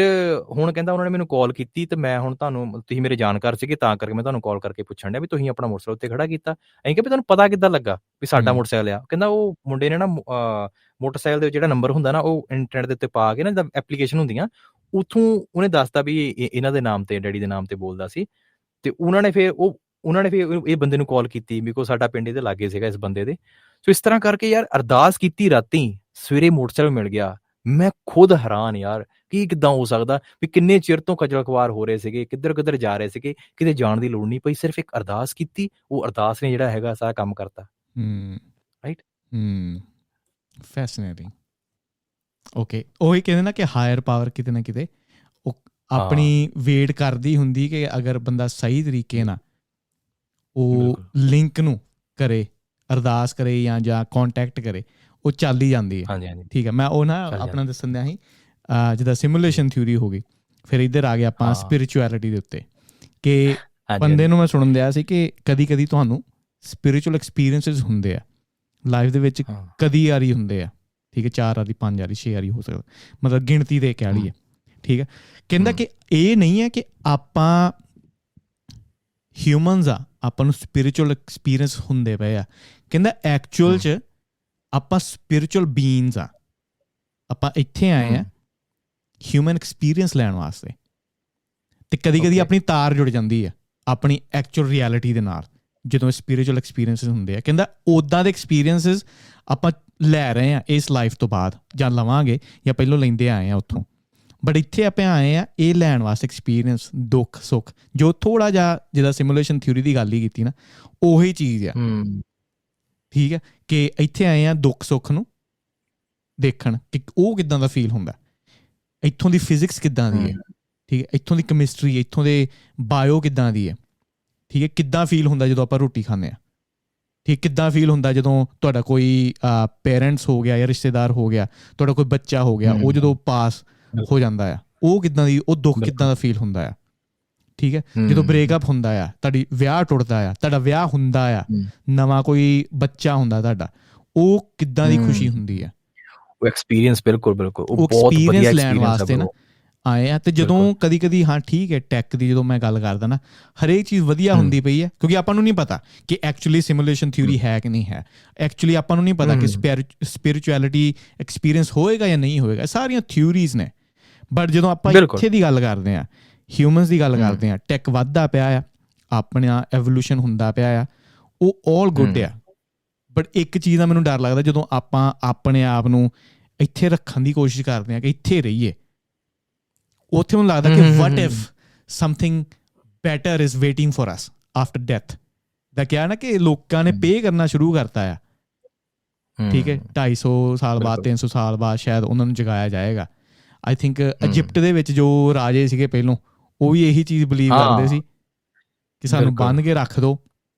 ਹੁਣ ਕਹਿੰਦਾ ਉਹਨਾਂ ਨੇ ਮੈਨੂੰ ਕਾਲ ਕੀਤੀ ਤੇ ਮੈਂ ਹੁਣ ਤੁਸੀਂ ਮੇਰੇ ਜਾਣਕਾਰ ਸੀਗੇ ਤਾਂ ਕਰਕੇ ਮੈਂ ਤੁਹਾਨੂੰ ਕਾਲ ਕਰਕੇ ਪੁੱਛਣ ਡਿਆ ਵੀ ਤੁਸੀਂ ਆਪਣਾ ਮੋਟਰਸਾਈਕਲ ਉੱਤੇ ਖੜਾ ਕੀਤਾ। ਅਸੀਂ ਕਿਹਾ ਵੀ ਤੁਹਾਨੂੰ ਪਤਾ ਕਿੱਦਾਂ ਲੱਗਾ ਵੀ ਸਾਡਾ ਮੋਟਰਸਾਈਕਲ ਆ? ਕਹਿੰਦਾ ਉਹ ਮੁੰਡੇ ਨੇ ਨਾ ਮੋਟਰਸਾਈਕਲ ਦੇ ਜਿਹੜਾ ਨੰਬਰ ਹੁੰਦਾ ਨਾ ਉਹ ਇੰਟਰਨੈਟ ਦੇ ਉੱਤੇ ਪਾ ਕੇ ਨਾ, ਜਿੱਦਾਂ ਐਪਲੀਕੇਸ਼ਨ ਹੁੰਦੀਆਂ, ਉੱਥੋਂ ਉਹਨੇ ਦੱਸਤਾ ਵੀ ਇਹਨਾਂ ਦੇ ਨਾਮ ਤੇ, ਡੈਡੀ ਦੇ ਨਾਮ ਤੇ ਬੋਲਦਾ ਸੀ। ਤੇ ਉਹਨਾਂ ਨੇ ਫਿਰ ਇਹ ਬੰਦੇ ਨੂੰ ਕਾਲ ਕੀਤੀ ਬਿਕੋਜ਼ ਸਾਡਾ ਪਿੰਡ ਇਹਦੇ ਲਾਗੇ ਸੀਗਾ ਇਸ ਬੰਦੇ ਦੇ। ਸੋ ਇਸ ਤਰ੍ਹਾਂ ਕਰਕੇ ਯਾਰ ਅਰਦਾਸ ਕੀਤੀ ਰਾਤੀ, ਸਵੇਰੇ ਮੋਟਰਸਾਈਕਲ ਮਿਲ ਗਿਆ। ਮੈਂ ਖੁਦ ਹੈਰਾਨ ਯਾਰ ਕਿ ਕਿੱਦਾਂ ਹੋ ਸਕਦਾ ਵੀ ਕਿੰਨੇ ਚਿਰ ਤੋਂ ਖੱਜਲ ਖਵਾਰ ਹੋ ਰਹੇ ਸੀਗੇ, ਕਿੱਧਰ ਜਾ ਰਹੇ ਸੀਗੇ, ਕਿਤੇ ਜਾਣ ਦੀ ਲੋੜ ਨਹੀਂ ਪਈ, ਸਿਰਫ ਇੱਕ ਅਰਦਾਸ ਕੀਤੀ, ਉਹ ਅਰਦਾਸ ਨੇ ਜਿਹੜਾ ਹੈਗਾ ਸਾਰਾ ਕੰਮ ਕਰਤਾ। ਰਾਈਟ। ਫੈਸੀਨੇਟਿੰਗ। ਓਕੇ, ਉਹੀ ਕਹਿੰਦੇ ਨਾ ਕਿ ਹਾਇਰ ਪਾਵਰ ਕਿਤੇ ਨਾ ਕਿਤੇ ਉਹ ਆਪਣੀ ਵੇਟ ਕਰਦੀ ਹੁੰਦੀ ਕਿ ਅਗਰ ਬੰਦਾ ਸਹੀ ਤਰੀਕੇ ਨਾਲ ਉਹ ਲਿੰਕ ਨੂੰ ਕਰੇ, ਅਰਦਾਸ ਕਰੇ ਜਾਂ ਕੰਟੈਕਟ ਕਰੇ, ਉਹ ਚੱਲ ਹੀ ਜਾਂਦੀ ਹੈ। ਠੀਕ ਹੈ, ਮੈਂ ਉਹ ਨਾ ਆਪਣਾ ਦੱਸਣ ਦਿਆ ਸੀ ਜਿੱਦਾਂ ਸਿਮੂਲੇਸ਼ਨ ਥਿਊਰੀ ਹੋ ਗਈ। ਫਿਰ ਇੱਧਰ ਆ ਗਿਆ ਆਪਾਂ ਸਪਿਰਿਚੁਅਲਿਟੀ ਦੇ ਉੱਤੇ ਕਿ ਬੰਦੇ ਨੂੰ ਮੈਂ ਸੁਣਨ ਦਿਆ ਸੀ ਕਿ ਕਦੀ ਕਦੀ ਤੁਹਾਨੂੰ ਸਪਿਰਿਚੁਅਲ ਐਕਸਪੀਰੀਅੰਸਿਸ ਹੁੰਦੇ ਆ ਲਾਈਫ ਦੇ ਵਿੱਚ, ਕਦੀ ਵਾਰੀ ਹੁੰਦੇ ਆ। ਠੀਕ ਹੈ, 4 ਵਾਰੀ 5 ਵਾਰੀ 6 ਵਾਰੀ ਹੋ ਸਕਦਾ, ਮਤਲਬ ਗਿਣਤੀ ਦੇ ਕਹਿ ਲਈਏ। ਠੀਕ ਹੈ, ਕਹਿੰਦਾ ਕਿ ਇਹ ਨਹੀਂ ਹੈ ਕਿ ਆਪਾਂ ਹਿਊਮਨਸ ਆ, ਆਪਾਂ ਨੂੰ ਸਪਿਰਿਚੁਅਲ ਐਕਸਪੀਰੀਅੰਸ ਹੁੰਦੇ ਪਏ ਆ। ਕਹਿੰਦਾ ਐਕਚੁਅਲ 'ਚ ਆਪਾਂ ਸਪਿਰਿਚੁਅਲ ਬੀਇੰਗਸ ਆ, ਆਪਾਂ ਇੱਥੇ ਆਏ ਆ ਹਿਊਮਨ ਐਕਸਪੀਰੀਅੰਸ ਲੈਣ ਵਾਸਤੇ। ਤੇ ਕਦੀ ਕਦੀ ਆਪਣੀ ਤਾਰ ਜੁੜ ਜਾਂਦੀ ਹੈ ਆਪਣੀ ਐਕਚੁਅਲ ਰਿਐਲਿਟੀ ਦੇ ਨਾਲ ਜਦੋਂ ਸਪਿਰਿਚੁਅਲ ਐਕਸਪੀਰੀਅੰਸਿਸ ਹੁੰਦੇ ਆ। ਕਹਿੰਦਾ ਉੱਦਾਂ ਦੇ ਐਕਸਪੀਰੀਅੰਸਿਸ ਆਪਾਂ ਲੈ ਰਹੇ ਹਾਂ ਇਸ ਲਾਈਫ ਤੋਂ ਬਾਅਦ, ਜਾਂ ਲਵਾਂਗੇ ਜਾਂ ਪਹਿਲੋਂ ਲੈਂਦੇ ਆਏ ਆ ਉੱਥੋਂ। ਬਟ ਇੱਥੇ ਆਪਾਂ ਆਏ ਆ ਇਹ ਲੈਣ ਵਾਸਤੇ ਐਕਸਪੀਰੀਅੰਸ, ਦੁੱਖ ਸੁੱਖ, ਜੋ ਥੋੜ੍ਹਾ ਜਿਹਾ ਜਿੱਦਾਂ ਸਿਮੂਲੇਸ਼ਨ ਥਿਊਰੀ ਦੀ ਗੱਲ ਹੀ ਕੀਤੀ ਨਾ, ਉਹੀ ਚੀਜ਼ ਆ। ਠੀਕ ਹੈ, ਕਿ ਇੱਥੇ ਆਏ ਆ ਦੁੱਖ ਸੁੱਖ ਨੂੰ ਦੇਖਣ ਕਿ ਉਹ ਕਿੱਦਾਂ ਦਾ ਫੀਲ ਹੁੰਦਾ, ਇੱਥੋਂ ਦੀ ਫਿਜ਼ਿਕਸ ਕਿੱਦਾਂ ਦੀ ਹੈ। ਠੀਕ ਹੈ, ਇੱਥੋਂ ਦੀ ਕੈਮਿਸਟਰੀ, ਇੱਥੋਂ ਦੇ ਬਾਇਓ ਕਿੱਦਾਂ ਦੀ ਹੈ। ਠੀਕ ਹੈ, ਕਿੱਦਾਂ ਫੀਲ ਹੁੰਦਾ ਜਦੋਂ ਆਪਾਂ ਰੋਟੀ ਖਾਂਦੇ ਹਾਂ। ਠੀਕ, ਕਿੱਦਾਂ ਫੀਲ ਹੁੰਦਾ ਜਦੋਂ ਤੁਹਾਡਾ ਕੋਈ ਪੇਰੈਂਟਸ ਹੋ ਗਿਆ ਜਾਂ ਰਿਸ਼ਤੇਦਾਰ ਹੋ ਗਿਆ, ਤੁਹਾਡਾ ਕੋਈ ਬੱਚਾ ਹੋ ਗਿਆ, ਉਹ ਜਦੋਂ ਪਾਸ ਹੋ ਜਾਂਦਾ ਆ, ਉਹ ਕਿੱਦਾਂ ਦੀ, ਉਹ ਦੁੱਖ ਕਿੱਦਾਂ ਦਾ ਫੀਲ ਹੁੰਦਾ ਆ। ਠੀਕ ਹੈ, ਜਦੋਂ ਬ੍ਰੇਕਅਪ ਹੁੰਦਾ ਆ, ਤੁਹਾਡੀ ਵਿਆਹ ਟੁੱਟਦਾ ਆ, ਤੁਹਾਡਾ ਵਿਆਹ ਹੁੰਦਾ ਆ, ਨਵਾਂ ਕੋਈ ਬੱਚਾ ਹੁੰਦਾ ਤੁਹਾਡਾ, ਉਹ ਕਿੱਦਾਂ ਦੀ ਖੁਸ਼ੀ ਹੁੰਦੀ ਆ। ਉਹ ਐਕਸਪੀਰੀਅੰਸ ਬਿਲਕੁਲ ਉਹ ਬਹੁਤ ਵਧੀਆ ਲੈਣ ਵਾਸਤੇ ਨਾ ਆਏ ਆ। ਤੇ ਜਦੋਂ ਕਦੀ ਕਦੀ ਹਾਂ ਠੀਕ ਹੈ, ਟੈਕ ਦੀ ਜਦੋਂ ਮੈਂ ਗੱਲ ਕਰਦਾ ਨਾ, ਹਰੇਕ ਚੀਜ਼ ਵਧੀਆ ਹੁੰਦੀ ਪਈ ਹੈ ਕਿਉਂਕਿ ਆਪਾਂ ਨੂੰ ਨਹੀਂ ਪਤਾ ਕਿ ਐਕਚੁਅਲੀ ਸਿਮੂਲੇਸ਼ਨ ਥਿਊਰੀ ਹੈ ਕਿ ਨਹੀਂ ਹੈ। ਐਕਚੁਅਲੀ ਆਪਾਂ ਨੂੰ ਨਹੀਂ ਪਤਾ ਕਿ ਸਪਿਰਿਚੁਅਲਿਟੀ ਐਕਸਪੀਰੀਅੰਸ ਹੋਏਗਾ ਜਾਂ ਨਹੀਂ ਹੋਏਗਾ, ਸਾਰੀਆਂ ਥਿਊਰੀਜ਼ ਨੇ। ਬਟ ਜਦੋਂ ਆਪਾਂ ਇੱਥੇ ਦੀ ਗੱਲ ਕਰਦੇ ਹਾਂ, ਹਿਊਮਨਸ ਦੀ ਗੱਲ ਕਰਦੇ ਹਾਂ, ਟੈਕ ਵੱਧਦਾ ਪਿਆ ਆ, ਆਪਣਾ ਐਵੋਲੂਸ਼ਨ ਹੁੰਦਾ ਪਿਆ ਆ, ਉਹ ਆਲ ਗੁੱਡ ਆ। ਬਟ ਇੱਕ ਚੀਜ਼ ਦਾ ਮੈਨੂੰ ਡਰ ਲੱਗਦਾ, ਜਦੋਂ ਆਪਾਂ ਆਪਣੇ ਆਪ ਨੂੰ ਇੱਥੇ ਰੱਖਣ ਦੀ ਕੋਸ਼ਿਸ਼ ਕਰਦੇ ਹਾਂ ਕਿ ਇੱਥੇ ਰਹੀਏ, ਉੱਥੇ ਮੈਨੂੰ ਲੱਗਦਾ ਕਿ what if something better is waiting for us after death. ਦਾ ਕਿਹਾ ਨਾ ਕਿ ਲੋਕਾਂ ਨੇ ਪੇ ਕਰਨਾ ਸ਼ੁਰੂ ਕਰਤਾ ਆ। ਠੀਕ ਹੈ, 250 ਸਾਲ ਬਾਅਦ 300 ਸਾਲ ਬਾਅਦ ਸ਼ਾਇਦ ਉਹਨਾਂ ਨੂੰ ਜਗਾਇਆ ਜਾਏਗਾ। ਆਈ ਥਿੰਕ ਇਜਿਪਟ ਦੇ ਵਿੱਚ ਜੋ ਰਾਜੇ ਸੀਗੇ ਪਹਿਲੋਂ, ਉਹ ਵੀ ਇਹੀ ਚੀਜ਼ ਬਿਲੀਵ ਕਰਦੇ ਸੀ ਕਿ ਸਾਨੂੰ ਬੰਨ੍ਹ ਕੇ ਰੱਖ ਦਿਓ,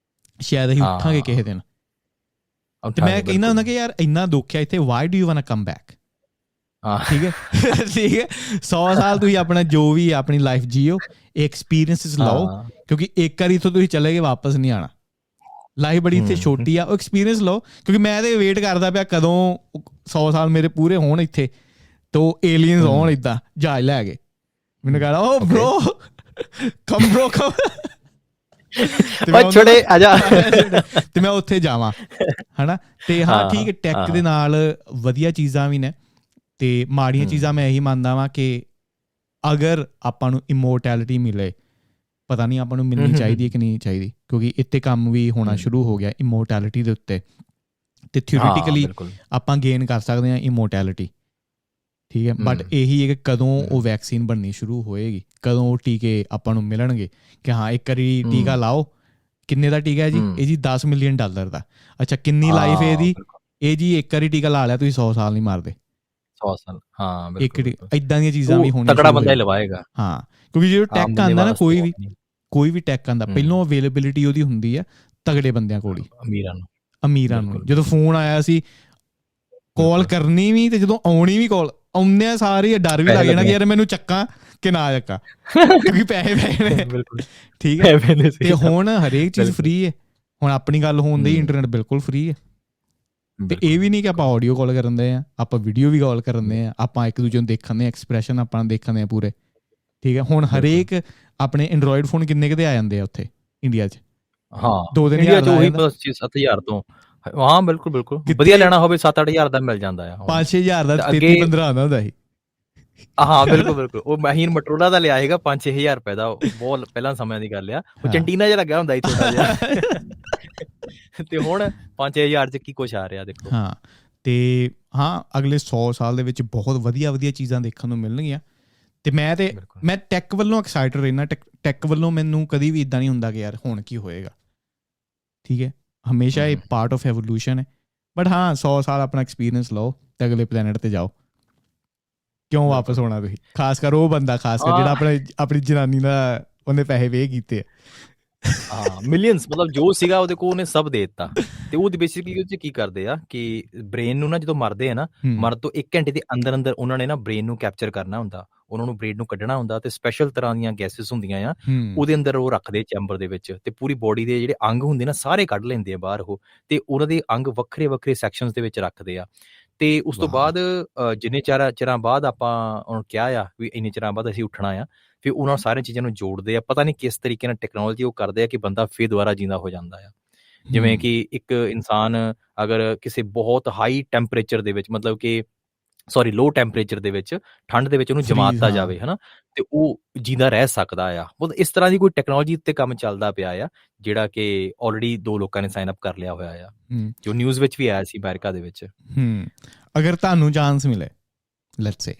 ਸ਼ਾਇਦ ਅਸੀਂ ਉੱਠਾਂਗੇ ਕਿਸੇ ਦਿਨ। ਤੇ ਮੈਂ ਕਹਿੰਦਾ ਹੁੰਦਾ ਕਿ ਯਾਰ ਇੰਨਾ ਦੁੱਖ ਹੈ ਇੱਥੇ, why do you want to come back? ਠੀਕ ਹੈ ਠੀਕ ਹੈ 100 ਸਾਲ ਤੁਸੀਂ ਆਪਣਾ ਜੋ ਵੀ ਆਪਣੀ ਲਾਈਫ ਜੀਓ, ਐਕਸਪੀਰੀਅੰਸਿਸ ਲਓ, ਕਿਉਂਕਿ ਇੱਕ ਵਾਰੀ ਇੱਥੋਂ ਤੁਸੀਂ ਚਲੇ ਗਏ ਵਾਪਸ ਨਹੀਂ ਆਉਣਾ। ਲਾਈਫ ਬੜੀ ਇੱਥੇ ਛੋਟੀ ਆ, ਉਹ ਐਕਸਪੀਰੀਅੰਸ ਲਓ। ਕਿਉਂਕਿ ਮੈਂ ਤੇ ਵੇਟ ਕਰਦਾ ਪਿਆ ਕਦੋਂ 100 ਸਾਲ ਮੇਰੇ ਪੂਰੇ ਹੋਣ ਇੱਥੇ, ਤੋ ਏਲੀਅਨਸ ਆਉਣ ਇੱਦਾਂ ਜਹਾਜ਼ ਲੈ ਕੇ, ਮੈਨੂੰ ਕਹਿਣਾ ਓ ਬ్రో ਕਮ ਬ్రో ਕਮ ਛੋੜੇ ਆ ਜਾ ਤੇ ਮੈਂ ਉੱਥੇ ਜਾਵਾਂ, ਹਨਾ। ਤੇ ਹਾਂ ਠੀਕ ਹੈ, ਟੈਕ ਦੇ ਨਾਲ ਵਧੀਆ ਚੀਜ਼ਾਂ ਵੀ ਨੇ ਤੇ ਮਾੜੀਆਂ ਚੀਜ਼ਾਂ ਮੈਂ ਇਹੀ ਮੰਨਦਾ ਵਾਂ ਕਿ ਅਗਰ ਆਪਾਂ ਨੂੰ ਇਮੋਰਟੈਲਿਟੀ ਮਿਲੇ, ਪਤਾ ਨਹੀਂ ਆਪਾਂ ਨੂੰ ਮਿਲਣੀ ਚਾਹੀਦੀ ਹੈ ਕਿ ਨਹੀਂ ਚਾਹੀਦੀ, ਕਿਉਂਕਿ ਇੱਥੇ ਕੰਮ ਵੀ ਹੋਣਾ ਸ਼ੁਰੂ ਹੋ ਗਿਆ ਇਮੋਰਟੈਲਿਟੀ ਦੇ ਉੱਤੇ, ਤੇ ਥਿਓਰੀਟਿਕਲੀ ਆਪਾਂ ਗੇਨ ਕਰ ਸਕਦੇ ਹਾਂ ਇਮੋਰਟੈਲਿਟੀ, ਠੀਕ ਹੈ। ਬਟ ਇਹੀ ਹੈ ਕਿ ਕਦੋਂ ਉਹ ਵੈਕਸੀਨ ਬਣਨੀ ਸ਼ੁਰੂ ਹੋਏਗੀ, ਕਦੋਂ ਉਹ ਟੀਕੇ ਆਪਾਂ ਨੂੰ ਮਿਲਣਗੇ ਕਿ ਹਾਂ ਇੱਕ ਵਾਰੀ ਟੀਕਾ ਲਾਓ। ਕਿੰਨੇ ਦਾ ਟੀਕਾ ਹੈ ਜੀ? ਇਹ ਜੀ $10 ਮਿਲੀਅਨ ਦਾ। ਅੱਛਾ ਕਿੰਨੀ ਲਾਈਫ ਹੈ ਇਹਦੀ? ਇਹ ਜੀ ਇੱਕ ਵਾਰੀ ਟੀਕਾ ਲਾ ਲਿਆ ਤੁਸੀਂ 100 ਸਾਲ ਨਹੀਂ ਮਾਰਦੇ। 100 ਸਾਲ ਇੱਕ ਏਦਾਂ ਦੀਆਂ ਚੀਜ਼ਾਂ ਵੀ ਹੋਣੀਆਂ, ਤਕੜਾ ਬੰਦਾ ਹੀ ਲਵਾਏਗਾ। ਹਾਂ ਕਿਉਂਕਿ ਜਦੋਂ ਟੈਕ ਆਉਂਦਾ ਨਾ, ਕੋਈ ਵੀ ਟੈਕ ਆਉਂਦਾ, ਪਹਿਲੋਂ ਅਵੇਲੇਬਿਲਿਟੀ ਉਹਦੀ ਹੁੰਦੀ ਹੈ ਤਗੜੇ ਬੰਦਿਆਂ ਕੋਲ ਹੀ, ਅਮੀਰਾਂ ਨੂੰ। ਜਦੋਂ ਫੋਨ ਆਇਆ ਸੀ ਕਾਲ ਕਰਨੀ ਵੀ, ਤੇ ਜਦੋਂ ਆਉਣੀ ਵੀ ਕਾਲ, ਆਉਂਦਿਆਂ ਸਾਰੇ ਡਰ ਵੀ ਲੱਗ ਜਾਣਾ ਕਿ ਯਾਰ ਮੈਨੂੰ ਚੱਕਾਂ ਕਿ ਨਾ ਚੱਕਾਂ, ਕਿਉਂਕਿ ਪੈਸੇ ਨੇ, ਠੀਕ ਹੈ। ਤੇ ਹੁਣ ਹਰੇਕ ਚੀਜ਼ ਫ੍ਰੀ ਹੈ। ਹੁਣ ਆਪਣੀ ਗੱਲ ਹੋਣ ਦੀ ਇੰਟਰਨੈਟ ਬਿਲਕੁਲ ਫ੍ਰੀ ਹੈ। ਤੇ ਇਹ ਵੀ ਨਹੀਂ ਕਿ ਆਪਾਂ ਆਡੀਓ ਕਾਲ ਕਰਨ ਦੇ ਆ, ਆਪਾਂ ਵੀਡੀਓ ਵੀ ਕਾਲ ਕਰਨ ਦੇ ਆ, ਆਪਾਂ ਇੱਕ ਦੂਜੇ ਨੂੰ ਦੇਖਣ ਦੇ, ਐਕਸਪ੍ਰੈਸ਼ਨ ਆਪਾਂ ਦੇਖਣ ਦੇ ਪੂਰੇ, ਠੀਕ ਹੈ। ਹੁਣ ਹਰੇਕ ਆਪਣੇ ਐਂਡਰੋਇਡ ਫੋਨ ਕਿੰਨੇ ਕਿਤੇ ਆ ਜਾਂਦੇ ਆ ਉੱਥੇ ਇੰਡੀਆ 'ਚ? 2-3 ਤੋਂ। ਹਾਂ ਬਿਲਕੁਲ ਬਿਲਕੁਲ, ਵਧੀਆ ਲੈਣਾ ਹੋਵੇ 7-8 ਦਾ ਮਿਲ ਜਾਂਦਾ ਆ। 5-6 ਦਾ 33-15 ਆਉਂਦਾ ਹੁੰਦਾ ਸੀ। ਹਾਂ ਬਿਲਕੁਲ ਬਿਲਕੁਲ, ਉਹ ਮਹੀਨ ਮਟਰੋਲਾ ਦਾ ਲਿਆ ਸੀਗਾ 5-6 ਰੁਪਏ ਦਾ, ਬਹੁਤ ਪਹਿਲਾਂ ਸਮਿਆਂ ਦੀ ਗੱਲ ਆ। ਉਹ ਚੰਟੀਨਾ ਜਿਹਾ ਲੱਗਾ ਹੁੰਦਾ ਸੀ ਛੋਟਾ ਜਿਹਾ, ਤੇ ਹੁਣ 5-6 ਚ ਕੀ ਕੁਛ ਆ ਰਿਹਾ ਦੇਖੋ। ਹਾਂ ਤੇ ਹਾਂ ਅਗਲੇ 100 ਸਾਲ ਦੇ ਵਿੱਚ ਬਹੁਤ ਵਧੀਆ ਚੀਜ਼ਾਂ ਦੇਖਣ ਨੂੰ ਮਿਲਣਗੀਆਂ। ਤੇ ਮੈਂ ਟੈਕ ਵੱਲੋਂ ਐਕਸਾਈਟਡ ਰਹਿਣਾ। ਟੈਕ ਵੱਲੋਂ ਮੈਨੂੰ ਕਦੀ ਵੀ ਇੱਦਾਂ ਨਹੀਂ ਹੁੰਦਾ ਕਿ ਯਾਰ ਹੁਣ ਕੀ ਹੋਏਗਾ, ਠੀਕ ਹੈ। ਹਮੇਸ਼ਾ ਇਹ ਪਾਰਟ ਆਫ ਐਵੋਲੂਸ਼ਨ ਹੈ। ਬਟ ਹਾਂ 100 ਸਾਲ ਆਪਣਾ ਐਕਸਪੀਰੀਅੰਸ ਲਓ ਤੇ ਅਗਲੇ ਪਲੈਨਟ ਤੇ ਜਾਓ। ਕਿਉਂ ਵਾਪਸ ਹੋਣਾ ਤੁਸੀਂ? ਖਾਸ ਕਰ ਉਹ ਬੰਦਾ, ਖਾਸ ਕਰ ਜਿਹੜਾ ਆਪਣੀ ਜਨਾਨੀ ਦਾ ਉਹਨੇ ਪੈਸੇ ਵੇ ਕੀਤੇ ਆ। ਮਿਲੀਅਨਸ, ਮਤਲਬ ਜੋ ਸੀਗਾ ਉਹਦੇ ਕੋਲ ਉਹਨੇ ਸਭ ਦੇ ਦਿੱਤਾ। ਤੇ ਉਹ ਬੇਸਿਕਲੀ ਉਹ 'ਚ ਕੀ ਕਰਦੇ ਆ ਕਿ ਬ੍ਰੇਨ ਨੂੰ ਨਾ ਜਦੋਂ ਮਰਦੇ ਆ ਨਾ, ਮਰਨ ਤੋਂ 1 ਘੰਟੇ ਦੇ ਅੰਦਰ ਉਹਨਾਂ ਨੇ ਨਾ ਬ੍ਰੇਨ ਨੂੰ ਕੈਪਚਰ ਕਰਨਾ ਹੁੰਦਾ, ਉਹਨਾਂ ਨੂੰ ਬ੍ਰੇਨ ਨੂੰ ਕੱਢਣਾ ਹੁੰਦਾ, ਤੇ ਸਪੈਸ਼ਲ ਤਰ੍ਹਾਂ ਦੀਆਂ ਗੈਸਿਸ ਹੁੰਦੀਆਂ ਆ ਉਹਦੇ ਅੰਦਰ, ਉਹ ਰੱਖਦੇ ਚੈਂਬਰ ਦੇ ਵਿੱਚ, ਤੇ ਪੂਰੀ ਬੋਡੀ ਦੇ ਜਿਹੜੇ ਅੰਗ ਹੁੰਦੇ ਨਾ ਸਾਰੇ ਕੱਢ ਲੈਂਦੇ ਆ ਬਾਹਰ ਉਹ, ਤੇ ਉਹਨਾਂ ਦੇ ਅੰਗ ਵੱਖਰੇ ਸੈਕਸ਼ਨਸ ਦੇ ਵਿੱਚ ਰੱਖਦੇ ਆ। ਤੇ ਉਸ ਤੋਂ ਬਾਅਦ ਜਿੰਨੇ ਚਿਰਾਂ ਬਾਅਦ ਆਪਾਂ ਉਹਨੂੰ ਕਿਹਾ ਆ ਵੀ ਇੰਨੇ ਚਿਰਾਂ ਬਾਅਦ ਅਸੀਂ ਉੱਠਣਾ ਆ, ਫਿਰ ਉਹਨਾਂ ਸਾਰੀਆਂ ਚੀਜ਼ਾਂ ਨੂੰ ਜੋੜਦੇ ਆ। ਪਤਾ ਨਹੀਂ ਕਿਸ ਤਰੀਕੇ ਨਾਲ ਟੈਕਨੋਲੋਜੀ ਉਹ ਕਰਦੇ ਆ ਕਿ ਬੰਦਾ ਫਿਰ ਦੁਬਾਰਾ ਜਿੰਦਾ ਹੋ ਜਾਂਦਾ ਆ। ਜਿਵੇਂ ਕਿ ਇੱਕ ਇਨਸਾਨ ਅਗਰ ਕਿਸੇ ਬਹੁਤ ਹਾਈ ਟੈਂਪਰੇਚਰ ਦੇ ਵਿੱਚ, ਮਤਲਬ ਕਿ ਲੋ ਟੈਂਪਰੇਚਰ ਦੇ ਵਿੱਚ, ਠੰਡ ਦੇ ਵਿੱਚ ਉਹਨੂੰ ਜਮਾ ਦਿੱਤਾ ਜਾਵੇ, ਹਨਾ, ਤੇ ਉਹ ਜਿੰਦਾ ਰਹਿ ਸਕਦਾ ਆ। ਮਤਲਬ ਇਸ ਤਰ੍ਹਾਂ ਦੀ ਕੋਈ ਟੈਕਨੋਲੋਜੀ ਉੱਤੇ ਕੰਮ ਚੱਲਦਾ ਪਿਆ ਆ, ਜਿਹੜਾ ਕਿ ਆਲਰੇਡੀ 2 ਲੋਕਾਂ ਨੇ ਸਾਈਨ ਅਪ ਕਰ ਲਿਆ ਹੋਇਆ ਆ, ਜੋ ਨਿਊਜ਼ ਵਿੱਚ ਵੀ ਆਇਆ ਸੀ ਅਮਰੀਕਾ ਦੇ ਵਿੱਚ। ਅਗਰ ਤੁਹਾਨੂੰ ਚਾਂਸ ਮਿਲੇ, ਲੈਟਸ ਸੇ,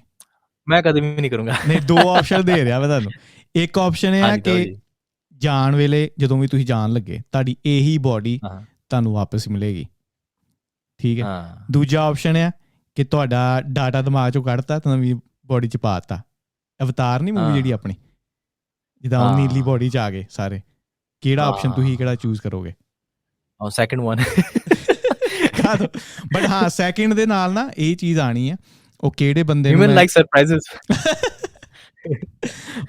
ਮੈਂ ਕਦੇ ਵੀ ਨਹੀਂ ਕਰੂੰਗਾ। ਨਹੀਂ, 2 ਆਪਸ਼ਨ ਦੇ ਰਿਹਾ ਮੈਂ ਤੁਹਾਨੂੰ। ਇੱਕ ਆਪਸ਼ਨ ਇਹ ਆ ਕਿ ਜਾਣ ਵੇਲੇ ਜਦੋਂ ਵੀ ਤੁਸੀਂ ਜਾਣ ਲੱਗੇ ਤੁਹਾਡੀ ਇਹੀ ਬੋਡੀ ਤੁਹਾਨੂੰ ਵਾਪਸ ਮਿਲੇਗੀ, ਠੀਕ ਹੈ। ਦੂਜਾ ਆਪਸ਼ਨ ਹੈ ਕਿ ਤੁਹਾਡਾ ਡਾਟਾ ਦਿਮਾਗ ਚੋਂ ਕੱਢਤਾ, ਨਵੀਂ ਬੋਡੀ 'ਚ ਪਾ ਦਿੱਤਾ। ਅਵਤਾਰ ਨਹੀਂ ਮੂਵੀ ਜਿਹੜੀ ਆਪਣੀ, ਜਿੱਦਾਂ ਨੀਲੀ ਬੋਡੀ 'ਚ ਆ ਗਏ ਸਾਰੇ। ਕਿਹੜਾ ਆਪਸ਼ਨ ਤੁਸੀਂ ਕਿਹੜਾ ਚੂਜ਼ ਕਰੋਗੇ? Second one. ਬਟ ਹਾਂ ਸੈਕਿੰਡ ਦੇ ਨਾਲ ਨਾ ਇਹ ਚੀਜ਼ ਆਣੀ ਹੈ, ਉਹ ਕਿਹੜੇ ਬੰਦੇ ਨੂੰ ਲਾਈਕ ਸਰਪ੍ਰਾਈਜ਼ਸ।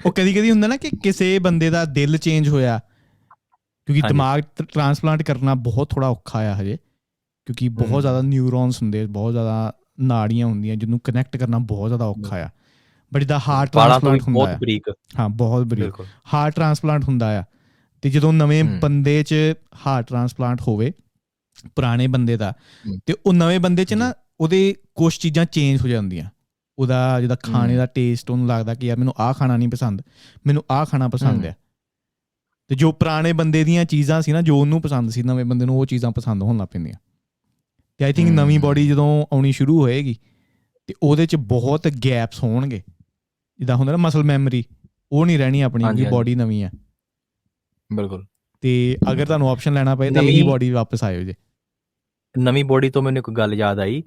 ਉਹ ਕਦੀ ਹੁੰਦਾ ਨਾ ਕਿ ਕਿਸੇ ਬੰਦੇ ਦਾ ਦਿਲ ਚੇਂਜ ਹੋਇਆ, ਕਿਉਂਕਿ ਦਿਮਾਗ ਟ੍ਰਾਂਸਪਲਾਂਟ ਕਰਨਾ ਬਹੁਤ ਥੋੜਾ ਔਖਾ ਆ ਹਜੇ, ਕਿਉਂਕਿ ਬਹੁਤ ਜ਼ਿਆਦਾ ਨਿਊਰੋਨਸ ਹੁੰਦੇ, ਬਹੁਤ ਜ਼ਿਆਦਾ ਨਾੜੀਆਂ ਹੁੰਦੀਆਂ ਜਿਹਨੂੰ ਕਨੈਕਟ ਕਰਨਾ ਬਹੁਤ ਜ਼ਿਆਦਾ ਔਖਾ ਆ। ਬਟ ਜਿੱਦਾਂ ਹਾਰਟ ਟ੍ਰਾਂਸਪਲਾਂਟ ਹੁੰਦਾ ਆ, ਹਾਂ ਬਹੁਤ ਬਰੀਕ ਹਾਰਟ ਟ੍ਰਾਂਸਪਲਾਂਟ ਹੁੰਦਾ ਆ, ਤੇ ਜਦੋਂ ਨਵੇਂ ਬੰਦੇ 'ਚ ਹਾਰਟ ਟ੍ਰਾਂਸਪਲਾਂਟ ਹੋਵੇ ਪੁਰਾਣੇ ਬੰਦੇ ਦਾ, ਤੇ ਉਹ ਨਵੇਂ ਬੰਦੇ 'ਚ ਨਾ ਉਹਦੇ ਕੁਛ ਚੀਜ਼ਾਂ ਚੇਂਜ ਹੋ ਜਾਂਦੀਆਂ। ਉਹਦਾ ਜਿੱਦਾਂ ਖਾਣੇ ਦਾ ਟੇਸਟ, ਉਹਨੂੰ ਲੱਗਦਾ ਕਿ ਯਾਰ ਮੈਨੂੰ ਆਹ ਖਾਣਾ ਨਹੀਂ ਪਸੰਦ, ਮੈਨੂੰ ਆਹ ਖਾਣਾ ਪਸੰਦ ਹੈ। ਤੇ ਜੋ ਪੁਰਾਣੇ ਬੰਦੇ ਦੀਆਂ ਚੀਜ਼ਾਂ ਸੀ ਨਾ, ਜੋ ਉਹਨੂੰ ਪਸੰਦ ਸੀ, ਨਵੇਂ ਬੰਦੇ ਨੂੰ ਉਹ ਚੀਜ਼ਾਂ ਪਸੰਦ ਹੋਣ ਲੱਗ ਪੈਂਦੀਆਂ। ਤੇ ਆਈ ਥਿੰਕ ਨਵੀਂ ਬੋਡੀ ਜਦੋਂ ਆਉਣੀ ਸ਼ੁਰੂ ਹੋਏਗੀ ਤੇ ਉਹਦੇ 'ਚ ਬਹੁਤ ਗੈਪਸ ਹੋਣਗੇ। ਜਿੱਦਾਂ ਹੁੰਦਾ ਨਾ ਮਸਲ ਮੈਮਰੀ, ਉਹ ਨਹੀਂ ਰਹਿਣੀ ਆਪਣੀ, ਕਿਉਂਕਿ ਬੋਡੀ ਨਵੀਂ ਹੈ। ਬਿਲਕੁਲ। ਤੇ ਅਗਰ ਤੁਹਾਨੂੰ ਆਪਸ਼ਨ ਲੈਣਾ ਪਏ ਤਾਂ ਇਹੀ ਬੋਡੀ ਵਾਪਸ ਆਇਓ ਜੇ। ਨਵੀਂ ਬੋਡੀ ਤੋਂ ਮੈਨੂੰ ਇੱਕ ਗੱਲ ਯਾਦ ਆਈ,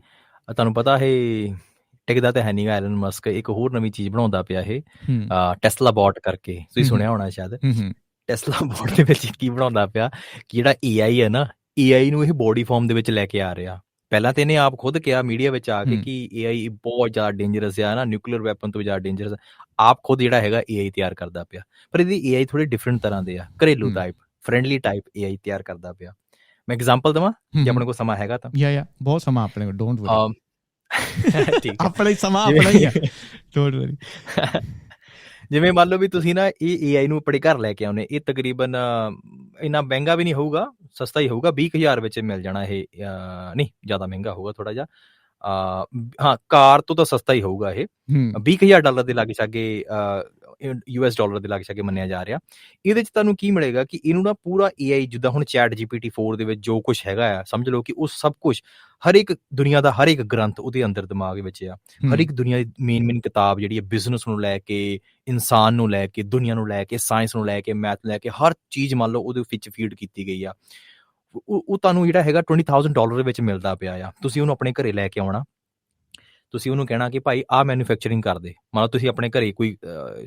ਤੁਹਾਨੂੰ ਪਤਾ ਇਹ ਟਿਕਦਾ ਤਾਂ ਹੈ ਨੀਗਾ ਐਲਨ ਮਸਕ, ਇੱਕ ਹੋਰ ਨਵੀਂ ਚੀਜ਼ ਬਣਾਉਂਦਾ ਪਿਆ ਇਹ, ਟੈਸਲਾ ਬੋਟ ਕਰਕੇ, ਤੁਸੀਂ ਸੁਣਿਆ ਹੋਣਾ ਸ਼ਾਇਦ। ਟੈਸਲਾ ਬੋਟ ਦੇ ਵਿੱਚ ਕੀ ਬਣਾਉਂਦਾ ਪਿਆ ਕਿ ਜਿਹੜਾ AI ਹੈ ਨਾ, AI ਨੂੰ ਇਹ ਬੋਡੀ ਫਾਰਮ ਦੇ ਵਿੱਚ ਲੈ ਕੇ ਆ ਰਿਹਾ, ਪਹਿਲਾਂ ਤੇ ਇਹਨੇ ਆਪ ਖੁਦ ਕਿਹਾ ਮੀਡੀਆ ਵਿੱਚ ਆ ਕੇ ਕਿ AI ਬਹੁਤ ਜ਼ਿਆਦਾ ਡੇਂਜਰਸ ਆ ਨਾ, ਨਿਊਕਲੀਅਰ ਵੈਪਨ ਤੋਂ ਵੀ ਜ਼ਿਆਦਾ ਡੇਂਜਰਸ। ਆਪ ਖੁਦ ਜਿਹੜਾ ਹੈਗਾ AI ਤਿਆਰ ਕਰਦਾ ਪਿਆ, ਪਰ ਇਹਦੀ AI ਥੋੜੇ ਡਿਫਰੈਂਟ ਤਰ੍ਹਾਂ ਦੇ ਆ, ਘਰੇਲੂ ਟਾਈਪ, ਫਰੈਂਡਲੀ ਟਾਈਪ AI ਤਿਆਰ ਕਰਦਾ ਪਿਆ। ਮੈਂ ਐਗਜ਼ਾਮਪਲ ਦੇਵਾਂ ਜੇ ਆਪਣੇ ਕੋਲ ਸਮਾਂ ਹੈਗਾ ਤਾਂ? ਬਹੁਤ ਸਮਾਂ ਆਪਣੇ ਕੋਲ, ਡੋਂਟ ਵਰੀ। ਠੀਕ ਹੈ, ਆਪਣਾ ਹੀ ਸਮਾਂ ਆਪਣਾ ਹੀ ਆ, ਡੋਂਟ ਵਰੀ। ਜਿਵੇਂ ਮੰਨ ਲਓ ਵੀ ਤੁਸੀਂ ਨਾ ਇਹ AI ਨੂੰ ਆਪਣੇ ਘਰ ਲੈ ਕੇ ਆਉਨੇ, ਇਹ ਤਕਰੀਬਨ ਇੰਨਾ ਮਹਿੰਗਾ ਵੀ ਨਹੀਂ ਹੋਊਗਾ, ਸਸਤਾ ਹੀ ਹੋਊਗਾ, 20,000 ਵਿੱਚ ਮਿਲ ਜਾਣਾ ਇਹ। ਨਹੀਂ, ਜ਼ਿਆਦਾ ਮਹਿੰਗਾ ਹੋਊਗਾ ਥੋੜਾ ਜਿਹਾ। ਹਾਂ, ਕਾਰ ਤੋਂ ਤਾਂ ਸਸਤਾ ਹੀ ਹੋਊਗਾ ਇਹ। $20,000 ਦੇ ਲਾਗੇ ਛਾਗੇ, $US ਦੇ ਲਾਗੇ ਛਾਗੇ ਮੰਨਿਆ ਜਾ ਰਿਹਾ। ਇਹਦੇ 'ਚ ਤੁਹਾਨੂੰ ਕੀ ਮਿਲੇਗਾ ਕਿ ਇਹਨੂੰ ਨਾ ਪੂਰਾ AI, ਜਿੱਦਾਂ ਹੁਣ ChatGPT-4 ਦੇ ਵਿੱਚ ਜੋ ਕੁਛ ਹੈਗਾ ਆ, ਸਮਝ ਲਓ ਕਿ ਉਹ ਸਭ ਕੁਛ, ਹਰ ਇੱਕ ਦੁਨੀਆ ਦਾ ਹਰ ਇੱਕ ਗ੍ਰੰਥ ਉਹਦੇ ਅੰਦਰ ਦਿਮਾਗ ਵਿੱਚ ਆ। ਹਰ ਇੱਕ ਦੁਨੀਆ ਦੀ ਮੇਨ ਕਿਤਾਬ ਜਿਹੜੀ ਹੈ, ਬਿਜ਼ਨਸ ਨੂੰ ਲੈ ਕੇ, ਇਨਸਾਨ ਨੂੰ ਲੈ ਕੇ, ਦੁਨੀਆ ਨੂੰ ਲੈ ਕੇ, ਸਾਇੰਸ ਨੂੰ ਲੈ ਕੇ, ਮੈਥ ਨੂੰ ਲੈ ਕੇ, ਹਰ ਚੀਜ਼ ਮੰਨ ਲਓ ਉਹਦੇ ਵਿੱਚ ਫੀਡ ਕੀਤੀ ਗਈ ਆ। ਉਹ ਤੁਹਾਨੂੰ ਜਿਹੜਾ ਹੈਗਾ $20,000 ਵਿੱਚ ਮਿਲਦਾ ਪਿਆ ਆ। ਤੁਸੀਂ ਉਹਨੂੰ ਆਪਣੇ ਘਰੇ ਲੈ ਕੇ ਆਉਣਾ, ਤੁਸੀਂ ਉਹਨੂੰ ਕਹਿਣਾ ਕਿ ਭਾਈ ਆਹ ਮੈਨੂਫੈਕਚਰਿੰਗ ਕਰ ਦੇ। ਮੰਨ ਲਓ ਤੁਸੀਂ ਆਪਣੇ ਘਰੇ ਕੋਈ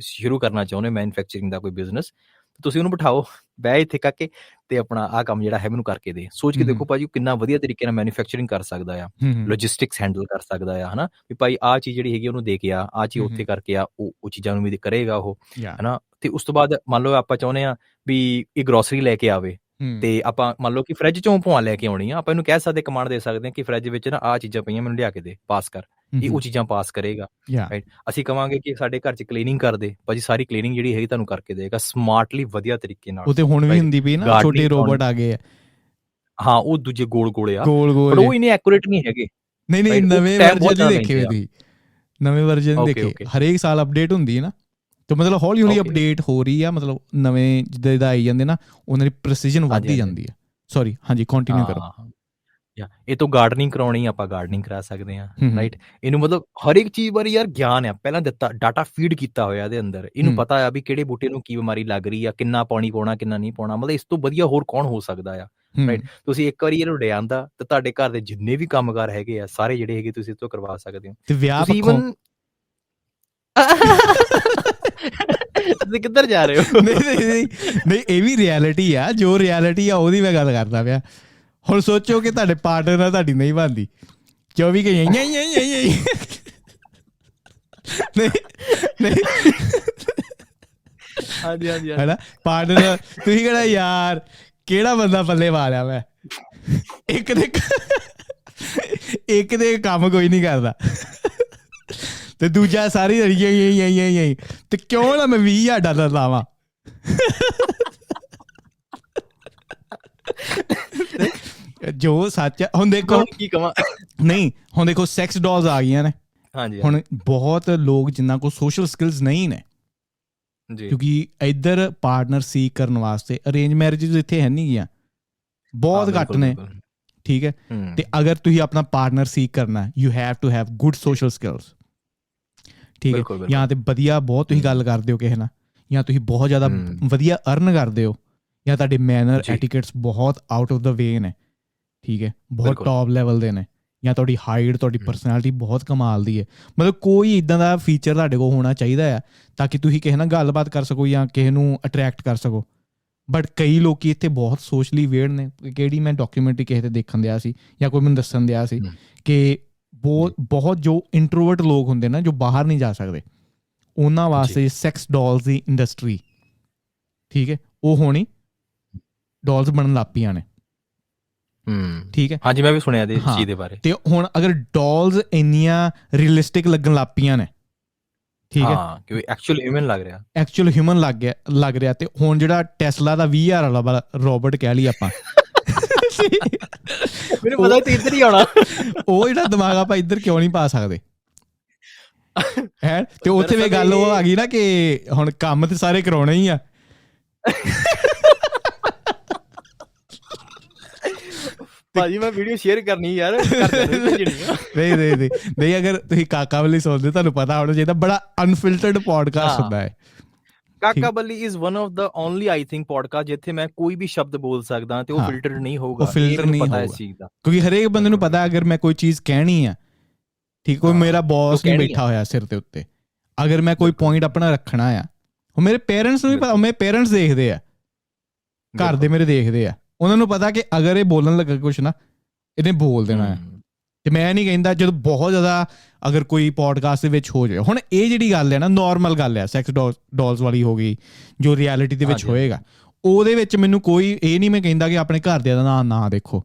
ਸ਼ੁਰੂ ਕਰਨਾ ਚਾਹੁੰਦੇ ਹੋ ਮੈਨੂਫੈਕਚਰਿੰਗ ਦਾ ਕੋਈ ਬਿਜ਼ਨਸ, ਤੁਸੀਂ ਉਹਨੂੰ ਬਿਠਾਓ, ਬਹਿ ਇੱਥੇ ਕਰਕੇ ਤੇ ਆਪਣਾ ਆਹ ਕੰਮ ਜਿਹੜਾ ਹੈ ਮੈਨੂੰ ਕਰਕੇ ਦੇ। ਸੋਚ ਕੇ ਦੇਖੋ ਭਾਜੀ, ਕਿੰਨਾ ਵਧੀਆ ਤਰੀਕੇ ਨਾਲ ਮੈਨੂਫੈਕਚਰਿੰਗ ਕਰ ਸਕਦਾ ਆ, ਲੌਜਿਸਟਿਕਸ ਹੈਂਡਲ ਕਰ ਸਕਦਾ ਆ, ਹਨਾ ਵੀ ਭਾਈ ਆਹ ਚੀਜ਼ ਜਿਹੜੀ ਹੈਗੀ ਉਹਨੂੰ ਦੇ ਕੇ ਆ, ਆਹ ਚੀਜ਼ ਉੱਥੇ ਕਰਕੇ ਆ, ਉਹ ਚੀਜ਼ਾਂ ਨੂੰ ਵੀ ਕਰੇਗਾ ਉਹ, ਹਨਾ। ਤੇ ਉਸ ਤੋਂ ਬਾਅਦ ਮੰਨ ਲਓ ਆਪਾਂ ਚਾਹੁੰਦੇ ਹਾਂ ਵੀ ਇਹ ਗਰੋਸਰੀ ਲੈ ਕੇ ਆਵੇ, ਤੇ ਆਪਾਂ ਮੰਨ ਲਓ ਕਿ ਫਰਿੱਜ ਚੋਂ ਭੂਆ ਲੈ ਕੇ ਆਉਣੀ ਆ, ਆਪਾਂ ਇਹਨੂੰ ਕਹਿ ਸਕਦੇ, ਕਮਾਂਡ ਦੇ ਸਕਦੇ ਹਾਂ ਕਿ ਫਰਿੱਜ ਵਿੱਚ ਨਾ ਆਹ ਚੀਜ਼ਾਂ ਪਈਆਂ, ਮੈਨੂੰ ਲਿਆ ਕੇ ਦੇ, ਪਾਸ ਕਰ। ਇਹ ਉਹ ਚੀਜ਼ਾਂ ਪਾਸ ਕਰੇਗਾ, ਰਾਈਟ। ਅਸੀਂ ਕਵਾਂਗੇ ਕਿ ਸਾਡੇ ਘਰ 'ਚ ਕਲੀਨਿੰਗ ਕਰ ਦੇ, ਭਾਜੀ ਸਾਰੀ ਕਲੀਨਿੰਗ ਜਿਹੜੀ ਹੈਗੀ ਤੁਹਾਨੂੰ ਕਰਕੇ ਦੇਗਾ, ਸਮਾਰਟਲੀ, ਵਧੀਆ ਤਰੀਕੇ ਨਾਲ। ਉਹ ਤੇ ਹੁਣ ਵੀ ਹੁੰਦੀ ਪਈ ਨਾ, ਛੋਟੇ ਰੋਬੋਟ ਆ ਗਏ ਆ। ਹਾਂ, ਉਹ ਦੂਜੇ ਗੋਲ ਆ, ਪਰ ਉਹ ਇੰਨੇ ਐਕੂਰੇਟ ਨਹੀਂ ਹੈਗੇ। ਨਹੀਂ, ਨਵੇਂ ਵਰਜਨ ਨਹੀਂ ਦੇਖੇ ਤੁਸੀਂ, ਨਵੇਂ ਵਰਜਨ ਦੇਖੇ, ਹਰੇਕ ਸਾਲ ਅਪਡੇਟ ਹੁੰਦੀ ਹੈ ਨਾ, ਤੇ ਮਤਲਬ ਹੌਲੀ ਹੌਲੀ ਅਪਡੇਟ ਹੋ ਰਹੀ ਆ, ਮਤਲਬ ਨਵੇਂ ਜਿੱਦਾਂ ਆਈ ਜਾਂਦੇ ਨਾ, ਉਹਨਾਂ ਦੀ ਪ੍ਰੈਸੀਜਨ ਵੱਧਦੀ ਜਾਂਦੀ ਹੈ। ਸੌਰੀ, ਹਾਂਜੀ, ਕੰਟੀਨਿਊ ਕਰੋ। ਇਹ ਤੋਂ ਗਾਰਡਨਿੰਗ ਕਰਾਉਣੀ, ਆਪਾਂ ਗਾਰਡਨਿੰਗ ਕਰਾ ਸਕਦੇ ਹਾਂ, ਰਾਈਟ। ਇਹਨੂੰ ਮਤਲਬ ਹਰ ਇੱਕ ਚੀਜ਼ ਬਾਰੇ ਯਾਰ ਗਿਆਨ ਆ, ਪਹਿਲਾਂ ਦਿੱਤਾ, ਡਾਟਾ ਫੀਡ ਕੀਤਾ ਹੋਇਆ ਇਹਦੇ ਅੰਦਰ, ਇਹਨੂੰ ਪਤਾ ਆ ਵੀ ਕਿਹੜੇ ਬੂਟੇ ਨੂੰ ਕੀ ਬਿਮਾਰੀ ਲੱਗ ਰਹੀ ਆ, ਕਿੰਨਾ ਪਾਣੀ ਪਾਉਣਾ, ਕਿੰਨਾ ਨਹੀਂ ਪਾਉਣਾ। ਮਤਲਬ ਇਸ ਤੋਂ ਵਧੀਆ ਹੋਰ ਕੌਣ ਹੋ ਸਕਦਾ ਆ, ਰਾਈਟ। ਤੁਸੀਂ ਇੱਕ ਵਾਰੀ ਇਹਨੂੰ ਲਿਆਂਦਾ ਤੇ ਤੁਹਾਡੇ ਘਰ ਦੇ ਜਿੰਨੇ ਵੀ ਕੰਮਕਾਰ ਹੈਗੇ ਆ, ਸਾਰੇ ਜਿਹੜੇ ਹੈਗੇ ਤੁਸੀਂ ਇਸ ਤੋਂ ਕਰਵਾ ਸਕਦੇ ਹੋ। ਤੁਸੀਂ ਈਵਨ ਤੁਸੀਂ ਕਿੱਧਰ ਜਾ ਰਹੇ ਹੋ? ਨਹੀਂ, ਇਹ ਵੀ ਰਿਐਲਿਟੀ ਆ, ਜੋ ਰਿਐਲਿਟੀ ਆ ਉਹਦੀ ਮੈਂ ਗੱਲ ਕਰਦਾ ਪਿਆ। ਹੁਣ ਸੋਚੋ ਕਿ ਤੁਹਾਡੇ ਪਾਰਟਨਰ ਨਾਲ ਤੁਹਾਡੀ ਨਹੀਂ ਬਣਦੀ, 24 ਘੰਟੇ ਹਾਂਜੀ, ਹੈਨਾ, ਪਾਰਟਨਰ। ਤੁਸੀਂ ਕਿਹੜਾ ਯਾਰ, ਕਿਹੜਾ ਬੰਦਾ ਪੱਲੇ ਪਾ ਲਿਆ ਮੈਂ, ਇੱਕ ਦੇ ਕੰਮ ਕੋਈ ਨਹੀਂ ਕਰਦਾ, ਤੇ ਦੂਜਾ ਸਾਰੀ ਦਿਹਾੜੀ ਤੇ ਕਿਉਂ ਨਾ ਮੈਂ $20,000 ਲਾਵਾਂ। ਜੋ ਸੱਚ ਹੁਣ ਦੇਖੋ, ਕੀ ਕਵਾਂ, ਨਹੀਂ ਹੁਣ ਦੇਖੋ ਸੈਕਸ ਡੋਲਸ ਆ ਗਈਆਂ ਨੇ। ਹਾਂਜੀ, ਹੁਣ ਬਹੁਤ ਲੋਕ ਜਿਨ੍ਹਾਂ ਕੋਲ ਸੋਸ਼ਲ ਸਕਿੱਲਸ ਨਹੀਂ ਨੇ, ਕਿਉਂਕਿ ਇੱਧਰ ਪਾਰਟਨਰ ਸੀਕ ਕਰਨ ਵਾਸਤੇ ਅਰੇਂਜ ਮੈਰਿਜਿਸ ਇੱਥੇ ਹੈ ਨਹੀਂ ਗੀਆਂ, ਬਹੁਤ ਘੱਟ ਨੇ, ਠੀਕ ਹੈ। ਤੇ ਅਗਰ ਤੁਸੀਂ ਆਪਣਾ ਪਾਰਟਨਰ ਸੀਕ ਕਰਨਾ, you have to have good social skills, ਠੀਕ ਹੈ। ਜਾਂ ਤੇ ਵਧੀਆ ਬਹੁਤ ਤੁਸੀਂ ਗੱਲ ਕਰਦੇ ਹੋ ਕਿਸੇ ਨਾਲ, ਜਾਂ ਤੁਸੀਂ ਬਹੁਤ ਜ਼ਿਆਦਾ ਵਧੀਆ ਅਰਨ ਕਰਦੇ ਹੋ, ਜਾਂ ਤੁਹਾਡੇ ਮੈਨਰ ਐਟੀਕੇਟਸ ਬਹੁਤ ਆਊਟ ਆਫ ਦਾ ਵੇ ਨੇ, ਠੀਕ ਹੈ, ਬਹੁਤ ਟੌਪ ਲੈਵਲ ਦੇ ਨੇ, ਜਾਂ ਤੁਹਾਡੀ ਹਾਈਟ, ਤੁਹਾਡੀ ਪਰਸਨੈਲਿਟੀ ਬਹੁਤ ਕਮਾਲ ਦੀ ਹੈ। ਮਤਲਬ ਕੋਈ ਇੱਦਾਂ ਦਾ ਫੀਚਰ ਤੁਹਾਡੇ ਕੋਲ ਹੋਣਾ ਚਾਹੀਦਾ ਆ ਤਾਂ ਕਿ ਤੁਸੀਂ ਕਿਸੇ ਨਾਲ ਗੱਲਬਾਤ ਕਰ ਸਕੋ ਜਾਂ ਕਿਸੇ ਨੂੰ ਅਟਰੈਕਟ ਕਰ ਸਕੋ। ਬਟ ਕਈ ਲੋਕ ਇੱਥੇ ਬਹੁਤ ਸੋਸ਼ਲੀ ਵੇਅਰਡ ਨੇ। ਕਿਹੜੀ ਮੈਂ ਡਾਕੂਮੈਂਟਰੀ ਕਿਸੇ 'ਤੇ ਦੇਖਣ ਦਿਆ ਸੀ ਜਾਂ ਕੋਈ ਮੈਨੂੰ ਦੱਸਣ ਦਿਆ ਸੀ ਕਿ ਬਹੁਤ ਜੋ ਇੰਟਰੋਵਰਟ ਲੋਕ ਹੁੰਦੇ ਨਾ, ਜੋ ਬਾਹਰ ਨਹੀਂ ਜਾ ਸਕਦੇ, ਉਹਨਾਂ ਵਾਸਤੇ ਸੈਕਸ ਡੋਲਸ ਦੀ ਇੰਡਸਟਰੀ, ਠੀਕ ਹੈ, ਉਹ ਹੋਣੀ ਡੋਲਸ ਬਣਨ ਲੱਗ ਪਈਆਂ ਨੇ, ਠੀਕ ਹੈ। ਹਾਂਜੀ, ਮੈਂ ਵੀ ਸੁਣਿਆ ਇਸ ਚੀਜ਼ ਦੇ ਬਾਰੇ। ਤੇ ਹੁਣ ਅਗਰ ਡੋਲਸ ਇੰਨੀਆਂ ਰੀਅਲਿਸਟਿਕ ਲੱਗਣ ਲੱਗ ਪਈਆਂ ਨੇ, ਠੀਕ ਹੈ, ਕਿ ਐਕਚੁਅਲ ਹਿਊਮਨ ਲੱਗ ਰਿਹਾ, ਤੇ ਹੁਣ ਜਿਹੜਾ ਟੈਸਲਾ ਦਾ 20,000 ਵਾਲਾ ਰੋਬੋਟ ਕਹਿ ਲਈ ਆਪਾਂ, ਮੈਨੂੰ ਪਤਾ ਤੇ ਇੱਧਰ ਹੀ ਆਉਣਾ, ਉਹ ਜਿਹੜਾ ਦਿਮਾਗ ਆਪਾਂ ਇੱਧਰ ਕਿਉਂ ਨਹੀਂ ਪਾ ਸਕਦੇ ਹੈ। ਤੇ ਉੱਥੇ ਵੀ ਗੱਲ ਉਹ ਆ ਗਈ ਨਾ ਕਿ ਹੁਣ ਕੰਮ ਤੇ ਸਾਰੇ ਕਰਾਉਣੇ ਹੀ ਆ। ਭਾਜੀ ਮੈਂ ਵੀਡੀਓ ਸ਼ੇਅਰ ਕਰਨੀ ਯਾਰ, ਨਹੀਂ ਅਗਰ ਤੁਸੀਂ ਕਾਕਾ ਬੱਲੀ ਸੁਣਦੇ, ਤੁਹਾਨੂੰ ਪਤਾ ਹੋਣਾ ਚਾਹੀਦਾ, ਬੜਾ ਅਨਫਿਲਟਰਡ ਪੋਡਕਾਸਟ ਹੁੰਦਾ ਹੈ। Kaka Balli is one of the only I think podcast ਜਿੱਥੇ ਮੈਂ ਕੋਈ ਵੀ ਸ਼ਬਦ ਬੋਲ ਸਕਦਾ ਤੇ ਉਹ ਫਿਲਟਰ ਨਹੀਂ ਹੋਊਗਾ, ਫਿਲਟਰ ਨਹੀਂ ਹੋਊਗਾ ਇਸ ਚੀਜ਼ ਦਾ, ਕਿਉਂਕਿ ਹਰੇਕ ਬੰਦੇ ਨੂੰ ਪਤਾ ਅਗਰ ਮੈਂ ਕੋਈ ਚੀਜ਼ ਕਹਿਣੀ ਆ, ਠੀਕ, ਕੋਈ ਮੇਰਾ ਬੌਸ ਨਹੀਂ ਬੈਠਾ ਹੋਇਆ ਸਿਰ ਦੇ ਉੱਤੇ, ਅਗਰ ਮੈਂ ਕੋਈ ਪੁਆਇੰਟ ਆਪਣਾ ਰੱਖਣਾ ਆ, ਉਹ ਮੇਰੇ ਪੇਰੈਂਟਸ ਨੂੰ ਵੀ ਪਤਾ, ਮੇਰੇ ਪੇਰੈਂਟਸ ਦੇਖਦੇ ਆ, ਘਰ ਦੇ ਮੇਰੇ ਦੇਖਦੇ ਆ, ਉਹਨਾਂ ਨੂੰ ਪਤਾ ਕਿ ਅਗਰ ਇਹ ਬੋਲਣ ਲੱਗਾ ਕੁਛ ਨਾ, ਇਹਨੇ ਬੋਲ ਦੇਣਾ ਹੈ, ਤੇ ਮੈਂ ਨਹੀਂ ਕਹਿੰਦਾ ਜਦੋਂ ਬਹੁਤ ਜ਼ਿਆਦਾ ਅਗਰ ਕੋਈ ਪੋਡਕਾਸਟ ਦੇ ਵਿੱਚ ਹੋ ਜਾਏ। ਹੁਣ ਇਹ ਜਿਹੜੀ ਗੱਲ ਹੈ ਨਾ, ਨੋਰਮਲ ਗੱਲ ਹੈ, ਸੈਕਸ ਡੋਲਸ ਵਾਲੀ ਹੋ ਗਈ ਜੋ ਰਿਐਲਿਟੀ ਦੇ ਵਿੱਚ ਹੋਏਗਾ, ਉਹਦੇ ਵਿੱਚ ਮੈਨੂੰ ਕੋਈ ਇਹ ਨਹੀਂ ਮੈਂ ਕਹਿੰਦਾ ਕਿ ਆਪਣੇ ਘਰਦਿਆਂ ਦਾ ਨਾਂ ਨਾ ਦੇਖੋ।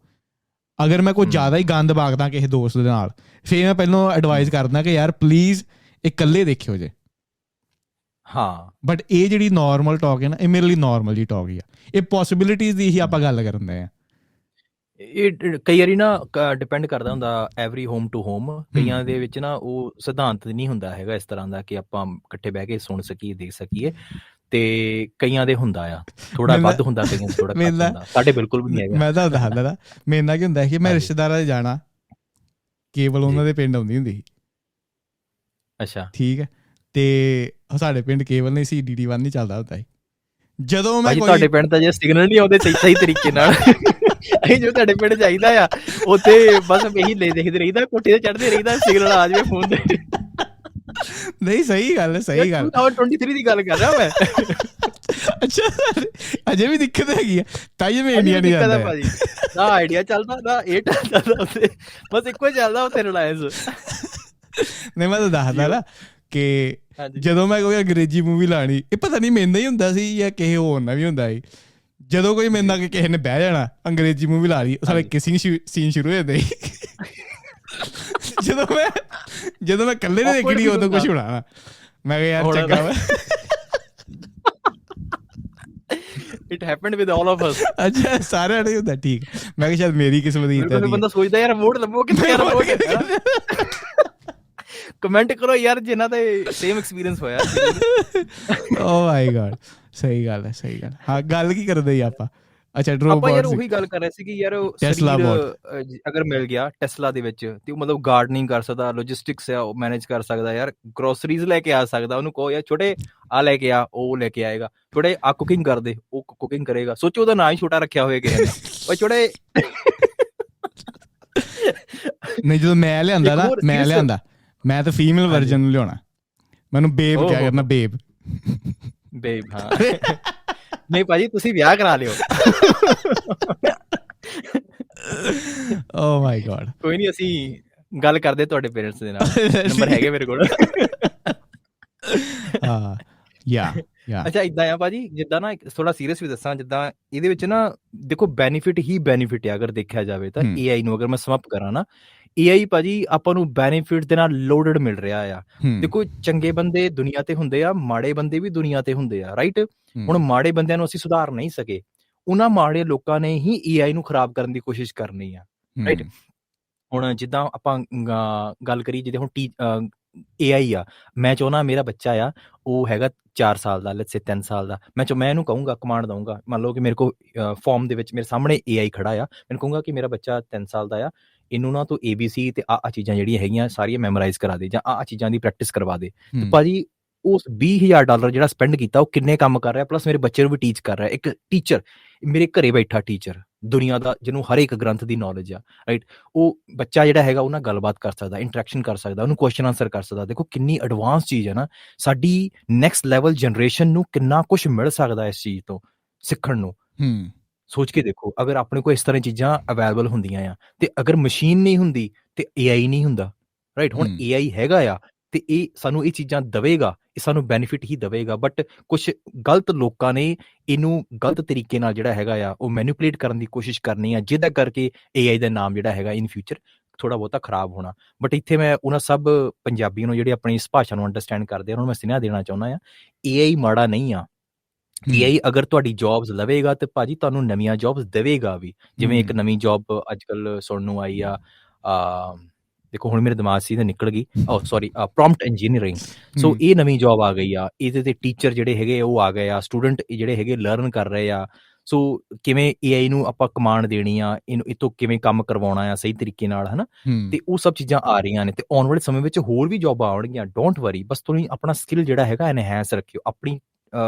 ਅਗਰ ਮੈਂ ਕੋਈ ਜ਼ਿਆਦਾ ਹੀ ਗੰਦ ਬਾਗਦਾ ਕਿਸੇ ਦੋਸਤ ਦੇ ਨਾਲ, ਫਿਰ ਮੈਂ ਪਹਿਲਾਂ ਐਡਵਾਈਜ਼ ਕਰਦਾ ਕਿ ਯਾਰ ਪਲੀਜ਼ ਇਹ ਇਕੱਲੇ ਦੇਖਿਓ ਜੇ। ਹਾਂ, ਬਟ ਇਹ ਜਿਹੜੀ ਨੋਰਮਲ ਟਾਕ ਹੈ ਨਾ, ਇਹ ਮੇਰੇ ਲਈ ਨੋਰਮਲ ਜੀ ਟਾਕ ਹੀ ਆ। ਇਹ ਪੋਸੀਬਿਲਿਟੀਜ਼ ਦੀ ਹੀ ਆਪਾਂ ਗੱਲ ਕਰਨ ਦੇ ਆ। ਇਹ ਕਈ ਵਾਰੀ ਨਾ ਡਿਪੈਂਡ ਕਰਦਾ ਹੁੰਦਾ ਐਵਰੀ ਹੋਮ ਟੂ ਹੋਮ। ਕਈਆਂ ਦੇ ਵਿੱਚ ਨਾ ਉਹ ਸਿਧਾਂਤ ਨਹੀਂ ਹੁੰਦਾ ਹੈਗਾ ਇਸ ਤਰ੍ਹਾਂ ਦਾ ਕਿ ਆਪਾਂ ਇਕੱਠੇ ਬਹਿ ਕੇ ਸੁਣ ਸਕੀਏ, ਦੇਖ ਸਕੀਏ, ਤੇ ਕਈਆਂ ਦੇ ਹੁੰਦਾ ਆ, ਥੋੜਾ ਵੱਧ ਹੁੰਦਾ, ਕਈਆਂ ਥੋੜਾ ਘੱਟ ਹੁੰਦਾ। ਸਾਡੇ ਬਿਲਕੁਲ ਵੀ ਨਹੀਂ ਹੈਗਾ। ਮੈਂ ਤਾਂ ਦੱਸਦਾ ਨਾ, ਮੇਰੇ ਨਾਲ ਕੀ ਹੁੰਦਾ ਕਿ ਮੈਂ ਰਿਸ਼ਤੇਦਾਰਾਂ ਦੇ ਜਾਣਾ, ਕੇਵਲ ਉਹਨਾਂ ਦੇ ਪਿੰਡ ਆਉਂਦੀ ਹੁੰਦੀ ਸੀ। ਅੱਛਾ, ਠੀਕ ਹੈ। ਤੇ ਸਾਡੇ ਪਿੰਡ ਕੇਵਲ ਨਹੀਂ ਸੀ, DD1 ਨਹੀਂ ਚੱਲਦਾ ਹੁੰਦਾ ਸੀ। ਜਦੋਂ ਮੈਂ ਤੁਹਾਡੇ ਪਿੰਡ ਤਾਂ ਜੇ ਸਿਗਨਲ ਨਹੀਂ ਆਉਂਦੇ ਸਹੀ ਤਰੀਕੇ ਨਾਲ, ਅਸੀਂ ਜੋ ਤੁਹਾਡੇ ਪਿੰਡ ਚਾਹੀਦਾ ਆ ਉੱਥੇ ਬਸ ਇਹੀ ਦੇਖਦੇ ਰਹੀਦਾ, ਕੋਠੇ ਤੇ ਚੜ੍ਹਦੇ ਰਹੀਦਾ, ਸਿਗਨਲ ਆ ਜਾਵੇ ਫੋਨ ਤੇ। ਨਹੀਂ ਸਹੀ ਗੱਲ ਹੈ, ਸਹੀ ਗੱਲ। 2023 ਦੀ ਗੱਲ ਕਰ ਰਿਹਾ ਮੈਂ। ਅੱਛਾ, ਅਜੇ ਵੀ ਦਿੱਕਤ ਹੈਗੀ ਆ, ਤਾਈ ਮੈਂ ਇੰਡੀਆ ਨਹੀਂ ਜਾਂਦਾ ਭਾਜੀ। ਨਾ ਆਈਡੀਆ ਚੱਲਦਾ, ਨਾ ਏਅਰਟੈਲ ਚੱਲਦਾ ਉੱਥੇ, ਬਸ ਇੱਕੋ ਹੀ ਚੱਲਦਾ ਉੱਥੇ, ਰਿਲਾਇੰਸ। ਨਹੀਂ ਮੈਂ ਤਾਂ ਦੱਸਦਾ ਨਾ ਕਿ ਜਦੋਂ ਮੈਂ ਕੋਈ ਅੰਗਰੇਜ਼ੀ ਮੂਵੀ ਲਾਣੀ, ਇਹ ਪਤਾ ਨਹੀਂ ਮੈਨੂੰ ਹੀ ਹੁੰਦਾ ਸੀ ਜਾਂ ਕਿਸੇ ਹੋਰ ਨਾਲ ਵੀ ਹੁੰਦਾ ਸੀ। ਜਦੋਂ ਕੋਈ ਮੇਰੇ ਨਾਲ ਕਿਸੇ ਨੇ ਬਹਿ ਜਾਣਾ, ਅੰਗਰੇਜ਼ੀ ਮੂਵੀ ਲਾ ਲਈ, ਸਾਡੇ ਕਿਸਿੰਗ ਸੀਨ ਸ਼ੁਰੂ ਹੋ ਜਾਂਦੇ ਸੀ। ਜਦੋਂ ਮੈਂ ਇਕੱਲੇ ਨੇ ਦੇਖਣੀ, ਉਦੋਂ ਕੁਛ ਹੋਣਾ। ਮੈਂ ਕਿਹਾ ਯਾਰ ਚੰਗਾ ਵਾ। It happened with all of us. ਅੱਛਾ, ਸਾਰਿਆਂ ਨੇ ਹੁੰਦਾ। ਠੀਕ, ਮੈਂ ਕਿਹਾ ਸ਼ਾਇਦ ਮੇਰੀ ਕਿਸਮਤ ਹੀ ਏਦਾਂ ਦੀ। ਬੰਦਾ ਸੋਚਦਾ ਯਾਰ ਵੋਟ ਲੱਭੋ ਕਿੱਥੇ। ਕਮੈਂਟ ਕਰੋ ਯਾਰ ਜਿਨ੍ਹਾਂ ਦੇ ਸੇਮ ਐਕਸਪੀਰੀਅੰਸ ਹੋਇਆ। ਓ ਮਾਈ ਗॉड, ਸਹੀ ਗੱਲ ਹੈ, ਸਹੀ ਗੱਲ। ਹਾਂ, ਗੱਲ ਕੀ ਕਰਦੇ ਆਪਾਂ? ਅੱਛਾ, ਆਪਾਂ ਯਾਰ ਉਹੀ ਗੱਲ ਕਰ ਰਹੇ ਸੀ ਕਿ ਯਾਰ ਅਗਰ ਮਿਲ ਗਿਆ ਟੈਸਲਾ ਦੇ ਵਿੱਚ, ਤੇ ਉਹ ਮਤਲਬ ਗਾਰਡਨਿੰਗ ਕਰ ਸਕਦਾ, ਲੌਜਿਸਟਿਕਸ ਆ ਉਹ ਮੈਨੇਜ ਕਰ ਸਕਦਾ, ਯਾਰ ਗਰੋਸਰੀਜ਼ ਲੈ ਕੇ ਆ ਸਕਦਾ। ਉਹਨੂੰ ਕਹੋ ਯਾਰ ਛੋਟੇ ਆ ਲੈ ਕੇ ਆ, ਉਹ ਲੈ ਕੇ ਆਏਗਾ। ਛੋਟੇ ਆ ਕੁਕਿੰਗ ਕਰਦੇ, ਉਹ ਕੁਕਿੰਗ ਕਰੇਗਾ। ਸੋਚੋ ਉਹਦਾ ਨਾਂ ਹੀ ਛੋਟਾ ਰੱਖਿਆ ਹੋਇਆ ਕਿਸੇ ਨੇ, ਓਏ ਛੋਟੇ। ਨਹੀਂ, ਜਦੋਂ ਮੈਂ ਲਿਆਂਦਾ ਮੈਂ ਤਾਂ ਫੀਮੇਲ ਵਰਜਨ ਨੂੰ ਲਿਆਉਣਾ। ਮੈਨੂੰ ਬੇਬ ਕਿਹਾ ਕਰਨਾ, ਬੇਬ। ਹਾਂ, ਨਹੀਂ ਭਾਜੀ ਤੁਸੀਂ ਵਿਆਹ ਕਰਾ ਲਿਓ। ਓ ਮਾਈ ਗॉड, ਕੋਈ ਨਹੀਂ, ਅਸੀਂ ਗੱਲ ਕਰਦੇ ਤੁਹਾਡੇ ਪੇਰੈਂਟਸ ਦੇ ਨਾਲ, ਨੰਬਰ ਹੈਗੇ ਮੇਰੇ ਕੋਲ। ਹਾਂ, ਯਾ। ਅੱਛਾ, ਇੱਦਾਂ ਆ ਭਾਜੀ, ਜਿੱਦਾਂ ਨਾ ਥੋੜਾ ਸੀਰੀਅਸ ਵੀ ਦੱਸਾਂ, ਜਿੱਦਾਂ ਇਹਦੇ ਵਿੱਚ ਨਾ ਦੇਖੋ ਬੈਨੀਫਿਟ ਹੀ ਬੈਨੀਫਿਟ ਆ। ਅਗਰ ਦੇਖਿਆ ਜਾਵੇ ਤਾਂ AI ਨੂੰ ਅਗਰ ਮੈਂ ਸਮਅਪ ਕਰਾਂ ਨਾ, AI ਭਾਜੀ ਆਪਾਂ ਨੂੰ ਬੈਨੀਫਿਟ ਦੇ ਨਾਲ ਲੋਡਡ ਮਿਲ ਰਿਹਾ ਆ। ਦੇਖੋ ਚੰਗੇ ਬੰਦੇ ਦੁਨੀਆ ਤੇ ਹੁੰਦੇ ਆ, ਮਾੜੇ ਬੰਦੇ ਵੀ ਦੁਨੀਆ ਤੇ ਹੁੰਦੇ ਆ, ਰਾਈਟ। ਹੁਣ ਮਾੜੇ ਬੰਦਿਆਂ ਨੂੰ ਅਸੀਂ ਸੁਧਾਰ ਨਹੀਂ ਸਕੇ, ਉਹਨਾਂ ਮਾੜੇ ਲੋਕਾਂ ਨੇ ਹੀ AI ਨੂੰ ਖਰਾਬ ਕਰਨ ਦੀ ਕੋਸ਼ਿਸ਼ ਕਰਨੀ ਆ, ਰਾਈਟ। ਹੁਣ ਜਿੱਦਾਂ ਆਪਾਂ ਗੱਲ ਕਰੀ, ਜਿੱਦਾਂ ਹੁਣ AI ਆ, ਮੈਂ ਚਾਹੁੰਦਾ ਮੇਰਾ ਬੱਚਾ ਆ ਉਹ ਹੈਗਾ 4 ਸਾਲ ਦਾ, ਲੈਟਸ ਸੇ 3 ਸਾਲ ਦਾ, ਮੈਂ ਇਹਨੂੰ ਕਹੂੰਗਾ, ਕਮਾਂਡ ਦਊਂਗਾ। ਮੰਨ ਲਓ ਕਿ ਮੇਰੇ ਕੋਲ ਫਾਰਮ ਦੇ ਵਿੱਚ ਮੇਰੇ ਸਾਹਮਣੇ AI ਖੜਾ ਆ, ਮੈਨੂੰ ਕਹੂੰਗਾ ਕਿ ਮੇਰਾ ਬੱਚਾ 3 ਸਾਲ ਦਾ ਆ, ਇਹਨੂੰ ਨਾ ਤੂੰ ABC ਤੇ ਆਹ ਚੀਜ਼ਾਂ ਜਿਹੜੀਆਂ ਹੈਗੀਆਂ ਸਾਰੀਆਂ ਮੈਮੋਰਾਈਜ਼ ਕਰਾ ਦੇ, ਜਾਂ ਆਹ ਚੀਜ਼ਾਂ ਦੀ ਪ੍ਰੈਕਟਿਸ ਕਰਵਾ ਦੇ। ਤੇ ਭਾਜੀ ਉਸ $20,000 ਜਿਹੜਾ ਸਪੈਂਡ ਕੀਤਾ, ਉਹ ਕਿੰਨੇ ਕੰਮ ਕਰ ਰਿਹਾ, ਪਲੱਸ ਮੇਰੇ ਬੱਚੇ ਨੂੰ ਵੀ ਟੀਚ ਕਰ ਰਿਹਾ। ਇੱਕ ਟੀਚਰ, ਮੇਰੇ ਘਰੇ ਬੈਠਾ ਟੀਚਰ, ਦੁਨੀਆ ਦਾ, ਜਿਹਨੂੰ ਹਰ ਇੱਕ ਗ੍ਰੰਥ ਦੀ ਨੌਲੇਜ ਆ, ਰਾਈਟ। ਉਹ ਬੱਚਾ ਜਿਹੜਾ ਹੈਗਾ ਉਹ ਨਾਲ ਗੱਲਬਾਤ ਕਰ ਸਕਦਾ, ਇੰਟਰੈਕਸ਼ਨ ਕਰ ਸਕਦਾ, ਉਹਨੂੰ ਕੁਐਸਚਨ ਆਨਸਰ ਕਰ ਸਕਦਾ। ਦੇਖੋ ਕਿੰਨੀ ਐਡਵਾਂਸ ਚੀਜ਼ ਹੈ ਨਾ। ਸਾਡੀ ਨੈਕਸਟ ਲੈਵਲ ਜਨਰੇਸ਼ਨ ਨੂੰ ਕਿੰਨਾ ਕੁਛ ਮਿਲ ਸਕਦਾ ਇਸ ਚੀਜ਼ ਤੋਂ ਸਿੱਖਣ ਨੂੰ। ਸੋਚ ਕੇ ਦੇਖੋ, ਅਗਰ ਆਪਣੇ ਕੋਲ ਇਸ ਤਰ੍ਹਾਂ ਚੀਜ਼ਾਂ ਅਵੇਲੇਬਲ ਹੁੰਦੀਆਂ ਆ, ਤੇ ਅਗਰ ਮਸ਼ੀਨ ਨਹੀਂ ਹੁੰਦੀ ਤੇ AI ਨਹੀਂ ਹੁੰਦਾ, ਰਾਈਟ। ਹੁਣ AI ਹੈਗਾ ਆ ਤੇ ਇਹ ਸਾਨੂੰ ਇਹ ਚੀਜ਼ਾਂ ਦੇਵੇਗਾ, ਇਹ ਸਾਨੂੰ ਬੈਨੀਫਿਟ ਹੀ ਦੇਵੇਗਾ। ਬਟ ਕੁਛ ਗਲਤ ਲੋਕਾਂ ਨੇ ਇਹਨੂੰ ਗਲਤ ਤਰੀਕੇ ਨਾਲ ਜਿਹੜਾ ਹੈਗਾ ਆ ਉਹ ਮੈਨੀਪੂਲੇਟ ਕਰਨ ਦੀ ਕੋਸ਼ਿਸ਼ ਕਰਨੀ ਆ, ਜਿਹਦਾ ਕਰਕੇ AI ਦਾ ਨਾਮ ਜਿਹੜਾ ਹੈਗਾ ਇਨ ਫਿਊਚਰ ਥੋੜਾ ਬਹੁਤਾ ਖਰਾਬ ਹੋਣਾ। ਬਟ ਇੱਥੇ ਮੈਂ ਉਹਨਾਂ ਸਭ ਪੰਜਾਬੀਆਂ ਨੂੰ ਜਿਹੜੇ ਆਪਣੀ ਇਸ ਭਾਸ਼ਾ ਨੂੰ ਅੰਡਰਸਟੈਂਡ ਕਰਦੇ ਆ, ਉਹਨਾਂ ਨੂੰ ਮੈਂ ਸੁਨੇਹਾ ਦੇਣਾ ਚਾਹੁੰਦਾ ਆ, AI ਮਾੜਾ ਨਹੀਂ ਆ। AI ਅਗਰ ਤੁਹਾਡੀ ਜੌਬਸ ਲਵੇਗਾ ਤੇ ਭਾਜੀ ਤੁਹਾਨੂੰ ਨਵੀਆਂ ਜੌਬਸ ਦੇਵੇਗਾ ਵੀ। ਜਿਵੇਂ ਇੱਕ ਨਵੀਂ ਜੌਬ ਅੱਜ ਕੱਲ੍ਹ ਸੁਣਨ ਨੂੰ ਆਈ ਆ, ਦੇਖੋ ਹੁਣ ਮੇਰੇ ਦਿਮਾਗ ਸੀ ਤੇ ਨਿਕਲ ਗਈ, ਪ੍ਰੌਮਪਟ ਇੰਜੀਨੀਅਰਿੰਗ। ਸੋ ਇਹ ਨਵੀਂ ਜੌਬ ਆ ਗਈ ਆ, ਇਹਦੇ ਤੇ ਟੀਚਰ ਜਿਹੜੇ ਹੈਗੇ ਉਹ ਆ ਗਏ ਆ, ਸਟੂਡੈਂਟ ਜਿਹੜੇ ਹੈਗੇ ਲਰਨ ਕਰ ਰਹੇ ਆ। ਸੋ ਕਿਵੇਂ AI ਨੂੰ ਆਪਾਂ ਕਮਾਂਡ ਦੇਣੀ ਆ, ਇਹਨੂੰ ਇਹ ਤੋਂ ਕਿਵੇਂ ਕੰਮ ਕਰਵਾਉਣਾ ਆ ਸਹੀ ਤਰੀਕੇ ਨਾਲ, ਹਨਾ। ਤੇ ਉਹ ਸਭ ਚੀਜ਼ਾਂ ਆ ਰਹੀਆਂ ਨੇ, ਤੇ ਆਉਣ ਵਾਲੇ ਸਮੇਂ ਵਿੱਚ ਹੋਰ ਵੀ ਜੌਬਾਂ ਆਉਣਗੀਆਂ, ਡੋਂਟ ਵਰੀ। ਬਸ ਤੁਸੀਂ ਆਪਣਾ ਸਕਿੱਲ ਜਿਹੜਾ ਹੈਗਾ ਐਨਹੈਂਸ ਰੱਖਿਓ, ਆਪਣੀ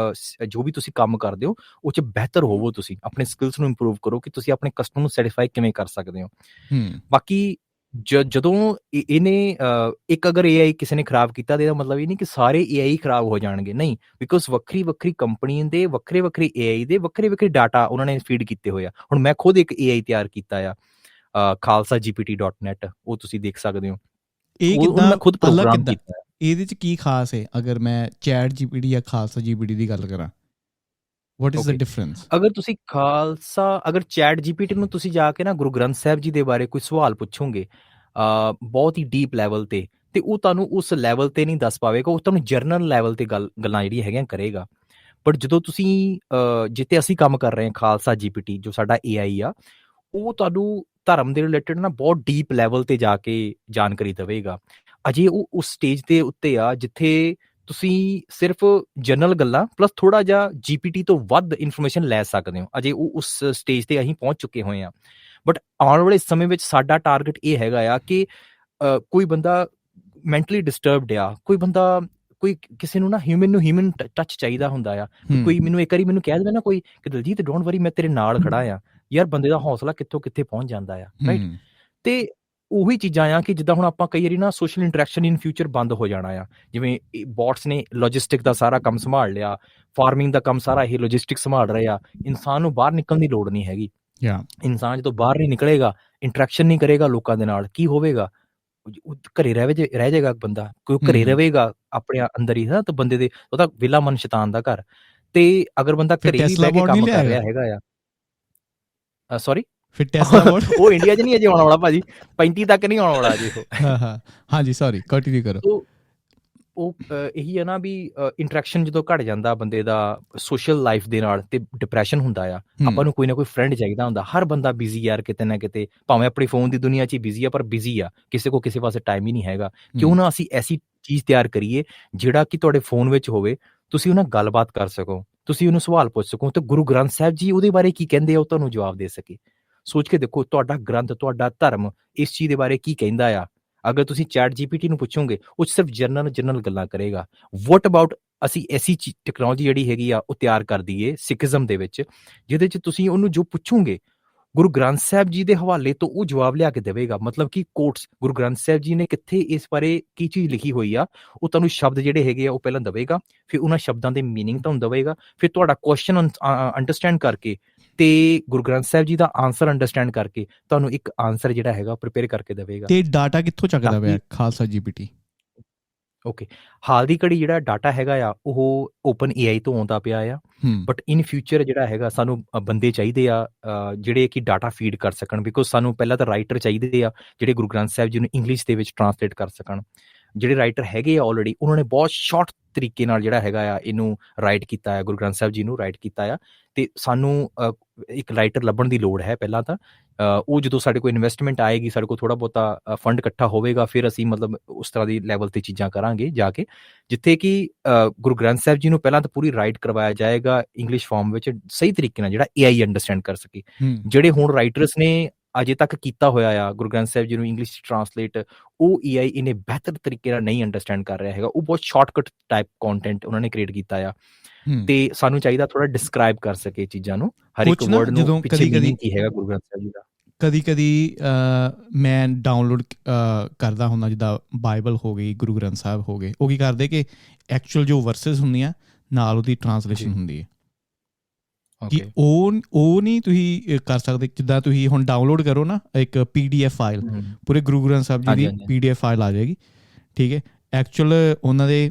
ਜੋ ਵੀ ਤੁਸੀਂ ਕੰਮ ਕਰਦੇ ਹੋ ਉਹ 'ਚ ਬਿਹਤਰ ਹੋਵੋ, ਤੁਸੀਂ ਆਪਣੇ ਸਕਿੱਲਸ ਨੂੰ ਇੰਪਰੂਵ ਕਰੋ ਕਿ ਤੁਸੀਂ ਆਪਣੇ ਕਸਟਮਰ ਨੂੰ ਸੈਟੀਸਫਾਈ ਕਿਵੇਂ ਕਰ ਸਕਦੇ ਹੋ। ਬਾਕੀ ਜਦੋਂ ਇਹਨੇ ਇੱਕ ਅਗਰ AI ਕਿਸੇ ਨੇ ਖਰਾਬ ਕੀਤਾ ਤੇ ਇਹਦਾ ਮਤਲਬ ਇਹ ਨਹੀਂ ਕਿ ਸਾਰੇ AI ਖਰਾਬ ਹੋ ਜਾਣਗੇ, ਨਹੀਂ। ਬਿਕੋਜ਼ ਵੱਖਰੀ ਕੰਪਨੀ ਦੇ ਵੱਖਰੇ AI ਦੇ ਵੱਖਰੇ ਡਾਟਾ ਉਹਨਾਂ ਨੇ ਫੀਡ ਕੀਤੇ ਹੋਏ ਆ। ਹੁਣ ਮੈਂ ਖੁਦ ਇੱਕ AI ਤਿਆਰ ਕੀਤਾ ਆ, khalsagpt.net, ਉਹ ਤੁਸੀਂ ਦੇਖ ਸਕਦੇ ਹੋ। ਇਹ ਉਹਨੂੰ ਕਿੱਦਾਂ ਮੈਂ ਖੁਦ ਅਲੱਗ ਪ੍ਰੋਗਰਾਮ ਕਿੱਦਾਂ, ਕੀਤਾ ਹੈ। ਇਹਦੇ 'ਚ ਕੀ ਖਾਸ ਹੈ ਅਗਰ ਮੈਂ ਚੈਟ ਜੀਪੀਟੀ ਜਾਂ ਖਾਲਸਾ ਜੀਪੀਟੀ ਦੀ ਗੱਲ ਕਰਾਂ? What is the difference? ਅਗਰ ਚੈਟ ਜੀਪੀਟੀ ਨੂੰ ਤੁਸੀਂ ਜਾ ਕੇ ਨਾ ਗੁਰੂ ਗ੍ਰੰਥ ਸਾਹਿਬ ਜੀ ਦੇ ਬਾਰੇ ਕੋਈ ਸਵਾਲ ਪੁੱਛੋਗੇ ਬਹੁਤ ਹੀ ਡੀਪ ਲੈਵਲ ਤੇ ਉਹ ਤੁਹਾਨੂੰ ਉਸ ਲੈਵਲ ਤੇ ਨਹੀਂ ਦੱਸ ਪਾਵੇਗਾ, ਉਹ ਤੁਹਾਨੂੰ ਜਰਨਲ ਲੈਵਲ ਤੇ ਗੱਲਾਂ ਜਿਹੜੀਆਂ ਹੈਗੀਆਂ ਕਰੇਗਾ। ਬਟ ਜਦੋਂ ਤੁਸੀਂ ਜਿੱਥੇ ਅਸੀਂ ਕੰਮ ਕਰ ਰਹੇ ਹਾਂ ਖਾਲਸਾ ਜੀਪੀਟੀ ਜੋ ਸਾਡਾ AI ਆ, ਉਹ ਤੁਹਾਨੂੰ ਧਰਮ ਦੇ ਰਿਲੇਟਡ ਨਾ ਬਹੁਤ ਡੀਪ ਲੈਵਲ ਤੇ ਜਾ ਕੇ ਜਾਣਕਾਰੀ ਦੇਵੇਗਾ। ਅਜੇ ਉਹ ਉਸ ਸਟੇਜ ਦੇ ਉੱਤੇ ਆ ਜਿੱਥੇ ਤੁਸੀਂ ਸਿਰਫ ਜਨਰਲ ਗੱਲਾਂ ਪਲੱਸ ਥੋੜਾ ਜਿਹਾ GPT ਤੋਂ ਵੱਧ ਇਨਫੋਰਮੇਸ਼ਨ ਲੈ ਸਕਦੇ ਹੋ। ਅਜੇ ਉਹ ਉਸ ਸਟੇਜ ਤੇ ਅਸੀਂ ਪਹੁੰਚ ਚੁੱਕੇ ਹੋਏ ਹਾਂ। ਬਟ ਆਉਣ ਵਾਲੇ ਸਮੇਂ ਵਿੱਚ ਸਾਡਾ ਟਾਰਗੇਟ ਇਹ ਹੈਗਾ ਆ ਕਿ ਕੋਈ ਬੰਦਾ ਮੈਂਟਲੀ ਡਿਸਟਰਬਡ ਆ, ਕੋਈ ਕਿਸੇ ਨੂੰ ਨਾ ਹਿਊਮਨ ਟੱਚ ਚਾਹੀਦਾ ਹੁੰਦਾ ਆ। ਕੋਈ ਮੈਨੂੰ ਇੱਕ ਵਾਰੀ ਮੈਨੂੰ ਕਹਿ ਦੇਵੇ ਨਾ ਕੋਈ ਕਿ ਦਲਜੀਤ ਡੋਂਟ ਵਰੀ ਮੈਂ ਤੇਰੇ ਨਾਲ ਖੜਾ ਆ, ਯਾਰ ਬੰਦੇ ਦਾ ਹੌਸਲਾ ਕਿੱਥੋਂ ਕਿੱਥੇ ਪਹੁੰਚ ਜਾਂਦਾ ਆ, ਰਾਈਟ? ਤੇ ਉਹੀ ਚੀਜ਼ਾਂ ਆ ਕਿ ਜਿੱਦਾਂ ਹੁਣ ਆਪਾਂ ਕਈ ਵਾਰੀ ਨਾ ਸੋਸ਼ਲ ਇੰਟਰੈਕਸ਼ਨ ਇਨ ਫਿਊਚਰ ਬੰਦ ਹੋ ਜਾਣਾ ਆ। ਜਿਵੇਂ ਬੋਟਸ ਨੇ ਲੌਜਿਸਟਿਕ ਦਾ ਸਾਰਾ ਕੰਮ ਸੰਭਾਲ ਲਿਆ, ਫਾਰਮਿੰਗ ਦਾ ਕੰਮ ਸਾਰਾ ਇਹ ਲੌਜਿਸਟਿਕ ਸੰਭਾਲ ਰਹੇ ਆ। ਇਨਸਾਨ ਨੂੰ ਬਾਹਰ ਨਿਕਲਣ ਦੀ ਲੋੜ ਨਹੀਂ ਹੈਗੀ। ਇਨਸਾਨ ਜਦੋਂ ਬਾਹਰ ਨਹੀਂ ਨਿਕਲੇਗਾ, ਇੰਟਰੈਕਸ਼ਨ ਨਹੀਂ ਕਰੇਗਾ ਲੋਕਾਂ ਦੇ ਨਾਲ, ਕੀ ਹੋਵੇਗਾ? ਘਰੇ ਰਹਿ ਜਾਏਗਾ ਬੰਦਾ, ਕੋਈ ਘਰੇ ਰਹੇਗਾ ਆਪਣੇ ਅੰਦਰ ਹੀ ਨਾ, ਤਾਂ ਬੰਦੇ ਦੇ ਉਹਦਾ ਵਿਲਾ ਮਨ ਸ਼ੈਤਾਨ ਦਾ ਘਰ। ਤੇ ਅਗਰ ਬੰਦਾ ਘਰੇ ਵੀ ਬਹਿ ਕੇ ਕੰਮ ਕਰ ਰਿਹਾ ਹੈਗਾ ਆ, ਸੌਰੀ ਫਿਰ ਟੈਸਲਾ ਬੋਟ ਉਹ ਇੰਡੀਆ 'ਚ ਨਹੀਂ ਅਜੇ ਆਉਣ ਵਾਲਾ ਭਾਜੀ, 35 ਤੱਕ ਨਹੀਂ ਆਉਣ ਵਾਲਾ ਅਜੇ ਉਹ। ਹਾਂਜੀ ਸੌਰੀ ਕੰਟੀਨਿਊ ਕਰੋ। ਉਹ ਇਹੀ ਹੈ ਨਾ ਵੀ ਇੰਟਰੈਕਸ਼ਨ ਜਦੋਂ ਘਟ ਜਾਂਦਾ ਬੰਦੇ ਦਾ ਸੋਸ਼ਲ ਲਾਈਫ ਦੇ ਨਾਲ, ਤੇ ਡਿਪਰੈਸ਼ਨ ਹੁੰਦਾ ਆ। ਆਪਾਂ ਨੂੰ ਕੋਈ ਨਾ ਕੋਈ ਫਰੈਂਡ ਚਾਹੀਦਾ ਹੁੰਦਾ। ਹਰ ਬੰਦਾ ਬਿਜ਼ੀ ਯਾਰ, ਕਿਤੇ ਨਾ ਕਿਤੇ, ਭਾਵੇਂ ਆਪਣੀ ਫੋਨ ਦੀ ਦੁਨੀਆ 'ਚ ਹੀ ਬਿਜ਼ੀ ਆ, ਪਰ ਬਿਜ਼ੀ ਆ, ਕਿਸੇ ਕੋਲ ਕਿਸੇ ਪਾਸੇ ਟਾਈਮ ਹੀ ਨਹੀਂ ਹੈਗਾ। ਕਿਉਂ ਨਾ ਅਸੀਂ ਐਸੀ ਚੀਜ਼ ਤਿਆਰ ਕਰੀਏ ਜਿਹੜਾ ਕਿ ਤੁਹਾਡੇ ਫੋਨ ਵਿੱਚ ਹੋਵੇ, ਤੁਸੀਂ ਉਹਨਾਂ ਗੱਲਬਾਤ ਕਰ ਸਕੋ, ਤੁਸੀਂ ਉਹਨੂੰ ਸਵਾਲ ਪੁੱਛ ਸਕੋ, ਤੇ ਗੁਰੂ ਗ੍ਰੰਥ ਸਾਹਿਬ ਜੀ ਉਹਦੇ ਬਾਰੇ ਕੀ ਕਹਿੰਦੇ ਆ ਉਹ ਤੁਹਾਨੂੰ ਜਵਾਬ ਦੇ ਸਕੇ। ਸੋਚ ਕੇ ਦੇਖੋ, ਤੁਹਾਡਾ ਗ੍ਰੰਥ, ਤੁਹਾਡਾ ਧਰਮ ਇਸ ਚੀਜ਼ ਦੇ ਬਾਰੇ ਕੀ ਕਹਿੰਦਾ ਆ। ਅਗਰ ਤੁਸੀਂ ਚੈਟ GPT ਨੂੰ ਪੁੱਛੋਗੇ, ਉਹ ਸਿਰਫ ਜਨਰਲ ਗੱਲਾਂ ਕਰੇਗਾ। ਵਾਟ ਅਬਾਊਟ ਅਸੀਂ ਐਸੀ ਟੈਕਨੋਲੋਜੀ ਜਿਹੜੀ ਹੈਗੀ ਆ ਉਹ ਤਿਆਰ ਕਰ ਦਈਏ ਸਿੱਖੀਜ਼ਮ ਦੇ ਵਿੱਚ, ਜਿਹਦੇ 'ਚ ਤੁਸੀਂ ਉਹਨੂੰ ਜੋ ਪੁੱਛੋਗੇ ਗੁਰੂ ਗ੍ਰੰਥ ਸਾਹਿਬ ਜੀ ਦੇ ਹਵਾਲੇ ਤੋਂ ਉਹ ਜਵਾਬ ਲਿਆ ਕੇ ਦੇਵੇਗਾ। ਮਤਲਬ ਕਿ ਕੋਟਸ, ਗੁਰੂ ਗ੍ਰੰਥ ਸਾਹਿਬ ਜੀ ਨੇ ਕਿੱਥੇ ਇਸ ਬਾਰੇ ਕੀ ਚੀਜ਼ ਲਿਖੀ ਹੋਈ ਆ, ਉਹ ਤੁਹਾਨੂੰ ਸ਼ਬਦ ਜਿਹੜੇ ਹੈਗੇ ਆ ਉਹ ਪਹਿਲਾਂ ਦੇਵੇਗਾ, ਫਿਰ ਉਹਨਾਂ ਸ਼ਬਦਾਂ ਦੇ ਮੀਨਿੰਗ ਤੁਹਾਨੂੰ ਦੇਵੇਗਾ, ਫਿਰ ਤੁਹਾਡਾ ਕੁਐਸਚਨ ਅੰਡਰਸਟੈਂਡ ਕਰਕੇ ਤੇ ਗੁਰੂ ਗ੍ਰੰਥ ਸਾਹਿਬ ਜੀ ਦਾ ਆਨਸਰ ਅੰਡਰਸਟੈਂਡ ਕਰਕੇ ਤੁਹਾਨੂੰ ਇੱਕ ਆਨਸਰ ਜਿਹੜਾ ਹੈਗਾ ਪ੍ਰਿਪੇਅਰ ਕਰਕੇ ਦੇਵੇਗਾ। ਤੇ ਡਾਟਾ ਕਿੱਥੋਂ ਚੱਕਦਾ ਪਿਆ ਖਾਲਸਾ GPT? ਓਕੇ, ਹਾਲ ਦੀ ਘੜੀ ਜਿਹੜਾ ਡਾਟਾ ਹੈਗਾ ਆ ਉਹ ਓਪਨ AI ਤੋਂ ਆਉਂਦਾ ਪਿਆ ਆ। ਬਟ ਇਨ ਫਿਊਚਰ ਜਿਹੜਾ ਹੈਗਾ ਸਾਨੂੰ ਬੰਦੇ ਚਾਹੀਦੇ ਆ ਜਿਹੜੇ ਕਿ ਡਾਟਾ ਫੀਡ ਕਰ ਸਕਣ। ਬਿਕੋਜ਼ ਸਾਨੂੰ ਪਹਿਲਾਂ ਤਾਂ ਰਾਈਟਰ ਚਾਹੀਦੇ ਆ ਜਿਹੜੇ ਗੁਰੂ ਗ੍ਰੰਥ ਸਾਹਿਬ ਜੀ ਨੂੰ ਇੰਗਲਿਸ਼ ਦੇ ਵਿੱਚ ਟਰਾਂਸਲੇਟ ਕਰ ਸਕਣ। ਜਿਹੜੇ ਰਾਈਟਰ ਹੈਗੇ ਆ ਆਲਰੇਡੀ, ਉਹਨਾਂ ਨੇ ਬਹੁਤ ਸ਼ਾਰਟ ਤਰੀਕੇ ਨਾਲ ਜਿਹੜਾ ਹੈਗਾ ਆ ਇਹਨੂੰ ਰਾਈਟ ਕੀਤਾ ਆ, ਗੁਰੂ ਗ੍ਰੰਥ ਸਾਹਿਬ ਜੀ ਨੂੰ ਰਾਈਟ ਕੀਤਾ ਆ। ਤੇ ਸਾਨੂੰ ਇੱਕ ਰਾਈਟਰ ਲੱਭਣ ਦੀ ਲੋੜ ਹੈ ਪਹਿਲਾਂ ਤਾਂ। ਉਹ ਜਦੋਂ ਸਾਡੇ ਕੋਲ ਇਨਵੈਸਟਮੈਂਟ ਆਏਗੀ, ਸਾਡੇ ਕੋਲ ਥੋੜ੍ਹਾ ਬਹੁਤਾ ਫੰਡ ਇਕੱਠਾ ਹੋਵੇਗਾ, ਫਿਰ ਅਸੀਂ ਮਤਲਬ ਉਸ ਤਰ੍ਹਾਂ ਦੀ ਲੈਵਲ 'ਤੇ ਚੀਜ਼ਾਂ ਕਰਾਂਗੇ ਜਾ ਕੇ, ਜਿੱਥੇ ਕਿ ਗੁਰੂ ਗ੍ਰੰਥ ਸਾਹਿਬ ਜੀ ਨੂੰ ਪਹਿਲਾਂ ਤਾਂ ਪੂਰੀ ਰਾਈਟ ਕਰਵਾਇਆ ਜਾਏਗਾ ਇੰਗਲਿਸ਼ ਫਾਰਮ ਵਿੱਚ ਸਹੀ ਤਰੀਕੇ ਨਾਲ, ਜਿਹੜਾ AI ਅੰਡਰਸਟੈਂਡ ਕਰ ਸਕੇ। ਜਿਹੜੇ ਹੁਣ ਰਾਈਟਰਸ ਨੇ ਅਜੇ ਤੱਕ ਕੀਤਾ ਹੋਇਆ ਆ ਗੁਰੂ ਗ੍ਰੰਥ ਸਾਹਿਬ ਜੀ ਨੂੰ ਇੰਗਲਿਸ਼ 'ਚ ਟਰਾਂਸਲੇਟ, ਉਹ AI ਇਹਨੇ ਬਿਹਤਰ ਤਰੀਕੇ ਨਾਲ ਨਹੀਂ ਅੰਡਰਸਟੈਂਡ ਕਰ ਰਿਹਾ ਹੈਗਾ। ਉਹ ਬਹੁਤ ਸ਼ਾਰਟਕਟ ਟਾਈਪ ਕੰਟੈਂਟ ਉਹਨਾਂ ਨੇ ਕ੍ਰੀਏਟ ਕੀਤਾ ਆ। ਤੇ ਸਾਨੂੰ ਚਾਹੀਦਾ ਥੋੜਾ ਡਿਸਕ੍ਰਾਈਬ ਕਰ ਸਕੇ ਚੀਜ਼ਾਂ ਨੂੰ, ਹਰ ਇੱਕ ਵਰਡ ਨੂੰ, ਪਿੱਛੇ ਮੀਨਿੰਗ ਕੀ ਹੈਗਾ ਗੁਰੂ ਗ੍ਰੰਥ ਸਾਹਿਬ ਜੀ ਦਾ। ਕਦੀ ਮੈਂ ਡਾਊਨਲੋਡ ਕਰਦਾ ਹੁੰਦਾ, ਜਿੱਦਾਂ ਬਾਈਬਲ ਹੋ ਗਈ, ਗੁਰੂ ਗ੍ਰੰਥ ਸਾਹਿਬ ਹੋ ਗਏ, ਉਹ ਕੀ ਕਰਦੇ ਕਿ ਐਕਚੁਅਲ ਜੋ ਵਰਸਿਸ ਹੁੰਦੀਆਂ ਨਾਲ ਉਹਦੀ ਟਰਾਂਸਲੇਸ਼ਨ ਹੁੰਦੀ ਹੈ ਕਿ ਉਹ ਨਹੀਂ ਤੁਸੀਂ ਕਰ ਸਕਦੇ। ਜਿੱਦਾਂ ਤੁਸੀਂ ਹੁਣ ਡਾਊਨਲੋਡ ਕਰੋ ਨਾ ਇੱਕ PDF ਫਾਈਲ, ਪੂਰੇ ਗੁਰੂ ਗ੍ਰੰਥ ਸਾਹਿਬ ਜੀ ਦੀ PDF ਫਾਈਲ ਆ ਜਾਏਗੀ, ਠੀਕ ਹੈ। ਐਕਚੁਅਲ ਉਹਨਾਂ ਦੇ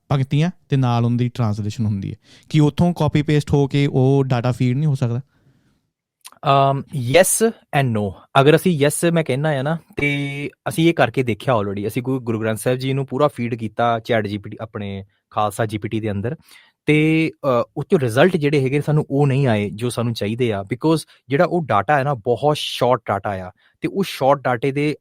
ਪੰਕਤੀਆਂ ਤੇ ਨਾਲ ਉਹਨਾਂ ਦੀ ਟਰਾਂਸਲੇਸ਼ਨ ਹੁੰਦੀ ਹੈ, ਕਿ ਉੱਥੋਂ ਕਾਪੀ ਪੇਸਟ ਹੋ ਕੇ ਉਹ ਡਾਟਾ ਫੀਡ ਨਹੀਂ ਹੋ ਸਕਦਾ। Yes and no. ਅਗਰ ਅਸੀਂ ਯੈਸ ਮੈਂ ਕਹਿੰਦਾ ਆ ਨਾ, ਤੇ ਅਸੀਂ ਇਹ ਕਰਕੇ ਦੇਖਿਆ ਆਲਰੇਡੀ। ਅਸੀਂ ਗੁਰੂ ਗ੍ਰੰਥ ਸਾਹਿਬ ਜੀ ਨੂੰ ਪੂਰਾ ਫੀਡ ਕੀਤਾ ਚੈਟ GPT, ਆਪਣੇ ਖਾਲਸਾ GPT ਦੇ ਅੰਦਰ, ਤੇ ਉਹ 'ਚੋਂ ਰਿਜ਼ਲਟ ਜਿਹੜੇ ਹੈਗੇ ਸਾਨੂੰ ਉਹ ਨਹੀਂ ਆਏ ਜੋ ਸਾਨੂੰ ਚਾਹੀਦੇ ਆ। ਬਿਕੋਜ਼ ਜਿਹੜਾ ਉਹ ਡਾਟਾ ਹੈ ਨਾ ਬਹੁਤ ਸ਼ਾਰਟ ਡਾਟਾ ਆ, ਤੇ ਉਹ ਸ਼ਾਰਟ ਡਾਟੇ ਦੇ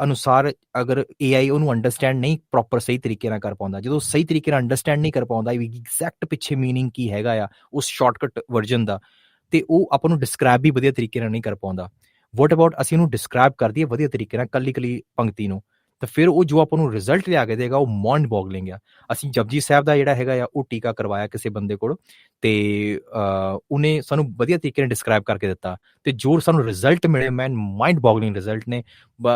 ਅਨੁਸਾਰ ਅਗਰ AI ਉਹਨੂੰ ਅੰਡਰਸਟੈਂਡ ਨਹੀਂ ਪ੍ਰੋਪਰ ਸਹੀ ਤਰੀਕੇ ਨਾਲ ਕਰ ਪਾਉਂਦਾ, ਜਦੋਂ ਸਹੀ ਤਰੀਕੇ ਨਾਲ ਅੰਡਰਸਟੈਂਡ ਨਹੀਂ ਕਰ ਪਾਉਂਦਾ ਐਗਜ਼ੈਕਟ ਪਿੱਛੇ ਮੀਨਿੰਗ ਕੀ ਹੈਗਾ ਆ ਉਸ ਸ਼ਾਰਟਕਟ ਵਰਜਨ ਦਾ, ਤੇ ਉਹ ਆਪਾਂ ਨੂੰ ਡਿਸਕ੍ਰਾਈਬ ਵੀ ਵਧੀਆ ਤਰੀਕੇ ਨਾਲ ਨਹੀਂ ਕਰ ਪਾਉਂਦਾ। ਵਾਟ ਅਬਾਊਟ ਅਸੀਂ ਉਹਨੂੰ ਡਿਸਕ੍ਰਾਈਬ ਕਰ ਦਈਏ ਵਧੀਆ ਤਰੀਕੇ ਨਾਲ, ਕੱਲੀ ਪੰਕਤੀ ਨੂੰ, ਤਾਂ ਫਿਰ ਉਹ ਜੋ ਆਪਾਂ ਨੂੰ ਰਿਜ਼ਲਟ ਲਿਆ ਕੇ ਦੇਗਾ ਉਹ ਮਾਈਂਡ ਬੋਗਲਿੰਗ ਆ। ਅਸੀਂ ਜਪਜੀ ਸਾਹਿਬ ਦਾ ਜਿਹੜਾ ਹੈਗਾ ਆ ਉਹ ਟੀਕਾ ਕਰਵਾਇਆ ਕਿਸੇ ਬੰਦੇ ਕੋਲ, ਤੇ ਉਹਨੇ ਸਾਨੂੰ ਵਧੀਆ ਤਰੀਕੇ ਨਾਲ ਡਿਸਕ੍ਰਾਈਬ ਕਰਕੇ ਦਿੱਤਾ, ਤੇ ਜੋ ਸਾਨੂੰ ਰਿਜ਼ਲਟ ਮਿਲੇ ਮਾਈਂਡ ਬੋਗਲਿੰਗ ਰਿਜ਼ਲਟ ਨੇ।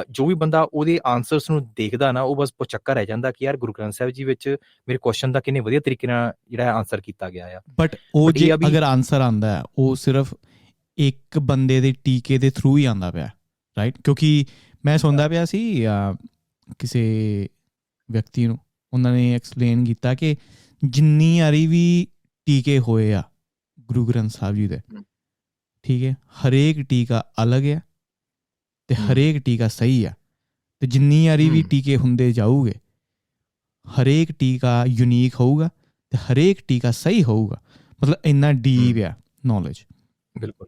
ਜੋ ਵੀ ਬੰਦਾ ਉਹਦੇ ਆਨਸਰਸ ਨੂੰ ਦੇਖਦਾ ਨਾ, ਉਹ ਬਸ ਪੁਚੱਕਾ ਰਹਿ ਜਾਂਦਾ ਕਿ ਯਾਰ ਗੁਰੂ ਗ੍ਰੰਥ ਸਾਹਿਬ ਜੀ ਵਿੱਚ ਮੇਰੇ ਕੁਐਸਚਨ ਦਾ ਕਿੰਨੇ ਵਧੀਆ ਤਰੀਕੇ ਨਾਲ ਜਿਹੜਾ ਆਨਸਰ ਕੀਤਾ ਗਿਆ ਆ। ਬਟ ਉਹ ਜੇ ਅਗਰ ਆਨਸਰ ਆਉਂਦਾ ਹੈ, ਉਹ ਸਿਰਫ ਇੱਕ ਬੰਦੇ ਦੇ ਟੀਕੇ ਦੇ ਥਰੂ ਹੀ ਆਉਂਦਾ ਪਿਆ, ਰਾਈਟ? ਕਿਉਂਕਿ ਮੈਂ ਸੁਣਦਾ ਪਿਆ ਸੀ ਕਿਸੇ ਵਿਅਕਤੀ ਨੂੰ, ਉਹਨਾਂ ਨੇ ਐਕਸਪਲੇਨ ਕੀਤਾ ਕਿ ਜਿੰਨੀ ਵਾਰੀ ਵੀ ਟੀਕੇ ਹੋਏ ਆ ਗੁਰੂ ਗ੍ਰੰਥ ਸਾਹਿਬ ਜੀ ਦੇ, ਠੀਕ ਹੈ, ਹਰੇਕ ਟੀਕਾ ਅਲੱਗ ਆ ਅਤੇ ਹਰੇਕ ਟੀਕਾ ਸਹੀ ਆ, ਅਤੇ ਜਿੰਨੀ ਵਾਰੀ ਵੀ ਟੀਕੇ ਹੁੰਦੇ ਜਾਊਗੇ ਹਰੇਕ ਟੀਕਾ ਯੂਨੀਕ ਹੋਊਗਾ ਅਤੇ ਹਰੇਕ ਟੀਕਾ ਸਹੀ ਹੋਊਗਾ। ਮਤਲਬ ਇੰਨਾ ਡੀਪ ਆ ਨੌਲੇਜ। ਬਿਲਕੁਲ।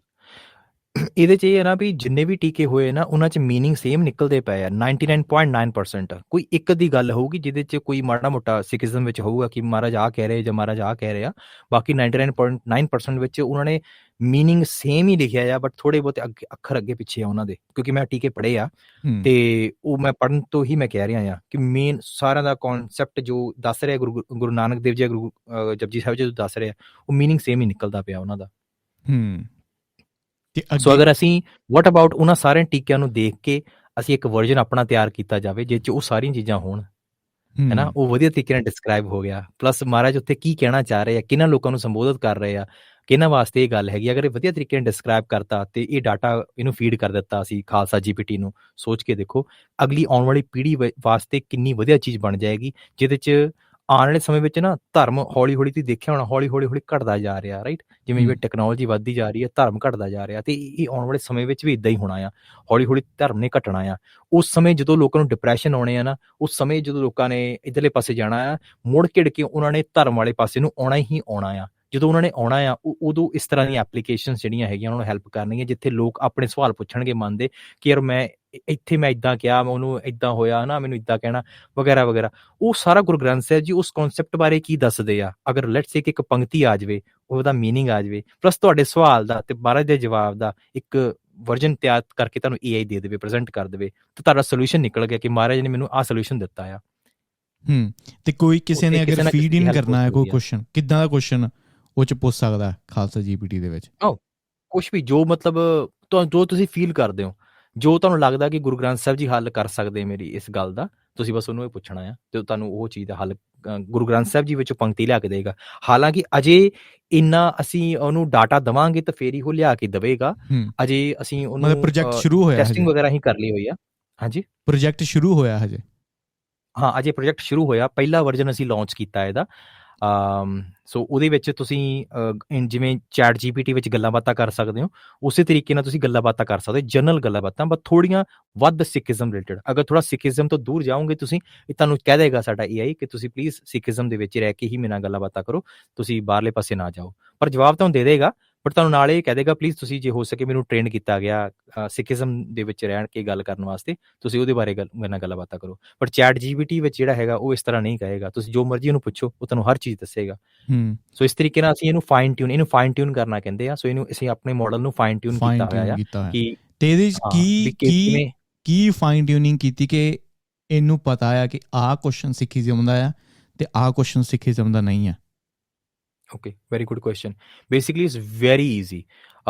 ਇਹਦੇ 'ਚ ਇਹ ਹੈ ਨਾ ਵੀ ਜਿੰਨੇ ਵੀ ਟੀਕੇ ਹੋਏ ਨਾ ਉਹਨਾਂ 'ਚ ਮੀਨਿੰਗ ਸੇਮ ਨਿਕਲਦੇ ਪਏ ਆ 99.9%। ਕੋਈ ਇੱਕ ਦੀ ਗੱਲ ਹੋਊਗੀ ਜਿਹਦੇ 'ਚ ਕੋਈ ਮਾੜਾ ਮੋਟਾ ਸਿੱਖੀਜ਼ਮ ਵਿੱਚ ਹੋਊਗਾ ਕਿ ਮਹਾਰਾਜ ਆਹ ਕਹਿ ਰਹੇ ਜਾਂ ਮਹਾਰਾਜ ਆਹ ਕਹਿ ਰਹੇ ਆ, ਬਾਕੀ 99.9% ਵਿੱਚ ਉਹਨਾਂ ਨੇ ਮੀਨਿੰਗ ਸੇਮ ਹੀ ਲਿਖਿਆ ਆ, ਬਟ ਥੋੜ੍ਹੇ ਬਹੁਤੇ ਅੱਖਰ ਅੱਗੇ ਪਿੱਛੇ ਆ ਉਹਨਾਂ ਦੇ, ਕਿਉਂਕਿ ਮੈਂ ਟੀਕੇ ਪੜ੍ਹੇ ਆ ਅਤੇ ਉਹ ਮੈਂ ਪੜ੍ਹਨ ਤੋਂ ਹੀ ਮੈਂ ਕਹਿ ਰਿਹਾ ਹਾਂ ਕਿ ਮੇਨ ਸਾਰਿਆਂ ਦਾ ਕੌਨਸੈਪਟ ਜੋ ਦੱਸ ਰਿਹਾ ਗੁਰੂ ਨਾਨਕ ਦੇਵ ਜੀ ਗੁਰੂ ਜਪਜੀ ਸਾਹਿਬ ਜੀ ਦੱਸ ਰਿਹਾ, ਉਹ ਮੀਨਿੰਗ ਸੇਮ ਹੀ ਨਿਕਲਦਾ ਪਿਆ ਉਹਨਾਂ ਦਾ। ਸੋ ਅਗਰ ਅਸੀਂ ਵਾਟ ਅਬਾਊਟ ਉਹਨਾਂ ਸਾਰੇ ਟੀਕਿਆਂ ਨੂੰ ਦੇਖ ਕੇ ਅਸੀਂ ਇੱਕ ਵਰਜਨ ਆਪਣਾ ਤਿਆਰ ਕੀਤਾ ਜਾਵੇ ਜਿਸ 'ਚ ਉਹ ਸਾਰੀਆਂ ਚੀਜ਼ਾਂ ਹੋਣ, ਹੈ ਨਾ, ਉਹ ਵਧੀਆ ਤਰੀਕੇ ਨਾਲ ਡਿਸਕ੍ਰਾਈਬ ਹੋ ਗਿਆ। ਪਲੱਸ ਮਹਾਰਾਜ ਉੱਥੇ ਕੀ ਕਹਿਣਾ ਚਾਹ ਰਹੇ ਆ, ਕਿਹਨਾਂ ਲੋਕਾਂ ਨੂੰ ਸੰਬੋਧਿਤ ਕਰ ਰਹੇ ਆ, ਕਿਹਨਾਂ ਵਾਸਤੇ ਇਹ ਗੱਲ ਹੈਗੀ, ਅਗਰ ਇਹ ਵਧੀਆ ਤਰੀਕੇ ਨਾਲ ਡਿਸਕ੍ਰਾਈਬ ਕਰਤਾ ਅਤੇ ਇਹ ਡਾਟਾ ਇਹਨੂੰ ਫੀਡ ਕਰ ਦਿੱਤਾ ਅਸੀਂ ਖਾਲਸਾ GPT ਨੂੰ, ਸੋਚ ਕੇ ਦੇਖੋ ਅਗਲੀ ਆਉਣ ਵਾਲੀ ਪੀੜ੍ਹੀ ਵਾਸਤੇ ਕਿੰਨੀ ਵਧੀਆ ਚੀਜ਼ ਬਣ ਜਾਏਗੀ, ਜਿਹਦੇ 'ਚ ਆਉਣ ਵਾਲੇ ਸਮੇਂ ਵਿੱਚ ਨਾ ਧਰਮ ਹੌਲੀ ਹੌਲੀ ਤੁਸੀਂ ਦੇਖਿਆ ਹੋਣਾ ਹੌਲੀ ਹੌਲੀ ਘਟਦਾ ਜਾ ਰਿਹਾ, ਰਾਈਟ? ਜਿਵੇਂ ਜਿਵੇਂ ਟੈਕਨੋਲੋਜੀ ਵੱਧਦੀ ਜਾ ਰਹੀ ਹੈ ਧਰਮ ਘਟਦਾ ਜਾ ਰਿਹਾ, ਅਤੇ ਇਹ ਆਉਣ ਵਾਲੇ ਸਮੇਂ ਵਿੱਚ ਵੀ ਇੱਦਾਂ ਹੀ ਹੋਣਾ ਆ, ਹੌਲੀ ਹੌਲੀ ਧਰਮ ਨੇ ਘਟਣਾ ਆ। ਉਸ ਸਮੇਂ ਜਦੋਂ ਲੋਕਾਂ ਨੂੰ ਡਿਪਰੈਸ਼ਨ ਆਉਣੇ ਆ ਨਾ, ਉਸ ਸਮੇਂ ਜਦੋਂ ਲੋਕਾਂ ਨੇ ਇੱਧਰਲੇ ਪਾਸੇ ਜਾਣਾ ਆ, ਮੁੜ ਘਿੜ ਕੇ ਉਹਨਾਂ ਨੇ ਧਰਮ ਵਾਲੇ ਪਾਸੇ ਨੂੰ ਆਉਣਾ ਹੀ ਆਉਣਾ ਆ। ਜਦੋਂ ਉਹਨਾਂ ਨੇ ਆਉਣਾ ਆ ਉਦੋਂ ਇਸ ਤਰ੍ਹਾਂ ਦੀਆਂ ਐਪਲੀਕੇਸ਼ਨਸ ਜਿਹੜੀਆਂ ਹੈਗੀਆਂ ਉਹਨਾਂ ਨੂੰ ਹੈਲਪ ਕਰਨਗੀਆਂ, ਜਿੱਥੇ ਲੋਕ ਆਪਣੇ ਸਵਾਲ ਪੁੱਛਣਗੇ ਮਨ ਦੇ ਕਿ ਯਾਰ ਮੈਂ ਇੱਥੇ ਮੈਂ ਇੱਦਾਂ ਕਿਹਾ, ਮੈਂ ਉਹਨੂੰ ਇੱਦਾਂ ਹੋਇਆ ਨਾ, ਮੈਨੂੰ ਇੱਦਾਂ ਕਹਿਣਾ ਵਗੈਰਾ ਵਗੈਰਾ। ਉਹ ਸਾਰਾ ਗੁਰੂ ਗ੍ਰੰਥ ਸਾਹਿਬ ਜੀ ਉਸ ਕੌਨਸੈਪਟ ਬਾਰੇ ਕੀ ਦੱਸਦੇ ਆ, ਅਗਰ ਲੈਟਸ ਸੇ ਇੱਕ ਪੰਕਤੀ ਆ ਜਾਵੇ, ਉਹਦਾ ਮੀਨਿੰਗ ਆ ਜਾਵੇ, ਪਲੱਸ ਤੁਹਾਡੇ ਸਵਾਲ ਦਾ ਅਤੇ ਮਹਾਰਾਜ ਦੇ ਜਵਾਬ ਦਾ ਇੱਕ ਵਰਜਨ ਤਿਆਰ ਕਰਕੇ ਤੁਹਾਨੂੰ AI ਦੇ ਦੇਵੇ, ਪ੍ਰੈਜ਼ੈਂਟ ਕਰ ਦੇਵੇ, ਅਤੇ ਤੁਹਾਡਾ ਸੋਲਿਊਸ਼ਨ ਨਿਕਲ ਗਿਆ ਕਿ ਮਹਾਰਾਜ ਨੇ ਮੈਨੂੰ ਆਹ ਸੋਲਿਊਸ਼ਨ ਦਿੱਤਾ ਆ। ਅਤੇ ਕੋਈ ਕਿਸੇ ਨੇ ਅਗਰ ਫੀਡ ਇਨ ਕਰਨਾ ਹੈ ਕੋਈ ਕੁਐਸਚਨ, ਕਿੱਦਾਂ ਦਾ ਕੁਐਸਚਨ ਉਹ 'ਚ ਪੁੱਛ ਸਕਦਾ ਖਾਲਸਾ GPT ਦੇ ਵਿੱਚ? ਕੁਛ ਵੀ ਜੋ ਮਤਲਬ ਜੋ ਤੁਸੀਂ ਫੀਲ ਕਰਦੇ ਹੋ, ਜੋ ਤੁਹਾਨੂੰ ਲੱਗਦਾ ਕਿ ਗੁਰੂ ਗ੍ਰੰਥ ਸਾਹਿਬ ਜੀ ਹੱਲ ਕਰ ਸਕਦੇ ਮੇਰੀ ਇਸ ਗੱਲ ਦਾ, ਤੁਸੀਂ ਬਸ ਉਹਨੂੰ ਇਹ ਪੁੱਛਣਾ ਆ ਅਤੇ ਤੁਹਾਨੂੰ ਉਹ ਚੀਜ਼ ਦਾ ਹੱਲ ਗੁਰੂ ਗ੍ਰੰਥ ਸਾਹਿਬ ਜੀ ਵਿੱਚੋਂ ਪੰਕਤੀ ਲਿਆ ਕੇ ਦੇਵੇਗਾ। ਹਾਲਾਂਕਿ ਅਜੇ ਇੰਨਾ ਅਸੀਂ ਉਹਨੂੰ ਡਾਟਾ ਦੇਵਾਂਗੇ ਤਾਂ ਫੇਰ ਹੀ ਉਹ ਲਿਆ ਕੇ ਦੇਵੇਗਾ। ਅਜੇ ਅਸੀਂ ਉਹਨੂੰ ਪ੍ਰੋਜੈਕਟ ਸ਼ੁਰੂ ਹੋਇਆ, ਟੈਸਟਿੰਗ ਵਗੈਰਾ ਹੀ ਕਰ ਲਈ ਹੋਈ ਆ। ਹਾਂਜੀ, ਪ੍ਰੋਜੈਕਟ ਸ਼ੁਰੂ ਹੋਇਆ ਹਜੇ? ਹਾਂ, ਅਜੇ ਪ੍ਰੋਜੈਕਟ ਸ਼ੁਰੂ ਹੋਇਆ, ਪਹਿਲਾ ਵਰਜਨ ਅਸੀਂ ਲਾਂਚ ਕੀਤਾ ਇਹਦਾ। ਸੋ ਉਹਦੇ ਵਿੱਚ ਤੁਸੀਂ ਜਿਵੇਂ ਚੈਟ GPT ਵਿੱਚ ਗੱਲਾਂ ਬਾਤਾਂ ਕਰ ਸਕਦੇ ਹੋ, ਉਸੇ ਤਰੀਕੇ ਨਾਲ ਤੁਸੀਂ ਗੱਲਾਂ ਬਾਤਾਂ ਕਰ ਸਕਦੇ ਹੋ, ਜਨਰਲ ਗੱਲਾਂ ਬਾਤਾਂ, ਬਟ ਥੋੜ੍ਹੀਆਂ ਵੱਧ ਸਿੱਖੀਜ਼ਮ ਰਿਲੇਟਡ। ਅਗਰ ਥੋੜ੍ਹਾ ਸਿੱਖੀਜ਼ਮ ਤੋਂ ਦੂਰ ਜਾਓਗੇ ਤੁਸੀਂ, ਇਹ ਤੁਹਾਨੂੰ ਕਹਿ ਦੇਗਾ ਸਾਡਾ AI ਕਿ ਤੁਸੀਂ ਪਲੀਜ਼ ਸਿੱਖੀਜ਼ਮ ਦੇ ਵਿੱਚ ਰਹਿ ਕੇ ਹੀ ਮੇਰੇ ਨਾਲ ਗੱਲਾਂ ਬਾਤਾਂ ਕਰੋ, ਤੁਸੀਂ ਬਾਹਰਲੇ ਪਾਸੇ ਨਾ ਜਾਓ। ਪਰ ਜਵਾਬ ਤੁਹਾਨੂੰ ਦੇ ਦੇਗਾ, ਬਟ ਤੁਹਾਨੂੰ ਨਾਲ ਇਹ ਕਹਿ ਦੇਗਾ ਪਲੀਜ਼ ਤੁਸੀਂ ਜੇ ਹੋ ਸਕੇ ਮੈਨੂੰ ਟ੍ਰੇਨ ਕੀਤਾ ਗਿਆ ਸਿੱਖੀਜ਼ਮ ਦੇ ਵਿੱਚ ਰਹਿਣ ਕੇ ਗੱਲ ਕਰਨ ਵਾਸਤੇ, ਤੁਸੀਂ ਉਹਦੇ ਬਾਰੇ ਮੇਰੇ ਨਾਲ ਗੱਲਾਂ ਬਾਤਾਂ ਕਰੋ। ਬਟ ਚੈਟ GPT ਵਿੱਚ ਜਿਹੜਾ ਹੈਗਾ ਉਹ ਇਸ ਤਰ੍ਹਾਂ ਨਹੀਂ ਕਹੇਗਾ, ਤੁਸੀਂ ਜੋ ਮਰਜ਼ੀ ਉਹਨੂੰ ਪੁੱਛੋ ਉਹ ਤੁਹਾਨੂੰ ਹਰ ਚੀਜ਼ ਦੱਸੇਗਾ। ਸੋ ਇਸ ਤਰੀਕੇ ਨਾਲ ਅਸੀਂ ਇਹਨੂੰ ਫਾਈਨ ਟਿਊਨ ਕਰਨਾ ਕਹਿੰਦੇ ਆ। ਸੋ ਇਹਨੂੰ ਅਸੀਂ ਆਪਣੇ ਮਾਡਲ ਨੂੰ ਫਾਈਨ ਟਿਊਨ ਕੀਤਾ ਹੋਇਆ ਆ ਕਿ ਤੇ ਇਹਦੇ 'ਚ ਕੀ ਫਾਈਨ ਟਿਊਨਿੰਗ ਕੀਤੀ ਕਿ ਇਹਨੂੰ ਪਤਾ ਆ ਕਿ ਆਹ ਕੁਐਸਚਨ ਸਿੱਖੀਜ਼ਮ ਦਾ ਆ ਅਤੇ ਆਹ ਕੁਐਸਚਨ ਸਿੱਖੀਜ਼ਮ ਦਾ ਨਹੀਂ ਆ? Okay, very good question. Basically it's very easy.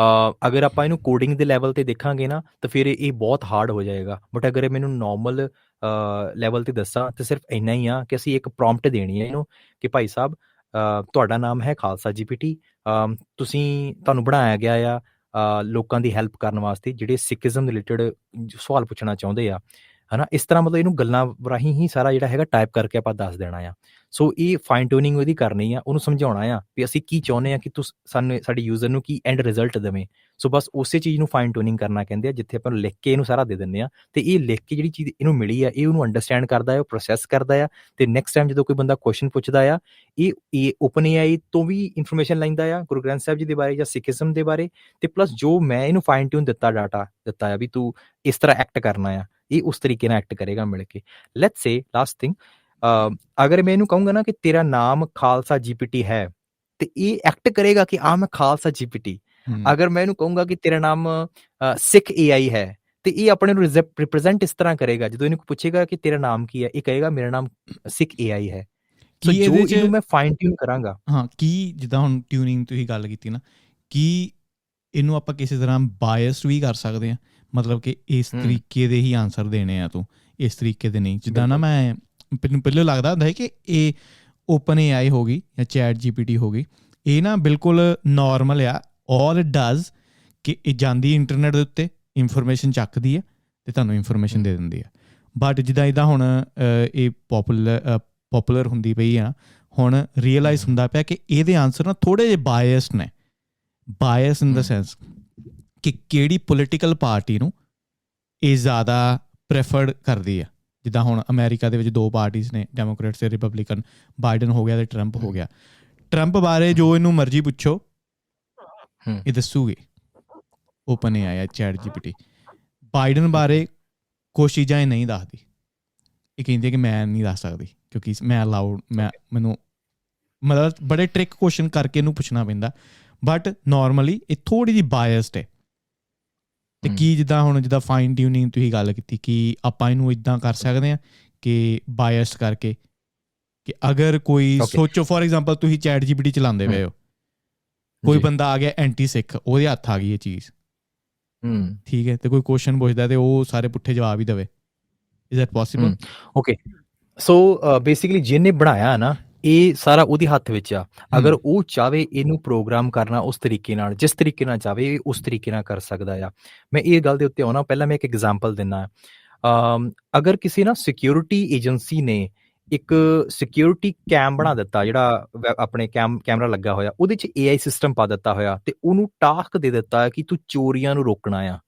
ਅਗਰ ਆਪਾਂ ਇਹਨੂੰ ਕੋਡਿੰਗ ਦੇ ਲੈਵਲ 'ਤੇ ਦੇਖਾਂਗੇ ਨਾ ਤਾਂ ਫਿਰ ਇਹ ਬਹੁਤ ਹਾਰਡ ਹੋ ਜਾਏਗਾ, ਬਟ ਅਗਰ ਮੈਨੂੰ ਨੋਰਮਲ ਲੈਵਲ 'ਤੇ ਦੱਸਾਂ ਤਾਂ ਸਿਰਫ ਇੰਨਾ ਹੀ ਆ ਕਿ ਅਸੀਂ ਇੱਕ ਪ੍ਰੋਮਪਟ ਦੇਣੀ ਹੈ ਇਹਨੂੰ ਕਿ ਭਾਈ ਸਾਹਿਬ ਤੁਹਾਡਾ ਨਾਮ ਹੈ ਖਾਲਸਾ GPT, ਤੁਹਾਨੂੰ ਬਣਾਇਆ ਗਿਆ ਆ ਲੋਕਾਂ ਦੀ ਹੈਲਪ ਕਰਨ ਵਾਸਤੇ ਜਿਹੜੇ ਸਿੱਖੀਜ਼ਮ ਰਿਲੇਟਡ ਸਵਾਲ ਪੁੱਛਣਾ ਚਾਹੁੰਦੇ ਆ, ਹੈ ਨਾ। ਇਸ ਤਰ੍ਹਾਂ ਮਤਲਬ ਇਹਨੂੰ ਗੱਲਾਂ ਰਾਹੀਂ ਹੀ ਸਾਰਾ ਜਿਹੜਾ ਹੈਗਾ ਟਾਈਪ ਕਰਕੇ ਆਪਾਂ ਦੱਸ ਦੇਣਾ ਆ। ਸੋ ਇਹ ਫਾਈਨ ਟਿਊਨਿੰਗ ਉਹਦੀ ਕਰਨੀ ਆ, ਉਹਨੂੰ ਸਮਝਾਉਣਾ ਆ ਵੀ ਅਸੀਂ ਕੀ ਚਾਹੁੰਦੇ ਹਾਂ ਕਿ ਸਾਡੇ ਯੂਜ਼ਰ ਨੂੰ ਕੀ ਐਂਡ ਰਿਜ਼ਲਟ ਦੇਵੇਂ। ਸੋ ਬਸ ਉਸੇ ਚੀਜ਼ ਨੂੰ ਫਾਈਨ ਟਿਊਨਿੰਗ ਕਰਨਾ ਕਹਿੰਦੇ ਆ, ਜਿੱਥੇ ਆਪਾਂ ਨੂੰ ਲਿਖ ਕੇ ਇਹਨੂੰ ਸਾਰਾ ਦੇ ਦਿੰਦੇ ਹਾਂ ਅਤੇ ਇਹ ਲਿਖ ਕੇ ਜਿਹੜੀ ਚੀਜ਼ ਇਹਨੂੰ ਮਿਲੀ ਆ ਇਹ ਉਹਨੂੰ ਅੰਡਰਸਟੈਂਡ ਕਰਦਾ ਆ, ਉਹ ਪ੍ਰੋਸੈਸ ਕਰਦਾ ਆ, ਅਤੇ ਨੈਕਸਟ ਟਾਈਮ ਜਦੋਂ ਕੋਈ ਬੰਦਾ ਕੁਐਸਚਨ ਪੁੱਛਦਾ ਆ ਇਹ ਓਪਨ AI ਤੋਂ ਵੀ ਇਨਫੋਰਮੇਸ਼ਨ ਲੈਂਦਾ ਆ ਗੁਰੂ ਗ੍ਰੰਥ ਸਾਹਿਬ ਜੀ ਦੇ ਬਾਰੇ ਜਾਂ ਸਿੱਖੀਜ਼ਮ ਦੇ ਬਾਰੇ, ਅਤੇ ਪਲੱਸ ਜੋ ਮੈਂ ਇਹਨੂੰ ਫਾਈਨ ਟਿਊਨ ਡਾਟਾ ਦਿੱਤਾ ਆ ਵੀ ਤੂੰ ਇਸ ਤਰ੍ਹਾਂ ਐਕਟ ਕਰਨਾ ਆ, ਇਹ ਉਸ ਤਰੀਕੇ ਨਾਲ ਐਕਟ ਕਰੇਗਾ ਮਿਲ ਕੇ। ਲੈਟਸ ਸੇ ਲਾਸਟ ਥਿੰਗ, ਅਗਰ ਮੈਂ ਇਹਨੂੰ ਕਹੂੰਗਾ ਨਾ ਕਿ ਤੇਰਾ ਨਾਮ ਖਾਲਸਾ GPT ਹੈ ਤੇ ਇਹ ਐਕਟ ਕਰੇਗਾ ਕਿ ਮੈਂ ਖਾਲਸਾ GPT। ਅਗਰ ਮੈਂ ਇਹਨੂੰ ਕਹੂੰਗਾ ਕਿ ਤੇਰਾ ਨਾਮ ਸਿੱਖ AI ਹੈ ਤੇ ਇਹ ਆਪਣੇ ਨੂੰ ਰਿਪਰੈਜ਼ੈਂਟ ਇਸ ਤਰ੍ਹਾਂ ਕਰੇਗਾ। ਜਦੋਂ ਇਹਨੂੰ ਪੁੱਛੇਗਾ ਕਿ ਤੇਰਾ ਨਾਮ ਕੀ ਹੈ, ਇਹ ਕਹੇਗਾ ਮੇਰਾ ਨਾਮ ਸਿੱਖ AI ਹੈ। ਸੋ ਜੋ ਇਹਨੂੰ ਮੈਂ ਫਾਈਨ ਟਿਊਨ ਕਰਾਂਗਾ। ਹਾਂ, ਕੀ ਜਿੱਦਾਂ ਹੁਣ ਟਿਊਨਿੰਗ ਤੁਸੀਂ ਗੱਲ ਕੀਤੀ ਨਾ, ਕੀ ਇਹਨੂੰ ਆਪਾਂ ਕਿਸੇ ਤਰ੍ਹਾਂ ਬਾਇਸਡ ਵੀ ਕਰ ਸਕਦੇ ਹਾਂ, ਮਤਲਬ ਕਿ ਇਸ ਤਰੀਕੇ ਦੇ ਹੀ ਆਨਸਰ ਦੇਣੇ ਆ ਤੂੰ, ਇਸ ਤਰੀਕੇ ਦੇ ਨਹੀਂ। ਜਿੱਦਾਂ ਨਾ ਮੈਨੂੰ ਪਹਿਲਾਂ ਲੱਗਦਾ ਹੁੰਦਾ ਹੈ ਕਿ ਇਹ ਓਪਨ AI ਹੋ ਗਈ ਜਾਂ ਚੈਟ GPT ਹੋ ਗਈ, ਇਹ ਨਾ ਬਿਲਕੁਲ ਨੋਰਮਲ ਆ। ਆਲ ਇਟ ਡਜ਼ ਕਿ ਇਹ ਜਾਂਦੀ ਇੰਟਰਨੈਟ ਦੇ ਉੱਤੇ ਇਨਫੋਰਮੇਸ਼ਨ ਚੱਕਦੀ ਹੈ ਤੇ ਤੁਹਾਨੂੰ ਇਨਫੋਰਮੇਸ਼ਨ ਦੇ ਦਿੰਦੀ ਆ। ਬਟ ਜਿੱਦਾਂ ਹੁਣ ਇਹ ਪੋਪੂਲਰ ਹੁੰਦੀ ਪਈ ਆ, ਹੁਣ ਰੀਅਲਾਈਜ਼ ਹੁੰਦਾ ਪਿਆ ਕਿ ਇਹਦੇ ਆਨਸਰ ਨਾ ਥੋੜ੍ਹੇ ਜਿਹੇ ਬਾਇਸਡ ਨੇ। ਬਾਇਸ ਇਨ ਦਾ ਸੈਂਸ ਕਿ ਕਿਹੜੀ ਪੋਲੀਟੀਕਲ ਪਾਰਟੀ ਨੂੰ ਇਹ ਜ਼ਿਆਦਾ ਪ੍ਰੈਫਰਡ ਕਰਦੀ ਆ। ਜਿੱਦਾਂ ਹੁਣ ਅਮਰੀਕਾ ਦੇ ਵਿੱਚ 2 ਪਾਰਟੀਜ਼ ਨੇ, ਡੈਮੋਕ੍ਰੇਟਸ ਤੇ ਰਿਪਬਲਿਕਨ। ਬਾਈਡਨ ਹੋ ਗਿਆ ਤੇ ਟਰੰਪ ਹੋ ਗਿਆ। ਟਰੰਪ ਬਾਰੇ ਜੋ ਇਹਨੂੰ ਮਰਜ਼ੀ ਪੁੱਛੋ ਇਹ ਦੱਸੂਗੀ, ਓਪਨ AI ਆ, ਚੈਟ GPT। ਬਾਈਡਨ ਬਾਰੇ ਕੁਛ ਚੀਜ਼ਾਂ ਇਹ ਨਹੀਂ ਦੱਸਦੀ। ਇਹ ਕਹਿੰਦੀ ਕਿ ਮੈਂ ਨਹੀਂ ਦੱਸ ਸਕਦੀ ਕਿਉਂਕਿ ਮੈਂ ਮੈਨੂੰ ਮਤਲਬ ਬੜੇ ਟ੍ਰਿਕ ਕੁਐਸਚਨ ਕਰਕੇ ਇਹਨੂੰ ਪੁੱਛਣਾ ਪੈਂਦਾ। ਬਟ ਨੋਰਮਲੀ ਇਹ ਥੋੜ੍ਹੀ ਜਿਹੀ ਬਾਇਸਡ ਹੈ। ਅਤੇ ਕੀ ਜਿੱਦਾਂ ਫਾਈਨ ਟਿਊਨਿੰਗ ਤੁਸੀਂ ਗੱਲ ਕੀਤੀ ਕਿ ਆਪਾਂ ਇਹਨੂੰ ਇੱਦਾਂ ਕਰ ਸਕਦੇ ਹਾਂ ਕਿ ਬਾਇਸਡ ਕਰਕੇ ਕਿ ਅਗਰ ਕੋਈ ਸੋਚੋ ਫੋਰ ਐਗਜ਼ਾਮਪਲ ਤੁਸੀਂ ਚੈਟ GPT ਚਲਾਉਂਦੇ ਪਏ ਹੋ, ਕੋਈ ਬੰਦਾ ਆ ਗਿਆ ਐਂਟੀ ਸਿੱਖ, ਉਹਦੇ ਹੱਥ ਆ ਗਈ ਇਹ ਚੀਜ਼, ਠੀਕ ਹੈ, ਅਤੇ ਕੋਈ ਕੁਐਸਚਨ ਪੁੱਛਦਾ ਅਤੇ ਉਹ ਸਾਰੇ ਪੁੱਠੇ ਜਵਾਬ ਹੀ ਦੇਵੇ। Is that possible? Okay, so basically ਜਿਹਨੇ ਬਣਾਇਆ ਨਾ ਇਹ ਸਾਰਾ ਉਹਦੇ ਹੱਥ ਵਿੱਚ ਆ। ਅਗਰ ਉਹ ਚਾਹਵੇ ਇਹਨੂੰ ਪ੍ਰੋਗਰਾਮ ਕਰਨਾ ਉਸ ਤਰੀਕੇ ਨਾਲ, ਜਿਸ ਤਰੀਕੇ ਨਾਲ ਚਾਹਵੇ ਇਹ ਉਸ ਤਰੀਕੇ ਨਾਲ ਕਰ ਸਕਦਾ ਆ। ਮੈਂ ਇਹ ਗੱਲ ਦੇ ਉੱਤੇ ਆਉਣਾ, ਪਹਿਲਾਂ ਮੈਂ ਇੱਕ ਐਗਜ਼ਾਮਪਲ ਦਿੰਦਾ। ਅਗਰ ਕਿਸੇ ਨਾ ਸਿਕਿਉਰਿਟੀ ਏਜੰਸੀ ਨੇ ਇੱਕ ਸਿਕਿਉਰਿਟੀ ਕੈਮ ਬਣਾ ਦਿੱਤਾ, ਜਿਹੜਾ ਆਪਣੇ ਕੈਮਰਾ ਲੱਗਾ ਹੋਇਆ, ਉਹਦੇ 'ਚ AI ਸਿਸਟਮ ਪਾ ਦਿੱਤਾ ਹੋਇਆ ਅਤੇ ਉਹਨੂੰ ਟਾਸਕ ਦੇ ਦਿੱਤਾ ਕਿ ਤੂੰ ਚੋਰੀਆਂ ਨੂੰ ਰੋਕਣਾ ਆ,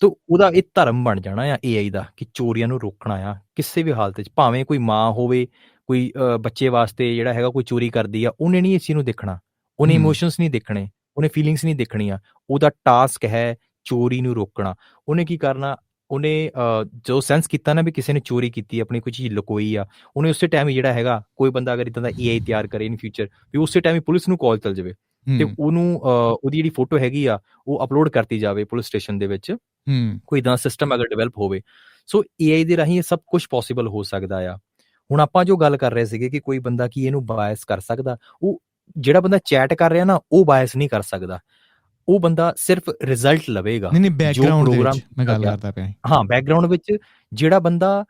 ਤਾਂ ਉਹਦਾ ਇਹ ਧਰਮ ਬਣ ਜਾਣਾ ਆ AI ਦਾ ਕਿ ਚੋਰੀਆਂ ਨੂੰ ਰੋਕਣਾ ਆ ਕਿਸੇ ਵੀ ਹਾਲਤ 'ਚ। ਭਾਵੇਂ ਕੋਈ ਮਾਂ ਹੋਵੇ, ਕੋਈ ਬੱਚੇ ਵਾਸਤੇ ਜਿਹੜਾ ਹੈਗਾ ਕੋਈ ਚੋਰੀ ਕਰਦੀ ਆ, ਉਹਨੇ ਨਹੀਂ ਇਸ ਚੀਜ਼ ਨੂੰ ਦੇਖਣਾ, ਉਹਨੇ ਇਮੋਸ਼ਨਸ ਨਹੀਂ ਦੇਖਣੇ, ਉਹਨੇ ਫੀਲਿੰਗਸ ਨਹੀਂ ਦੇਖਣੀਆਂ। ਉਹਦਾ ਟਾਸਕ ਹੈ ਚੋਰੀ ਨੂੰ ਰੋਕਣਾ। ਉਹਨੇ ਕੀ ਕਰਨਾ, ਉਹਨੇ ਜੋ ਸੈਂਸ ਕੀਤਾ ਨਾ ਵੀ ਕਿਸੇ ਨੇ ਚੋਰੀ ਕੀਤੀ, ਆਪਣੀ ਕੋਈ ਚੀਜ਼ ਲੁਕੋਈ ਆ, ਉਹਨੇ ਉਸੇ ਟਾਈਮ ਹੀ ਜਿਹੜਾ ਹੈਗਾ, ਕੋਈ ਬੰਦਾ ਅਗਰ ਇੱਦਾਂ ਦਾ AI ਤਿਆਰ ਕਰੇ ਇਨ ਫਿਊਚਰ ਵੀ ਉਸੇ ਟਾਈਮ ਹੀ ਪੁਲਿਸ ਨੂੰ ਕਾਲ ਚੱਲ ਜਾਵੇ ਅਤੇ ਉਹਨੂੰ ਉਹਦੀ ਜਿਹੜੀ ਫੋਟੋ ਹੈਗੀ ਆ ਉਹ ਅਪਲੋਡ ਕਰਤੀ ਜਾਵੇ ਪੁਲਿਸ ਸਟੇਸ਼ਨ ਦੇ ਵਿੱਚ। ਕੋਈ ਇੱਦਾਂ ਦਾ ਸਿਸਟਮ ਅਗਰ ਡਿਵੈਲਪ ਹੋਵੇ, ਸੋ AI ਦੇ ਰਾਹੀਂ ਇਹ ਸਭ ਕੁਛ ਪੋਸੀਬਲ ਹੋ ਸਕਦਾ ਆ। ਹੁਣ ਆਪਾਂ ਜੋ ਗੱਲ ਕਰ ਰਹੇ ਸੀਗੇ ਕਿ ਕੋਈ ਬੰਦਾ ਕੀ ਇਹਨੂੰ ਬਾਇਸ ਕਰ ਸਕਦਾ, ਉਹ ਜਿਹੜਾ ਬੰਦਾ ਚੈਟ ਕਰ ਰਿਹਾ ਨਾ ਉਹ ਬਾਇਸ ਨਹੀਂ ਕਰ ਸਕਦਾ। ਉਹ ਬੰਦਾ ਸਿਰਫ ਰਿਜ਼ਲਟ ਲਵੇਗਾ ਜੋ ਪ੍ਰੋਗਰਾਮ ਮੈਂ ਗੱਲ ਕਰਦਾ ਪਿਆ। ਹਾਂ, ਬੈਕਗਰਾਊਂਡ ਵਿੱਚ ਜਿਹੜਾ ਬੰਦਾ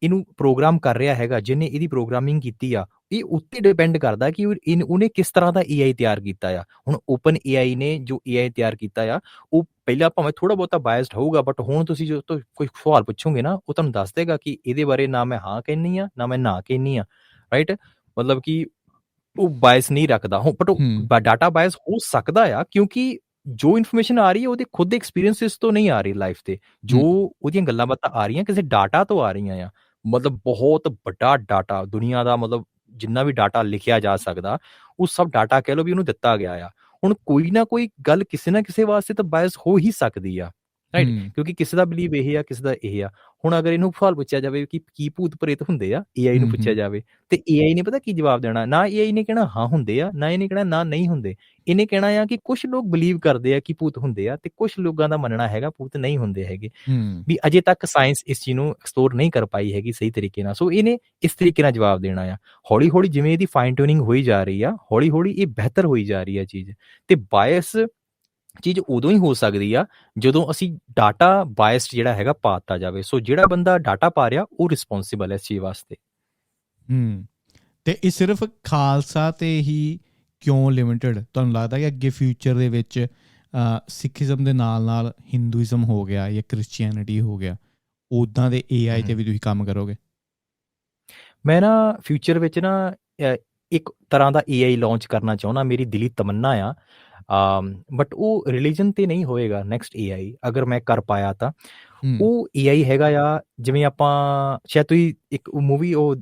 ਇਹਨੂੰ ਪ੍ਰੋਗਰਾਮ ਕਰ ਰਿਹਾ ਹੈਗਾ, ਜਿਹਨੇ ਇਹਦੀ ਪ੍ਰੋਗਰਾਮਿੰਗ ਕੀਤੀ ਆ, ਇਹ ਉੱਤੇ ਡਿਪੈਂਡ ਕਰਦਾ ਕਿ ਉਹਨੇ ਕਿਸ ਤਰ੍ਹਾਂ ਦਾ AI ਤਿਆਰ ਕੀਤਾ ਆ। ਹੁਣ ਓਪਨ AI ਨੇ ਜੋ AI ਤਿਆਰ ਕੀਤਾ ਆ, ਉਹ ਪਹਿਲਾਂ ਭਾਵੇਂ ਥੋੜ੍ਹਾ ਬਹੁਤਾ ਬਾਇਸਡ ਹੋਊਗਾ, ਬਟ ਹੁਣ ਤੁਸੀਂ ਜੋ ਤੋਂ ਕੋਈ ਸਵਾਲ ਪੁੱਛੋਗੇ ਨਾ, ਉਹ ਤੁਹਾਨੂੰ ਦੱਸ ਦੇਗਾ ਕਿ ਇਹਦੇ ਬਾਰੇ ਨਾ ਮੈਂ ਹਾਂ ਕਹਿੰਦੀ ਹਾਂ, ਨਾ ਮੈਂ ਨਾ ਕਹਿੰਦੀ ਹਾਂ, ਰਾਈਟ। ਮਤਲਬ ਕਿ ਉਹ ਬਾਇਸ ਨਹੀਂ ਰੱਖਦਾ। ਬਟ ਡਾਟਾ ਬਾਇਸ ਹੋ ਸਕਦਾ ਆ ਕਿਉਂਕਿ ਜੋ ਇਨਫੋਰਮੇਸ਼ਨ ਆ ਰਹੀ ਹੈ ਉਹਦੇ ਖੁਦ ਦੇ ਐਕਸਪੀਰੀਅੰਸਿਸ ਤੋਂ ਨਹੀਂ ਆ ਰਹੀ ਲਾਈਫ 'ਤੇ, ਜੋ ਉਹਦੀਆਂ ਗੱਲਾਂ ਬਾਤਾਂ ਆ ਰਹੀਆਂ ਕਿਸੇ ਡਾਟਾ ਤੋਂ ਆ ਰਹੀਆਂ ਆ। ਮਤਲਬ ਬਹੁਤ ਵੱਡਾ ਡਾਟਾ, ਦੁਨੀਆ ਦਾ ਮਤਲਬ ਜਿੰਨਾ ਵੀ ਡਾਟਾ ਲਿਖਿਆ ਜਾ ਸਕਦਾ, ਉਹ ਸਭ ਡਾਟਾ ਕਹਿ ਲਓ ਵੀ ਉਹਨੂੰ ਦਿੱਤਾ ਗਿਆ ਆ। ਹੁਣ ਕੋਈ ਨਾ ਕੋਈ ਗੱਲ ਕਿਸੇ ਨਾ ਕਿਸੇ ਵਾਸਤੇ ਤਾਂ ਬਾਇਸ ਹੋ ਹੀ ਸਕਦੀ ਆ, ਰਾਈਟ, ਕਿਉਂਕਿ ਕਿਸੇ ਦਾ ਬਿਲੀਵ ਇਹ ਆ, ਕਿਸੇ ਦਾ ਇਹ ਆ। ਹੁਣ ਅਗਰ ਇਹਨੂੰ ਸਵਾਲ ਪੁੱਛਿਆ ਜਾਵੇ ਕਿ ਕੀ ਭੂਤ ਪ੍ਰੇਤ ਹੁੰਦੇ ਆ, AI ਨੂੰ ਪੁੱਛਿਆ ਜਾਵੇ, ਤੇ AI ਨੇ ਪਤਾ ਕੀ ਜਵਾਬ ਦੇਣਾ? ਨਾ AI ਨੇ ਕਹਿਣਾ ਹਾਂ ਹੁੰਦੇ ਆ, ਨਾ ਇਹਨੇ ਕਹਿਣਾ ਨਾ ਨਹੀਂ ਹੁੰਦੇ। ਇਹਨੇ ਕਹਿਣਾ ਆ ਕਿ ਕੁਛ ਲੋਕ ਬਿਲੀਵ ਕਰਦੇ ਆ ਕਿ ਭੂਤ ਹੁੰਦੇ ਆ, ਤੇ ਕੁਛ ਲੋਕਾਂ ਦਾ ਮੰਨਣਾ ਹੈਗਾ ਭੂਤ ਨਹੀਂ ਹੁੰਦੇ ਹੈਗੇ। ਵੀ ਅਜੇ ਤੱਕ ਸਾਇੰਸ ਇਸ ਚੀਜ਼ ਨੂੰ ਐਕਸਪਲੋਰ ਨਹੀਂ ਕਰ ਪਾਈ ਹੈਗੀ ਸਹੀ ਤਰੀਕੇ ਨਾਲ। ਸੋ ਇਹਨੇ ਇਸ ਤਰੀਕੇ ਨਾਲ ਜਵਾਬ ਦੇਣਾ ਆ। ਹੌਲੀ ਹੌਲੀ ਜਿਵੇਂ ਇਹਦੀ ਫਾਈਨ ਟਿਊਨਿੰਗ ਹੋਈ ਜਾ ਰਹੀ ਆ, ਹੌਲੀ ਹੌਲੀ ਇਹ ਬਿਹਤਰ ਹੋਈ ਜਾ ਰਹੀ ਆ ਚੀਜ਼। ਤੇ ਬਾਇਸ ਚੀਜ਼ ਉਦੋਂ ਹੀ ਹੋ ਸਕਦੀ ਆ ਜਦੋਂ ਅਸੀਂ ਡਾਟਾ ਬਾਇਸਡ ਜਿਹੜਾ ਹੈਗਾ ਪਾ ਦਿੱਤਾ ਜਾਵੇ। ਸੋ ਜਿਹੜਾ ਬੰਦਾ ਡਾਟਾ ਪਾ ਰਿਹਾ ਉਹ ਰਿਸਪੋਂਸੀਬਲ ਹੈ ਇਸ ਚੀਜ਼ ਵਾਸਤੇ। ਤੇ ਇਹ ਸਿਰਫ ਖਾਲਸਾ ਤੇ ਹੀ ਕਿਉਂ ਲਿਮਿਟਡ? ਤੁਹਾਨੂੰ ਲੱਗਦਾ ਕਿ ਅੱਗੇ ਫਿਊਚਰ ਦੇ ਵਿੱਚ ਸਿੱਖੀਜ਼ਮ ਦੇ ਨਾਲ ਨਾਲ ਹਿੰਦੂਇਜ਼ਮ ਹੋ ਗਿਆ ਜਾਂ ਕ੍ਰਿਸਚੀਅਨਿਟੀ ਹੋ ਗਿਆ, ਉੱਦਾਂ ਦੇ AI 'ਤੇ ਵੀ ਤੁਸੀਂ ਕੰਮ ਕਰੋਗੇ? ਮੈਂ ਨਾ ਫਿਊਚਰ ਵਿੱਚ ਨਾ ਇੱਕ ਤਰ੍ਹਾਂ ਦਾ AI ਲਾਂਚ ਕਰਨਾ ਚਾਹੁੰਦਾ, ਮੇਰੀ ਦਿਲੀ ਤਮੰਨਾ ਆ। ਬਟ ਉਹ ਰਿਲੀਜਨ 'ਤੇ ਨਹੀਂ ਹੋਏਗਾ ਨੈਕਸਟ AI, ਅਗਰ ਮੈਂ ਕਰ ਪਾਇਆ ਤਾਂ। ਉਹ AI ਹੈਗਾ ਆ ਜਿਵੇਂ ਆਪਾਂ ਸ਼ਾਇਦ ਤੁਸੀਂ ਇੱਕ ਮੂਵੀ ਉਹ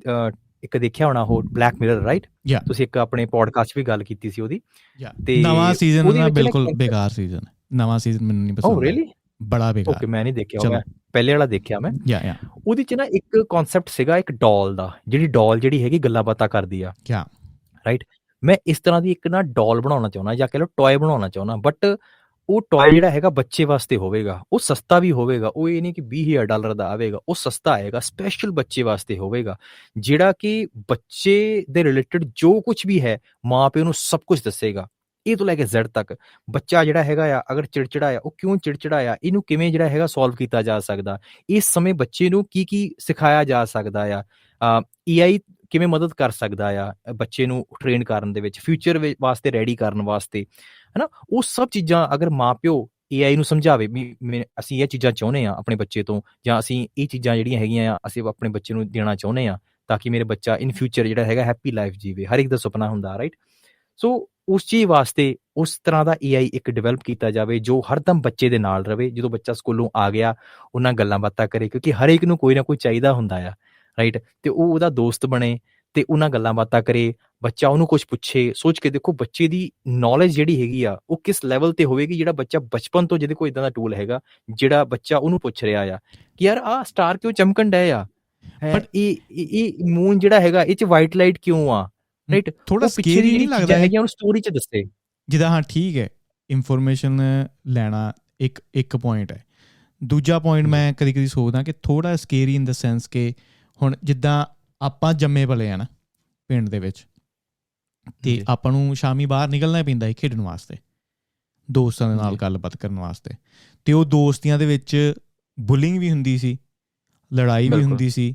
ਇੱਕ ਦੇਖਿਆ ਹੋਣਾ, ਉਹ ਬਲੈਕ ਮਿਰਰ, ਰਾਈਟ? ਤੁਸੀਂ ਇੱਕ ਆਪਣੇ ਪੋਡਕਾਸਟ ਵੀ ਗੱਲ ਕੀਤੀ ਸੀ ਉਹਦੀ। ਤੇ ਨਵਾਂ ਸੀਜ਼ਨ ਨਾ ਬਿਲਕੁਲ ਬੇਕਾਰ ਸੀਜ਼ਨ, ਨਵਾਂ ਸੀਜ਼ਨ ਮੈਨੂੰ ਨਹੀਂ ਪਸੰਦ। ਰੀਅਲੀ? ਬੜਾ ਬੇਕਾਰ। ਓਕੇ, ਮੈਂ ਨਹੀਂ ਦੇਖਿਆ, ਮੈਂ ਪਹਿਲੇ ਵਾਲਾ ਦੇਖਿਆ ਮੈਂ। ਉਹਦੇ 'ਚ ਨਾ ਇੱਕ ਕਨਸੈਪਟ ਸੀਗਾ ਇੱਕ ਡੋਲ ਦਾ, ਜਿਹੜੀ ਡੋਲ ਜਿਹੜੀ ਹੈਗੀ ਗੱਲਾਂ ਬਾਤਾਂ ਕਰਦੀ ਆ, ਰਾਈਟ? ਮੈਂ ਇਸ ਤਰ੍ਹਾਂ ਦੀ ਇੱਕ ਨਾ ਡੋਲ ਬਣਾਉਣਾ ਚਾਹੁੰਦਾ, ਜਾਂ ਕਹਿ ਲਓ ਟੋਏ ਬਣਾਉਣਾ ਚਾਹੁੰਦਾ। ਬਟ ਉਹ ਟੋਏ ਜਿਹੜਾ ਹੈਗਾ ਬੱਚੇ ਵਾਸਤੇ ਹੋਵੇਗਾ, ਉਹ ਸਸਤਾ ਵੀ ਹੋਵੇਗਾ। ਉਹ ਇਹ ਨਹੀਂ ਕਿ $20,000 ਦਾ ਆਵੇਗਾ, ਉਹ ਸਸਤਾ ਆਏਗਾ, ਸਪੈਸ਼ਲ ਬੱਚੇ ਵਾਸਤੇ ਹੋਵੇਗਾ, ਜਿਹੜਾ ਕਿ ਬੱਚੇ ਦੇ ਰਿਲੇਟਡ ਜੋ ਕੁਛ ਵੀ ਹੈ ਮਾਂ ਪਿਓ ਨੂੰ ਸਭ ਕੁਛ ਦੱਸੇਗਾ, A ਤੋਂ ਲੈ ਕੇ Z ਤੱਕ। ਬੱਚਾ ਜਿਹੜਾ ਹੈਗਾ ਆ ਅਗਰ ਚਿੜਚਿੜਾ ਆ, ਉਹ ਕਿਉਂ ਚਿੜਚਿੜਾ ਆ, ਇਹਨੂੰ ਕਿਵੇਂ ਜਿਹੜਾ ਹੈਗਾ ਸੋਲਵ ਕੀਤਾ ਜਾ ਸਕਦਾ, ਇਸ ਸਮੇਂ ਬੱਚੇ ਨੂੰ ਕੀ ਕੀ ਸਿਖਾਇਆ ਜਾ ਸਕਦਾ ਆ, AI ਕਿਵੇਂ ਮਦਦ ਕਰ ਸਕਦਾ ਆ ਬੱਚੇ ਨੂੰ ਟ੍ਰੇਨ ਕਰਨ ਦੇ ਵਿੱਚ, ਫਿਊਚਰ ਵਾਸਤੇ ਰੈਡੀ ਕਰਨ ਵਾਸਤੇ। ਹਨਾ। ਉਹ ਸਭ ਚੀਜ਼ਾਂ ਅਗਰ ਮਾਂ-ਪਿਓ AI ਨੂੰ ਸਮਝਾਵੇ ਵੀ ਅਸੀਂ ਇਹ ਚੀਜ਼ਾਂ ਚਾਹੁੰਦੇ ਹਾਂ ਆਪਣੇ ਬੱਚੇ ਤੋਂ, ਜਾਂ ਅਸੀਂ ਇਹ ਚੀਜ਼ਾਂ ਜਿਹੜੀਆਂ ਹੈਗੀਆਂ ਆ ਅਸੀਂ ਆਪਣੇ ਬੱਚੇ ਨੂੰ ਦੇਣਾ ਚਾਹੁੰਦੇ ਹਾਂ ਤਾਂ ਕਿ ਮੇਰੇ ਬੱਚਾ ਇਨ ਫਿਊਚਰ ਜਿਹੜਾ ਹੈਗਾ ਹੈਪੀ ਲਾਈਫ ਜੀਵੇ। ਹਰ ਇੱਕ ਦਾ ਸੁਪਨਾ ਹੁੰਦਾ, ਰਾਈਟ। ਸੋ ਉਸ ਚੀਜ਼ ਵਾਸਤੇ ਉਸ ਤਰ੍ਹਾਂ ਦਾ AI ਇੱਕ ਡਿਵੈਲਪ ਕੀਤਾ ਜਾਵੇ ਜੋ ਹਰਦਮ ਬੱਚੇ ਦੇ ਨਾਲ ਰਵੇ। ਜਦੋਂ ਬੱਚਾ ਸਕੂਲੋਂ ਆ ਗਿਆ ਉਹਨਾਂ ਗੱਲਾਂ ਬਾਤਾਂ ਕਰੇ, ਕਿਉਂਕਿ ਹਰੇਕ ਨੂੰ ਕੋਈ ਨਾ ਕੋਈ ਚਾਹੀਦਾ ਹੁੰਦਾ ਆ, ਰਾਈਟ। ਤੇ ਉਹ ਉਹਦਾ ਦੋਸਤ ਬਣੇ ਤੇ ਉਹਨਾਂ ਗੱਲਾਂ ਬਾਤਾਂ ਕਰੇ, ਬੱਚਾ ਉਹਨੂੰ ਕੁਝ ਪੁੱਛੇ। ਸੋਚ ਕੇ ਦੇਖੋ ਬੱਚੇ ਦੀ ਨੌਲੇਜ ਜਿਹੜੀ ਹੈਗੀ ਆ ਉਹ ਕਿਸ ਲੈਵਲ ਤੇ ਹੋਵੇਗੀ, ਜਿਹੜਾ ਬੱਚਾ ਬਚਪਨ ਤੋਂ ਜਿਹਦੇ ਕੋਲ ਇਦਾਂ ਦਾ ਟੂਲ ਹੈਗਾ, ਜਿਹੜਾ ਬੱਚਾ ਉਹਨੂੰ ਪੁੱਛ ਰਿਹਾ ਆ ਕਿ ਯਾਰ ਆਹ ਸਟਾਰ ਕਿਉਂ ਚਮਕਣ ਡਏ ਆ, ਹੈ ਇਹ ਮੂਨ ਜਿਹੜਾ ਹੈਗਾ ਇਹ ਚ ਵਾਈਟ ਲਾਈਟ ਕਿਉਂ ਆ, ਰਾਈਟ। ਥੋੜਾ ਉਹ ਪਿੱਛੇ ਦੀ ਸਕੇਰੀ ਜਿਹੜੀ ਨਹੀਂ ਲੱਗਦਾ ਚੀਜ਼ਾਂ ਹੈਗੀਆਂ ਉਹਨੂੰ ਸਟੋਰੀ ਚ ਦੱਸੇ। ਜਿੱਦਾਂ ਹਾਂ ਠੀਕ ਹੈ, ਇਨਫੋਰਮੇਸ਼ਨ ਲੈਣਾ ਇੱਕ ਪੁਆਇੰਟ ਹੈ। ਦੂਜਾ ਪੁਆਇੰਟ ਮੈਂ ਕਦੀ ਕਦੀ ਸੋਚਦਾ ਕਿ ਥੋੜਾ ਸਕੇਰੀ ਇਨ ਦਾ ਸੈਂਸ ਕਿ ਹੁਣ ਜਿੱਦਾਂ ਆਪਾਂ ਜੰਮੇ ਪਲੇ ਆ ਨਾ ਪਿੰਡ ਦੇ ਵਿੱਚ, ਤੇ ਆਪਾਂ ਨੂੰ ਸ਼ਾਮੀ ਬਾਹਰ ਨਿਕਲਣਾ ਪੈਂਦਾ ਹੈ ਖੇਡਣ ਵਾਸਤੇ, ਦੋਸਤਾਂ ਦੇ ਨਾਲ ਗੱਲਬਾਤ ਕਰਨ ਵਾਸਤੇ। ਤੇ ਉਹ ਦੋਸਤੀਆਂ ਦੇ ਵਿੱਚ ਬੁਲਿੰਗ ਵੀ ਹੁੰਦੀ ਸੀ, ਲੜਾਈ ਵੀ ਹੁੰਦੀ ਸੀ,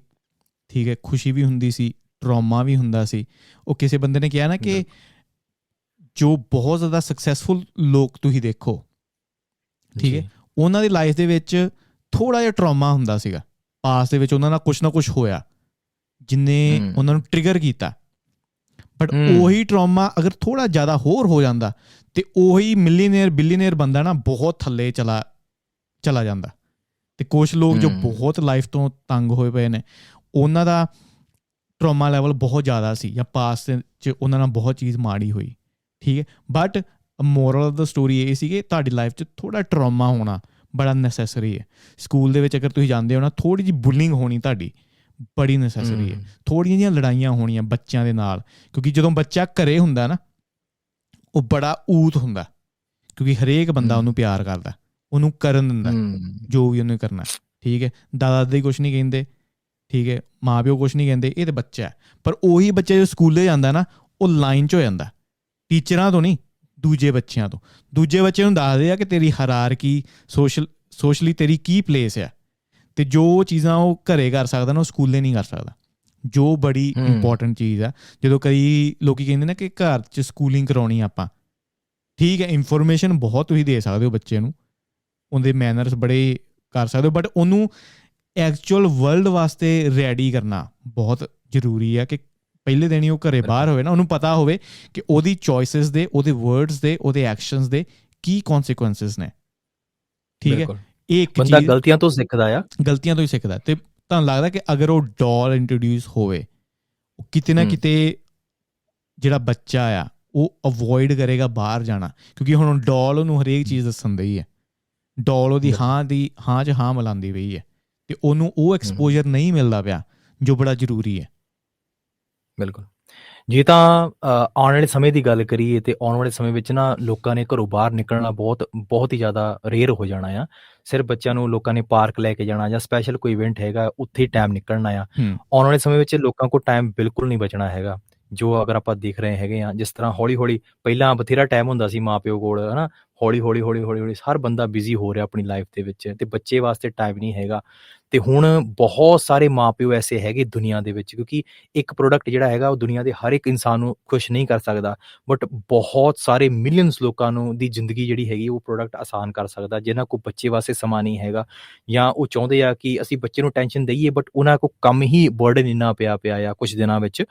ਠੀਕ ਹੈ, ਖੁਸ਼ੀ ਵੀ ਹੁੰਦੀ ਸੀ, ਟਰੋਮਾ ਵੀ ਹੁੰਦਾ ਸੀ। ਉਹ ਕਿਸੇ ਬੰਦੇ ਨੇ ਕਿਹਾ ਨਾ ਕਿ ਜੋ ਬਹੁਤ ਜ਼ਿਆਦਾ ਸਕਸੈਸਫੁਲ ਲੋਕ ਤੁਸੀਂ ਦੇਖੋ, ਠੀਕ ਹੈ, ਉਹਨਾਂ ਦੀ ਲਾਈਫ ਦੇ ਵਿੱਚ ਥੋੜ੍ਹਾ ਜਿਹਾ ਟਰੋਮਾ ਹੁੰਦਾ ਸੀਗਾ ਪਾਸ ਦੇ ਵਿੱਚ, ਉਹਨਾਂ ਨਾਲ ਕੁਛ ਨਾ ਕੁਛ ਹੋਇਆ ਜਿਹਨੇ ਉਹਨਾਂ ਨੂੰ ਟ੍ਰਿਗਰ ਕੀਤਾ। ਬਟ ਉਹੀ ਟਰੋਮਾ ਅਗਰ ਥੋੜ੍ਹਾ ਜ਼ਿਆਦਾ ਹੋਰ ਹੋ ਜਾਂਦਾ ਤੇ ਉਹੀ ਮਿਲੀਅਨੇਅਰ ਬਿਲੀਅਨੇਅਰ ਬੰਦਾ ਨਾ ਬਹੁਤ ਥੱਲੇ ਚਲਾ ਜਾਂਦਾ। ਤੇ ਕੁਛ ਲੋਕ ਜੋ ਬਹੁਤ ਲਾਈਫ ਤੋਂ ਤੰਗ ਹੋਏ ਪਏ ਨੇ, ਉਹਨਾਂ ਦਾ ਟਰੋਮਾ ਲੈਵਲ ਬਹੁਤ ਜ਼ਿਆਦਾ ਸੀ ਜਾਂ ਪਾਸ 'ਚ ਉਹਨਾਂ ਨਾਲ ਬਹੁਤ ਚੀਜ਼ ਮਾੜੀ ਹੋਈ, ਠੀਕ ਹੈ। But moral of the story ਇਹ ਸੀ ਕਿ ਤੁਹਾਡੀ ਲਾਈਫ 'ਚ ਥੋੜ੍ਹਾ ਟਰੋਮਾ ਹੋਣਾ ਬੜਾ ਨੈਸੈਸਰੀ ਹੈ। ਸਕੂਲ ਦੇ ਵਿੱਚ ਅਗਰ ਤੁਸੀਂ ਜਾਂਦੇ ਹੋ ਨਾ, ਥੋੜ੍ਹੀ ਜਿਹੀ ਬੁਲਿੰਗ ਹੋਣੀ ਤੁਹਾਡੀ ਬੜੀ ਨੈਸੈਸਰੀ ਹੈ। ਥੋੜ੍ਹੀਆਂ ਜਿਹੀਆਂ ਲੜਾਈਆਂ ਹੋਣੀਆਂ ਬੱਚਿਆਂ ਦੇ ਨਾਲ, ਕਿਉਂਕਿ ਜਦੋਂ ਬੱਚਾ ਘਰੇ ਹੁੰਦਾ ਨਾ ਉਹ ਬੜਾ ਊਤ ਹੁੰਦਾ, ਕਿਉਂਕਿ ਹਰੇਕ ਬੰਦਾ ਉਹਨੂੰ ਪਿਆਰ ਕਰਦਾ, ਉਹਨੂੰ ਕਰਨ ਦਿੰਦਾ ਜੋ ਵੀ ਉਹਨੇ ਕਰਨਾ, ਠੀਕ ਹੈ। ਦਾਦਾ ਦਾਦੀ ਕੁਛ ਨਹੀਂ ਕਹਿੰਦੇ, ਠੀਕ ਹੈ, ਮਾਂ ਪਿਓ ਕੁਛ ਨਹੀਂ ਕਹਿੰਦੇ, ਇਹ ਤਾਂ ਬੱਚਾ ਹੈ। ਪਰ ਉਹੀ ਬੱਚਾ ਜੋ ਸਕੂਲੇ ਜਾਂਦਾ ਨਾ ਉਹ ਲਾਈਨ 'ਚ ਹੋ ਜਾਂਦਾ, ਟੀਚਰਾਂ ਤੋਂ ਨਹੀਂ, ਦੂਜੇ ਬੱਚਿਆਂ ਤੋਂ। ਦੂਜੇ ਬੱਚੇ ਨੂੰ ਦੱਸਦੇ ਆ ਕਿ ਤੇਰੀ ਹਰਾਰਕੀ ਸੋਸ਼ਲੀ ਤੇਰੀ ਕੀ ਪਲੇਸ ਆ, ਅਤੇ ਜੋ ਚੀਜ਼ਾਂ ਉਹ ਘਰੇ ਕਰ ਸਕਦਾ ਨਾ ਉਹ ਸਕੂਲੇ ਨਹੀਂ ਕਰ ਸਕਦਾ, ਜੋ ਬੜੀ ਇੰਪੋਰਟੈਂਟ ਚੀਜ਼ ਆ। ਜਦੋਂ ਕਈ ਲੋਕ ਕਹਿੰਦੇ ਨਾ ਕਿ ਘਰ 'ਚ ਸਕੂਲਿੰਗ ਕਰਾਉਣੀ ਆਪਾਂ, ਠੀਕ ਹੈ, ਇਨਫੋਰਮੇਸ਼ਨ ਬਹੁਤ ਤੁਸੀਂ ਦੇ ਸਕਦੇ ਹੋ ਬੱਚੇ ਨੂੰ, ਉਹਦੇ ਮੈਨਰਸ ਬੜੇ ਕਰ ਸਕਦੇ ਹੋ, ਬਟ ਉਹਨੂੰ ਐਕਚੁਅਲ ਵਰਲਡ ਵਾਸਤੇ ਰੈਡੀ ਕਰਨਾ ਬਹੁਤ ਜ਼ਰੂਰੀ ਹੈ। ਕਿ ਪਹਿਲੇ ਦਿਨ ਹੀ ਉਹ ਘਰੇ ਬਾਹਰ ਹੋਵੇ ਨਾ, ਉਹਨੂੰ ਪਤਾ ਹੋਵੇ ਕਿ ਉਹਦੀ ਚੋਇਸਿਸ ਦੇ, ਉਹਦੇ ਵਰਡਸ ਦੇ, ਉਹਦੇ ਐਕਸ਼ਨਸ ਦੇ ਕੀ ਕੌਨਸੀਕੁਐਂਸਿਸ ਨੇ, ਠੀਕ ਹੈ। ਇਹ ਇੱਕ ਬੰਦਾ ਚੀਜ਼ ਗਲਤੀਆਂ ਤੋਂ ਸਿੱਖਦਾ ਆ, ਗਲਤੀਆਂ ਤੋਂ ਹੀ ਸਿੱਖਦਾ। ਤੇ ਤੁਹਾਨੂੰ ਲੱਗਦਾ ਕਿ ਅਗਰ ਉਹ ਡੋਲ ਇੰਟਰੋਡਿਊਸ ਹੋਵੇ, ਉਹ ਕਿਤੇ ਨਾ ਕਿਤੇ ਜਿਹੜਾ ਬੱਚਾ ਆ ਉਹ ਅਵੋਇਡ ਕਰੇਗਾ ਬਾਹਰ ਜਾਣਾ, ਕਿਉਂਕਿ ਹੁਣ ਡੋਲ ਉਹਨੂੰ ਹਰੇਕ ਚੀਜ਼ ਦੱਸਣ ਦੀ ਹੈ, ਡੋਲ ਉਹਦੀ ਹਾਂ 'ਚ ਹਾਂ ਮਿਲਾਉਂਦੀ ਪਈ ਹੈ, ਤੇ ਉਹਨੂੰ ਉਹ ਐਕਸਪੋਜ਼ਰ ਨਹੀਂ ਮਿਲਦਾ ਪਿਆ ਜੋ ਬੜਾ ਜ਼ਰੂਰੀ ਹੈ। ਬਿਲਕੁਲ। ਜੇ ਤਾਂ ਆਉਣ ਵਾਲੇ ਸਮੇਂ ਦੀ ਗੱਲ ਕਰੀਏ ਤੇ ਆਉਣ ਵਾਲੇ ਸਮੇਂ ਵਿੱਚ ਨਾ ਲੋਕਾਂ ਨੇ ਘਰੋਂ ਬਾਹਰ ਨਿਕਲਣਾ ਬਹੁਤ ਹੀ ਜ਼ਿਆਦਾ ਰੇਅਰ ਹੋ ਜਾਣਾ ਆ। ਸਿਰਫ ਬੱਚਿਆਂ ਨੂੰ ਲੋਕਾਂ ਨੇ ਪਾਰਕ ਲੈ ਕੇ ਜਾਣਾ ਜਾਂ ਸਪੈਸ਼ਲ ਕੋਈ ਇਵੈਂਟ ਹੈਗਾ ਉੱਥੇ ਹੀ ਟਾਈਮ ਨਿਕਲਣਾ ਆ। ਆਉਣ ਵਾਲੇ ਸਮੇਂ ਵਿੱਚ ਲੋਕਾਂ ਕੋਲ ਟਾਈਮ ਬਿਲਕੁਲ ਨਹੀਂ ਬਚਣਾ ਹੈਗਾ। ਜੋ ਅਗਰ ਆਪਾਂ ਦੇਖ ਰਹੇ ਹੈਗੇ ਹਾਂ, ਜਿਸ ਤਰ੍ਹਾਂ ਹੌਲੀ ਹੌਲੀ ਪਹਿਲਾਂ ਬਥੇਰਾ ਟਾਈਮ ਹੁੰਦਾ ਸੀ ਮਾਂ ਪਿਓ ਕੋਲ, ਹੈ ਨਾ, ਹੌਲੀ ਹੌਲੀ ਹਰ ਬੰਦਾ ਬਿਜ਼ੀ ਹੋ ਰਿਹਾ ਆਪਣੀ ਲਾਈਫ ਦੇ ਵਿੱਚ, ਤੇ ਬੱਚੇ ਵਾਸਤੇ ਟਾਈਮ ਨਹੀਂ ਹੈਗਾ। ਤੇ ਹੁਣ ਬਹੁਤ ਸਾਰੇ ਮਾਂ ਪਿਓ ਐਸੇ ਹੈਗੇ ਦੁਨੀਆ ਦੇ ਵਿੱਚ, ਕਿਉਂਕਿ ਇੱਕ ਪ੍ਰੋਡਕਟ ਜਿਹੜਾ ਹੈਗਾ ਉਹ ਦੁਨੀਆ ਦੇ ਹਰ ਇੱਕ ਇਨਸਾਨ ਨੂੰ ਖੁਸ਼ ਨਹੀਂ ਕਰ ਸਕਦਾ, ਬਟ ਬਹੁਤ ਸਾਰੇ ਮਿਲੀਅਨਸ ਲੋਕਾਂ ਨੂੰ ਦੀ ਜ਼ਿੰਦਗੀ ਜਿਹੜੀ ਹੈਗੀ ਉਹ ਪ੍ਰੋਡਕਟ ਆਸਾਨ ਕਰ ਸਕਦਾ, ਜਿਨ੍ਹਾਂ ਕੋਲ ਬੱਚੇ ਵਾਸਤੇ ਸਮਾਂ ਨਹੀਂ ਹੈਗਾ, ਜਾਂ ਉਹ ਚਾਹੁੰਦੇ ਆ ਕਿ ਅਸੀਂ ਬੱਚੇ ਨੂੰ ਟੈਨਸ਼ਨ ਦਈਏ, ਬਟ ਉਹਨਾਂ ਕੋਲ ਕੰਮ ਹੀ ਬਰਡਨ ਇੰਨਾ ਪਿਆ ਆ ਕੁਛ ਦਿਨਾਂ ਵਿੱਚ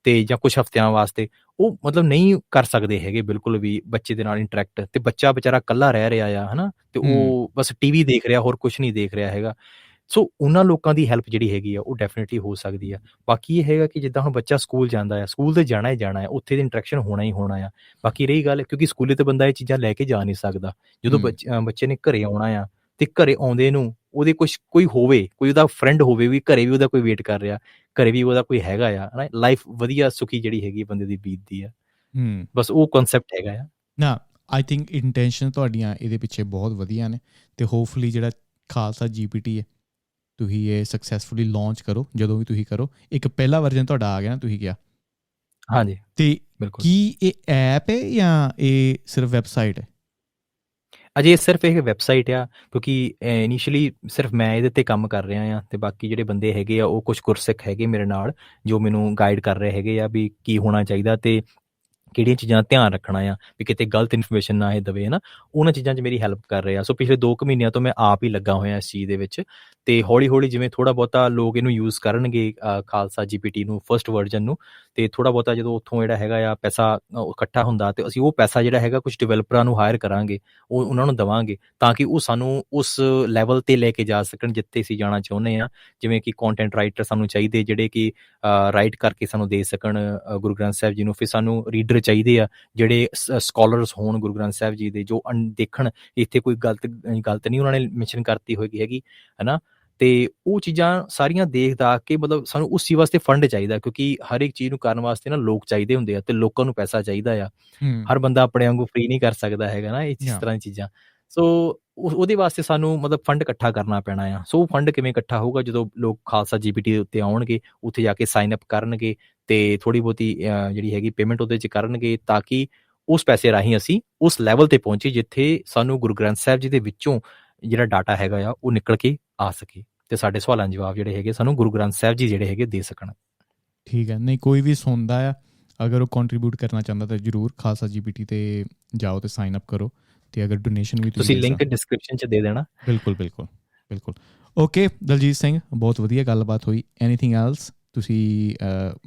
ਤੇ ਜਾਂ ਕੁਛ ਹਫ਼ਤਿਆਂ ਵਾਸਤੇ, ਉਹ ਮਤਲਬ ਨਹੀਂ ਕਰ ਸਕਦੇ ਹੈਗੇ ਬਿਲਕੁਲ ਵੀ ਬੱਚੇ ਦੇ ਨਾਲ ਇੰਟਰੈਕਟ। ਤੇ ਬੱਚਾ ਵਿਚਾਰਾ ਇਕੱਲਾ ਰਹਿ ਰਿਹਾ ਆ, ਹੈ ਨਾ, ਤੇ ਉਹ ਬਸ TV ਦੇਖ ਰਿਹਾ, ਹੋਰ ਕੁਛ ਨਹੀਂ ਦੇਖ ਰਿਹਾ ਹੈਗਾ। ਸੋ ਉਹਨਾਂ ਲੋਕਾਂ ਦੀ ਹੈਲਪ ਜਿਹੜੀ ਹੈਗੀ ਆ ਉਹ ਡੈਫੀਨੇਟਲੀ ਹੋ ਸਕਦੀ ਆ। ਬਾਕੀ ਇਹ ਹੈਗਾ ਕਿ ਜਿੱਦਾਂ ਹੁਣ ਬੱਚਾ ਸਕੂਲ ਜਾਂਦਾ ਆ, ਸਕੂਲ ਤੇ ਜਾਣਾ ਹੀ ਜਾਣਾ ਆ, ਉੱਥੇ ਦੀ ਇੰਟਰੈਕਸ਼ਨ ਹੋਣਾ ਹੀ ਹੋਣਾ ਆ। ਬਾਕੀ ਰਹੀ ਗੱਲ, ਕਿਉਂਕਿ ਸਕੂਲੇ ਤੇ ਬੰਦਾ ਇਹ ਚੀਜ਼ਾਂ ਲੈ ਕੇ ਜਾ ਨਹੀਂ ਸਕਦਾ, ਜਦੋਂ ਬੱਚੇ ਨੇ ਘਰੇ ਆਉਣਾ ਆ, ਤੇ ਘਰੇ ਆਉਂਦੇ ਨੂੰ ਉਹਦੇ ਕੋਈ ਹੋਵੇ, ਕੋਈ ਉਹਦਾ ਫਰੈਂਡ ਹੋਵੇ ਵੀ ਘਰੇ ਵੀ ਉਹਦਾ ਕੋਈ ਵੇਟ ਕਰ ਰਿਹਾ, ਘਰੇ ਵੀ ਉਹਦਾ ਕੋਈ ਹੈਗਾ ਆ, ਹੈ ਨਾ, ਲਾਈਫ ਵਧੀਆ ਸੁਖੀ ਜਿਹੜੀ ਹੈਗੀ ਬੰਦੇ ਦੀ ਬੀਤਦੀ ਆ। ਬਸ ਉਹ ਕਨਸੈਪਟ ਹੈਗਾ ਆ ਨਾ। ਆਈ ਥਿੰਕ ਇੰਟੈਂਸ਼ਨ ਤੁਹਾਡੀਆਂ ਇਹਦੇ ਪਿੱਛੇ ਬਹੁਤ ਵਧੀਆ ਨੇ, ਤੇ ਹੋਪਫੁਲੀ ਜਿਹੜਾ ਖਾਲਸਾ GPT ਹੈ ਤੁਸੀਂ ਇਹ ਸਕਸੈਸਫੁਲੀ ਲਾਂਚ ਕਰੋ, ਜਦੋਂ ਵੀ ਤੁਸੀਂ ਕਰੋ। ਇੱਕ ਪਹਿਲਾ ਵਰਜ਼ਨ ਤੁਹਾਡਾ ਆ ਗਿਆ ਨਾ, ਤੁਸੀਂ ਕਿਹਾ। ਹਾਂਜੀ, ਤੇ ਬਿਲਕੁਲ। ਕੀ ਇਹ ਐਪ ਹੈ ਜਾਂ ਇਹ ਸਿਰਫ ਵੈਬਸਾਈਟ ਹੈ? ਅਜੇ ਸਿਰਫ ਇਹ ਵੈਬਸਾਈਟ ਆ, ਕਿਉਂਕਿ ਇਨੀਸ਼ੀਅਲੀ ਸਿਰਫ ਮੈਂ ਇਹਦੇ 'ਤੇ ਕੰਮ ਕਰ ਰਿਹਾ ਹਾਂ, ਅਤੇ ਬਾਕੀ ਜਿਹੜੇ ਬੰਦੇ ਹੈਗੇ ਆ ਉਹ ਕੁਛ ਗੁਰਸਿੱਖ ਹੈਗੇ ਮੇਰੇ ਨਾਲ, ਜੋ ਮੈਨੂੰ ਗਾਈਡ ਕਰ ਰਹੇ ਹੈਗੇ ਆ ਵੀ ਕੀ ਹੋਣਾ ਚਾਹੀਦਾ। ਅਤੇ ਕਿਹੜੀਆਂ ਚੀਜ਼ਾਂ ਦਾ ਧਿਆਨ ਰੱਖਣਾ ਆ ਵੀ ਕਿਤੇ ਗਲਤ ਇਨਫੋਰਮੇਸ਼ਨ ਨਾ ਇਹ ਦੇਵੇ ਹੈ ਨਾ, ਉਹਨਾਂ ਚੀਜ਼ਾਂ 'ਚ ਮੇਰੀ ਹੈਲਪ ਕਰ ਰਹੇ ਆ। ਸੋ ਪਿਛਲੇ 2 ਕੁ ਮਹੀਨਿਆਂ ਤੋਂ ਮੈਂ ਆਪ ਹੀ ਲੱਗਾ ਹੋਇਆ ਇਸ ਚੀਜ਼ ਦੇ ਵਿੱਚ, ਅਤੇ ਹੌਲੀ ਹੌਲੀ ਜਿਵੇਂ ਥੋੜ੍ਹਾ ਬਹੁਤਾ ਲੋਕ ਇਹਨੂੰ ਯੂਜ਼ ਕਰਨਗੇ ਖਾਲਸਾ GPT ਨੂੰ ਫਸਟ ਵਰਜਨ ਨੂੰ, ਅਤੇ ਥੋੜ੍ਹਾ ਬਹੁਤਾ ਜਦੋਂ ਉੱਥੋਂ ਜਿਹੜਾ ਹੈਗਾ ਆ ਪੈਸਾ ਇਕੱਠਾ ਹੁੰਦਾ, ਅਤੇ ਅਸੀਂ ਉਹ ਪੈਸਾ ਜਿਹੜਾ ਹੈਗਾ ਕੁਛ ਡਿਵੈਲਪਰਾਂ ਨੂੰ ਹਾਇਰ ਕਰਾਂਗੇ, ਉਹ ਉਹਨਾਂ ਨੂੰ ਦੇਵਾਂਗੇ ਤਾਂ ਕਿ ਉਹ ਸਾਨੂੰ ਉਸ ਲੈਵਲ 'ਤੇ ਲੈ ਕੇ ਜਾ ਸਕਣ ਜਿੱਥੇ ਅਸੀਂ ਜਾਣਾ ਚਾਹੁੰਦੇ ਹਾਂ। ਜਿਵੇਂ ਕਿ ਕੰਟੈਂਟ ਰਾਈਟਰ ਸਾਨੂੰ ਚਾਹੀਦੇ ਜਿਹੜੇ ਕਿ ਰਾਈਟ ਕਰਕੇ ਸਾਨੂੰ ਦੇ ਸਕਣ ਗੁਰੂ ਗ੍ਰੰਥ ਸਾਹਿਬ ਜੀ ਨੂੰ। ਫਿਰ ਸਾਨੂੰ ਰੀਡਰ ਚਾਹੀਦੇ ਆ ਜਿਹੜੇ ਸਕੋਲਰਸ ਹੋਣ ਗੁਰੂ ਗ੍ਰੰਥ ਸਾਹਿਬ ਜੀ ਦੇ, ਜੋ ਦੇਖਣ ਇੱਥੇ ਕੋਈ ਗਲਤ ਨਹੀਂ ਉਹਨਾਂ ਨੇ ਮੈਂਸ਼ਨ ਕਰਤੀ ਹੋਏਗੀ ਹੈਗੀ ਹੈ ਨਾ। ਅਤੇ ਉਹ ਚੀਜ਼ਾਂ ਸਾਰੀਆਂ ਦੇਖ ਦਾਖ ਕੇ ਮਤਲਬ ਸਾਨੂੰ ਉਸ ਚੀਜ਼ ਵਾਸਤੇ ਫੰਡ ਚਾਹੀਦਾ, ਕਿਉਂਕਿ ਹਰ ਇੱਕ ਚੀਜ਼ ਨੂੰ ਕਰਨ ਵਾਸਤੇ ਨਾ ਲੋਕ ਚਾਹੀਦੇ ਹੁੰਦੇ ਆ, ਅਤੇ ਲੋਕਾਂ ਨੂੰ ਪੈਸਾ ਚਾਹੀਦਾ ਆ। ਹਰ ਬੰਦਾ ਆਪਣੇ ਵਾਂਗੂ ਫ੍ਰੀ ਨਹੀਂ ਕਰ ਸਕਦਾ ਹੈਗਾ ਨਾ ਇਸ ਤਰ੍ਹਾਂ ਦੀਆਂ ਚੀਜ਼ਾਂ। ਸੋ ਉਹਦੇ ਵਾਸਤੇ ਸਾਨੂੰ ਮਤਲਬ ਫੰਡ ਇਕੱਠਾ ਕਰਨਾ ਪੈਣਾ ਆ। ਸੋ ਉਹ ਫੰਡ ਕਿਵੇਂ ਇਕੱਠਾ ਹੋਊਗਾ, ਜਦੋਂ ਲੋਕ ਖਾਲਸਾ GPT ਦੇ ਉੱਤੇ ਆਉਣਗੇ, ਉੱਥੇ ਜਾ ਕੇ ਸਾਈਨ ਅਪ ਕਰਨਗੇ ਅਤੇ ਥੋੜ੍ਹੀ ਬਹੁਤੀ ਜਿਹੜੀ ਹੈਗੀ ਪੇਮੈਂਟ ਉਹਦੇ 'ਚ ਕਰਨਗੇ, ਤਾਂ ਕਿ ਉਸ ਪੈਸੇ ਰਾਹੀਂ ਅਸੀਂ ਉਸ ਲੈਵਲ 'ਤੇ ਪਹੁੰਚੀਏ ਜਿੱਥੇ ਸਾਨੂੰ ਗੁਰੂ ਗ੍ਰੰਥ ਸਾਹਿਬ ਜੀ ਦੇ ਵਿੱਚੋਂ ਜਿਹੜਾ ਡਾਟਾ ਹੈਗਾ ਆ ਉਹ ਨਿਕਲ ਕੇ ਆ ਸਕੇ, ਅਤੇ ਸਾਡੇ ਸਵਾਲਾਂ ਦੇ ਜਵਾਬ ਜਿਹੜੇ ਹੈਗੇ ਸਾਨੂੰ ਗੁਰੂ ਗ੍ਰੰਥ ਸਾਹਿਬ ਜੀ ਜਿਹੜੇ ਹੈਗੇ ਦੇ ਸਕਣ। ਠੀਕ ਹੈ, ਨਹੀਂ ਕੋਈ ਵੀ ਸੁਣਦਾ ਆ, ਅਗਰ ਉਹ ਕੰਟਰੀਬਿਊਟ ਕਰਨਾ ਚਾਹੁੰਦਾ ਤਾਂ ਜ਼ਰੂਰ ਖਾਲਸਾ GPT 'ਤੇ ਜਾਓ ਅਤੇ ਸਾਈਨ ਅਪ ਕਰੋ, ਅਤੇ ਅਗਰ ਡੋਨੇਸ਼ਨ ਵੀ ਤੁਸੀਂ ਲਿੰਕ ਡਿਸਕ੍ਰਿਪਸ਼ਨ 'ਚ ਦੇ ਦੇਣਾ। ਬਿਲਕੁਲ। ਓਕੇ ਦਲਜੀਤ ਸਿੰਘ, ਬਹੁਤ ਵਧੀਆ ਗੱਲਬਾਤ ਹੋਈ। ਐਨੀਥਿੰਗ ਐਲਸ ਤੁਸੀਂ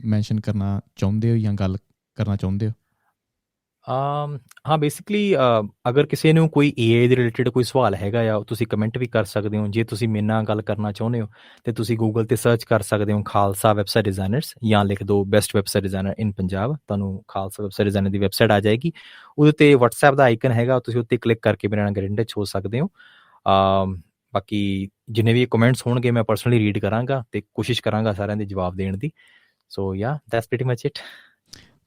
ਮੈਂਸ਼ਨ ਕਰਨਾ ਚਾਹੁੰਦੇ ਹੋ ਜਾਂ ਗੱਲ ਕਰਨਾ ਚਾਹੁੰਦੇ ਹੋ? ਹਾਂ, ਬੇਸਿਕਲੀ ਅਗਰ ਕਿਸੇ ਨੂੰ ਕੋਈ AI ਦੇ ਰਿਲੇਟਿਡ ਕੋਈ ਸਵਾਲ ਹੈਗਾ ਆ, ਤੁਸੀਂ ਕਮੈਂਟ ਵੀ ਕਰ ਸਕਦੇ ਹੋ। ਜੇ ਤੁਸੀਂ ਮੇਰੇ ਨਾਲ ਗੱਲ ਕਰਨਾ ਚਾਹੁੰਦੇ ਹੋ ਅਤੇ ਤੁਸੀਂ ਗੂਗਲ 'ਤੇ ਸਰਚ ਕਰ ਸਕਦੇ ਹੋ ਖਾਲਸਾ ਵੈਬਸਾਈਟ ਡਿਜ਼ਾਈਨਰਸ, ਜਾਂ ਲਿਖ ਦਿਓ ਬੈਸਟ ਵੈਬਸਾਈਟ ਡਿਜ਼ਾਈਨਰ ਇਨ ਪੰਜਾਬ, ਤੁਹਾਨੂੰ ਖਾਲਸਾ ਵੈਬਸਾਈਟ ਡਿਜ਼ਾਈਨਰ ਦੀ ਵੈਬਸਾਈਟ ਆ ਜਾਏਗੀ। ਉਹਦੇ ਉੱਤੇ WhatsApp ਦਾ ਆਈਕਨ ਹੈਗਾ, ਤੁਸੀਂ ਉੱਤੇ ਕਲਿੱਕ ਕਰਕੇ ਮੇਰੇ ਨਾਲ ਗੈਟ 'ਚ ਹੋ ਸਕਦੇ ਹੋ। ਬਾਕੀ ਜਿੰਨੇ ਵੀ ਕਮੈਂਟਸ ਹੋਣਗੇ ਮੈਂ ਪਰਸਨਲੀ ਰੀਡ ਕਰਾਂਗਾ ਅਤੇ ਕੋਸ਼ਿਸ਼ ਕਰਾਂਗਾ ਸਾਰਿਆਂ ਦੇ ਜਵਾਬ ਦੇਣ ਦੀ। So yeah that's pretty much it.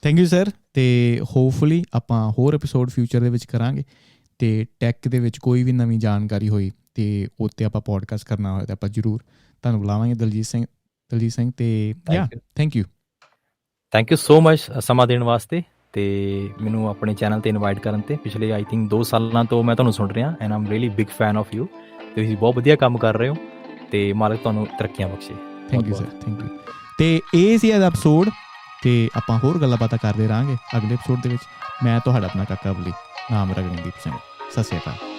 Thank you sir. ਅਤੇ ਹੋਪਫੁਲੀ ਆਪਾਂ ਹੋਰ ਐਪੀਸੋਡ ਫਿਊਚਰ ਦੇ ਵਿੱਚ ਕਰਾਂਗੇ, ਅਤੇ ਟੈਕ ਦੇ ਵਿੱਚ ਕੋਈ ਵੀ ਨਵੀਂ ਜਾਣਕਾਰੀ ਹੋਈ ਅਤੇ ਉੱਤੇ ਆਪਾਂ ਪੋਡਕਾਸਟ ਕਰਨਾ ਹੋਇਆ ਤਾਂ ਆਪਾਂ ਜ਼ਰੂਰ ਤੁਹਾਨੂੰ ਬੁਲਾਵਾਂਗੇ ਦਲਜੀਤ ਸਿੰਘ। ਅਤੇ ਥੈਂਕ ਯੂ ਸੋ ਮਚ ਸਮਾਂ ਦੇਣ ਵਾਸਤੇ, ਅਤੇ ਮੈਨੂੰ ਆਪਣੇ ਚੈਨਲ 'ਤੇ ਇਨਵਾਈਟ ਕਰਨ 'ਤੇ। ਪਿਛਲੇ ਆਈ ਥਿੰਕ 2 ਸਾਲਾਂ ਤੋਂ ਮੈਂ ਤੁਹਾਨੂੰ ਸੁਣ ਰਿਹਾ, and Aam really big fan of you. ਤੁਸੀਂ ਬਹੁਤ ਵਧੀਆ ਕੰਮ ਕਰ ਰਹੇ ਹੋ, ਅਤੇ ਮਾਲਕ ਤੁਹਾਨੂੰ ਤਰੱਕੀਆਂ ਬਖਸ਼ੇ। Thank you sir, thank you. ਅਤੇ ਇਹ ਸੀ ਅੱਜ ਐਪੀਸੋਡ, ਅਤੇ ਆਪਾਂ ਹੋਰ ਗੱਲਾਂ ਬਾਤਾਂ ਕਰਦੇ ਰਹਾਂਗੇ ਅਗਲੇ ਐਪੀਸੋਡ ਦੇ ਵਿੱਚ। ਮੈਂ ਤੁਹਾਡਾ ਆਪਣਾ ਕਾਕਾ ਬਲੀ, ਨਾਮ ਮੇਰਾ ਗਗਨਦੀਪ ਸਿੰਘ। ਸਤਿ ਸ਼੍ਰੀ ਅਕਾਲ।